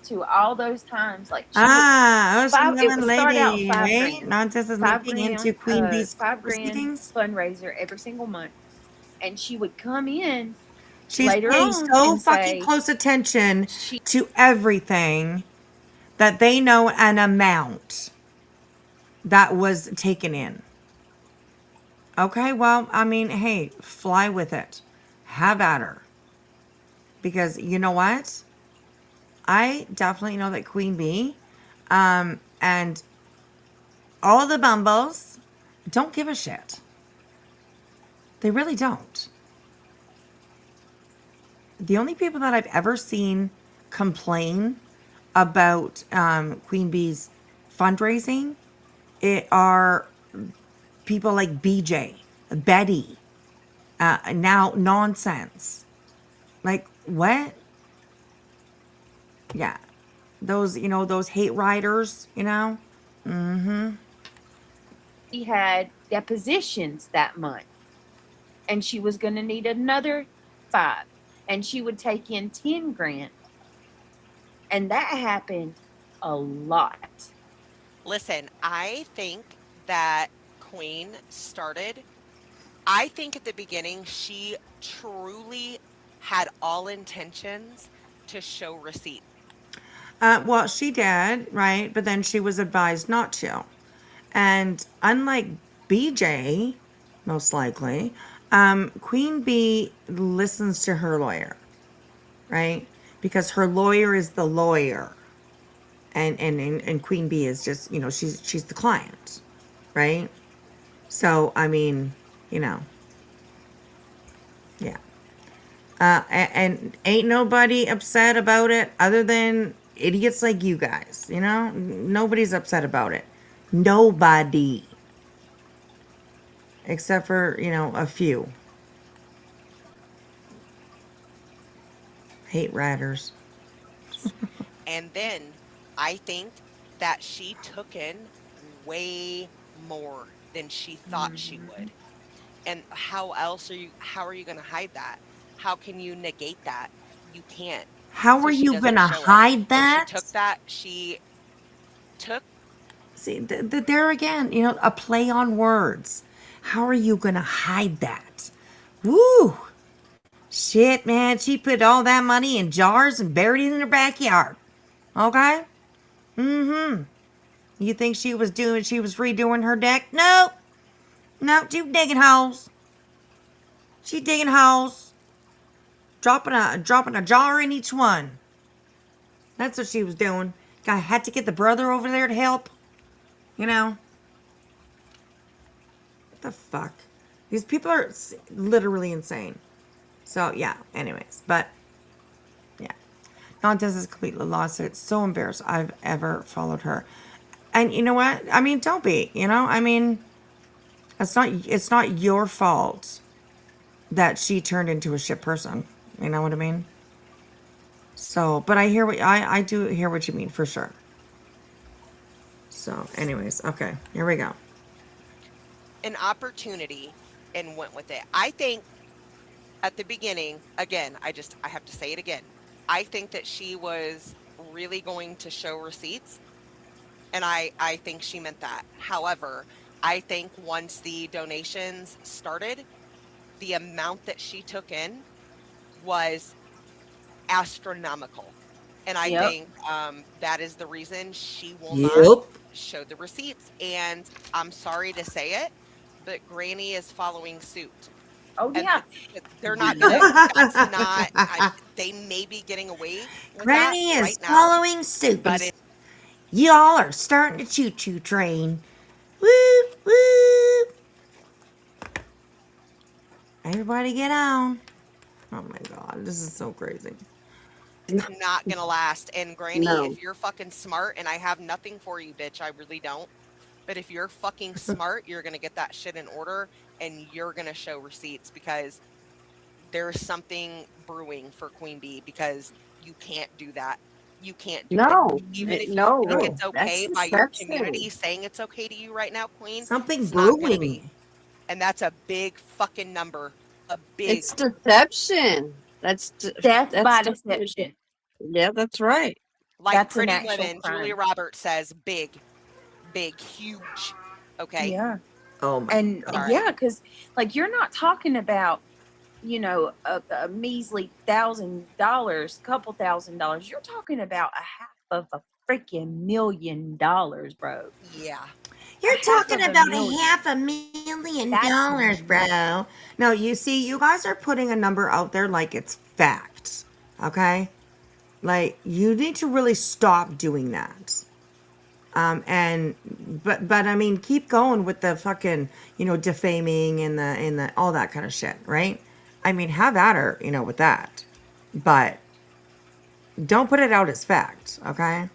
to all those times, like I was it would start out lady, $5 right? grand. Nonsense is $5 looking grand, into Queen Bee's $5 grand proceedings. fundraiser every single month, and she would come in. She's later paying on so and fucking say, close attention to everything that they know an amount that was taken in. Okay, well, I mean, hey, fly with it. Have at her. Because you know what? I definitely know that Queen Bee and all the bumbles don't give a shit. They really don't. The only people that I've ever seen complain about Queen Bee's fundraising are people like BJ, Betty, now Nonsense. Like, what? Yeah. Those, those hate riders, Mm-hmm. She had depositions that month, and she was going to need another 5, and she would take in 10 grand, and that happened a lot. Listen, I think that Queen started, I think at the beginning she truly had all intentions to show receipts. Well, she did, right? But then she was advised not to. And unlike BJ, most likely, Queen Bee listens to her lawyer, right? Because her lawyer is the lawyer. And Queen Bee is just, she's the client, right? So, I mean, yeah. And ain't nobody upset about it other than idiots like you guys, Nobody's upset about it. Nobody. Except for, a few. Hate riders. And then I think that she took in way more than she thought she would. And how are you going to hide that? How can you negate that? You can't. How are you going to hide that? She took. See, there again, a play on words. How are you going to hide that? Woo! Shit, man. She put all that money in jars and buried it in her backyard. Okay? Mm-hmm. You think she was redoing her deck? Nope. Nope, she was digging holes. She digging holes. Dropping a jar in each one. That's what she was doing. I had to get the brother over there to help. What the fuck? These people are literally insane. So, yeah, anyways. But, yeah. This is completely lost it. So embarrassed I've ever followed her. And you know what? I mean, don't be, I mean, it's not your fault that she turned into a shit person. You know what I mean? So, but I do hear what you mean for sure. So, anyways, okay, here we go. An opportunity and went with it. I think at the beginning, again, I have to say it again. I think that she was really going to show receipts, and I think she meant that. However, I think once the donations started, the amount that she took in was astronomical. And I Yep. think that is the reason she will not Yep. show the receipts. And I'm sorry to say it, but Granny is following suit. Oh And yeah. they're not gonna. That's not. They may be getting away with Granny that is right now, following suit. but it, Y'all are starting to choo-choo train. Woo, woo. Everybody get on. Oh my God, this is so crazy. not gonna last. And Granny, No. if you're fucking smart, and I have nothing for you, bitch, I really don't. But if you're fucking smart, you're gonna get that shit in order, and you're gonna show receipts, because there's something brewing for Queen Bee, because you can't do that. You can't do it. No. Even if you No. think it's That's okay by your deception. community saying it's okay to you right now, Queen, Something it's not gonna brewing. be. And that's a big fucking number. A big. It's deception. That's Death by definitely- deception. Yeah, that's right. Like That's an Pretty actual Women, crime. Julia Roberts says big, huge. Okay. Yeah. Oh my And God. yeah, because like you're not talking about, a measly $1,000, couple $1,000. You're talking about a half of a freaking $1 million, bro. Yeah. You're A half talking of a about million. $500,000, That's bro. No, you see, you guys are putting a number out there like it's fact. Okay? Like, you need to really stop doing that. But I mean, keep going with the fucking, defaming and the all that kind of shit, right? I mean, have at her, with that. But don't put it out as fact, okay?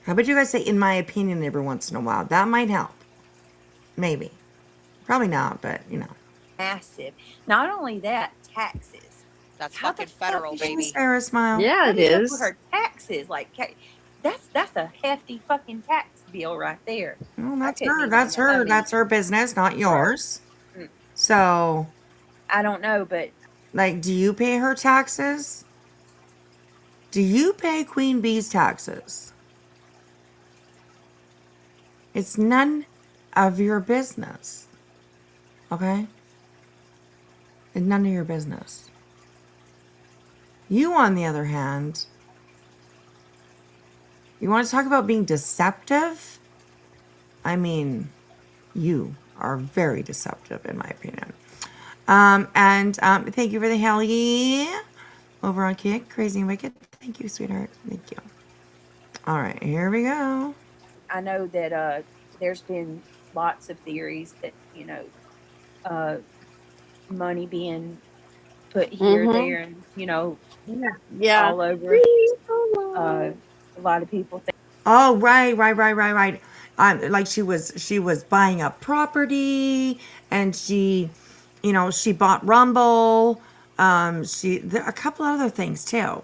How about you guys say, in my opinion, every once in a while? That might help. Maybe. Probably not, but, massive. Not only that, taxes. That's How the fucking fuck federal, is she baby. Sarah Smile. Yeah, How it do you is. put her taxes? Like that's a hefty fucking tax bill right there. Well, that's couldn't her. even That's her. imagine. That's her business, not yours. Mm. So, I don't know, but like, do you pay her taxes? Do you pay Queen Bee's taxes? It's none of your business. Okay? It's none of your business. You, on the other hand, you want to talk about being deceptive? I mean, you are very deceptive, in my opinion. Thank you for the hell yeah over on Kick, Crazy and Wicked. Thank you, sweetheart. Thank you. All right, here we go. I know that there's been lots of theories that money being put here, Mhm. there, and Yeah. all over. A lot of people think. Oh, right. Like she was buying up property, and she bought Rumble. A couple other things too.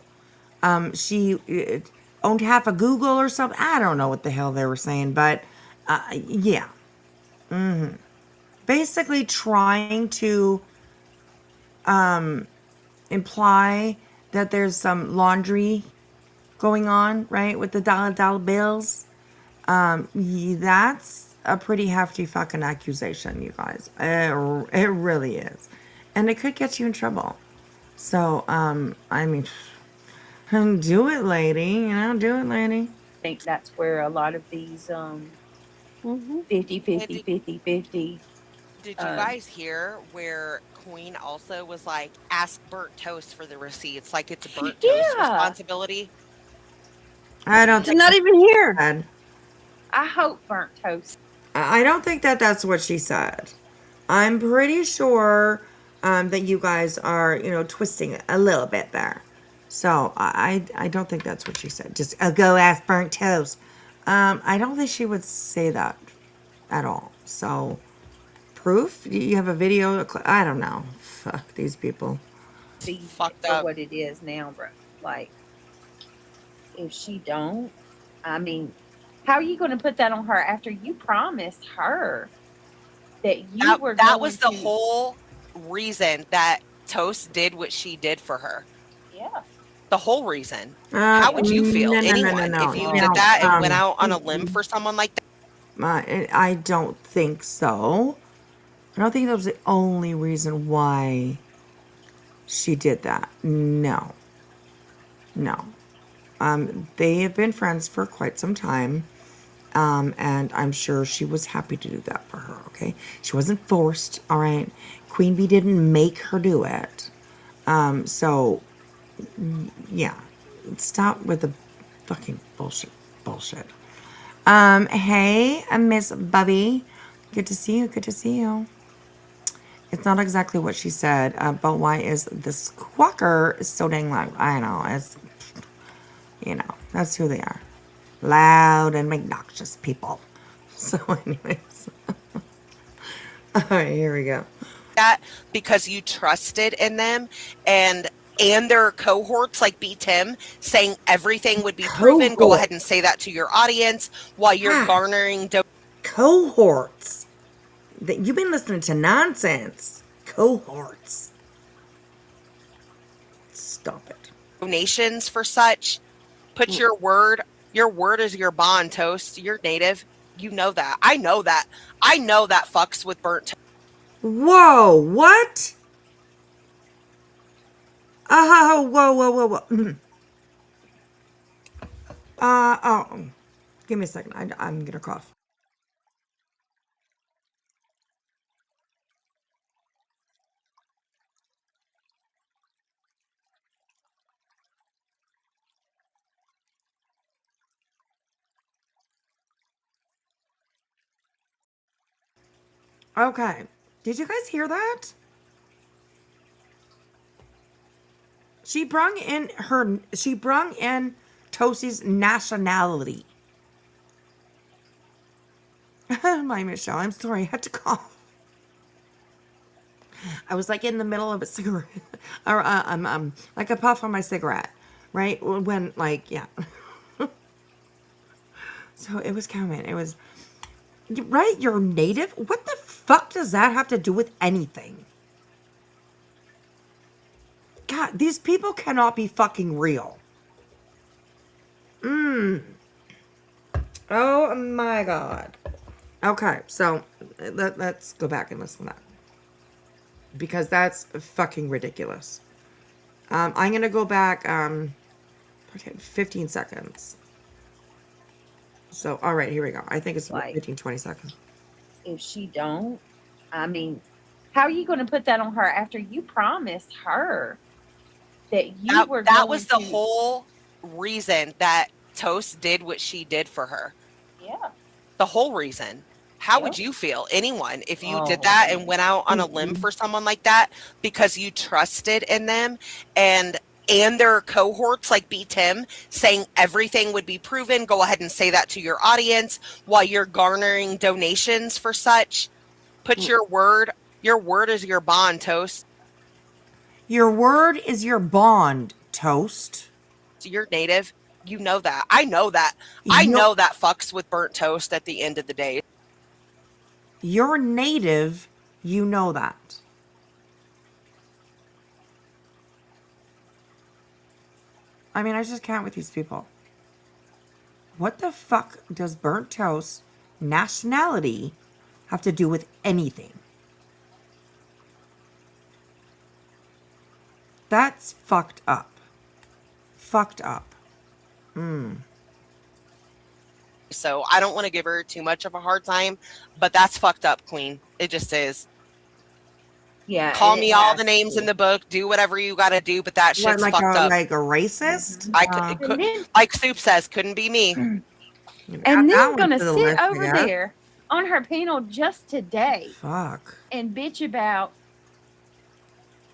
She owned half of Google or something. I don't know what the hell they were saying, but yeah. Basically trying to imply that there's some laundry going on, right, with the dollar bills. That's a pretty hefty fucking accusation, you guys. It really is. And it could get you in trouble. So, I mean, do it, lady. Do it, lady. I think that's where a lot of these 50. Did you guys hear where Queen also was like, ask Burnt Toast for the receipts? Like it's Burnt Toast's responsibility? I don't think not even here. I hope Burnt Toast. I don't think that that's what she said. I'm pretty sure that you guys are, twisting it a little bit there. So I don't think that's what she said. Just go ask burnt toast. I don't think she would say that at all. So proof? You have a video? I don't know. Fuck these people. See Fucked for up. what it is now, bro. Like, if she don't, I mean, how are you going to put that on her after you promised her that you were That going was the to? whole reason that Toast did what she did for her. Yeah. The whole reason. How would you feel, anyone, if you did that and went out on a limb for someone like that? I don't think so. I don't think that was the only reason why she did that. No. No. They have been friends for quite some time. And I'm sure she was happy to do that for her, okay? She wasn't forced, all right? Queen Bee didn't make her do it. So, yeah. Stop with the fucking bullshit. Hey, Miss Bubby. Good to see you, good to see you. It's not exactly what she said, but why is the squawker so dang loud? I know, it's, that's who they are. Loud and obnoxious people. So anyways. All right, here we go. That because you trusted in them and their cohorts like B Tim saying everything would be proven. Go ahead and say that to your audience while you're garnering cohorts. You've been listening to nonsense. Cohorts. Stop it. donations for such. Put your word is your bond, Toast. You're native. You know that. I know that. I know that fucks with burnt toast. Whoa, what? Whoa. Oh. Give me a second. I'm gonna cough. Okay. Did you guys hear that? She brung in Toasie's nationality. My Michelle, I'm sorry, I had to cough. I was like in the middle of a cigarette, or like a puff on my cigarette, right? When like, yeah. So it was coming. It was, right? You're native? What the fuck does that have to do with anything? God, these people cannot be fucking real. Oh my God. Okay, so let's go back and listen to that. Because that's fucking ridiculous. I'm gonna go back 15 seconds. So, all right, here we go. I think it's like 15, 20 seconds. If she don't, I mean, how are you going to put that on her after you promised her that you were that going was the to... whole reason that Toast did what she did for her. Yeah. The whole reason. How would you feel, anyone, if you did that and went out on a limb for someone like that because you trusted in them and their cohorts like B Tim saying everything would be proven? Go ahead and say that to your audience while you're garnering donations for such. Put your word is your bond, Toast. Your word is your bond, Toast. You're native. You know that. I know that. I know that fucks with burnt toast at the end of the day. You're native. You know that. I mean, I just can't with these people. What the fuck does burnt toast nationality have to do with anything? That's fucked up. Fucked up. So I don't want to give her too much of a hard time, but that's fucked up, Queen. It just is. Yeah. Call me all the names in the book. Do whatever you got to do, but that shit's like fucked up. Like a racist? Like Soup says, couldn't be me. And then gonna sit over there on her panel just today. Fuck. And bitch about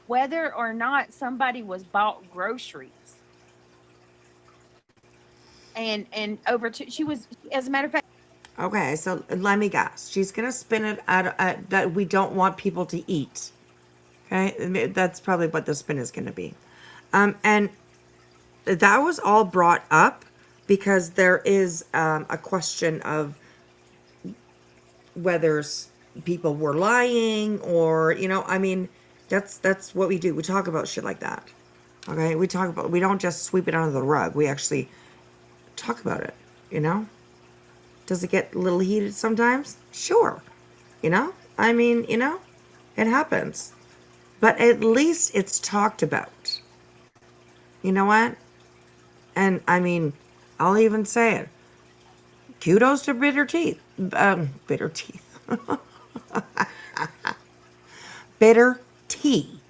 whether or not somebody was bought groceries. and over to she was, as a matter of fact. Okay, so let me guess. She's gonna spin it at that we don't want people to eat. Okay, that's probably what the spin is gonna be. And that was all brought up because there is a question of whether people were lying or, you know, I mean, that's what we do. We talk about shit like that. Okay, we don't just sweep it under the rug. We actually talk about it, you know? Does it get a little heated sometimes? Sure. You know? I mean, you know, it happens. But at least it's talked about. You know what? And I mean, I'll even say it. Kudos to Bitter Teeth. Bitter Teeth. Bitter Tea.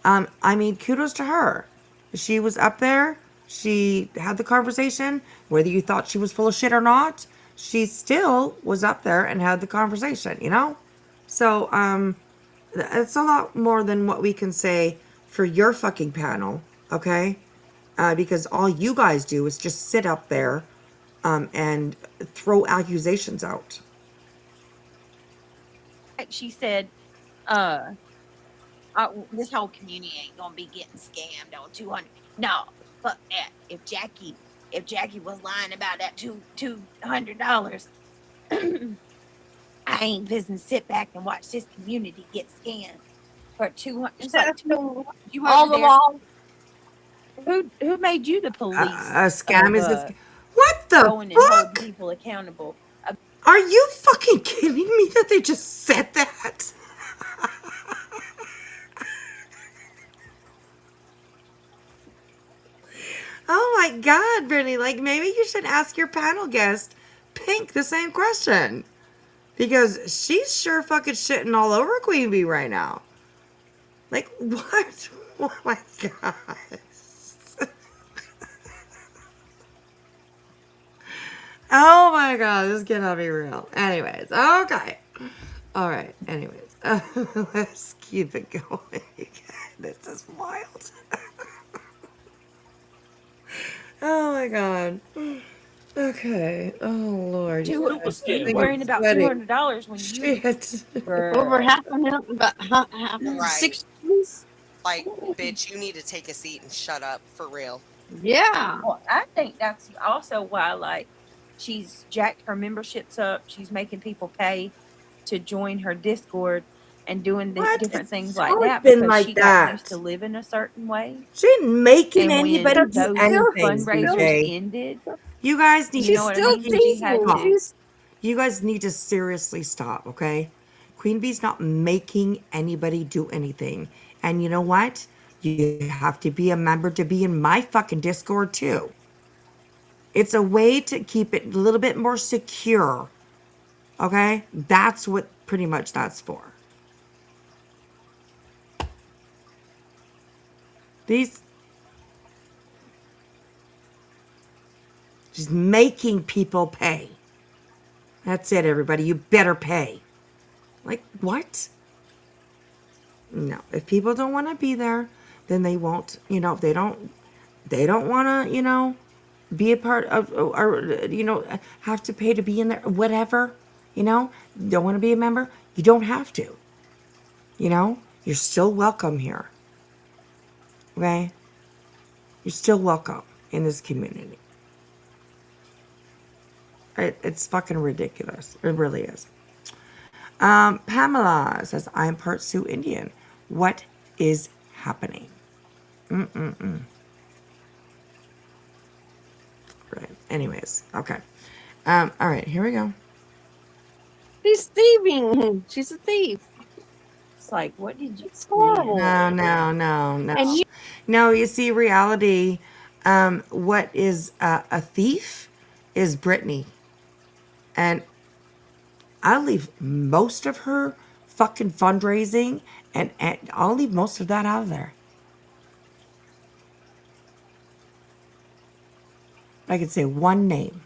I mean, kudos to her. She was up there. She had the conversation. Whether you thought she was full of shit or not, she still was up there and had the conversation, you know? So, it's a lot more than what we can say for your fucking panel, okay? Because all you guys do is just sit up there and throw accusations out. She said, this whole community ain't gonna be getting scammed on 200. No, fuck that. If Jackie was lying about that $200, I ain't visiting. Sit back and watch this community get scammed for 200. It's like you all over there. along. Who made you the police? A scam is a what the going and holding fuck? people accountable. Are you fucking kidding me that they just said that? Oh my God, Brittany, like maybe you should ask your panel guest, Pink, the same question. Because she's sure fucking shitting all over Queen Bee right now. Like, what? Oh my God. Oh my God, this cannot be real. Anyways, okay. All right, anyways. Let's keep it going. This is wild. Oh my God. Okay. Oh Lord. Worrying about $200 when you Shit. Over half a million, but half Right. 60s. Like, bitch, you need to take a seat and shut up for real. Yeah. Well, I think that's also why, like, she's jacked her memberships up. She's making people pay to join her Discord and doing the different things like always that been because like she that. got used to living a certain way. She ain't making And when anybody do those anything, fundraisers BJ. ended, You guys need you know to what I mean? fucking She had stop. to. You guys need to seriously stop, okay? Queen Bee's not making anybody do anything. And you know what? You have to be a member to be in my fucking Discord too. It's a way to keep it a little bit more secure. Okay? That's what pretty much that's for. She's making people pay. That's it, everybody. You better pay. Like, what? No. If people don't want to be there, then they won't, you know, if they don't want to, you know, be a part of, or, you know, have to pay to be in there, whatever, you know, don't want to be a member, you don't have to. You know, you're still welcome here. Okay? You're still welcome in this community. It's fucking ridiculous. It really is. Pamela says, I'm part Sioux Indian. What is happening? Right. Anyways, okay. All right, here we go. She's thieving. She's a thief. It's like, what did you say? Horrible. No. And No, you see, reality, what is a thief is Brittany. And I'll leave most of her fucking fundraising and I'll leave most of that out of there. I could say one name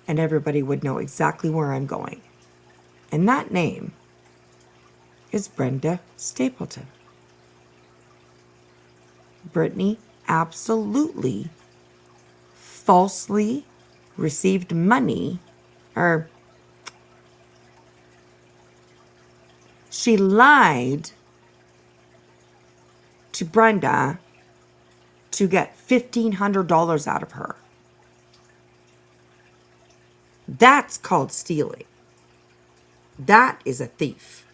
and everybody would know exactly where I'm going. And that name is Brenda Stapleton. Brittany absolutely falsely received money, or she lied to Brenda to get $1,500 out of her. That's called stealing. That is a thief.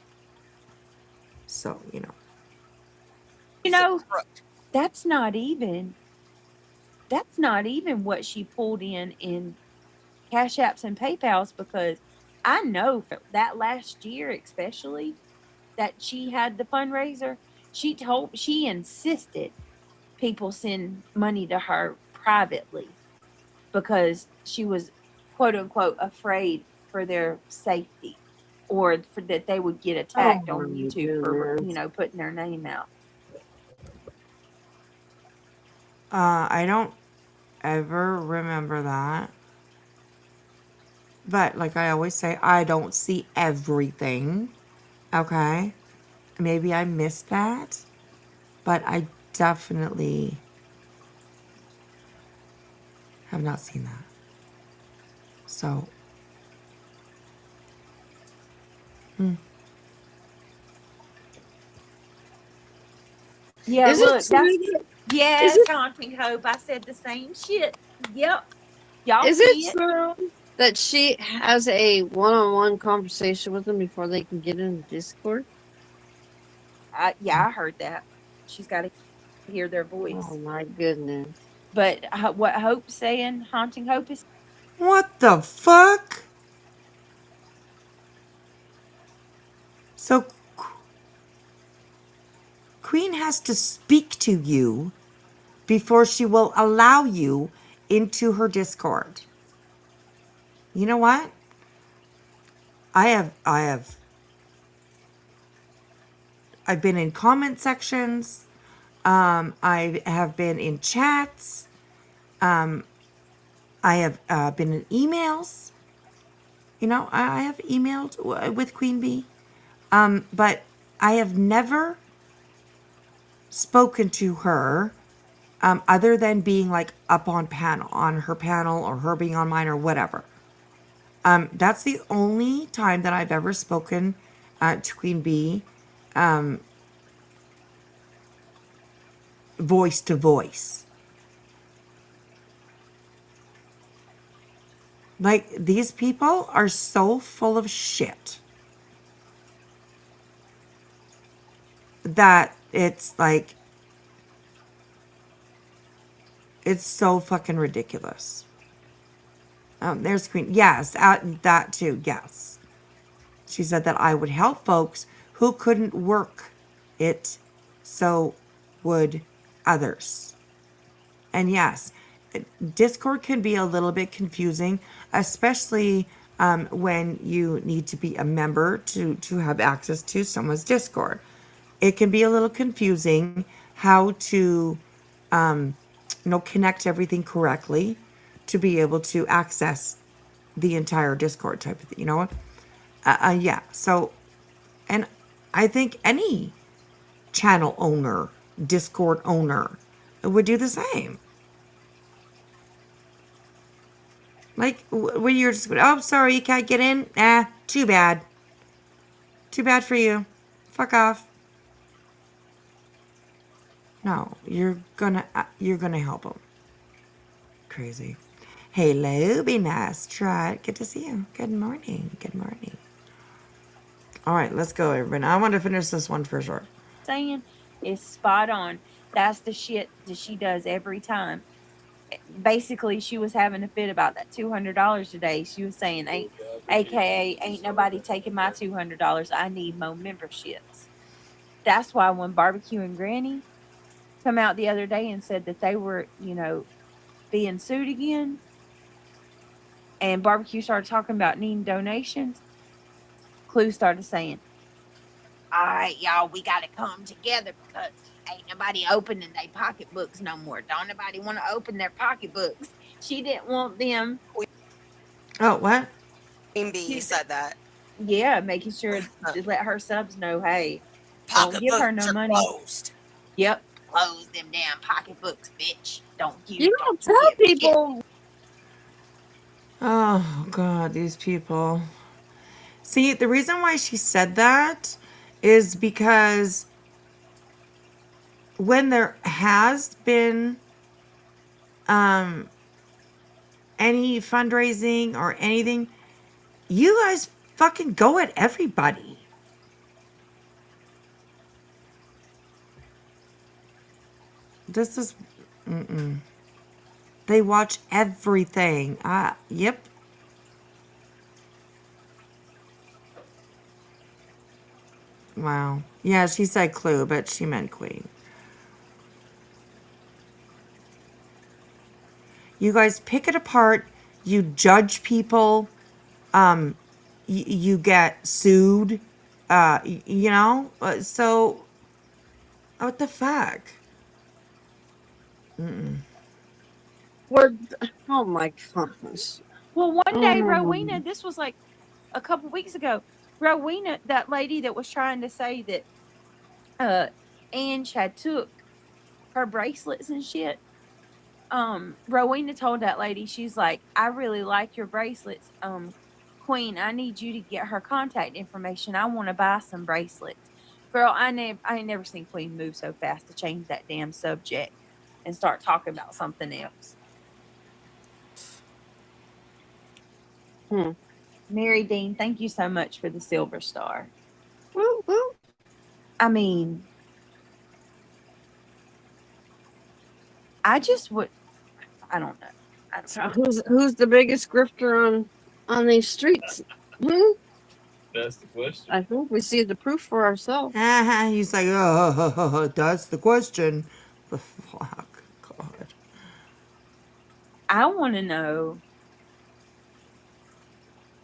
So, you know. You know, that's not even what she pulled in Cash Apps and PayPals, because I know for that last year especially that she had the fundraiser, she insisted people send money to her privately because she was quote unquote afraid for their safety, or for that they would get attacked on YouTube for, you know, putting their name out. I don't ever remember that. But like I always say, I don't see everything. Okay? Maybe I missed that. But I definitely have not seen that. So. Yeah, Is look, it true? yes, Is it, Haunting Hope. I said the same shit. Yep. Y'all is see it it? true that she has a one-on-one conversation with them before they can get in Discord? Yeah, I heard that. She's got to hear their voice. Oh my goodness. But what Hope's saying, Haunting Hope is What the fuck? So Queen has to speak to you before she will allow you into her Discord. You know what? I've been in comment sections. I have been in chats. I have been in emails. You know, I have emailed with Queen Bee. But I have never spoken to her other than being like up on her panel, or her being on mine, or whatever. That's the only time that I've ever spoken to Queen Bee, voice to voice. Like, these people are so full of shit that it's like, it's so fucking ridiculous. There's Queen. Yes, that too. Yes. She said that I would help folks who couldn't work it, so would others. And yes, Discord can be a little bit confusing, especially when you need to be a member to have access to someone's Discord. It can be a little confusing how to, connect everything correctly to be able to access the entire Discord type of thing. You know what? Yeah. So, and I think any channel owner, Discord owner, would do the same. Like, when you're just, oh, sorry, you can't get in? Too bad. Too bad for you. Fuck off. No, you're gonna help them. Crazy. Hello, be nice. Try it. Good to see you. Good morning. Good morning. All right, let's go, everybody. I want to finish this one for sure. saying is spot on. That's the shit that she does every time. Basically, she was having a fit about that $200 today. She was saying, AKA, ain't nobody taking my $200. I need more memberships. That's why when Barbecue and Granny come out the other day and said that they were, being sued again, and Barbecue started talking about needing donations, Clue started saying, all right, y'all, we got to come together because ain't nobody opening their pocketbooks no more. Don't nobody want to open their pocketbooks. She didn't want them. Oh, what? Queen Bee said that. Yeah, making sure to let her subs know, hey, don't give her no money. Closed. Yep, close them damn pocketbooks, bitch. Don't give. You don't tell people. Oh, God, these people. See, the reason why she said that is because when there has been any fundraising or anything, you guys fucking go at everybody. This is, they watch everything. Yep. Wow. Yeah, she said clue, but she meant queen. You guys pick it apart. You judge people. You get sued. You know? So, what the fuck? We're, oh my gosh. Well, one day, Oh. Rowena, this was like a couple weeks ago. Rowena, that lady that was trying to say that Ange had took her bracelets and shit. Rowena told that lady, she's like, I really like your bracelets. Queen, I need you to get her contact information. I want to buy some bracelets. Girl, I ain't never seen Queen move so fast to change that damn subject and start talking about something else. Mary Dean, thank you so much for the silver star. Woo, woo. I mean, I just would. I don't know. So who's the biggest grifter on these streets? That's the question. I think we see the proof for ourselves. He's like, oh, that's the question. The fuck, God. I want to know,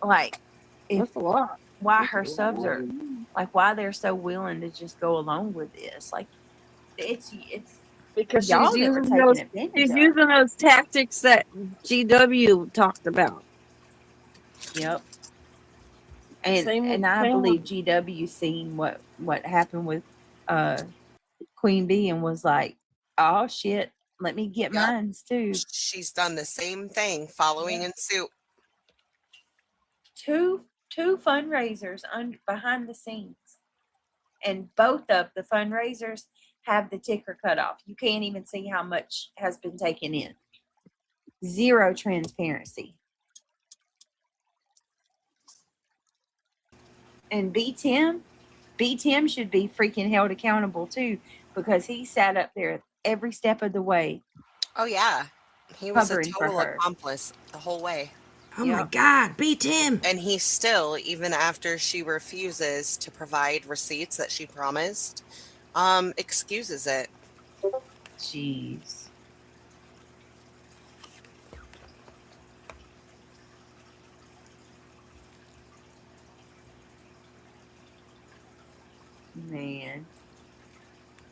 like, if That's a lot. why her subs are like, why they're so willing to just go along with this. Like, it's because y'all she's that were using taking those. advantage She's of. using those tactics that GW talked about. Yep. And I believe GW seen what happened with Queen Bee and was like, oh shit, let me get mines too. She's done the same thing, following in suit. Two fundraisers behind the scenes, and both of the fundraisers have the ticker cut off. You can't even see how much has been taken in. Zero transparency. And B Tim should be freaking held accountable too, because he sat up there every step of the way. Oh yeah, he was a Covering for total her. accomplice the whole way. Oh my God, beat him. And he still, even after she refuses to provide receipts that she promised, excuses it. Jeez. Man.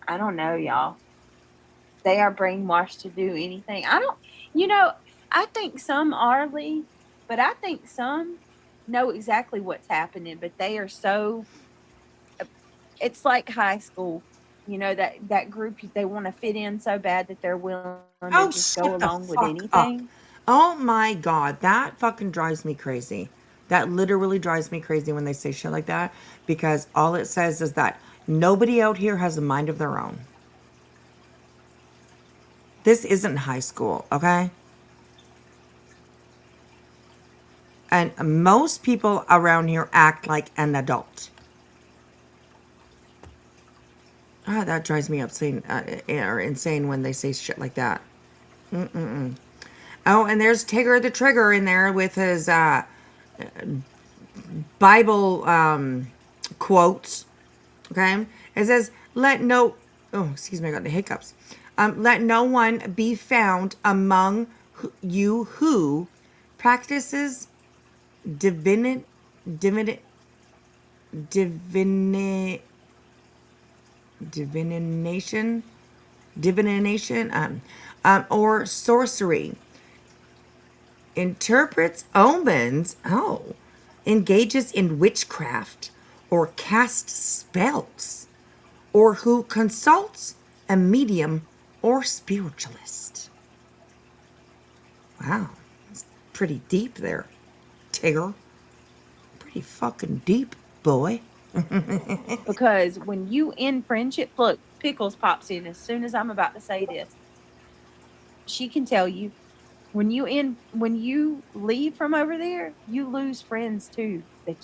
I don't know, y'all. They are brainwashed to do anything. I think some are, Lee, but I think some know exactly what's happening, but they are so, it's like high school. You know, that group, they want to fit in so bad that they're willing to just go along with anything. Oh my God, that fucking drives me crazy. That literally drives me crazy when they say shit like that, because all it says is that nobody out here has a mind of their own. This isn't high school, okay? And most people around here act like an adult. That drives me insane when they say shit like that. Oh, and there's Tigger the Trigger in there with his Bible quotes. Okay, it says, "Let no," oh, excuse me, I got the hiccups. Let no one be found among you who practices divination, or sorcery, interprets omens, engages in witchcraft, or casts spells, or who consults a medium or spiritualist. Wow. pretty deep there, Tigger. Pretty fucking deep, boy. Because when you end friendship, look, Pickles pops in as soon as I'm about to say this. She can tell you when you leave from over there, you lose friends too. That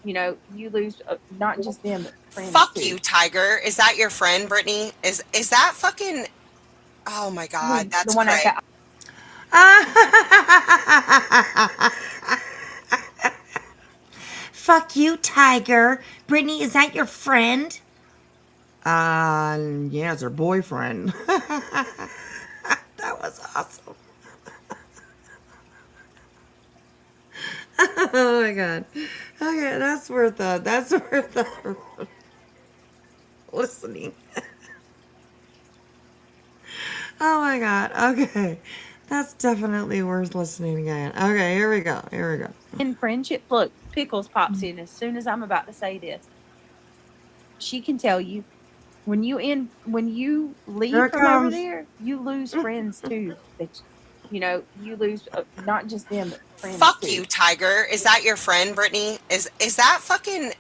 you lose not just them, but friends Fuck too. you, Tiger. Is that your friend, Brittany? Is that fucking? Oh my God, that's the one Craig. Fuck you, Tiger. Brittany, is that your friend? Yeah, it's her boyfriend. That was awesome. Oh my god. Okay, that's worth listening. Oh my god. Okay. That's definitely worth listening again. Okay, here we go. In friendship, look, Pickles pops in as soon as I'm about to say this. She can tell you when you leave Here it from over comes. there, you lose friends too. That you lose not just them, but friends Fuck too. you, Tiger. Is that your friend, Brittany? Is that fucking?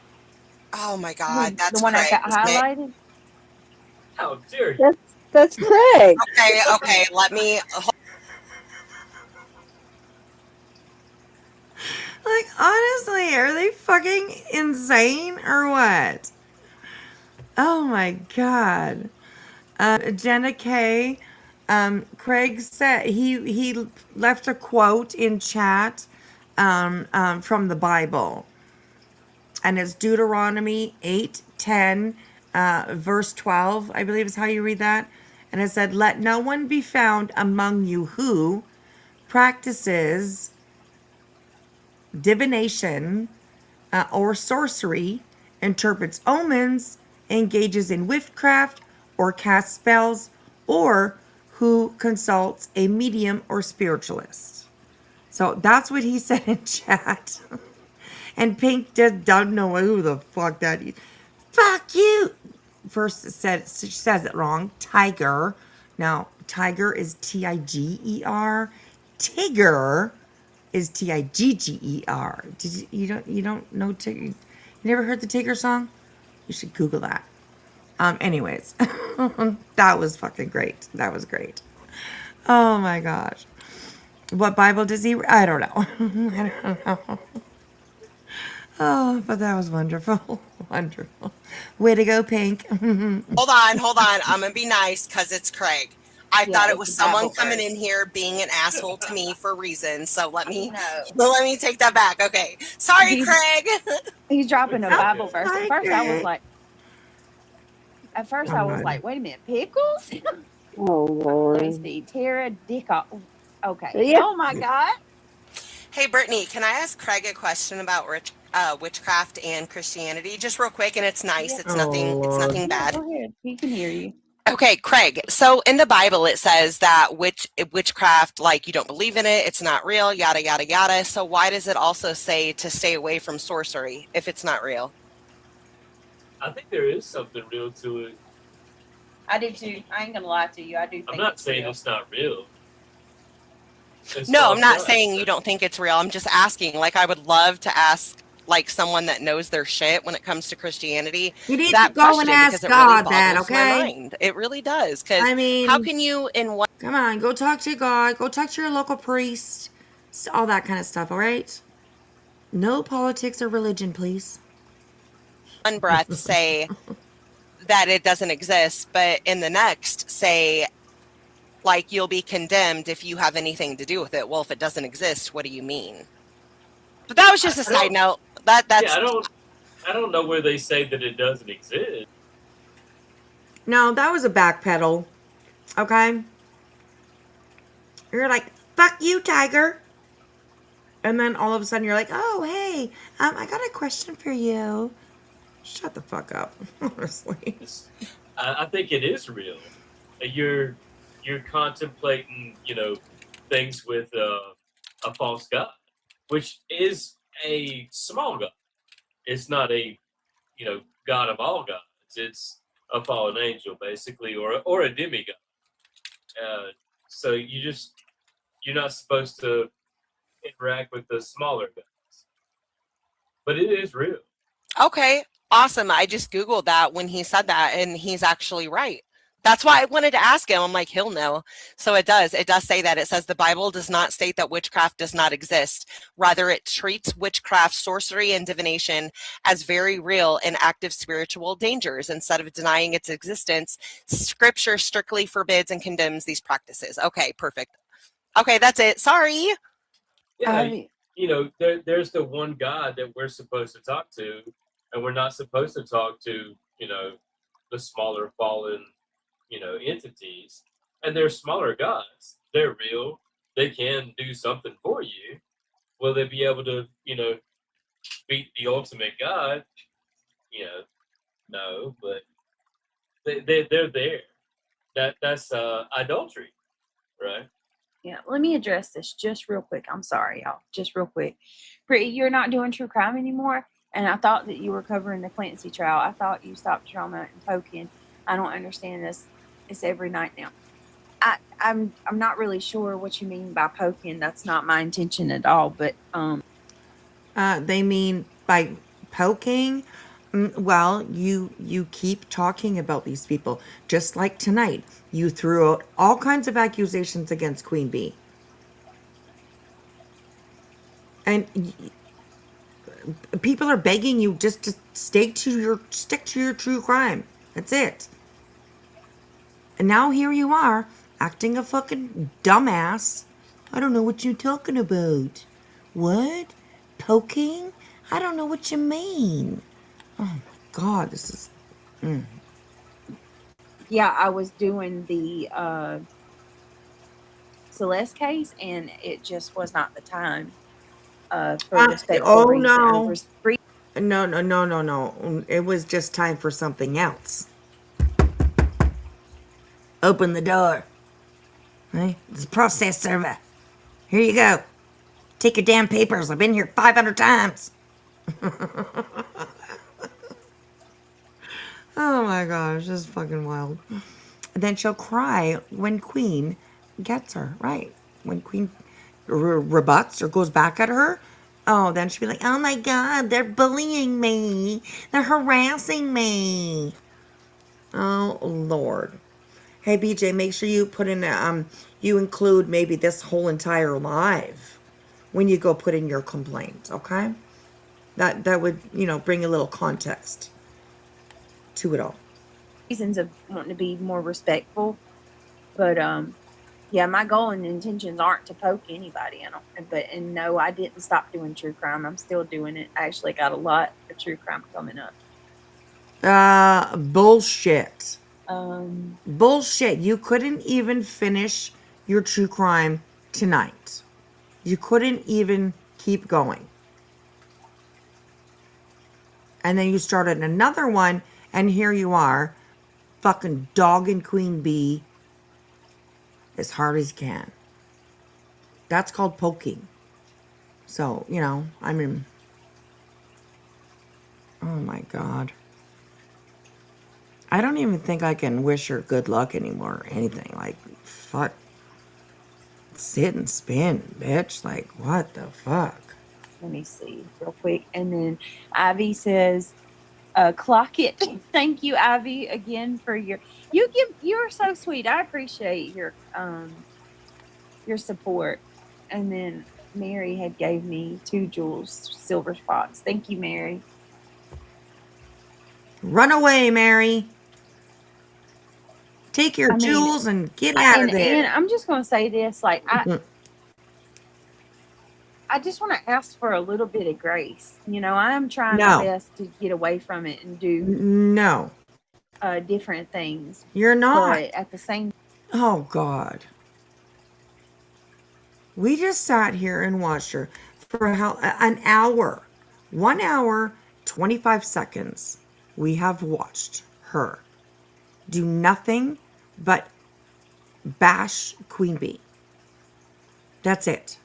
Oh my God, that's the one Craig. I got highlighted. How dare you? That's Craig. Okay. Let me. Like, honestly, are they fucking insane or what? Oh my god. Jenna K. Craig said he left a quote in chat from the Bible. And it's Deuteronomy 8:10, verse 12, I believe is how you read that. And it said, "Let no one be found among you who practices divination or sorcery, interprets omens, engages in witchcraft, or casts spells, or who consults a medium or spiritualist." So that's what he said in chat. And Pink just don't know who the fuck that is. Fuck you. First she says it wrong. Tiger. Now, Tiger is Tiger. Tigger is Tigger. You don't know Tigger? You never heard the Tigger song? You should Google that. Anyways, that was fucking great. That was great. Oh my gosh. What Bible does he? I don't know. I don't know. Oh, but that was wonderful. Wonderful. Way to go, Pink. Hold on. I'm gonna be nice because it's Craig. I thought it was someone Bible coming verse. in here being an asshole to me for reasons. So let me take that back. Okay, sorry, Craig. He's dropping a Bible verse. Hi, At first, I was Craig. like, wait a minute, Pickles? Oh Lord. Let me see. Tara Dick. Okay. Yeah. Oh my God. Hey, Brittany, can I ask Craig a question about witchcraft and Christianity, just real quick? And it's nice. Yeah. It's nothing. It's nothing bad. Go ahead. He can hear you. Okay, Craig. So in the Bible, it says that witchcraft, like you don't believe in it, it's not real, yada yada yada. So why does it also say to stay away from sorcery if it's not real? I think there is something real to it. I do too. I ain't gonna lie to you. I do think I'm not it's saying real. it's not real. No, I'm not saying you don't think it's real. I'm just asking. Like, I would love to ask, like, someone that knows their shit when it comes to Christianity. You need that to go and question ask because it God really that, boggles okay? my mind. It really does. Because I mean, how can you in one? Come on, go talk to God. Go talk to your local priest. All that kind of stuff, all right? No politics or religion, please. One breath say that it doesn't exist, but in the next say, like, you'll be condemned if you have anything to do with it. Well, if it doesn't exist, what do you mean? But that was just a side note. That's yeah. I don't know where they say that it doesn't exist. No, that was a backpedal. Okay? You're like, fuck you, Tiger. And then all of a sudden you're like, oh, hey, I got a question for you. Shut the fuck up, honestly. I think it is real. You're contemplating, things with a false god, which is a small god. It's not a, god of all gods. It's a fallen angel, basically, or a demigod. So you're not supposed to interact with the smaller guys. But it is real. Okay, awesome. I just Googled that when he said that, and he's actually right. That's why I wanted to ask him. I'm like, he'll know. So it does. It does say that. It says the Bible does not state that witchcraft does not exist. Rather, it treats witchcraft, sorcery, and divination as very real and active spiritual dangers. Instead of denying its existence, Scripture strictly forbids and condemns these practices. Okay, perfect. Okay, that's it. Sorry. Yeah, there's the one God that we're supposed to talk to, and we're not supposed to talk to, the smaller fallen, entities. And they're smaller gods. They're real. They can do something for you. Will they be able to, beat the ultimate God? No, but they're there. That's idolatry, right? Yeah, let me address this just real quick. I'm sorry, y'all. Just real quick. Brittany, you're not doing true crime anymore, and I thought that you were covering the Clancy trial. I thought you stopped trauma and poking. I don't understand this. It's every night now. I'm not really sure what you mean by poking. That's not my intention at all. But They mean by poking. Well, you keep talking about these people, just like tonight. You threw out all kinds of accusations against Queen Bee, and people are begging you just to stick to your true crime. That's it. And now here you are, acting a fucking dumbass. I don't know what you're talking about. What? Poking? I don't know what you mean. Oh my God, this is. yeah, I was doing the Celeste case, and it just was not the time for respectful Oh reason. no. No. It was just time for something else. Open the door. Right? It's a process server. Here you go. Take your damn papers. I've been here 500 times. Oh my gosh, this is fucking wild. And then she'll cry when Queen gets her, right? When Queen rebuts or goes back at her, oh, then she'll be like, oh my God, they're bullying me. They're harassing me. Oh, Lord. Hey, BJ, make sure you put in, you include maybe this whole entire live when you go put in your complaint, okay? That would, bring a little context to it all. Reasons of wanting to be more respectful, but yeah, my goal and intentions aren't to poke anybody. And no, I didn't stop doing true crime. I'm still doing it. I actually got a lot of true crime coming up. Bullshit. Um, Bullshit. You couldn't even finish your true crime tonight. You couldn't even keep going. And then you started another one, and here you are, fucking dogging Queen Bee as hard as you can. That's called poking. So, I mean, oh my God. I don't even think I can wish her good luck anymore or anything. Like, fuck. Sit and spin, bitch. Like, what the fuck? let me see real quick. And then Ivy says, clock it. Thank you, Ivy, again for you're so sweet. I appreciate your support. And then Mary had gave me 2 jewels, silver spots. Thank you, Mary. Run away, Mary. Take your jewels and get out of there. And I'm just going to say this, like, I just want to ask for a little bit of grace. I'm trying my best to get away from it and do different things. You're not. But at the same. Oh God. We just sat here and watched her for an hour. 1 hour, 25 seconds. We have watched her do nothing but bash Queen Bee. That's it.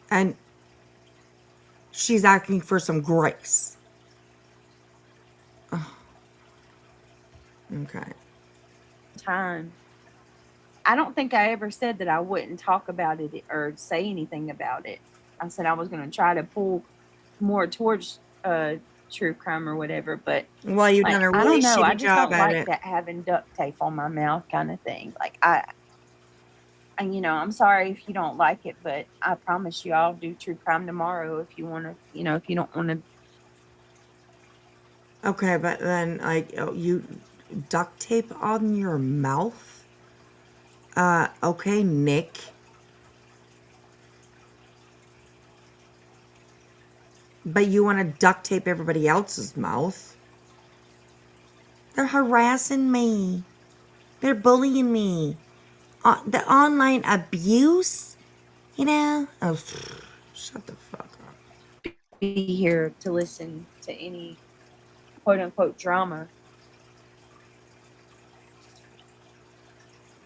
And she's asking for some grace. Oh. Okay. Time I don't think I ever said that I wouldn't talk about it or say anything about it. I said I was going to try to pull more towards true crime or whatever, but Well, you've like done a I really don't know, I shitty just job don't at like it. that having duct tape on my mouth kind of thing. Like and I'm sorry if you don't like it, but I promise you I'll do true crime tomorrow if you want to, if you don't want to. Okay, but then like you duct tape on your mouth? Okay, Nick. But you want to duct tape everybody else's mouth? They're harassing me. They're bullying me. The online abuse, Oh, shut the fuck up. Be here to listen to any quote unquote drama.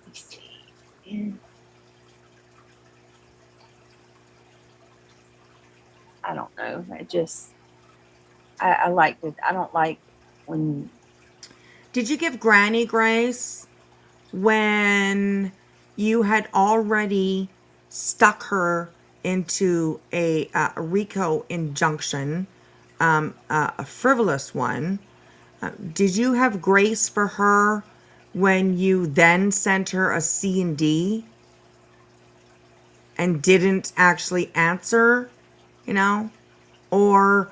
Let's see. I don't know. I like it. I don't like when. Did you give Granny grace when you had already stuck her into a RICO injunction, a frivolous one? Did you have grace for her when you then sent her a C&D and didn't actually answer, or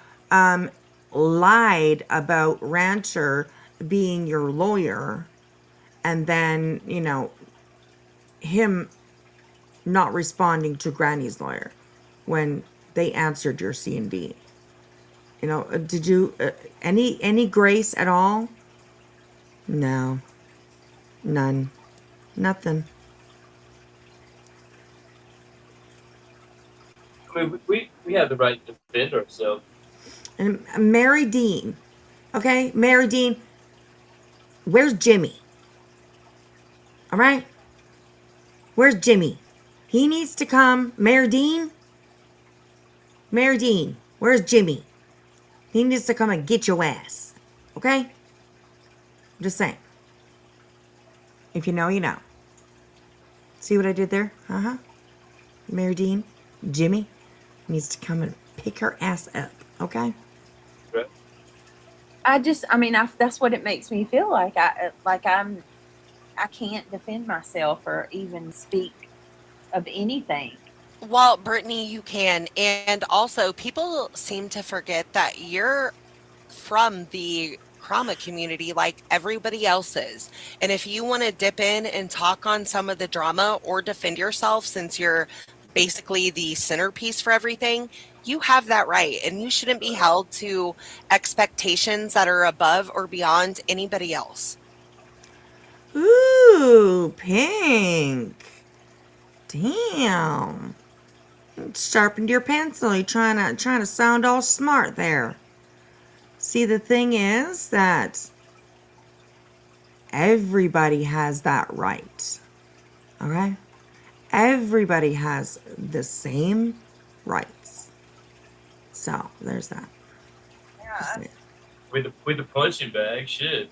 lied about Rancher being your lawyer, and then, him not responding to Granny's lawyer when they answered your C&D? Did you any grace at all? No. None. Nothing. I mean, we have the right to defend ourselves. And Mary Dean. Okay? Mary Dean, where's Jimmy? All right? Where's Jimmy? He needs to come. Mary Dean? Mary Dean, where's Jimmy? He needs to come and get your ass. Okay? I'm just saying. If you know, you know. See what I did there? Uh-huh. Mary Dean, Jimmy needs to come and pick her ass up. Okay? Right. That's what it makes me feel like. I can't defend myself or even speak of anything. Well, Brittany, you can. And also, people seem to forget that you're from the Crama community like everybody else is. And if you want to dip in and talk on some of the drama or defend yourself, since you're basically the centerpiece for everything, you have that right. And you shouldn't be held to expectations that are above or beyond anybody else. Ooh, pink. Damn. Sharpened your pencil. You're trying to sound all smart there. See, the thing is that everybody has that right. Okay? Everybody has the same rights. So, there's that. Yeah. With the punching bag, shit.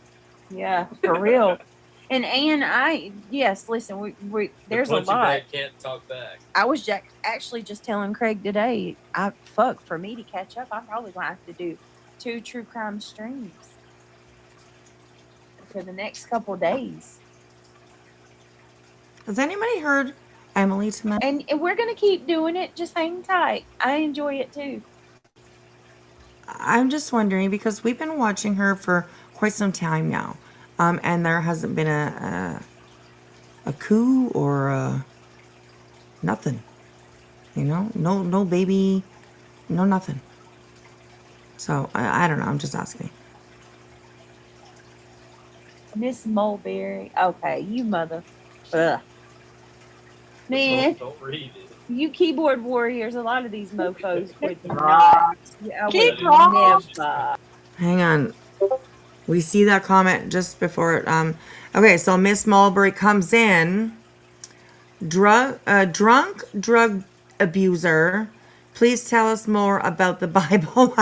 Yeah, for real. And yes, listen, we there's a lot. Bag can't talk back. I was actually just telling Craig today, for me to catch up, I'm probably gonna have to do 2 true crime streams for the next couple days. Has anybody heard Emily tonight? And we're gonna keep doing it. Just hang tight. I enjoy it too. I'm just wondering, because we've been watching her for quite some time now, and there hasn't been a coup or nothing. No baby, no nothing. So I don't know. I'm just asking. Miss Mulberry. Okay, you mother. Ugh. Man, Don't read it. you keyboard warriors, a lot of these mofos would not. I would never. Hang on. We see that comment just before it. Okay, so Miss Mulberry comes in. Drunk drug abuser. Please tell us more about the Bible.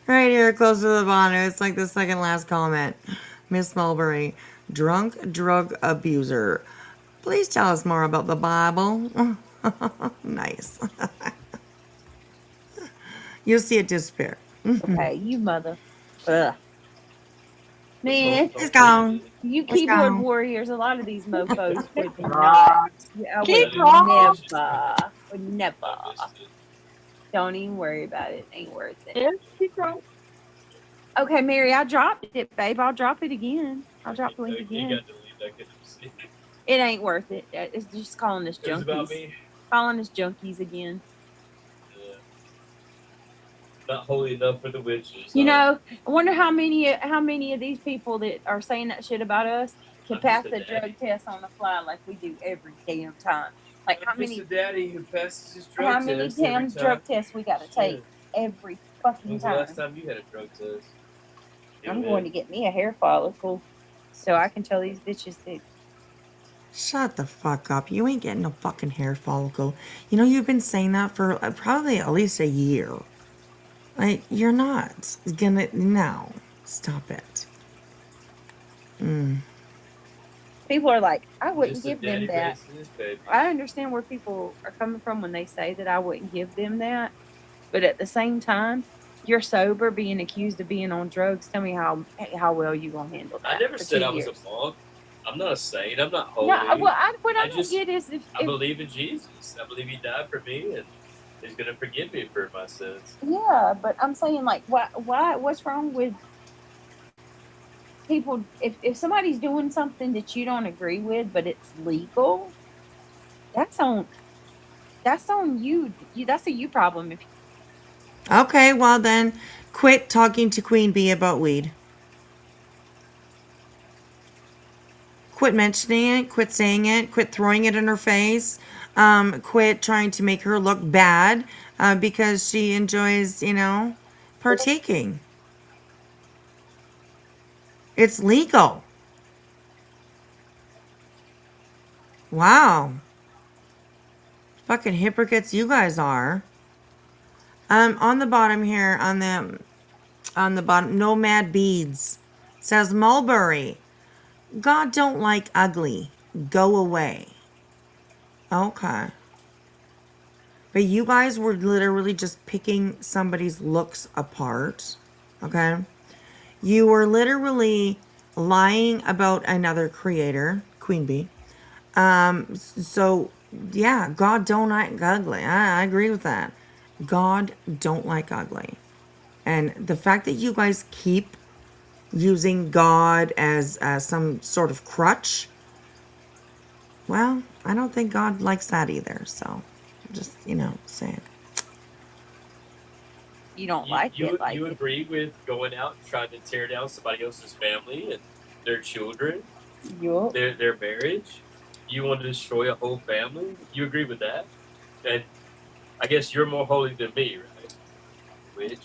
Right here, close to the bottom. It's like the second last comment. Miss Mulberry, drunk drug abuser. Please tell us more about the Bible. Nice. You'll see it disappear. Okay, you mother. Ugh. Man, It's gone. you It's keyboard gone. warriors, a lot of these mofos would not. I would never. Don't even worry about it. Ain't worth it. Okay, Mary, I dropped it, babe. I'll drop it again. I'll drop the link again. It ain't worth it. It's just calling us junkies. Calling us junkies again. Not holy enough for the witches. You know, I wonder how many of these people that are saying that shit about us can pass the drug test on the fly like we do every damn time. Like how many daddy who passes his drug how many damn drug tests we gotta take every fucking When's the time. last time you had a drug test? I'm going to get me a hair follicle so I can tell these bitches that Shut the fuck up. You ain't getting no fucking hair follicle. You know, you've been saying that for probably at least a year. Like, you're not gonna. No. Stop it. people are like, I wouldn't give them that. I understand where people are coming from when they say that I wouldn't give them that. But at the same time, you're sober, being accused of being on drugs. Tell me how well you gonna handle that. I never for said 2 I was years. a monk. I'm not a saint. I'm not holy. No, what I don't just- get is I believe in Jesus. I believe he died for me and he's going to forgive me for my sins. yeah, but I'm saying like, what's wrong with people? If somebody's doing something that you don't agree with, but it's legal, that's on you. That's a you problem. If Okay, well then, quit talking to Queen Bee about weed. Quit mentioning it, quit saying it, quit throwing it in her face, quit trying to make her look bad because she enjoys, partaking. It's legal. Wow. Fucking hypocrites you guys are. On the bottom here, on the bottom, Nomad Beads says Mulberry. God don't like ugly. Go away. Okay. But you guys were literally just picking somebody's looks apart. Okay. You were literally lying about another creator, Queen Bee. So yeah, God don't like ugly. I agree with that. God don't like ugly. And the fact that you guys keep using God as some sort of crutch, well, I don't think God likes that either. So just, saying. you don't like You it, agree with going out and trying to tear down somebody else's family and their children, their marriage? You want to destroy a whole family? You agree with that? And I guess you're more holy than me, right? Which,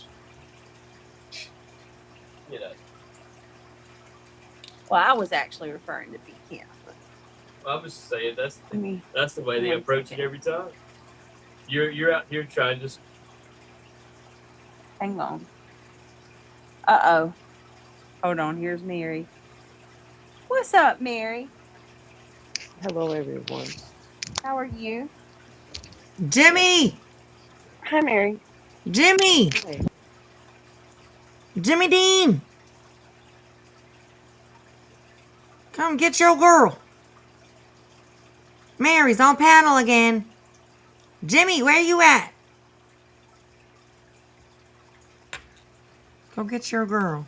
Well, I was actually referring to be Catholic. I was saying that's the way they approach it every time. You're out here trying to. Hang on. Uh-oh. Hold on. Here's Mary. What's up, Mary? Hello, everyone. How are you? Jimmy! Hi, Mary. Jimmy! Hi. Jimmy Dean! Come get your girl. Mary's on panel again. Jimmy, where you at? Go get your girl.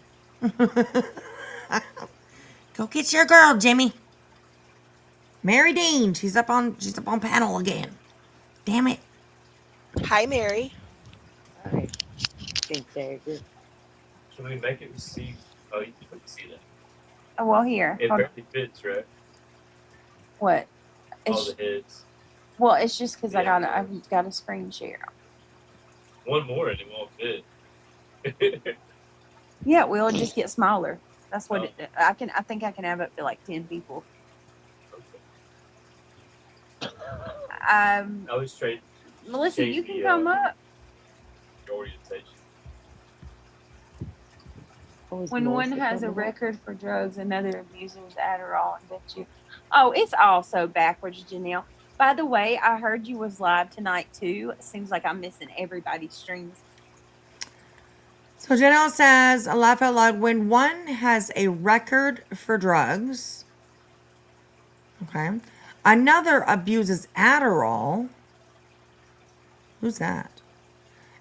Go get your girl, Jimmy. Mary Dean, she's up on panel again. Damn it. Hi, Mary. Hi. Think Dagger. Should we make it see? Oh, you can see that. Oh, well, here. It barely fits, right? What? All the heads. Well, it's just because I've got a screen share. One more and it won't fit. Yeah, well, it just gets smaller. That's what I think I can have up to like 10 people. I was trying. Melissa, you can come up. Orientation. When one has a record for drugs, another abuses Adderall. I bet you. Oh, it's all so backwards, Janelle. By the way, I heard you was live tonight too. It seems like I'm missing everybody's streams. So Janelle says, laugh out loud, when one has a record for drugs, okay, another abuses Adderall. Who's that?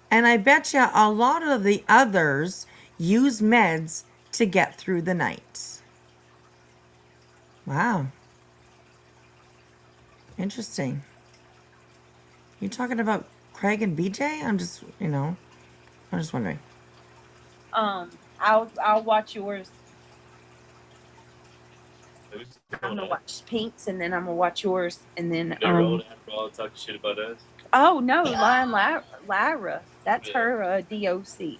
And I bet you a lot of the others use meds to get through the night. Wow. Interesting. You talking about Craig and BJ? I'm just wondering. I'll watch yours. I'm gonna watch Pink's and then I'm gonna watch yours and then Never own Adderall talking shit about us. Oh no, Lion Lyra. That's her DOC.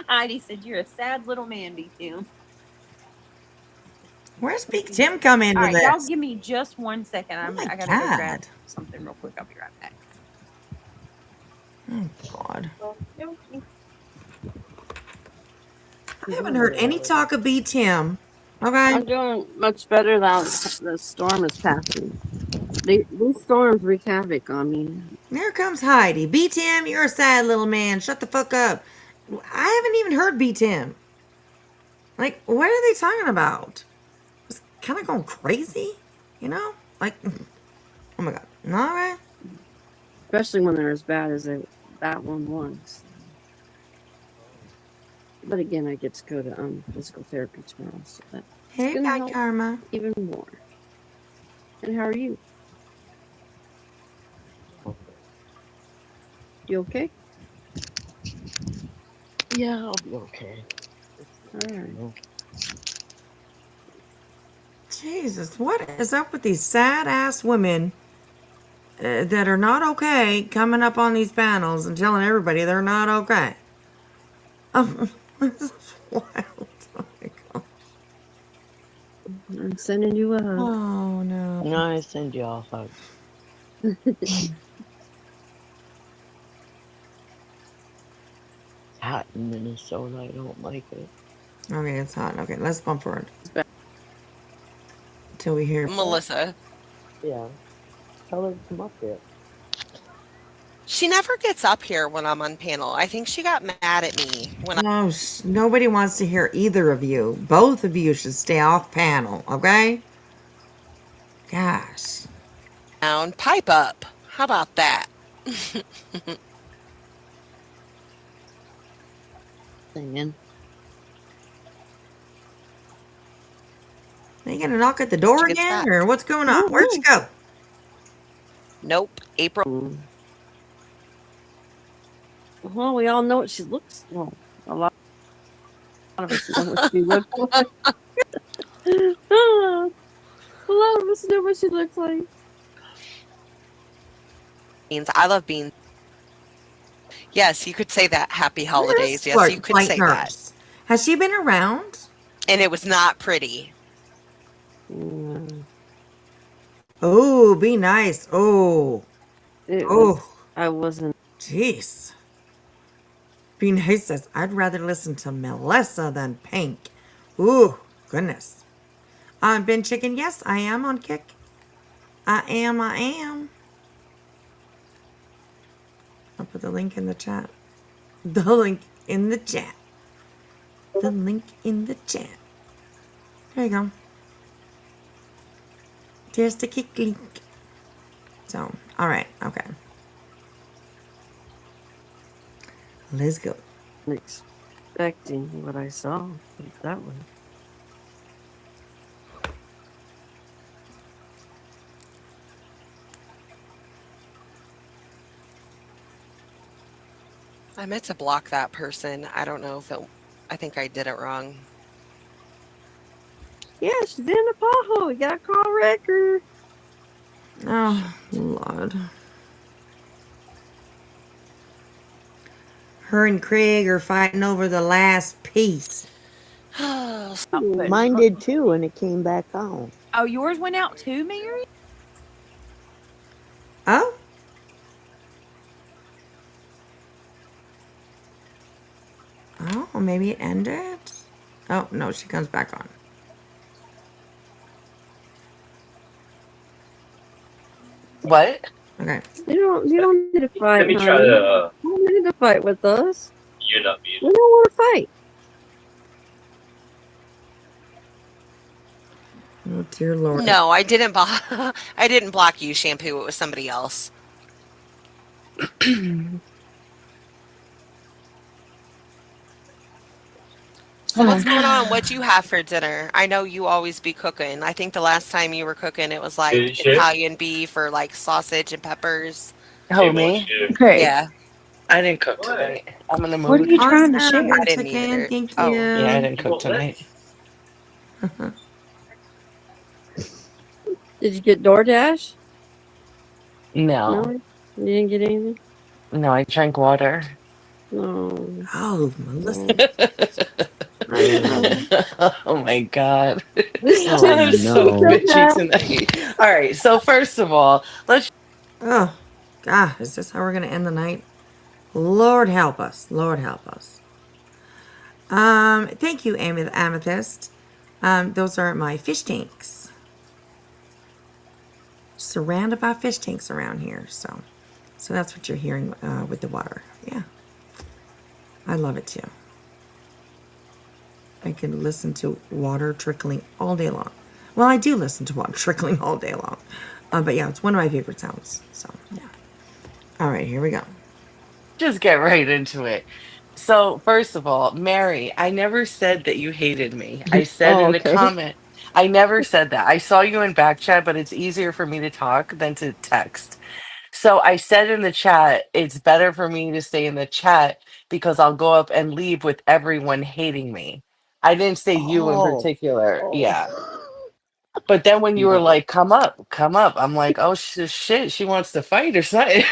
Heidi said you're a sad little man, B Tim. Where's Big Tim come into All right, this? y'all give me just 1 second. I gotta go grab God. something real quick. I'll be right back. Oh God. I haven't heard any talk of B Tim. Okay. I'm doing much better now that the storm is passing. These storms wreak havoc on me. There comes Heidi. B Tim, you're a sad little man. Shut the fuck up. I haven't even heard B Tim. Like, what are they talking about? Just kind of going crazy, you know? Like, oh my God. All right. Especially when they're as bad as that one was. But again, I get to go to physical therapy tomorrow, so that's Hey, gonna Guy help Karma. even more. And how are you? You okay? Yeah, I'll be okay. All right. Jesus, what is up with these sad ass women that are not okay coming up on these panels and telling everybody they're not okay? This is wild. Oh my God. I'm sending you a hug. Oh no. No, I send you all hugs. It's hot in Minnesota. I don't like it. Okay, it's hot. Okay, let's bump forward. Till we hear Melissa. Yeah. Tell her to come up here. She never gets up here when I'm on panel. I think she got mad at me when No, nobody wants to hear either of you. Both of you should stay off panel, okay? Gosh. down pipe up. How about that? Singing. Are you gonna knock at the door She gets again, back. or what's going on? Where'd you go? Nope. April. Well, we all know what she looks like. A lot of us know what she looks like. A lot of us know what she looks like. Beans. I love beans. Yes, you could say that. Happy holidays. Yes, Flirt you could flight say nurse. Has she been around? that. And it was not pretty. Oh, be nice. Oh. I wasn't. Jeez. Be nice says, I'd rather listen to Melissa than Pink. Ooh, goodness. Ben Chicken, yes, I am on Kick. I am. I'll put the link in the chat. The link in the chat. The link in the chat. There you go. There's the Kick link. So, alright, okay. Let's go. Expecting what I saw. Put it that way. I meant to block that person. I don't know if it. I think I did it wrong. Yeah, she's in the pothole. You gotta call Wrecker. Oh, Lord. Her and Craig are fighting over the last piece. Mine did too, and it came back on. Oh, yours went out too, Mary? Oh? Oh, maybe it ended? Oh, no, she comes back on. What? Okay. You don't need to fight, Let me try honey. to. You don't need to fight with us. You're not We muted. don't want to fight. Oh, dear Lord. No, I didn't. I didn't block you, Shampoo. It was somebody else. So what's going on? What you have for dinner? I know you always be cooking. I think the last time you were cooking, it was like Italian beef or like sausage and peppers. Oh, me? Yeah. I didn't cook tonight. I'm in the What are mood. you trying to Awesome, share? I didn't chicken. either. Thank Oh. you. Yeah, I didn't cook tonight. Did you get DoorDash? No. No, you didn't get anything. No, I drank water. No. Oh, Melissa. Oh my god. Oh I'm so no. bitchy tonight. All right, so first of all, let's Oh, God, is this how we're going to end the night? Lord help us. Lord help us. Thank you, Amethyst. Those are my fish tanks. Surrounded by fish tanks around here, so that's what you're hearing with the water. Yeah, I love it too. I can listen to water trickling all day long. Well, I do listen to water trickling all day long, but yeah, it's one of my favorite sounds. So yeah. All right, here we go. just get right into it. So, first of all, Mary, I never said that you hated me. I said Oh, in the okay. comment, I never said that. I saw you in back chat, but it's easier for me to talk than to text. So I said in the chat, it's better for me to stay in the chat because I'll go up and leave with everyone hating me. I didn't say you in Oh. particular. Yeah. Oh. But then when you were No. like, come up, I'm like, oh shit, she wants to fight or something.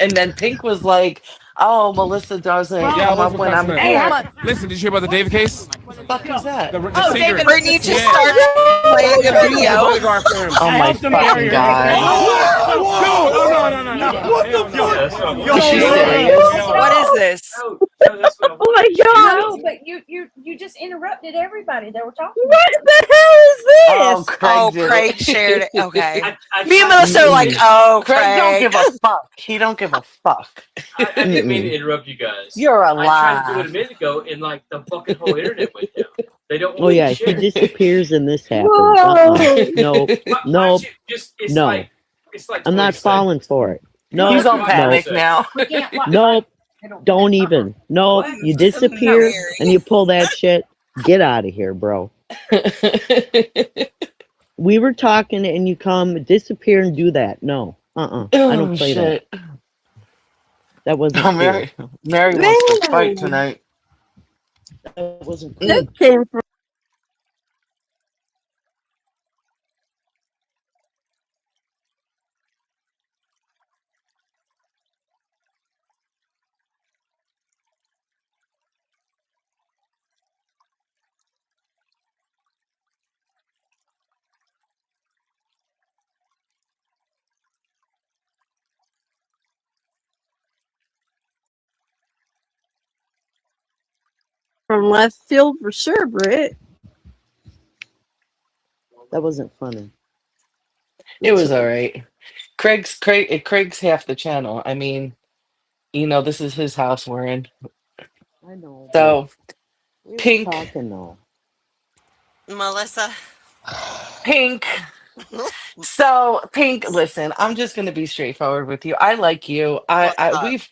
And then Pink was like, oh, Melissa doesn't Yeah, come what's up the when I'm question? here. Listen, did you hear about the David case? Fuck is that? The Oh, singer. David, Brittany just Yeah. starts playing a Yeah, he was the video. bodyguard for him. Oh I my helped him marry fucking her. That's god. crazy. No. What the fuck? Is she serious? What is this? Oh my god! No, but you just interrupted everybody. They were talking. What the hell is Oh, this? Craig Oh, did Craig it. shared it. Okay. I Me and tried Melissa are like, oh, Craig don't Craig. give a fuck. He don't give a fuck. I didn't mean to interrupt you guys. You're a I tried to do lie. it a minute ago, and like the fucking whole internet went down. They don't Oh want me yeah, to he share. disappears and this happens. Whoa! Nope. Why Nope. don't you just? It's No. like 20 I'm not falling seconds. for it. He's Nope. on panic now. Nope. Don't even. Nope. You disappear and you pull that shit. Get out of here, bro. We were talking and you come disappear and do that. No. I don't Oh play that. shit. That wasn't Oh, cool. Mary wants to fight Man, tonight. That wasn't cool. that came from. From left field for sure, Britt. That wasn't funny. It was all right. Craig's half the channel. I mean, this is his house we're in. I know, but So we were Pink, talking though. Melissa. Pink. So Pink, listen, I'm just gonna be straightforward with you. I like you. What's I up? we've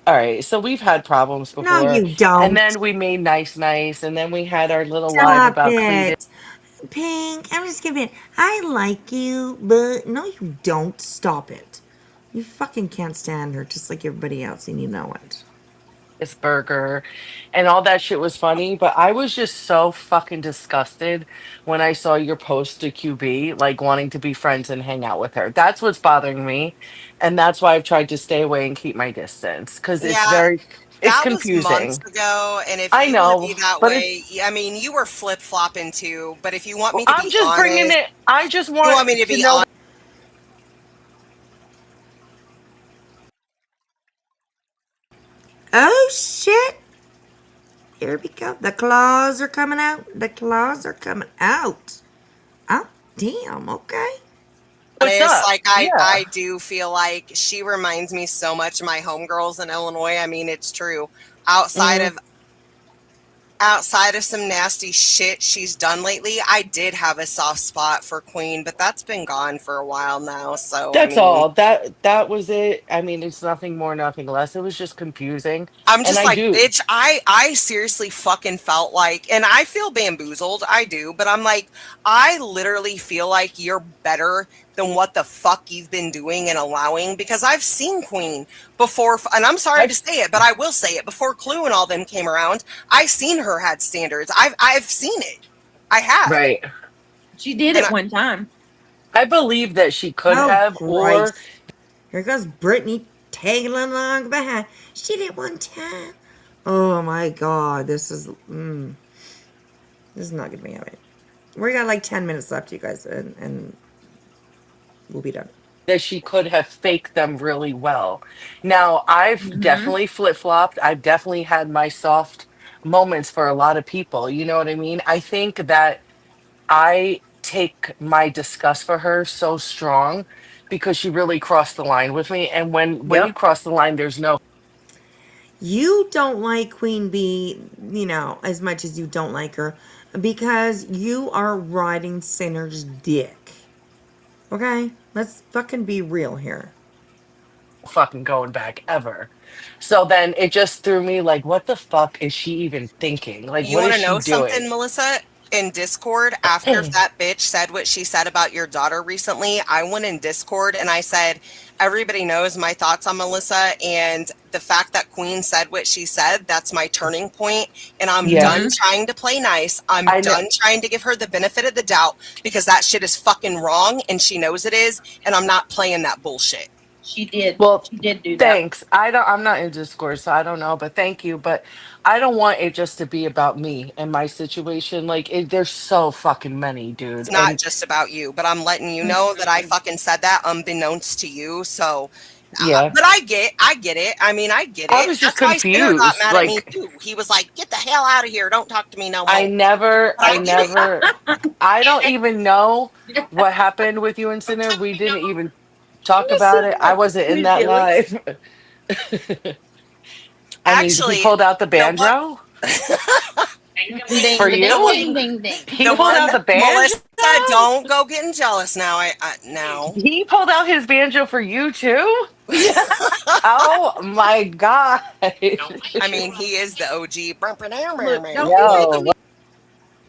all right, so we've had problems No, before, you and don't. then we made nice, and then we had our little live Stop about Cletus. it. Pink, I'm just kidding. I like you, but no, you don't. Stop it. You fucking can't stand her just like everybody else, and you know it. Burger and all that shit was funny, but I was just so fucking disgusted when I saw your post to QB, like wanting to be friends and hang out with her. That's what's bothering me. And that's why I've tried to stay away and keep my distance because Yeah, it's that was months confusing. ago. And if I you're going to know, be that but way, I mean, you were flip flopping too. But if you want me to I'm be just bringing honest, it. I just you want want me to to be know. honest. Oh shit! Here we go. The claws are coming out. The claws are coming out. Oh, damn. Okay. What's Honest, up? like Yeah. I do feel like she reminds me so much of my homegirls in Illinois. I mean, it's true. Outside Mhm. of outside of some nasty shit she's done lately, I did have a soft spot for Queen, but that's been gone for a while now. So I That's mean, all. That was it. I mean, it's nothing more, nothing less. It was just confusing. I'm And just I like, do. bitch, I seriously fucking felt like, and I feel bamboozled, I do, but I'm like, I literally feel like you're better than what the fuck you've been doing and allowing, because I've seen Queen before, and I'm sorry to say it, but I will say it, before Clue and all them came around, I seen her had standards. I've seen it. I have. Right. She did And it one time. I believe that she could Oh, have, or Christ. Here goes Brittany tagging along behind. She did one time. Oh, my God. This is not going to be it. We got like 10 minutes left, you guys, and we'll be done. that she could have faked them really well. Now, I've definitely flip-flopped. I've definitely had my soft moments for a lot of people. You know what I mean? I think that I take my disgust for her so strong because she really crossed the line with me. And when you cross the line, there's no You don't like Queen Bee, as much as you don't like her because you are riding Sinner's dick. Okay? Let's fucking be real here. fucking going back ever. So then it just threw me like, what the fuck is she even thinking? Like, you what want is to she know doing? something, Melissa? In Discord, after that bitch said what she said about your daughter recently, I went in Discord and I said, everybody knows my thoughts on Melissa, and the fact that Queen said what she said, that's my turning point, and I'm Yeah. done trying to play nice. I'm I know. done trying to give her the benefit of the doubt because that shit is fucking wrong and she knows it is, and I'm not playing that bullshit. She did. Well, She did do that. thanks. I'm not in Discord, so I don't know, but thank you. But I don't want it just to be about me and my situation. Like there's so fucking many, dude. It's not And just about you, but I'm letting you know that I fucking said that unbeknownst to you. So, yeah. but I get it. I mean, I get I it. was just That's why Sinner got confused. mad at me Like too. He was like, "Get the hell out of here! Don't talk to me no more." I never But I get it. I don't even know what happened with you and Sinner. We didn't even talk about it. I wasn't in that live. I mean, he Actually, pulled out the you know what? banjo Ding, for ding, you. ding, ding, ding. He The pulled out one, the banjo. Melissa, don't go getting jealous now. I now. He pulled out his banjo for you too. Oh my god! I mean, he is the OG. Look, don't Yo, what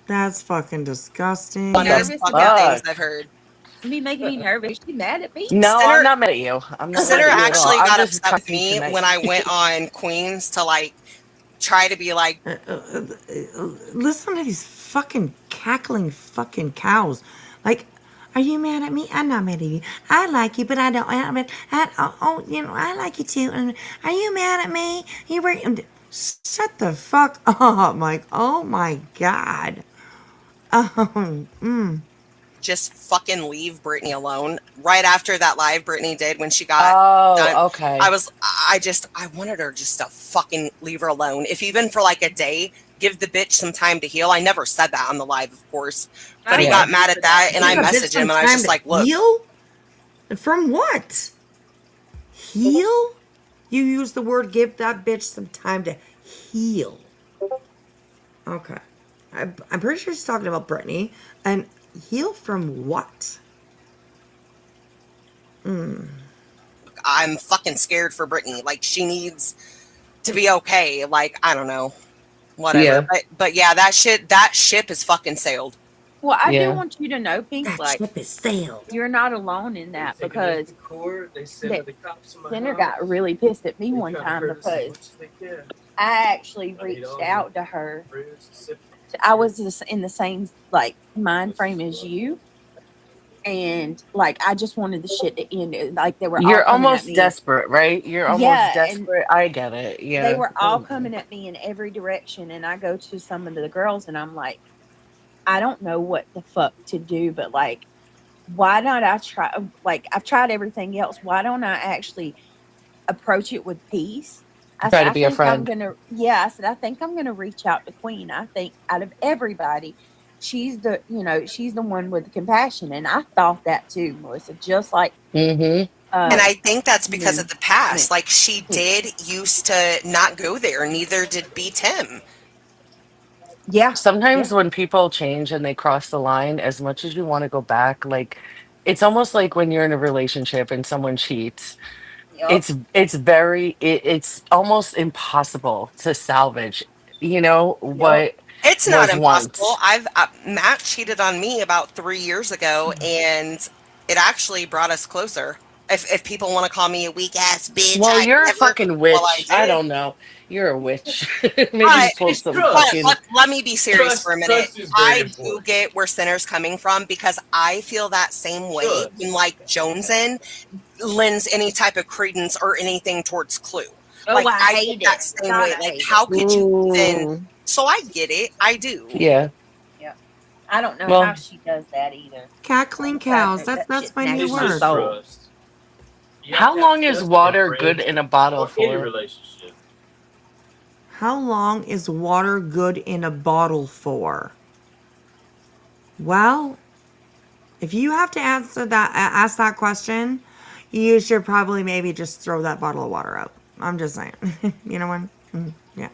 That's fucking disgusting. Funniest nervous fucking about things fuck? I've heard. me making me nervous. She mad at me? No, I'm Sinner, not mad at you. I'm not mad Sinner at you at all. actually I'm got just upset with trying me to when I went on Queens to like try to be like, Listen to these fucking cackling fucking cows. Like, are you mad at me? I'm not mad at you. I like you, but I don't. I like you too. And are you mad at me? You were. Shut the fuck up, Mike. Oh my god. just fucking leave Brittany alone. Right after that live Brittany did when she got done, Oh, okay. I wanted her just to fucking leave her alone. If even for like a day, give the bitch some time to heal. I never said that on the live, of course, but he Yeah. got mad at that, and I Give a bitch messaged some him, and I was time just to like, look, heal? From what? Heal? You use the word give that bitch some time to heal. Okay. I'm pretty sure she's talking about Brittany. And heal from what? I'm fucking scared for Brittany. Like, she needs to be okay. Like, I don't know, whatever. Yeah. But yeah, that ship is fucking sailed. Well, I Yeah. do want you to know, Pink, That like, ship is sailed. you're not alone in that because Sinner got really pissed at me one time because I actually reached out to her. I was in the same like mind frame as you, and like I just wanted the shit to end. Like they were all You're coming at almost me. desperate, right? You're almost Yeah, and desperate. I get it. Yeah. they were all coming at me in every direction, and I go to some of the girls, and I'm like, I don't know what the fuck to do, but like, why not I try? Like I've tried everything else. Why don't I actually approach it with peace Try to I be a think I'm friend. gonna. Yeah, I said I think I'm gonna reach out to Queen. I think out of everybody, she's the she's the one with the compassion, and I thought that too, Melissa. Just like Mm-hmm. And I think that's you because know, of the past. Like she did used to not go there, neither did B Tim. yeah, Sometimes yeah, when people change and they cross the line, as much as you want to go back, like it's almost like when you're in a relationship and someone cheats. yep, It's almost impossible to salvage, yep. what It's not was impossible. once. Matt cheated on me about 3 years ago, and it actually brought us closer. If people want to call me a weak ass bitch, Well, I you're a never. fucking Well, I witch. I did. don't know. You're a witch. Maybe you But pulled some fucking. let me be serious for a minute. Trust is very I do important. get where Center's coming from because I feel that same way when like Jonesin lends any type of credence or anything towards Clue. Oh, Like I I get hate that it. same God, way. I Like hate how it. could you even? Mm. So I get it. I do. Yeah. Yeah, I don't know how Well, she does that either. Cackling Besides cows. that, That's that that's shit's my new It's nagging my just word. soul. trust. You have how to have long is trust in water good friends in a bottle or any for? relationship. How long is water good in a bottle for? Well, if you have to ask that question, you should probably maybe just throw that bottle of water out. I'm just saying. You know what? Yeah.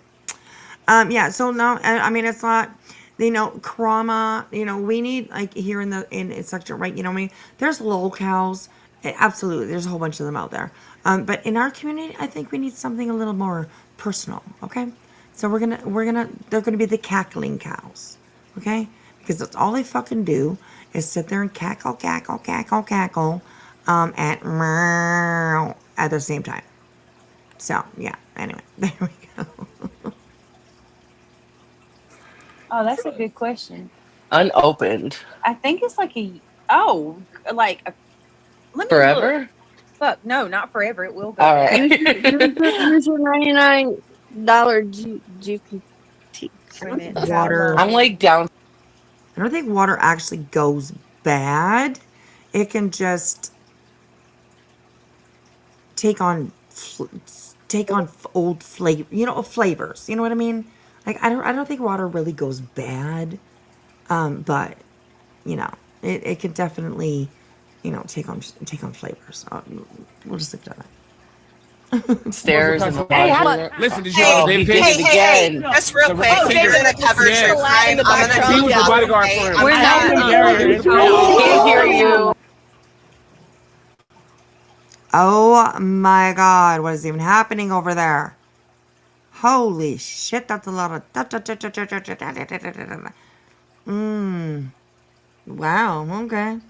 Yeah, so no, I mean, it's not, Crama, we need, like, here in section, right, I mean, there's lol cows, absolutely, there's a whole bunch of them out there, but in our community, I think we need something a little more personal, okay, so they're gonna be the cackling cows, okay, because that's all they fucking do is sit there and cackle, cackle, cackle, cackle, at the same time, so, yeah, anyway, there we go. Oh, that's a good question. Unopened. I think it's like let me look. Forever? Fuck, no, not forever. It will go All bad. right. Use your $99 GPT. Wait a minute. How Water. I'm long? like down. I don't think water actually goes bad. It can just take on old flavor, flavors. You know what I mean? Like I don't think water really goes bad. But you know, it can definitely, take on flavors. We'll just leave it at that. Stairs in the Hey, laundry room. listen, did you Hey, know Oh, they he paid? did it again. Just real quick, Oh, we're gonna cover yes. true crime. I'm gonna He do was the that. bodyguard Okay? for him. I'm We're gonna- not gonna Yeah, do yeah. Can't hear you. Oh my God, what is even happening over there? Holy shit, that's a lot of. Wow, okay.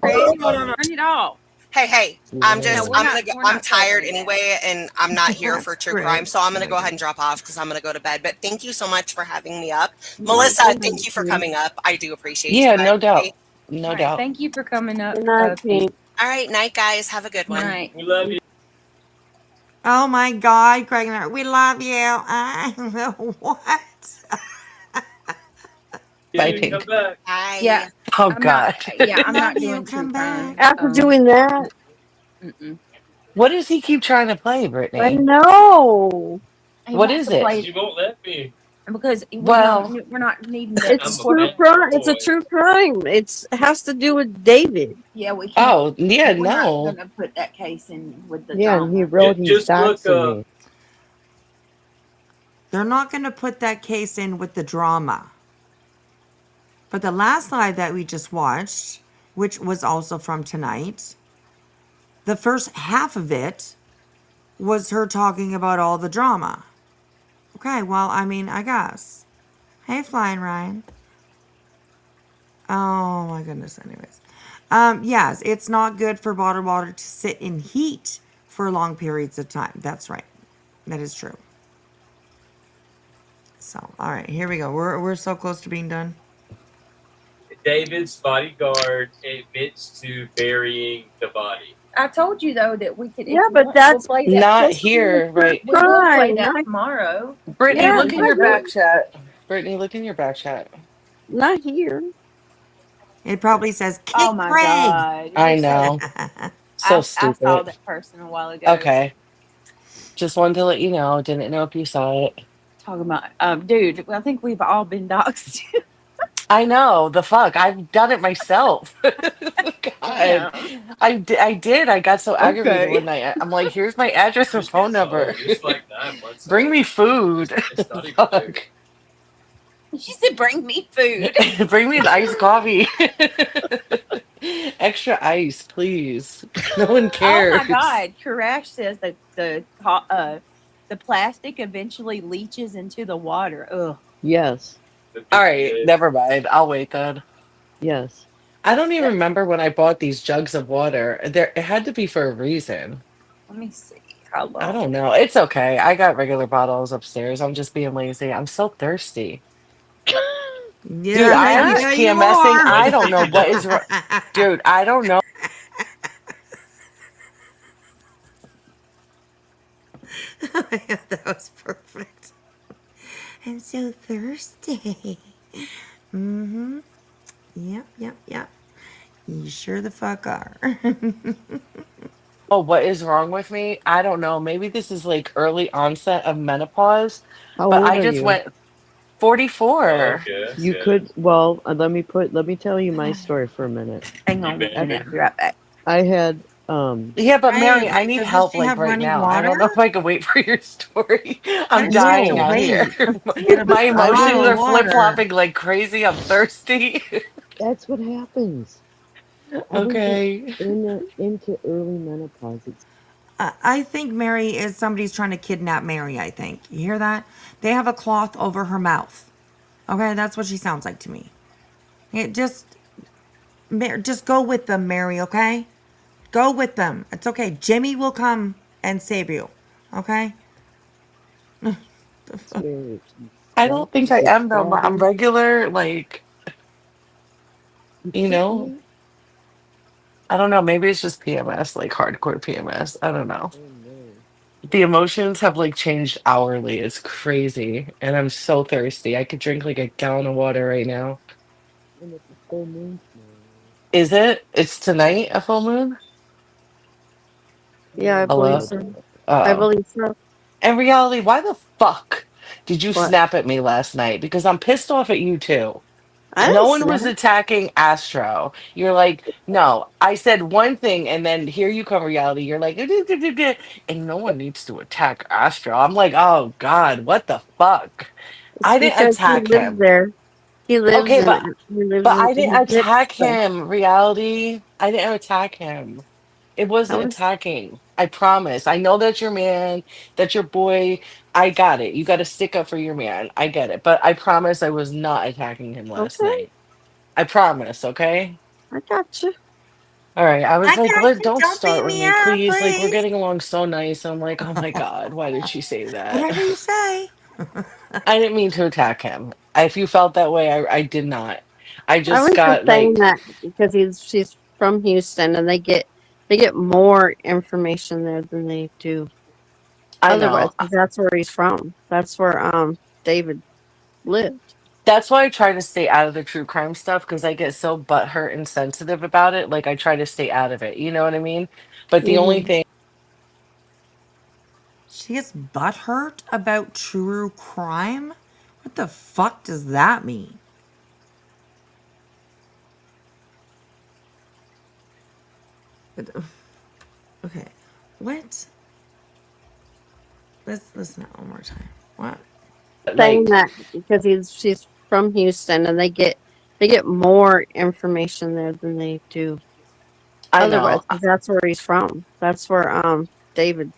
Turn it off. Hey, No, we're not. We're I'm not tired covering that. anyway, and I'm not here That's for true crime, great. so I'm gonna go ahead and drop off because I'm gonna go to bed. But thank you so much for having me up, Melissa. Thank you for coming up. I do appreciate you Yeah, guys. no doubt. Okay? No All right. doubt. Thank you for coming up. Good night, Pink. All right, night, guys. Have a good one. Night. We love you. Oh my God, Craig and I, we love you. What? Bye, You come Pink. back. Bye. Yeah. Oh, I'm God. not. Yeah, I'm not Love you, doing true come crime. back. After doing that, Mm-mm. What does he keep trying to play, I Brittany? know. He What wants is to play it? She won't let me. because Well, we're not needing the It's I'm a true bad crime. It's a boy. true crime. It has to do with David. Yeah, we can't. oh, yeah, We're not no. gonna put that case in with the Yeah, and he drama. wrote he's Just look doxing me. They're not going to put that case in with the drama. But the last live that we just watched, which was also from tonight, the first half of it was her talking about all the drama. Okay, well, I mean, I guess. Hey, Flying Ryan. Oh my goodness, anyways. Yes, it's not good for bottled water to sit in heat for long periods of time. That's right. That is true. So, all right, here we go. We're so close to being done. David's bodyguard admits to burying the body. I told you though that we could. Yeah, but that's we'll play that. Not supposed to be a here, true right? We will play crime. that tomorrow. Brittany, Yeah, look in not your here. back chat. Brittany, look in your back chat. Not here. It probably says, kick Oh my Craig. God! I You're so- know. So I saw stupid. that person a while ago. Okay. Just wanted to let you know. Didn't know if you saw it. Talking about, dude, I think we've all been doxxed. I know the fuck. I've done it myself. God, Damn. I did. I got so aggravated Okay. one night. I'm like, here's my address and phone number. It's like 9 months Bring old. me food. It's not even Fuck. She said, "Bring me food." Bring me an iced coffee. Extra ice, please. No one Oh my cares. God! Karash says that the plastic eventually leaches into the water. Ugh. Yes. All right, never mind. I'll wait then. Yes. I don't even remember when I bought these jugs of water. It had to be for a reason. Let me see. How I long? don't know. It's okay. I got regular bottles upstairs. I'm just being lazy. I'm so thirsty. Dude, Yeah, I am yeah, you PMSing. are. I don't know what is wrong. Dude, I don't know. Yeah, that was perfect. I'm so thirsty. Mm-hmm. Yep, yep, yep. You sure the fuck are. Oh, what is wrong with me? I don't know. Maybe this is like early onset of menopause, How but old I are just you? went 44. You could, well, let me tell you my story for a minute. Hang on a minute. I'll be right back. I had, Yeah, but Right, Mary, I like, need doesn't help she like have right running now. I don't know water? if I can wait for your story. How I'm does she have to dying no, out here. wait to get a My bottle emotions of are flip water? flopping like crazy. I'm thirsty. that's what happens. Everyone Okay. into early menopause. It's I think Mary is somebody's trying to kidnap Mary. I think you hear that? They have a cloth over her mouth. Okay, that's what she sounds like to me. Just go with them, Mary. Okay, go with them. It's okay. Jimmy will come and save you. Okay. where I don't think I it's am though. I'm stabbing. regular, like, You you could know, be. I don't know. Maybe it's just PMS, like hardcore PMS. I don't know. Oh no. The emotions have like changed hourly. It's crazy. And I'm so thirsty. I could drink like a gallon of water right now. And it's a full moon tomorrow. Is it? It's tonight a full moon? I don't Yeah, I know believe Hello? about so. that. I Uh-oh. believe so. In reality, why the fuck did you What? snap at me last night? Because I'm pissed off at you too. I No didn't one snap. was attacking Astro. You're like, no, I said one thing, and then here you come, reality. You're like, and no one needs to attack Astro. I'm like, oh God, what the fuck? It's I didn't because he attack lives him. there. He lives Okay, in. but He lives but in. I didn't He gets attack stuff. him, reality. I didn't attack him. It I wasn't was. attacking. I promise. I know that's your man, that's your boy. I got it. You got to stick up for your man. I get it. But I promise I was not attacking him last Okay. night. I promise, okay? I got you. All right. I I was like, got let you. don't Don't start beat with me me, up, please. Like we're please. getting along so nice. I'm like, oh my God, why did she say that? Whatever you say. I didn't mean to attack him. If you felt that way, I did not. I I just was just got saying like that because she's from Houston and they get more information there than they do I otherwise. know. 'Cause that's where he's from. That's where David lived. That's why I try to stay out of the true crime stuff because I get so butthurt and sensitive about it. Like I try to stay out of it. You know what I mean? But the only Hmm. thing She gets butthurt about true crime? What the fuck does that mean? Okay. What? Let's listen to it one more time. What? Saying like that because she's from Houston and they get more information there than they do I otherwise. know. 'Cause that's where he's from. That's where David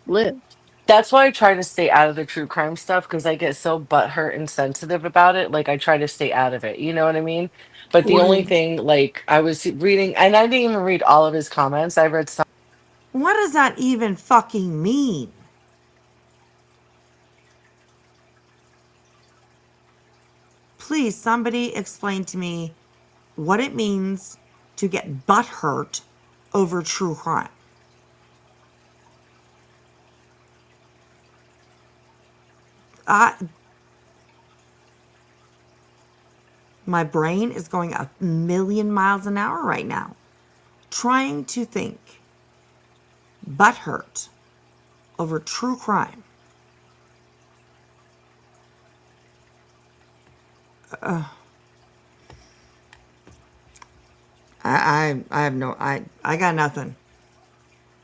lived. That's why I try to stay out of the true crime stuff because I get so butthurt and sensitive about it. Like I try to stay out of it. You know what I mean? But the only Hmm. thing, like I was reading, and I didn't even read all of his comments. I read some. What does that even fucking mean? Please, somebody explain to me what it means to get butthurt over true crime. I, my brain is going a million miles an hour right now, trying to think. Butthurt. over true crime. I have no, I got nothing.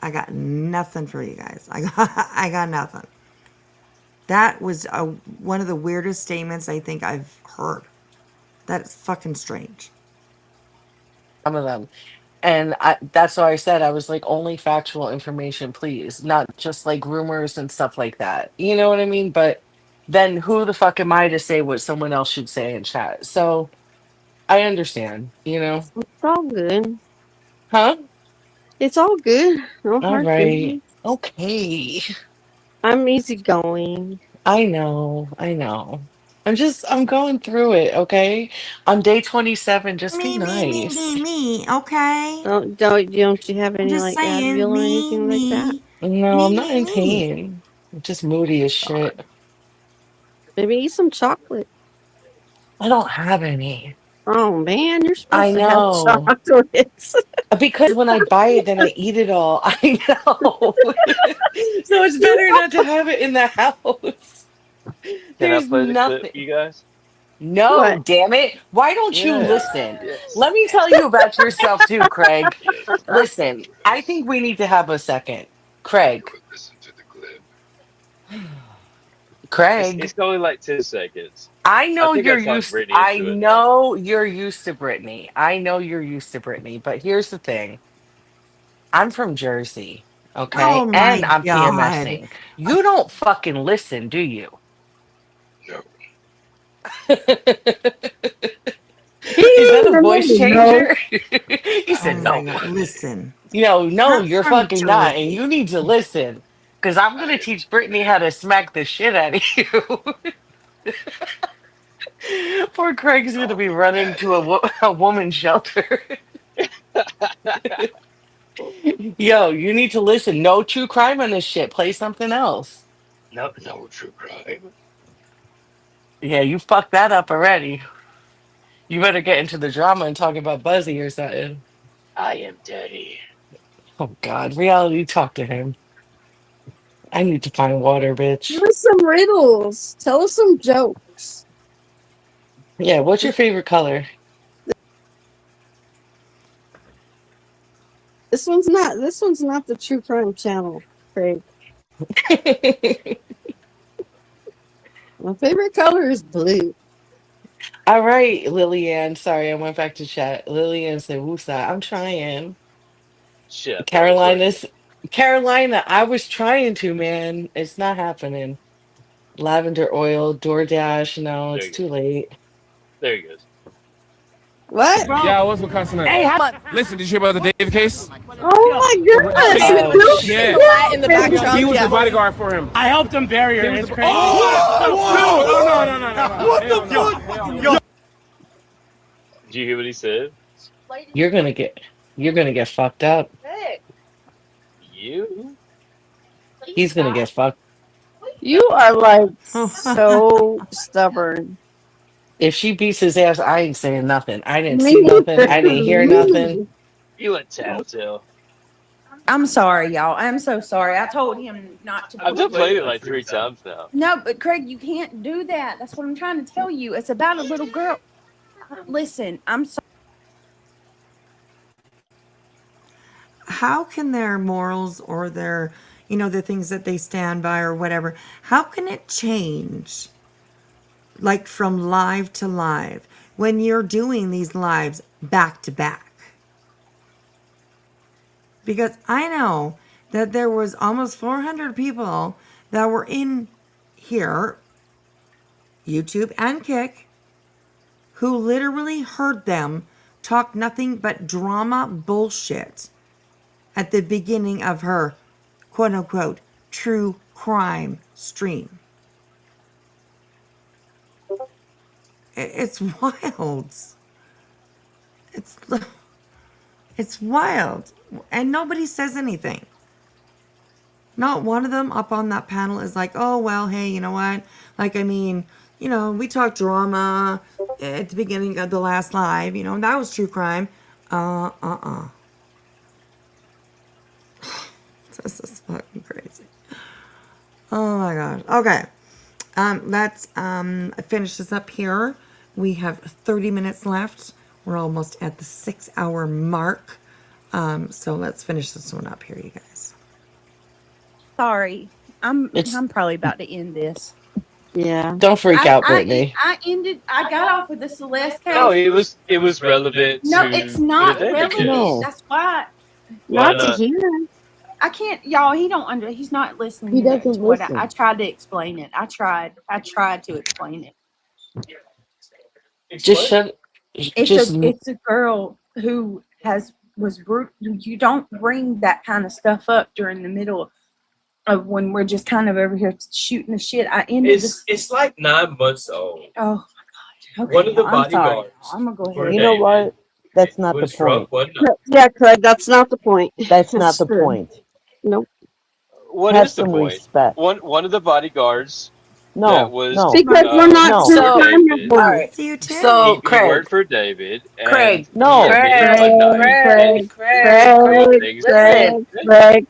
I got nothing for you guys. I got nothing. That was one of the weirdest statements I think I've heard. That's fucking strange. Some of them. And that's why I said I was like, only factual information, please, not just like rumors and stuff like that. You know what I mean? But then who the fuck am I to say what someone else should say in chat? So I understand, you know? It's all good. Huh? It's all good. No All hard right. feelings. Okay. I'm easygoing. I know. I know. I'm going through it, okay? On day 27, just be nice. Me. Okay. Don't you have I'm any just like saying, Advil or anything like that? No, I'm not in me. pain. I'm just moody as shit. Maybe eat some chocolate. I don't have any. Oh man, you're I supposed to have know. chocolates. Because when I buy it, then I eat it all. I know. So it's better not to have it in the house. Can I There's play the clip nothing. for you guys? No, What? damn it. Why don't you Yes. listen? Yes. Let me tell you about yourself too, Craig. Yes. Listen, I think we need to have a second. Craig. Craig. It's only like 10 seconds. I I know think I you're talked used Brittany I into it though. know you're used to Brittany. I know you're used to Brittany, but here's the thing. I'm from Jersey, Oh okay? my And I'm God. PMSing. You don't fucking listen, do you? No. Is that a voice No. changer? He Oh said my no. God. Listen. No, I'm you're from fucking not, and Jersey. you need to listen. Because I'm gonna teach Brittany how to smack the shit out of you. Poor Craig's gonna be running to a woman's shelter. Yo, you need to listen. No true crime on this shit. Play something else. No, no true crime. Yeah, you fucked that up already. You better get into the drama and talk about Buzzy or something. I am Daddy. Oh God, reality, talk to him. I need to find water, Give bitch. us some riddles. Tell us some jokes. Yeah, what's your favorite color? This one's not the true crime channel, Craig. My favorite color is blue. All right, Lillian. Sorry, I went back to chat. Lillian said, "Wusa, I'm trying." Shit, I thought it was like Carolina's Carolina. I was trying to, man. It's not happening. Lavender oil, DoorDash. No, there it's you too go. late. There he goes. What? Yeah, what's with cussing Hey, Listen, did you hear about the David case? Oh my goodness! Oh Yeah. shit! In the back trunk. He was Yeah. the bodyguard for him. I helped him bury her. It's crazy. No. What the fuck? Did you hear what he said? You're gonna get fucked up. You? He's gonna get fucked. You are like so stubborn. If she beats his ass, I ain't saying nothing. I didn't Me see nothing. I didn't hear nothing. neither. You let Tattletale. I'm sorry, y'all. I'm so sorry. I told him not to. I've done played it like 3 times now. No, but Craig, you can't do that. That's what I'm trying to tell you. It's about a little girl. Listen, I'm sorry. How can their morals or their, the things that they stand by or whatever, how can it change? Like from live to live when you're doing these lives back to back? Because I know that there was almost 400 people that were in here, YouTube and Kick, who literally heard them talk nothing but drama bullshit at the beginning of her quote unquote true crime stream. It's wild. It's wild. And nobody says anything. Not one of them up on that panel is like, oh, well, hey, you know what? Like, I mean, we talked drama at the beginning of the last live, and that was true crime. This is fucking crazy. Oh my god. Okay. Let's finish this up here. We have 30 minutes left. We're almost at the 6-hour mark. So let's finish this one up here, you guys. Sorry, I'm It's probably about to end this. Yeah. don't freak out, Brittany. I got off with the Celeste case. No, it was relevant No, to it's not the David relevant. case. No. That's why Why Not to not? hear. I can't, y'all. He's not listening He to doesn't what listen. I tried to explain it. I tried to explain it. Just shut. Just It's a girl who was rude. You don't bring that kind of stuff up during the middle of when we're just kind of over here shooting the shit. I ended this. It's like 9 months old. Oh my god. Okay, One of the I'm sorry. bodyguards I'm gonna go for ahead. You know David what? That's not the was drunk point. one night. Yeah, Craig, that's not the point. That's not the point. Nope. What Have is the some point? respect. One of the bodyguards that No, was no, Because we're not no. true for crime David. all reporters. right. See you too. So He worked for David, and he No. admitted one night that he did things that Listen. David did. Craig.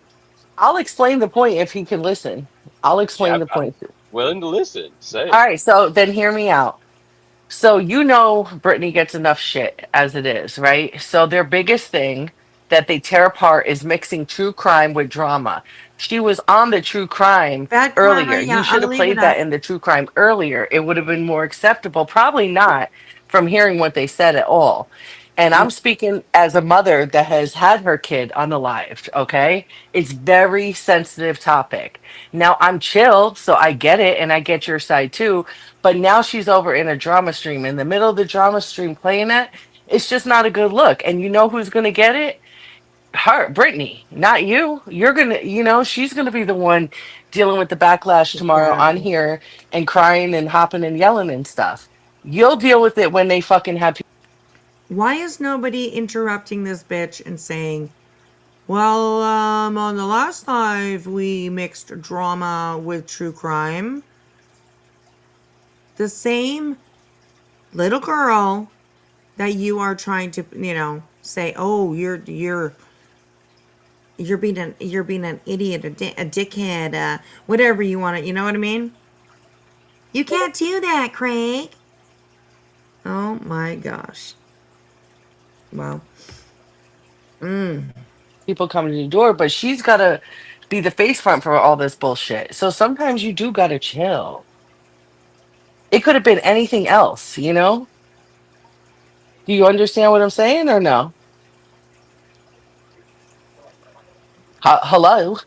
I'll explain the point if he can listen. I'll explain Yeah, the point. I'm willing to listen. Say All it. right, so then hear me out. So you know Brittany gets enough shit as it is, right? So their biggest thing that they tear apart is mixing true crime with drama. She was on the true crime Bad earlier. karma. You Yeah, should I'll have leave it played that up. in the true crime earlier. It would have been more acceptable. Probably not from hearing what they said at all. And I'm speaking as a mother that has had her kid unalived, okay? It's very sensitive topic. Now I'm chill, so I get it and I get your side too. But now she's over in a drama stream in the middle of the drama stream playing that. It's just not a good look. And you know who's gonna get it? Her, Brittany, not you. You're gonna, she's gonna be the one dealing with the backlash tomorrow on Exactly. here and crying and hopping and yelling and stuff. You'll deal with it when they fucking have Why is nobody interrupting this bitch and saying, well, on the last live, we mixed drama with true crime. The same little girl that you are trying to, say, oh, you're being an idiot, a dickhead, whatever you want to, you know what I mean? You can't do that, Craig. Oh my gosh. Wow. people coming to the door, but she's gotta be the face front for all this bullshit. So sometimes you do gotta chill. It could have been anything else, you know? Do you understand what I'm saying or no? Hello?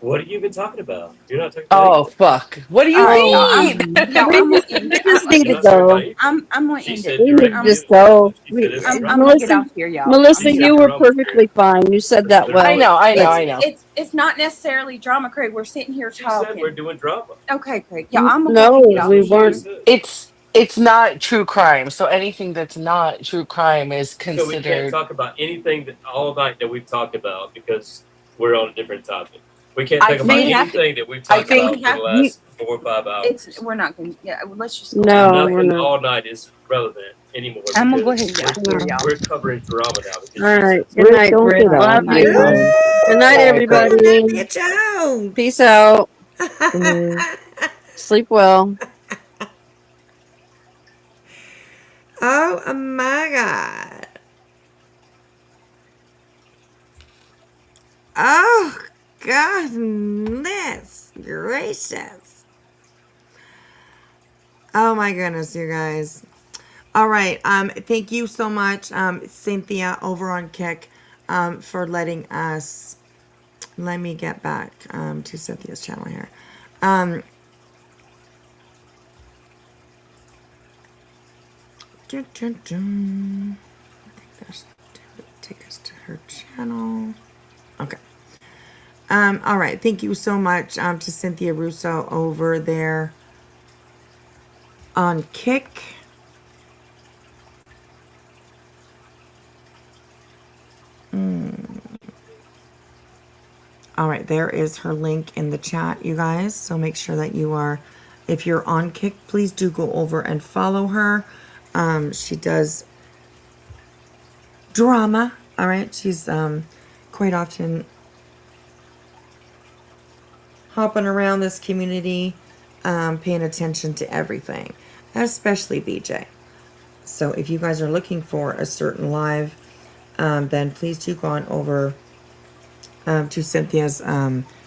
What have you been talking about? You're not talking about Oh anything. fuck. What do All you right, mean? y'all. I'm gonna end it. We just need You're to not talking about go. anything. I'm gonna She end said it. We need to direct just you. go. She said it's I'm drama. gonna get Melissa, off here, y'all. Melissa, She said you were drama, Craig. perfectly fine. You said that They're well. I know, I know, But I know. It's not necessarily drama, Craig. We're sitting here She said we're talking. doing drama. Okay, Craig. Yeah, I'm gonna go no, ahead and get That's off we what of she here. just weren't. said. It's not true crime. So anything that's not true crime is So we can't considered. talk about anything that all night that we've talked about because we're on a different topic. We can't I talk about think anything that we've I talked think about for the You, last 4 or 5 hours. we're not gonna. Yeah, well, let's just go. No, ahead. we're Nothing not. all night is relevant anymore I'm gonna go because ahead and get off here, y'all. we're covering drama now because All she right. says Good so. night, Don't Britt. get off. Love Night, You're y'all. you. fine. Good night, Bye, Britt. everybody. Bitch out. Peace out. Good night. Sleep well. Oh my god. Oh goodness gracious. Oh my goodness, you guys. All right. Thank you so much, Cynthia over on Kick, for letting us. Let me get back to Cynthia's channel here. Dun, dun, dun. I think that's take us to her channel. Okay. All right. Thank you so much to Cynthia Russo over there on Kick. All right, there is her link in the chat, you guys. So make sure that you are, if you're on Kick, please do go over and follow her. She does drama. All right, she's quite often hopping around this community, paying attention to everything, especially BJ. So if you guys are looking for a certain live, then please do go on over to Cynthia's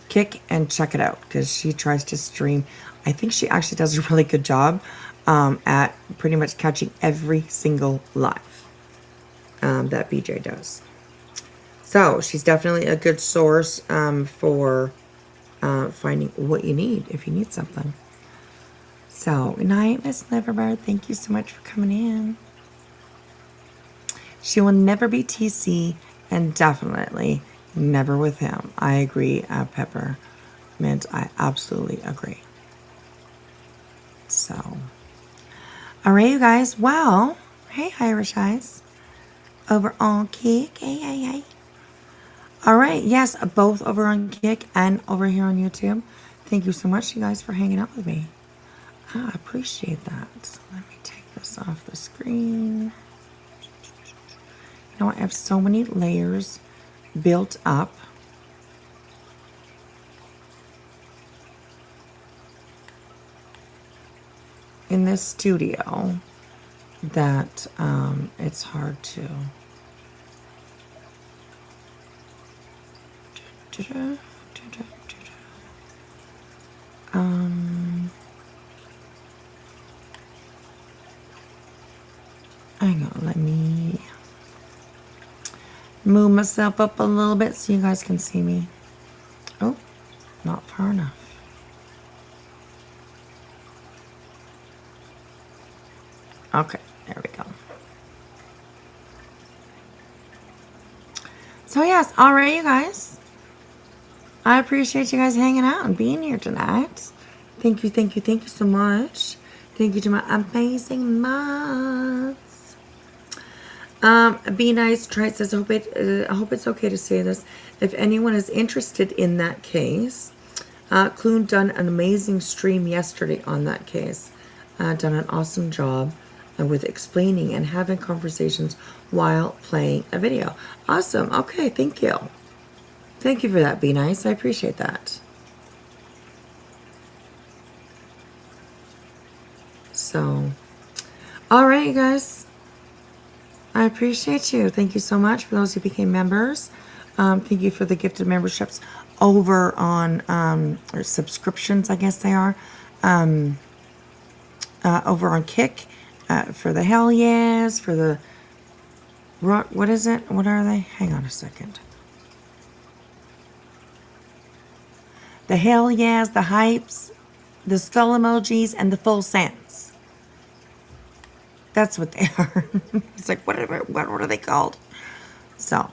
Kick and check it out, because she tries to stream. I think she actually does a really good job at pretty much catching every single live that BJ does. So she's definitely a good source for finding what you need if you need something. So, good night, Miss Liverbird. Thank you so much for coming in. She will never be TC, and definitely never with him. I agree, Pepper. Mint, I absolutely agree. So, all right, you guys. Well, hey, Irish Eyes. Over on Kick. Hey. All right, yes, both over on Kick and over here on YouTube. Thank you so much, you guys, for hanging out with me. I appreciate that. Let me take this off the screen. You know, I have so many layers built up. In this studio that it's hard to. Hang on, let me move myself up a little bit so you guys can see me. Oh, not far enough. Okay, there we go. So yes, all right, you guys. I appreciate you guys hanging out and being here tonight. Thank you so much. Thank you to my amazing mods. Be nice. Try it says, I hope it's okay to say this. If anyone is interested in that case, Clune done an amazing stream yesterday on that case. Done an awesome job with explaining and having conversations while playing a video. Awesome. Okay, thank you. Thank you for that, Be Nice. I appreciate that. So, all right, you guys. I appreciate you. Thank you so much for those who became members. Thank you for the gifted memberships over on, or subscriptions, I guess they are, over on Kick, for the Hell Yes, for the, what is it? What are they? Hang on a second. The Hell Yes, the Hypes, the Skull Emojis, and the Full Sense. That's what they are. It's like, what are they called? So,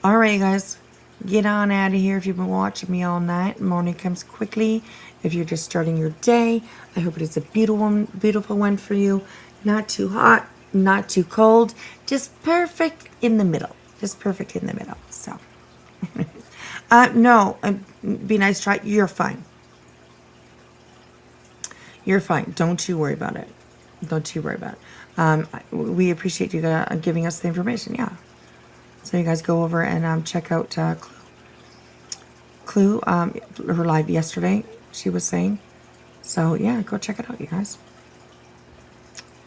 all right, guys, get on out of here. If you've been watching me all night, morning comes quickly. If you're just starting your day, I hope it is a beautiful one for you. Not too hot, not too cold, just perfect in the middle. Just perfect in the middle. So, no, Be Nice, try. You're fine. You're fine. Don't you worry about it. Don't you worry about it. We appreciate you giving us the information. Yeah. So you guys go over and check out Clue. Her live yesterday, she was saying. So yeah, go check it out, you guys.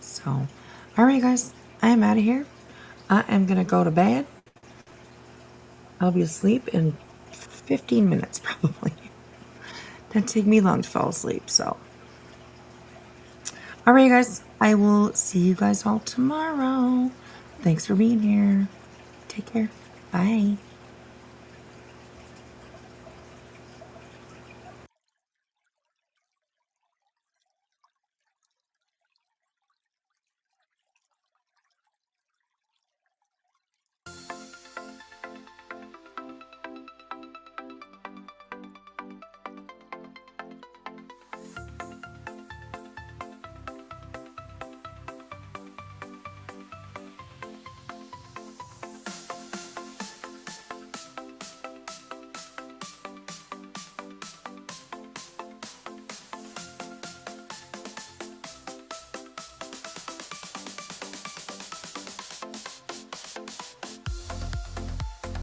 So, all right, guys, I am out of here. I am gonna go to bed. I'll be asleep in 15 minutes probably. Doesn't take me long to fall asleep. So. All right, you guys, I will see you guys all tomorrow. Thanks for being here. Take care. Bye.